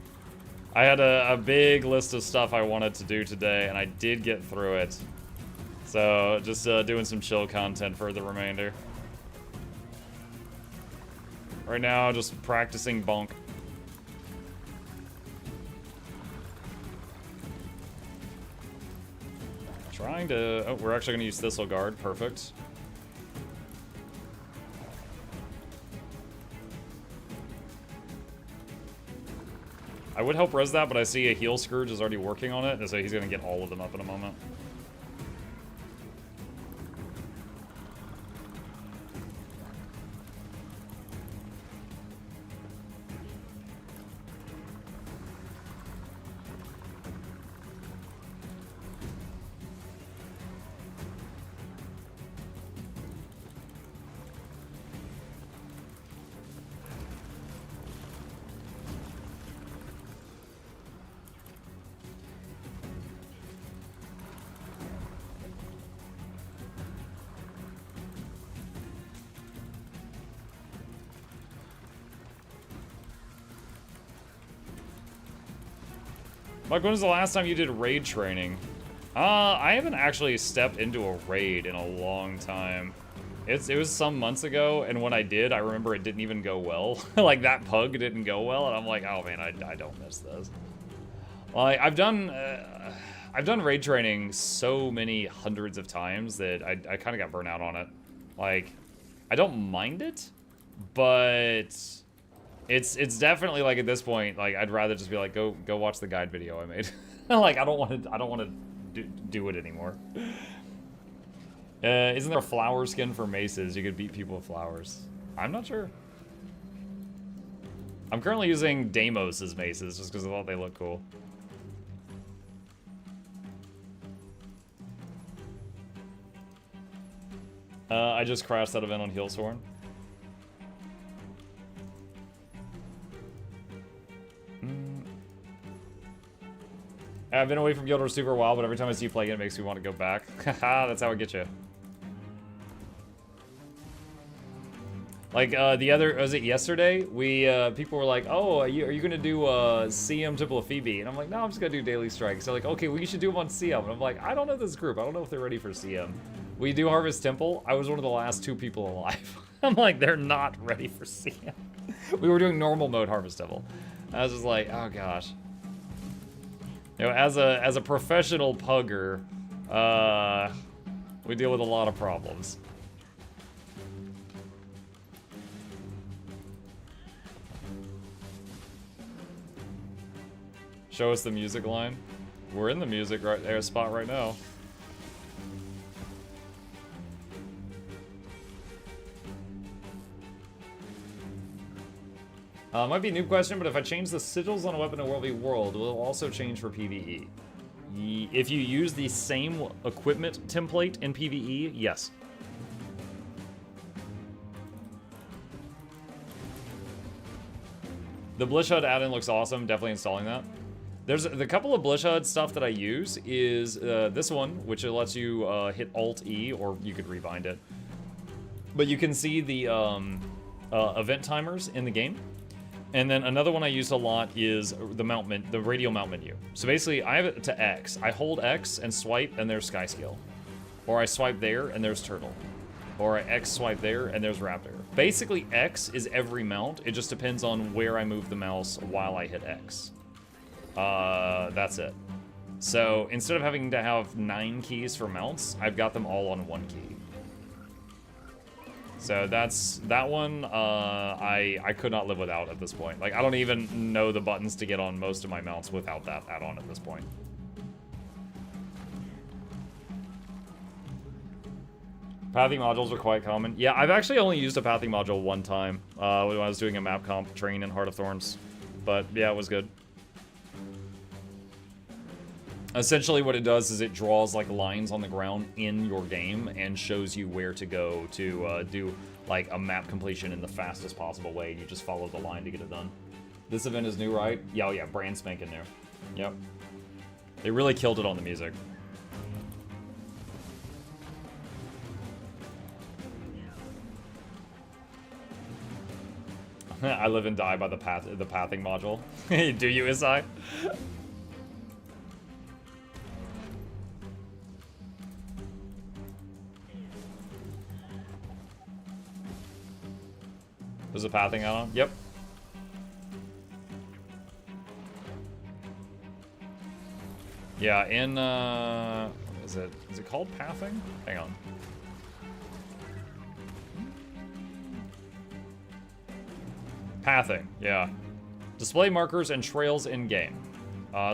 I had a big list of stuff I wanted to do today, and I did get through it. So, just doing some chill content for the remainder. Right now, just practicing bonk. Trying to... Oh, we're actually going to use Thistle Guard. Perfect. I would help res that, but I see a Heal Scourge is already working on it, and so he's going to get all of them up in a moment. Mike, when was the last time you did raid training? I haven't actually stepped into a raid in a long time. It was some months ago, and when I did, I remember it didn't even go well. Like, that pug didn't go well, and I'm like, oh man, I don't miss this. Like, I've done raid training so many hundreds of times that I kind of got burnt out on it. Like, I don't mind it, but... It's definitely like at this point, like I'd rather just be like, go watch the guide video I made. Like I don't want to do it anymore. Isn't there a flower skin for maces? You could beat people with flowers. I'm not sure. I'm currently using Deimos as maces just because I thought they look cool. I just crashed that event on Heelsworn. I've been away from Guild Wars super while, but every time I see you play it, it makes me want to go back. Haha, that's how I get you. Like, was it yesterday? People were like, oh, are you gonna do, CM Temple of Phoebe? And I'm like, no, I'm just gonna do Daily Strikes. So like, okay, well, you should do them on CM. And I'm like, I don't know this group. I don't know if they're ready for CM. We do Harvest Temple. I was one of the last 2 people alive. I'm like, they're not ready for CM. We were doing normal mode Harvest Temple. I was just like, oh gosh. You know, as a professional pugger, we deal with a lot of problems. Show us the music line. We're in the music right there spot right now. Might be a new question, but if I change the sigils on a weapon in World v World, will it also change for PvE? If you use the same equipment template in PvE, yes. The Blishud add-in looks awesome, definitely installing that. There's the couple of Blishud stuff that I use is this one, which lets you hit Alt-E, or you could rebind it. But you can see the event timers in the game. And then another one I use a lot is the radial mount menu. So basically, I have it to X. I hold X and swipe, and there's Skyscale. Or I swipe there, and there's Turtle. Or I X swipe there, and there's Raptor. Basically, X is every mount. It just depends on where I move the mouse while I hit X. That's it. So instead of having to have 9 keys for mounts, I've got them all on 1 key. So that one, I could not live without at this point. Like, I don't even know the buttons to get on most of my mounts without that add-on at this point. Pathing modules are quite common. Yeah, I've actually only used a pathing module one time when I was doing a map comp train in Heart of Thorns. But yeah, it was good. Essentially what it does is it draws like lines on the ground in your game and shows you where to go to do like a map completion in the fastest possible way. You just follow the line to get it done. This event is new, right? Yeah, oh yeah, brand spanking there. Yep. They really killed it on the music. I live and die by the pathing module. Do you, Isai? There's a pathing add-on? Yep. Yeah, in, is it called pathing? Hang on. Pathing, yeah. Display markers and trails in-game.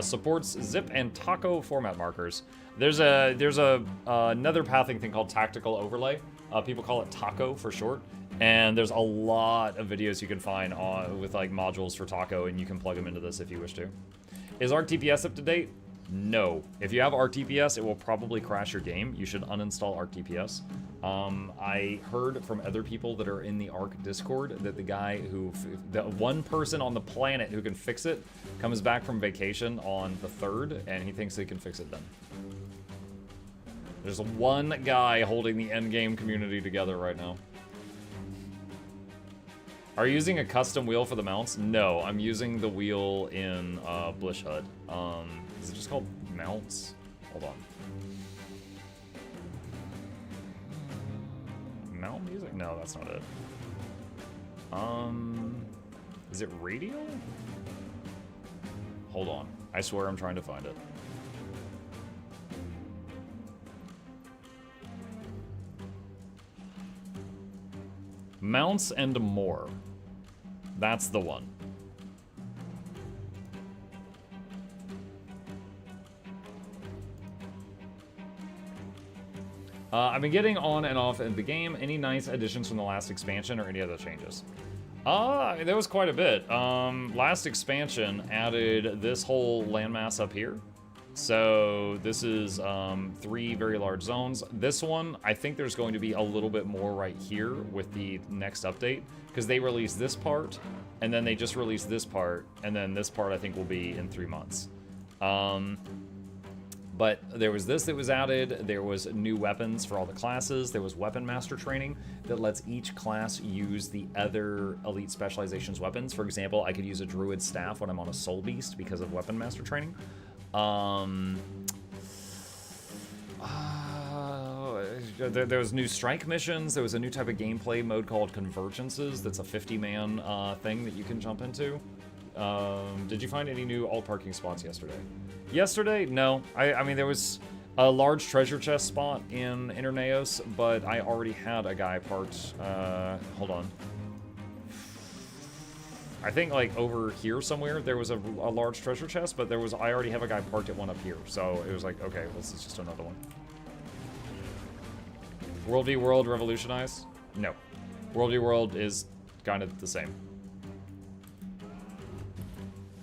Supports zip and taco format markers. There's another pathing thing called tactical overlay. People call it taco for short. And there's a lot of videos you can find with like modules for taco, and you can plug them into this if you wish to. Is ArcTPS up to date? No. If you have ArcTPS, it will probably crash your game. You should uninstall ArcTPS. I heard from other people that are in the Arc Discord that the one person on the planet who can fix it comes back from vacation on the 3rd, and he thinks he can fix it then. There's one guy holding the endgame community together right now. Are you using a custom wheel for the mounts? No, I'm using the wheel in Blish HUD. Is it just called mounts? Hold on. Mount music? No, that's not it. Is it radial? Hold on. I swear I'm trying to find it. Mounts and more. That's the one. I've been getting on and off in the game. Any nice additions from the last expansion or any other changes? There was quite a bit. Last expansion added this whole landmass up here. So this is 3 very large zones. This one, I think there's going to be a little bit more right here with the next update, because they released this part, and then they just released this part, and then this part I think will be in 3 months. But there was this that was added, there was new weapons for all the classes, there was weapon master training that lets each class use the other elite specializations weapons. For example, I could use a druid staff when I'm on a soul beast because of weapon master training. There was new strike missions, there was a new type of gameplay mode called Convergences that's a 50-man thing that you can jump into. Did you find any new alt parking spots yesterday? Yesterday? No. I mean, there was a large treasure chest spot in Interneos, but I already had a guy parked, hold on. I think like over here somewhere there was a large treasure chest, but I already have a guy parked at one up here, so it was like, okay, this is just another one. World v World revolutionized? No. World v World is kind of the same.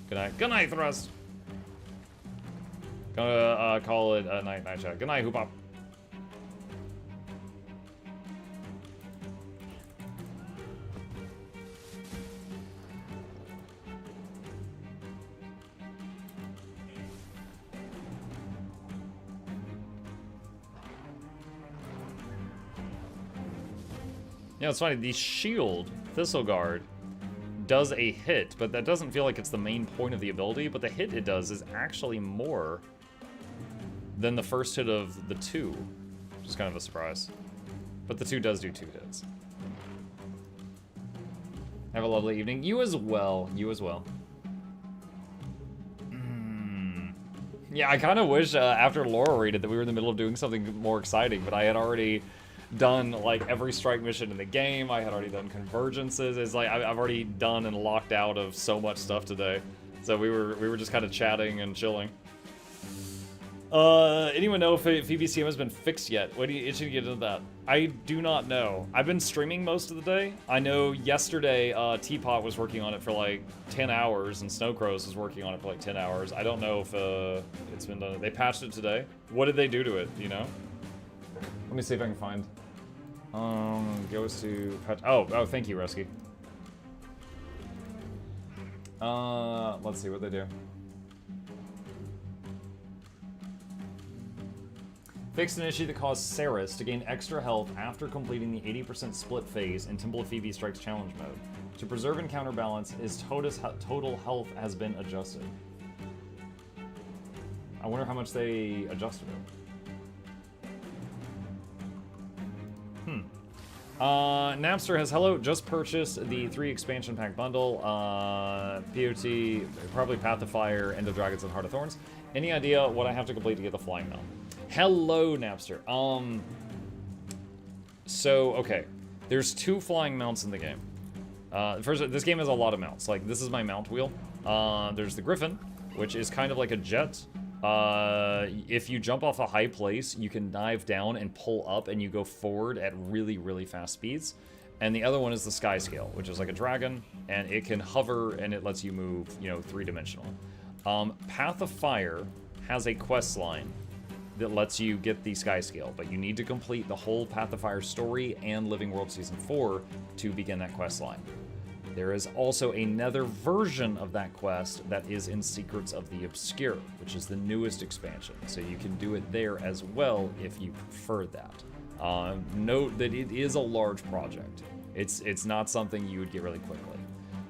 Good night. Good night, Thrust! Gonna call it a night chat. Good night, Hoopop. Yeah, it's funny. The shield, Thistleguard, does a hit, but that doesn't feel like it's the main point of the ability, but the hit it does is actually more than the first hit of the 2, which is kind of a surprise. But the 2 does do 2 hits. Have a lovely evening. You as well. You as well. Yeah, I kind of wish after Laura read it that we were in the middle of doing something more exciting, but I had already done like every strike mission in the game. I had already done convergences. It's like I've already done and locked out of so much stuff today. So we were just kind of chatting and chilling. Anyone know if VBCM has been fixed yet? What do you itching to get into that? I do not know. I've been streaming most of the day. I know yesterday Teapot was working on it for like 10 hours and Snowcrows was working on it for like 10 hours. I don't know if it's been done. They patched it today. What did they do to it? Do you know? Let me see if I can find. Goes to patch. Oh, thank you, Resky. Let's see what they do. Fixed an issue that caused Ceres to gain extra health after completing the 80% split phase in Temple of Phoebe Strikes challenge mode. To preserve and counterbalance, his total health has been adjusted. I wonder how much they adjusted it. Napster has just purchased the 3 expansion pack bundle. POT, probably Path of Fire, End of Dragons, and Heart of Thorns. Any idea what I have to complete to get the flying mount? Hello, Napster. So, okay. There's 2 flying mounts in the game. First, this game has a lot of mounts. Like, this is my mount wheel. There's the Griffin, which is kind of like a jet. If you jump off a high place, you can dive down and pull up, and you go forward at really, really fast speeds. And the other one is the Sky Scale, which is like a dragon, and it can hover, and it lets you move, 3-dimensional. Path of Fire has a quest line that lets you get the Sky Scale, but you need to complete the whole Path of Fire story and Living World Season 4 to begin that quest line. There is also another version of that quest that is in Secrets of the Obscure, which is the newest expansion, so you can do it there as well if you prefer that. Note that it is a large project. It's not something you would get really quickly.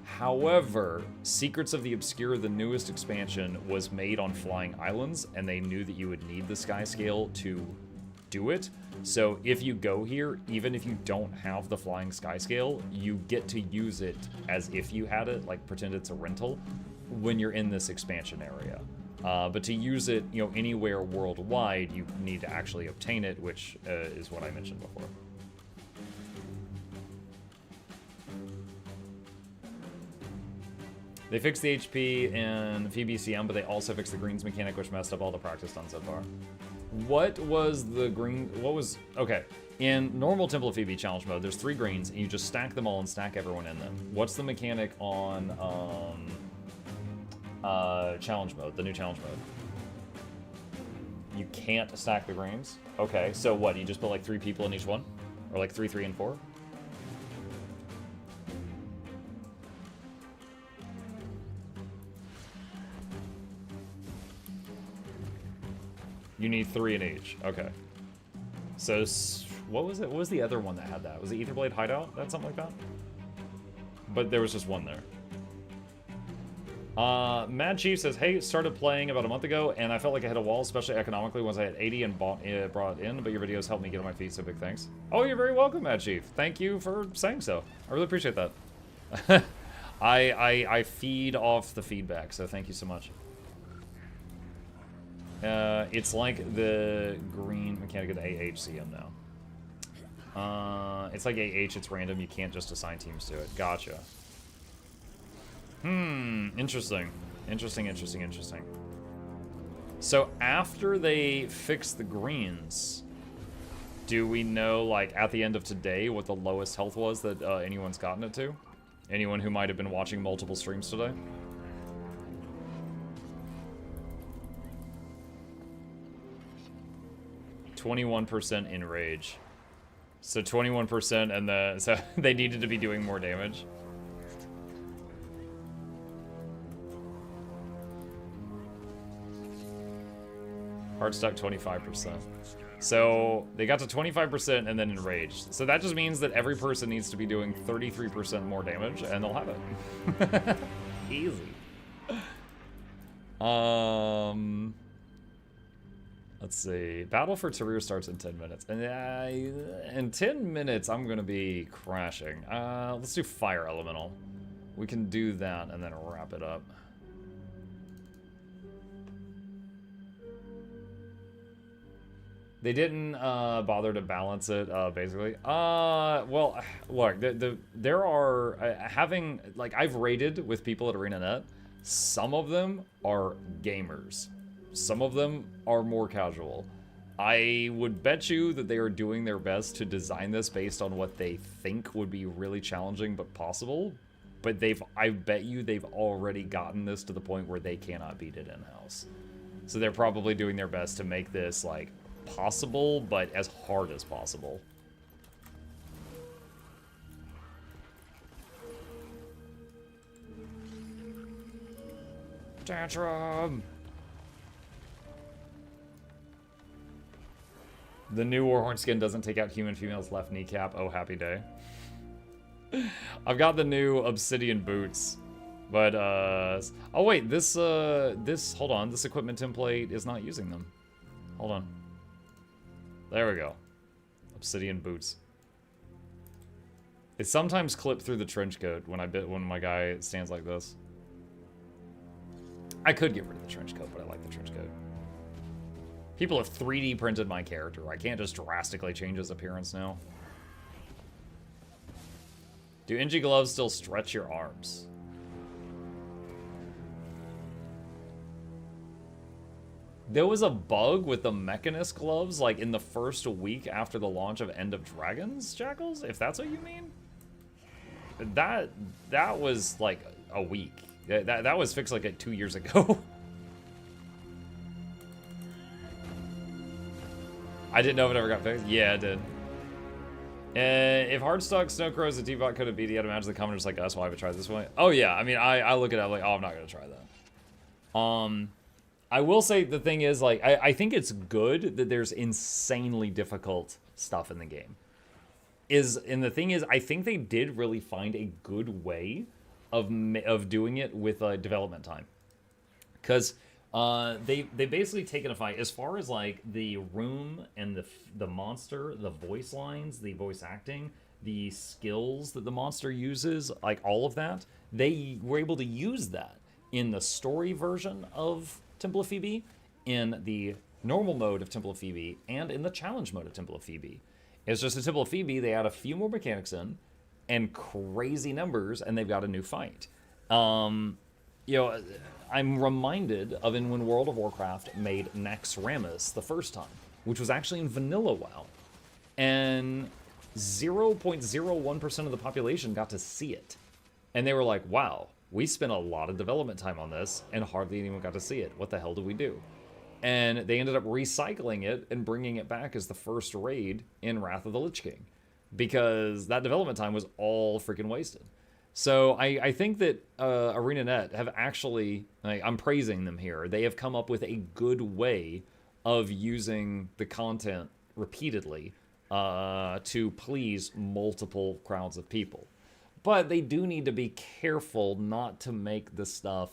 However, Secrets of the Obscure, the newest expansion, was made on flying islands, and they knew that you would need the Sky Scale to do it. So if you go here, even if you don't have the flying Sky Scale, you get to use it as if you had it, like pretend it's a rental, when you're in this expansion area. But to use it, anywhere worldwide, you need to actually obtain it, which is what I mentioned before. They fixed the HP in VBCM, but they also fixed the greens mechanic, which messed up all the practice done so far. What was the green... Okay. In normal Temple of Phoebe challenge mode, there's 3 greens, and you just stack them all and stack everyone in them. What's the mechanic on challenge mode, the new challenge mode? You can't stack the greens? Okay, so what? You just put like 3 people in each one? Or like 3, 3, and 4? You need 3 in each. Okay. So, what was it? What was the other one that had that? Was it Etherblade Hideout? That's something like that? But there was just one there. Mad Chief says, hey, started playing about a month ago, and I felt like I hit a wall, especially economically, once I had 80 and brought in, but your videos helped me get on my feet, so big thanks. Oh, you're very welcome, Mad Chief. Thank you for saying so. I really appreciate that. I feed off the feedback, so thank you so much. It's like the green mechanic of the AHCM now. It's like AH, it's random, you can't just assign teams to it. Gotcha. Interesting. Interesting. So after they fix the greens, do we know, like, at the end of today what the lowest health was that anyone's gotten it to? Anyone who might have been watching multiple streams today? %, in rage. So 21%, and so they needed to be doing more damage. Hard stuck 25%. So they got to 25% and then enraged. So that just means that every person needs to be doing 33% more damage, and they'll have it. Easy. Let's see. Battle for Tarir starts in 10 minutes. And in 10 minutes, I'm going to be crashing. Let's do Fire Elemental. We can do that and then wrap it up. They didn't bother to balance it, basically. Well, look, there are, I've raided with people at ArenaNet. Some of them are gamers. some of them are more casual. I would bet you that they are doing their best to design this based on what they think would be really challenging but possible. But I bet you they've already gotten this to the point where they cannot beat it in-house. So they're probably doing their best to make this, like, possible, but as hard as possible. Tantrum! The new Warhorn skin doesn't take out human female's left kneecap. Oh, happy day. I've got the new obsidian boots. But, oh wait, this, hold on, this equipment template is not using them. Hold on. There we go. Obsidian boots. It sometimes clip through the trench coat when my guy stands like this. I could get rid of the trench coat, but I like the trench coat. People have 3D printed my character. I can't just drastically change his appearance now. Do NG gloves still stretch your arms? There was a bug with the Mechanist gloves, like, in the first week after the launch of End of Dragons, Jackals? If that's what you mean? That was, like, a week. That was fixed, like, 2 years ago. I didn't know if it ever got fixed. Yeah, it did. If Hardstock, Snowcrows, and T-Bot could have beat it, I'd imagine the commenters like us, why haven't I tried this way? Oh, yeah. I mean, I look at it, I'm like, oh, I'm not going to try that. I will say the thing is, like, I think it's good that there's insanely difficult stuff in the game. And the thing is, I think they did really find a good way of doing it with development time. Because they basically taken a fight as far as, like, the room and the monster, the voice lines, the voice acting, the skills that the monster uses, like, all of that. They were able to use that in the story version of Temple of Phoebe, in the normal mode of Temple of Phoebe, and in the challenge mode of Temple of Phoebe. It's just a Temple of Phoebe, they add a few more mechanics in, and crazy numbers, and they've got a new fight. You know, I'm reminded of when World of Warcraft made Naxxramas the first time, which was actually in vanilla WoW. And 0.01% of the population got to see it. And they were like, wow, we spent a lot of development time on this, and hardly anyone got to see it. What the hell do we do? And they ended up recycling it and bringing it back as the first raid in Wrath of the Lich King, because that development time was all freaking wasted. So I think that ArenaNet have actually, I'm praising them here, they have come up with a good way of using the content repeatedly to please multiple crowds of people. But they do need to be careful not to make the stuff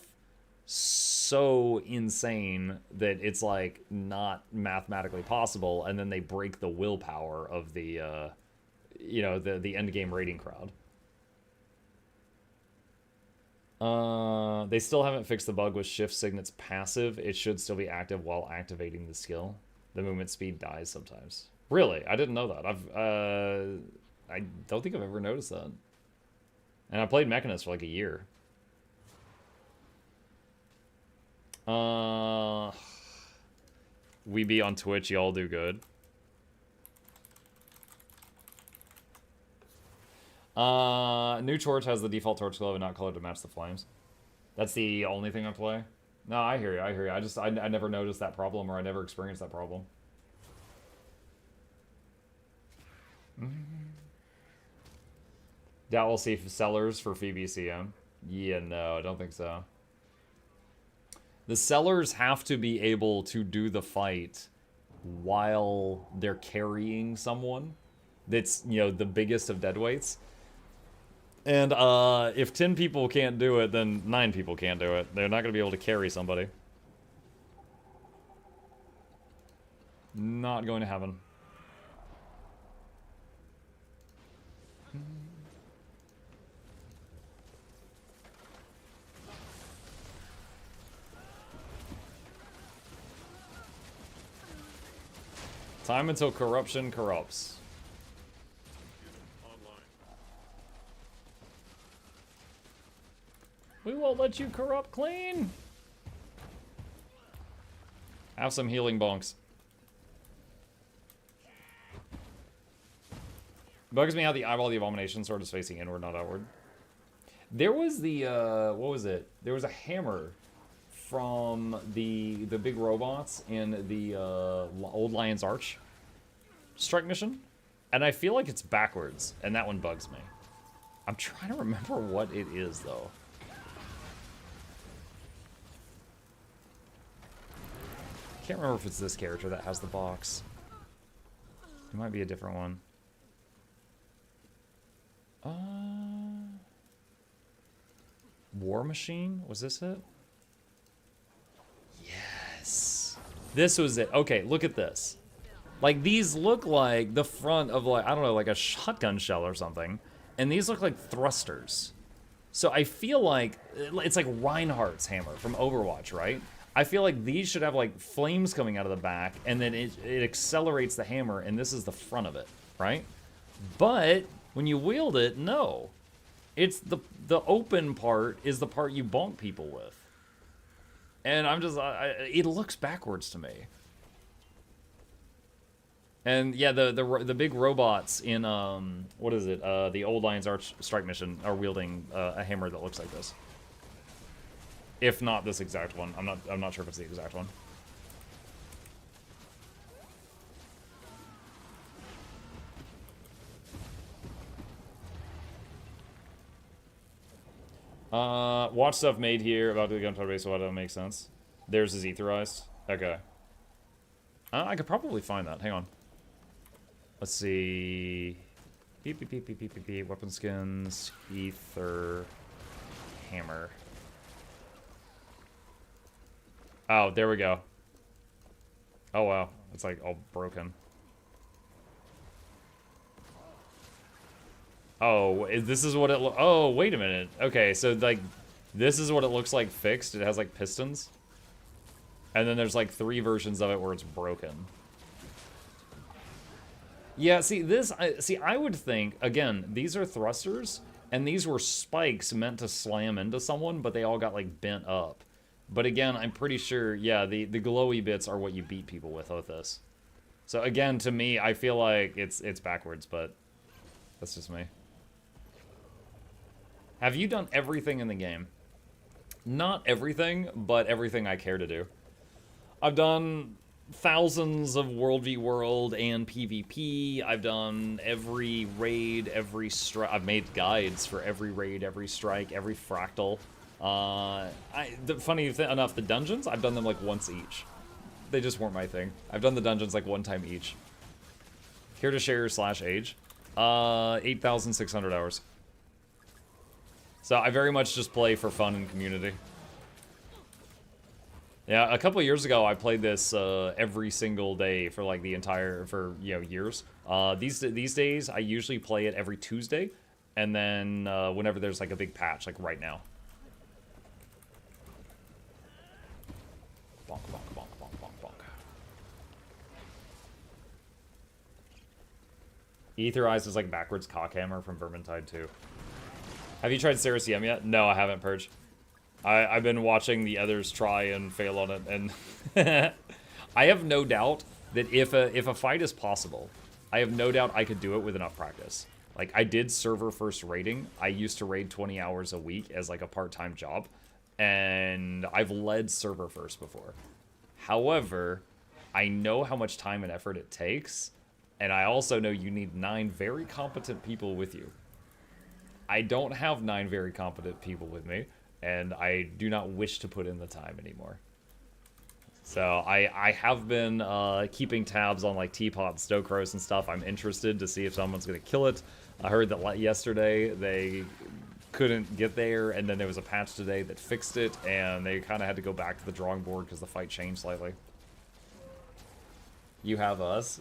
so insane that it's, like, not mathematically possible, and then they break the willpower of the, you know, the end game raiding crowd. They still haven't fixed the bug with Shift Signet's passive. It should still be active while activating the skill. The movement speed dies sometimes. Really? I didn't know that. I don't think I've ever noticed that. And I played Mechanist for like a year. We be on Twitch, y'all do good. New torch has the default torch glove and not colored to match the flames. That's the only thing I play. No, I hear you. I hear you. I never noticed that problem, or I never experienced that problem. Doubt we'll see sellers for PBCM. Yeah, no, I don't think so. The sellers have to be able to do the fight while they're carrying someone that's, you know, the biggest of deadweights. And if 10 people can't do it, then 9 people can't do it. They're not going to be able to carry somebody. Not going to happen. Time until corruption corrupts. We won't let you corrupt clean. Have some healing bonks. Bugs me how the eyeball of the abomination sword is facing inward, not outward. There was the, what was it? There was a hammer from the big robots in the Old Lion's Arch strike mission. And I feel like it's backwards, and that one bugs me. I'm trying to remember what it is, though. Can't remember if it's this character that has the box. It might be a different one. War Machine? Was this it? Yes. This was it. Okay, look at this. Like, these look like the front of, like, I don't know, like a shotgun shell or something. And these look like thrusters. So I feel like, it's like Reinhardt's hammer from Overwatch, right? I feel like these should have, like, flames coming out of the back, and then it accelerates the hammer, and this is the front of it, right? But when you wield it, no. It's the open part is the part you bonk people with. And I'm just, it looks backwards to me. And yeah, the big robots in what is it? The Old Lion's Arch strike mission are wielding a hammer that looks like this. If not this exact one, I'm not sure if it's the exact one. Watch stuff made here about the gunpowder base, so that don't make sense. Theirs is etherized. Okay. I could probably find that. Hang on. Let's see. Beep, beep, beep, beep, beep, beep, beep. Weapon skins, ether, hammer. Oh, there we go. Oh, wow. It's like all broken. Oh, this is what it looks... Oh, wait a minute. Okay, so, like, this is what it looks like fixed. It has, like, pistons. And then there's, like, 3 versions of it where it's broken. Yeah, see, this... I would think, again, these are thrusters, and these were spikes meant to slam into someone, but they all got, like, bent up. But again, I'm pretty sure, yeah, the glowy bits are what you beat people with this. So, again, to me, I feel like it's backwards, but that's just me. Have you done everything in the game? Not everything, but everything I care to do. I've done thousands of World v World and PvP. I've done every raid, every strike. I've made guides for every raid, every strike, every fractal. Funny enough, the dungeons, I've done them like once each. They just weren't my thing. I've done the dungeons like one time each. Here to share /age. 8,600 hours. So I very much just play for fun and community. Yeah, a couple of years ago I played this every single day for like the entire, you know, years. These days I usually play it every Tuesday, and then whenever there's like a big patch, like right now. Bonk, bonk, bonk, bonk, bonk, bonk. Ether Eyes is like backwards cockhammer from Vermintide 2. Have you tried Sarah CM yet? No, I haven't, Purge. I've been watching the others try and fail on it, and I have no doubt that if a fight is possible, I have no doubt I could do it with enough practice. Like, I did server first raiding. I used to raid 20 hours a week as like a part-time job, and I've led server first before. However, I know how much time and effort it takes, and I also know you need 9 very competent people with you. I don't have 9 very competent people with me, and I do not wish to put in the time anymore. So I have been keeping tabs on like Teapot and Stokros and stuff. I'm interested to see if someone's going to kill it. I heard that yesterday they couldn't get there, and then there was a patch today that fixed it, and they kind of had to go back to the drawing board because the fight changed slightly. You have us.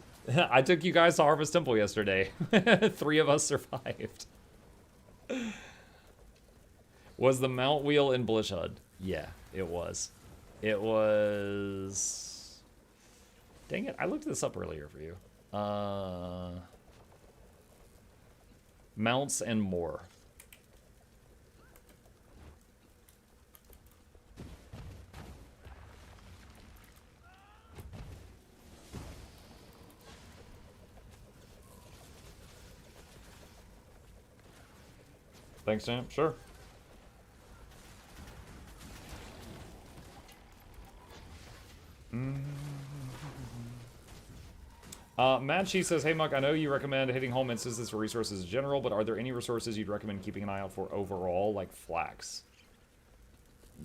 I took you guys to Harvest Temple yesterday. 3 of us survived. Was the mount wheel in Blishud? Yeah, it was. It was... Dang it, I looked this up earlier for you. Mounts and more. Thanks, champ. Sure. Mad She says, hey Muck, I know you recommend hitting home instances for resources in general, but are there any resources you'd recommend keeping an eye out for overall, like flax?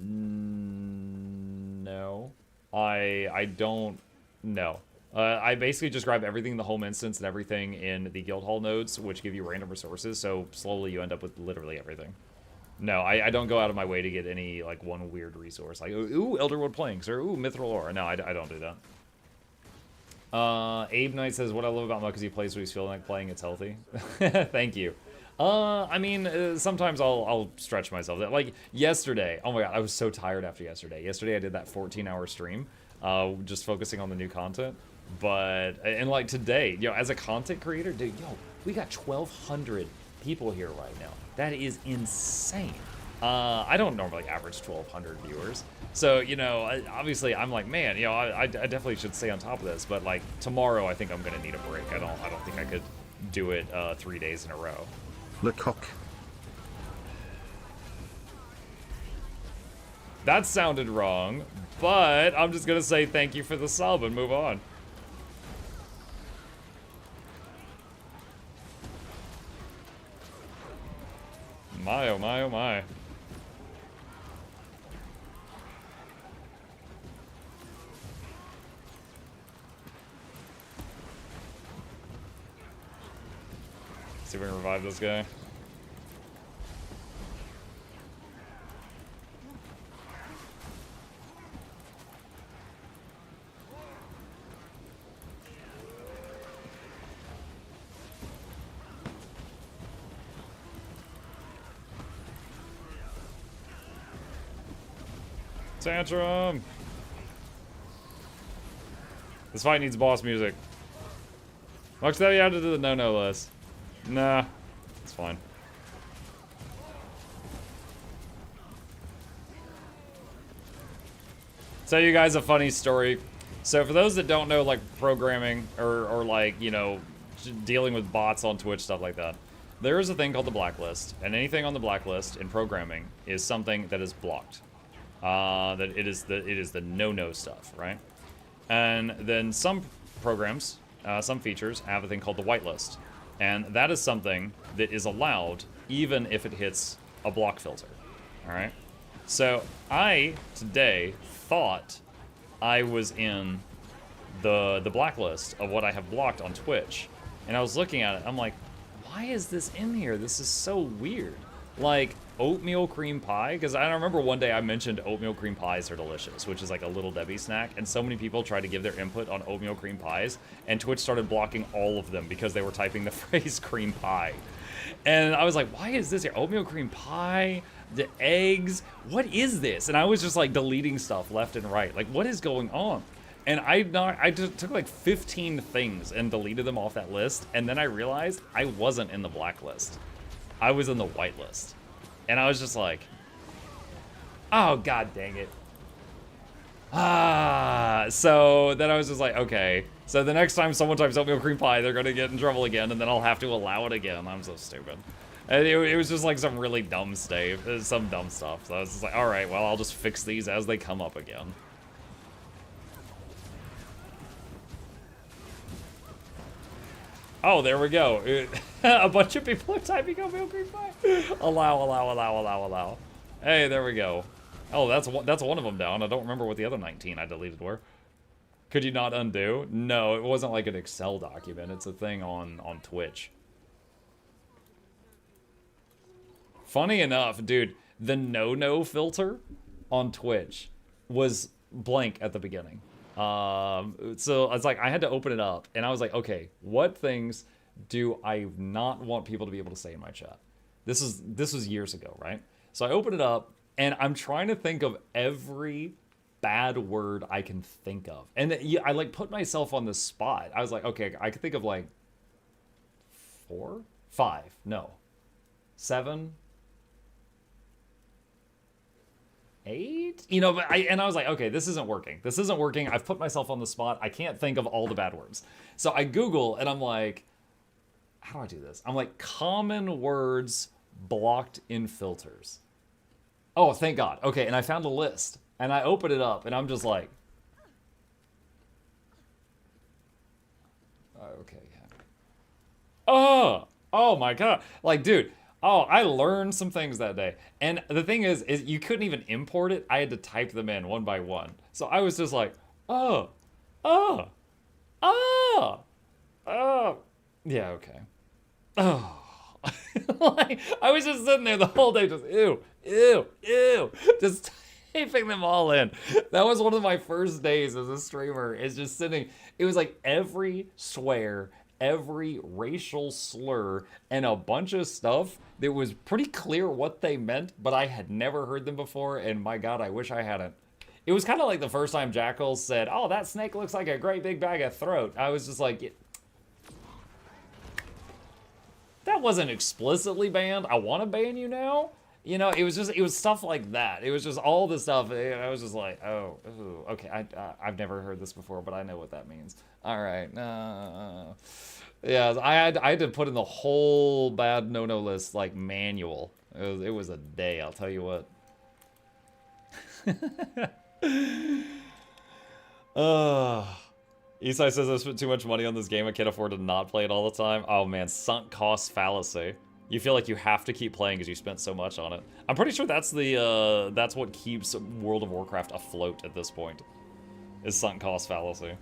No. I don't know. I basically just grab everything in the home instance and everything in the guild hall nodes, which give you random resources, so slowly you end up with literally everything. No, I don't go out of my way to get any, like, one weird resource. Like, ooh, Elderwood Planks, or ooh, Mithril Ore. No, I don't do that. Abe Knight says, what I love about Muck is he plays when he's feeling like playing, it's healthy. Thank you. I mean, sometimes I'll stretch myself. Like, yesterday, oh my god, I was so tired after yesterday. Yesterday I did that 14-hour stream, just focusing on the new content. But, and like today, yo, as a content creator, dude, yo, we got 1,200 people here right now. That is insane. I don't normally average 1,200 viewers. So, you know, obviously I'm like, man, you know, I definitely should stay on top of this. But like tomorrow, I think I'm gonna need a break. I don't think I could do it 3 days in a row. Lecoq. That sounded wrong, but I'm just gonna say thank you for the sub and move on. My, oh my, oh my. See if we can revive this guy. Tantrum! This fight needs boss music. Much that you added to the no-no list. Nah, it's fine. Tell you guys a funny story. So for those that don't know, like, programming or like, you know, dealing with bots on Twitch, stuff like that, there is a thing called the blacklist, and anything on the blacklist in programming is something that is blocked. That it is the no-no stuff, right? And then some programs, some features have a thing called the whitelist, and that is something that is allowed even if it hits a block filter. All right. So I today thought I was in the blacklist of what I have blocked on Twitch, and I was looking at it. I'm like, why is this in here? This is so weird. Like, oatmeal cream pie, because I remember one day I mentioned oatmeal cream pies are delicious, which is like a Little Debbie snack, and so many people tried to give their input on oatmeal cream pies, and Twitch started blocking all of them because they were typing the phrase cream pie. And I was like, why is this here? Oatmeal cream pie, the eggs, what is this? And I was just like deleting stuff left and right. Like, what is going on? And I just took like 15 things and deleted them off that list, and then I realized I wasn't in the blacklist. I was in the whitelist. And I was just like, oh, god dang it. So then I was just like, okay. So the next time someone types oatmeal cream pie, they're going to get in trouble again, and then I'll have to allow it again. I'm so stupid. And it was just like some really dumb some dumb stuff. So I was just like, all right, well, I'll just fix these as they come up again. Oh, there we go. A bunch of people are typing oatmeal cream pie. Allow. Hey, there we go. Oh, that's one of them down. I don't remember what the other 19 I deleted were. Could you not undo? No, it wasn't like an Excel document. It's a thing on Twitch. Funny enough, dude, the no-no filter on Twitch was blank at the beginning. So it's like I had to open it up, and I was like, okay, what things do I not want people to be able to say in my chat? This was years ago, right? So I opened it up, and I'm trying to think of every bad word I can think of, and I like put myself on the spot. I was like, okay, I could think of like 4, 5, no, 7, 8, you know, but I was like, okay, this isn't working. I've put myself on the spot. I can't think of all the bad words. So I Google, and I'm like, how do I do this? I'm like, common words blocked in filters. Oh, thank God. Okay, and I found a list. And I open it up, and I'm just like... Okay, yeah. Oh my God. Like, dude, I learned some things that day. And the thing is you couldn't even import it. I had to type them in one by one. So I was just like, yeah, okay. Like, I was just sitting there the whole day just, ew, just typing them all in. That was one of my first days as a streamer, is just sitting. It was like every swear, every racial slur, and a bunch of stuff that was pretty clear what they meant, but I had never heard them before, and my God, I wish I hadn't. It was kind of like the first time Jackal said, oh, that snake looks like a great big bag of throat. I was just like, that wasn't explicitly banned. I want to ban you now. You know, it was stuff like that. It was just all the stuff. I was just like, oh, ooh, okay. I've never heard this before, but I know what that means. All right. Yeah, I had to put in the whole bad no-no list, like, manual. It was a day, I'll tell you what. Isai says I spent too much money on this game. I can't afford to not play it all the time. Oh man, sunk cost fallacy. You feel like you have to keep playing because you spent so much on it. I'm pretty sure that's the that's what keeps World of Warcraft afloat at this point. Is sunk cost fallacy.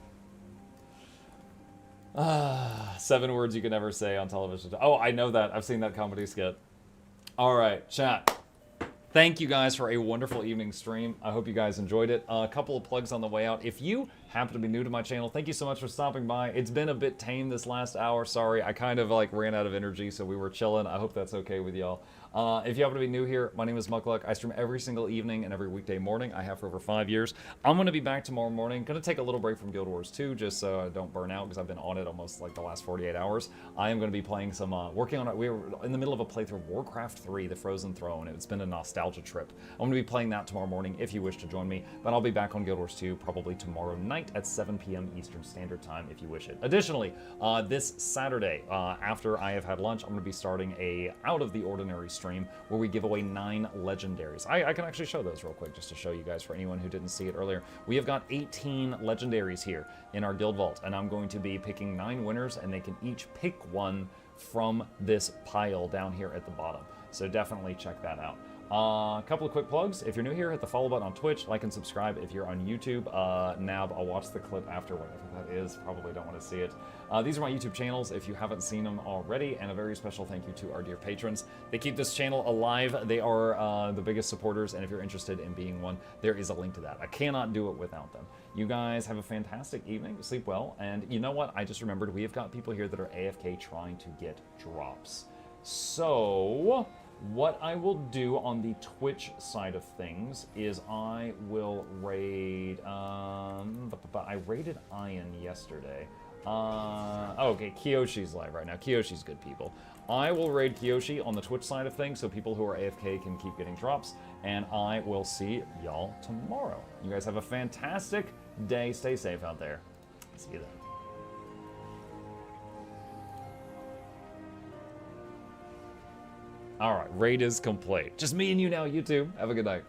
7 words you can never say on television. Oh, I know that. I've seen that comedy skit. All right, chat. Thank you guys for a wonderful evening stream. I hope you guys enjoyed it. A couple of plugs on the way out. If you happen to be new to my channel, thank you so much for stopping by. It's been a bit tame this last hour. Sorry, I kind of like ran out of energy, so we were chilling. I hope that's okay with y'all. If you happen to be new here, my name is Mukluk. I stream every single evening and every weekday morning. I have for over 5 years. I'm going to be back tomorrow morning. Going to take a little break from Guild Wars 2 just so I don't burn out because I've been on it almost like the last 48 hours. I am going to be playing some, working on it. We were in the middle of a playthrough of Warcraft 3, The Frozen Throne. It's been a nostalgia trip. I'm going to be playing that tomorrow morning if you wish to join me. But I'll be back on Guild Wars 2 probably tomorrow night at 7 p.m. Eastern Standard Time if you wish it. Additionally, this Saturday, after I have had lunch, I'm going to be starting a Out of the Ordinary stream where we give away 9 legendaries. I can actually show those real quick just to show you guys for anyone who didn't see it earlier. We have got 18 legendaries here in our guild vault, and I'm going to be picking 9 winners, and they can each pick one from this pile down here at the bottom. So definitely check that out. A couple of quick plugs. If you're new here, hit the follow button on Twitch, like and subscribe. If you're on YouTube, Nab, I'll watch the clip after, whatever that is. Probably don't want to see it. These are my YouTube channels if you haven't seen them already, and a very special thank you to our dear patrons. They keep this channel alive. They are the biggest supporters, and if you're interested in being one, there is a link to that. I cannot do it without them. You guys have a fantastic evening. Sleep well. And you know what? I just remembered we have got people here that are AFK trying to get drops. So what I will do on the Twitch side of things is I will raid, I raided Ian yesterday. Okay, Kiyoshi's live right now. Kiyoshi's good people. I will raid Kiyoshi on the Twitch side of things so people who are AFK can keep getting drops, and I will see y'all tomorrow. You guys have a fantastic day. Stay safe out there. See you then. All right, raid is complete. Just me and you now, YouTube. Have a good night.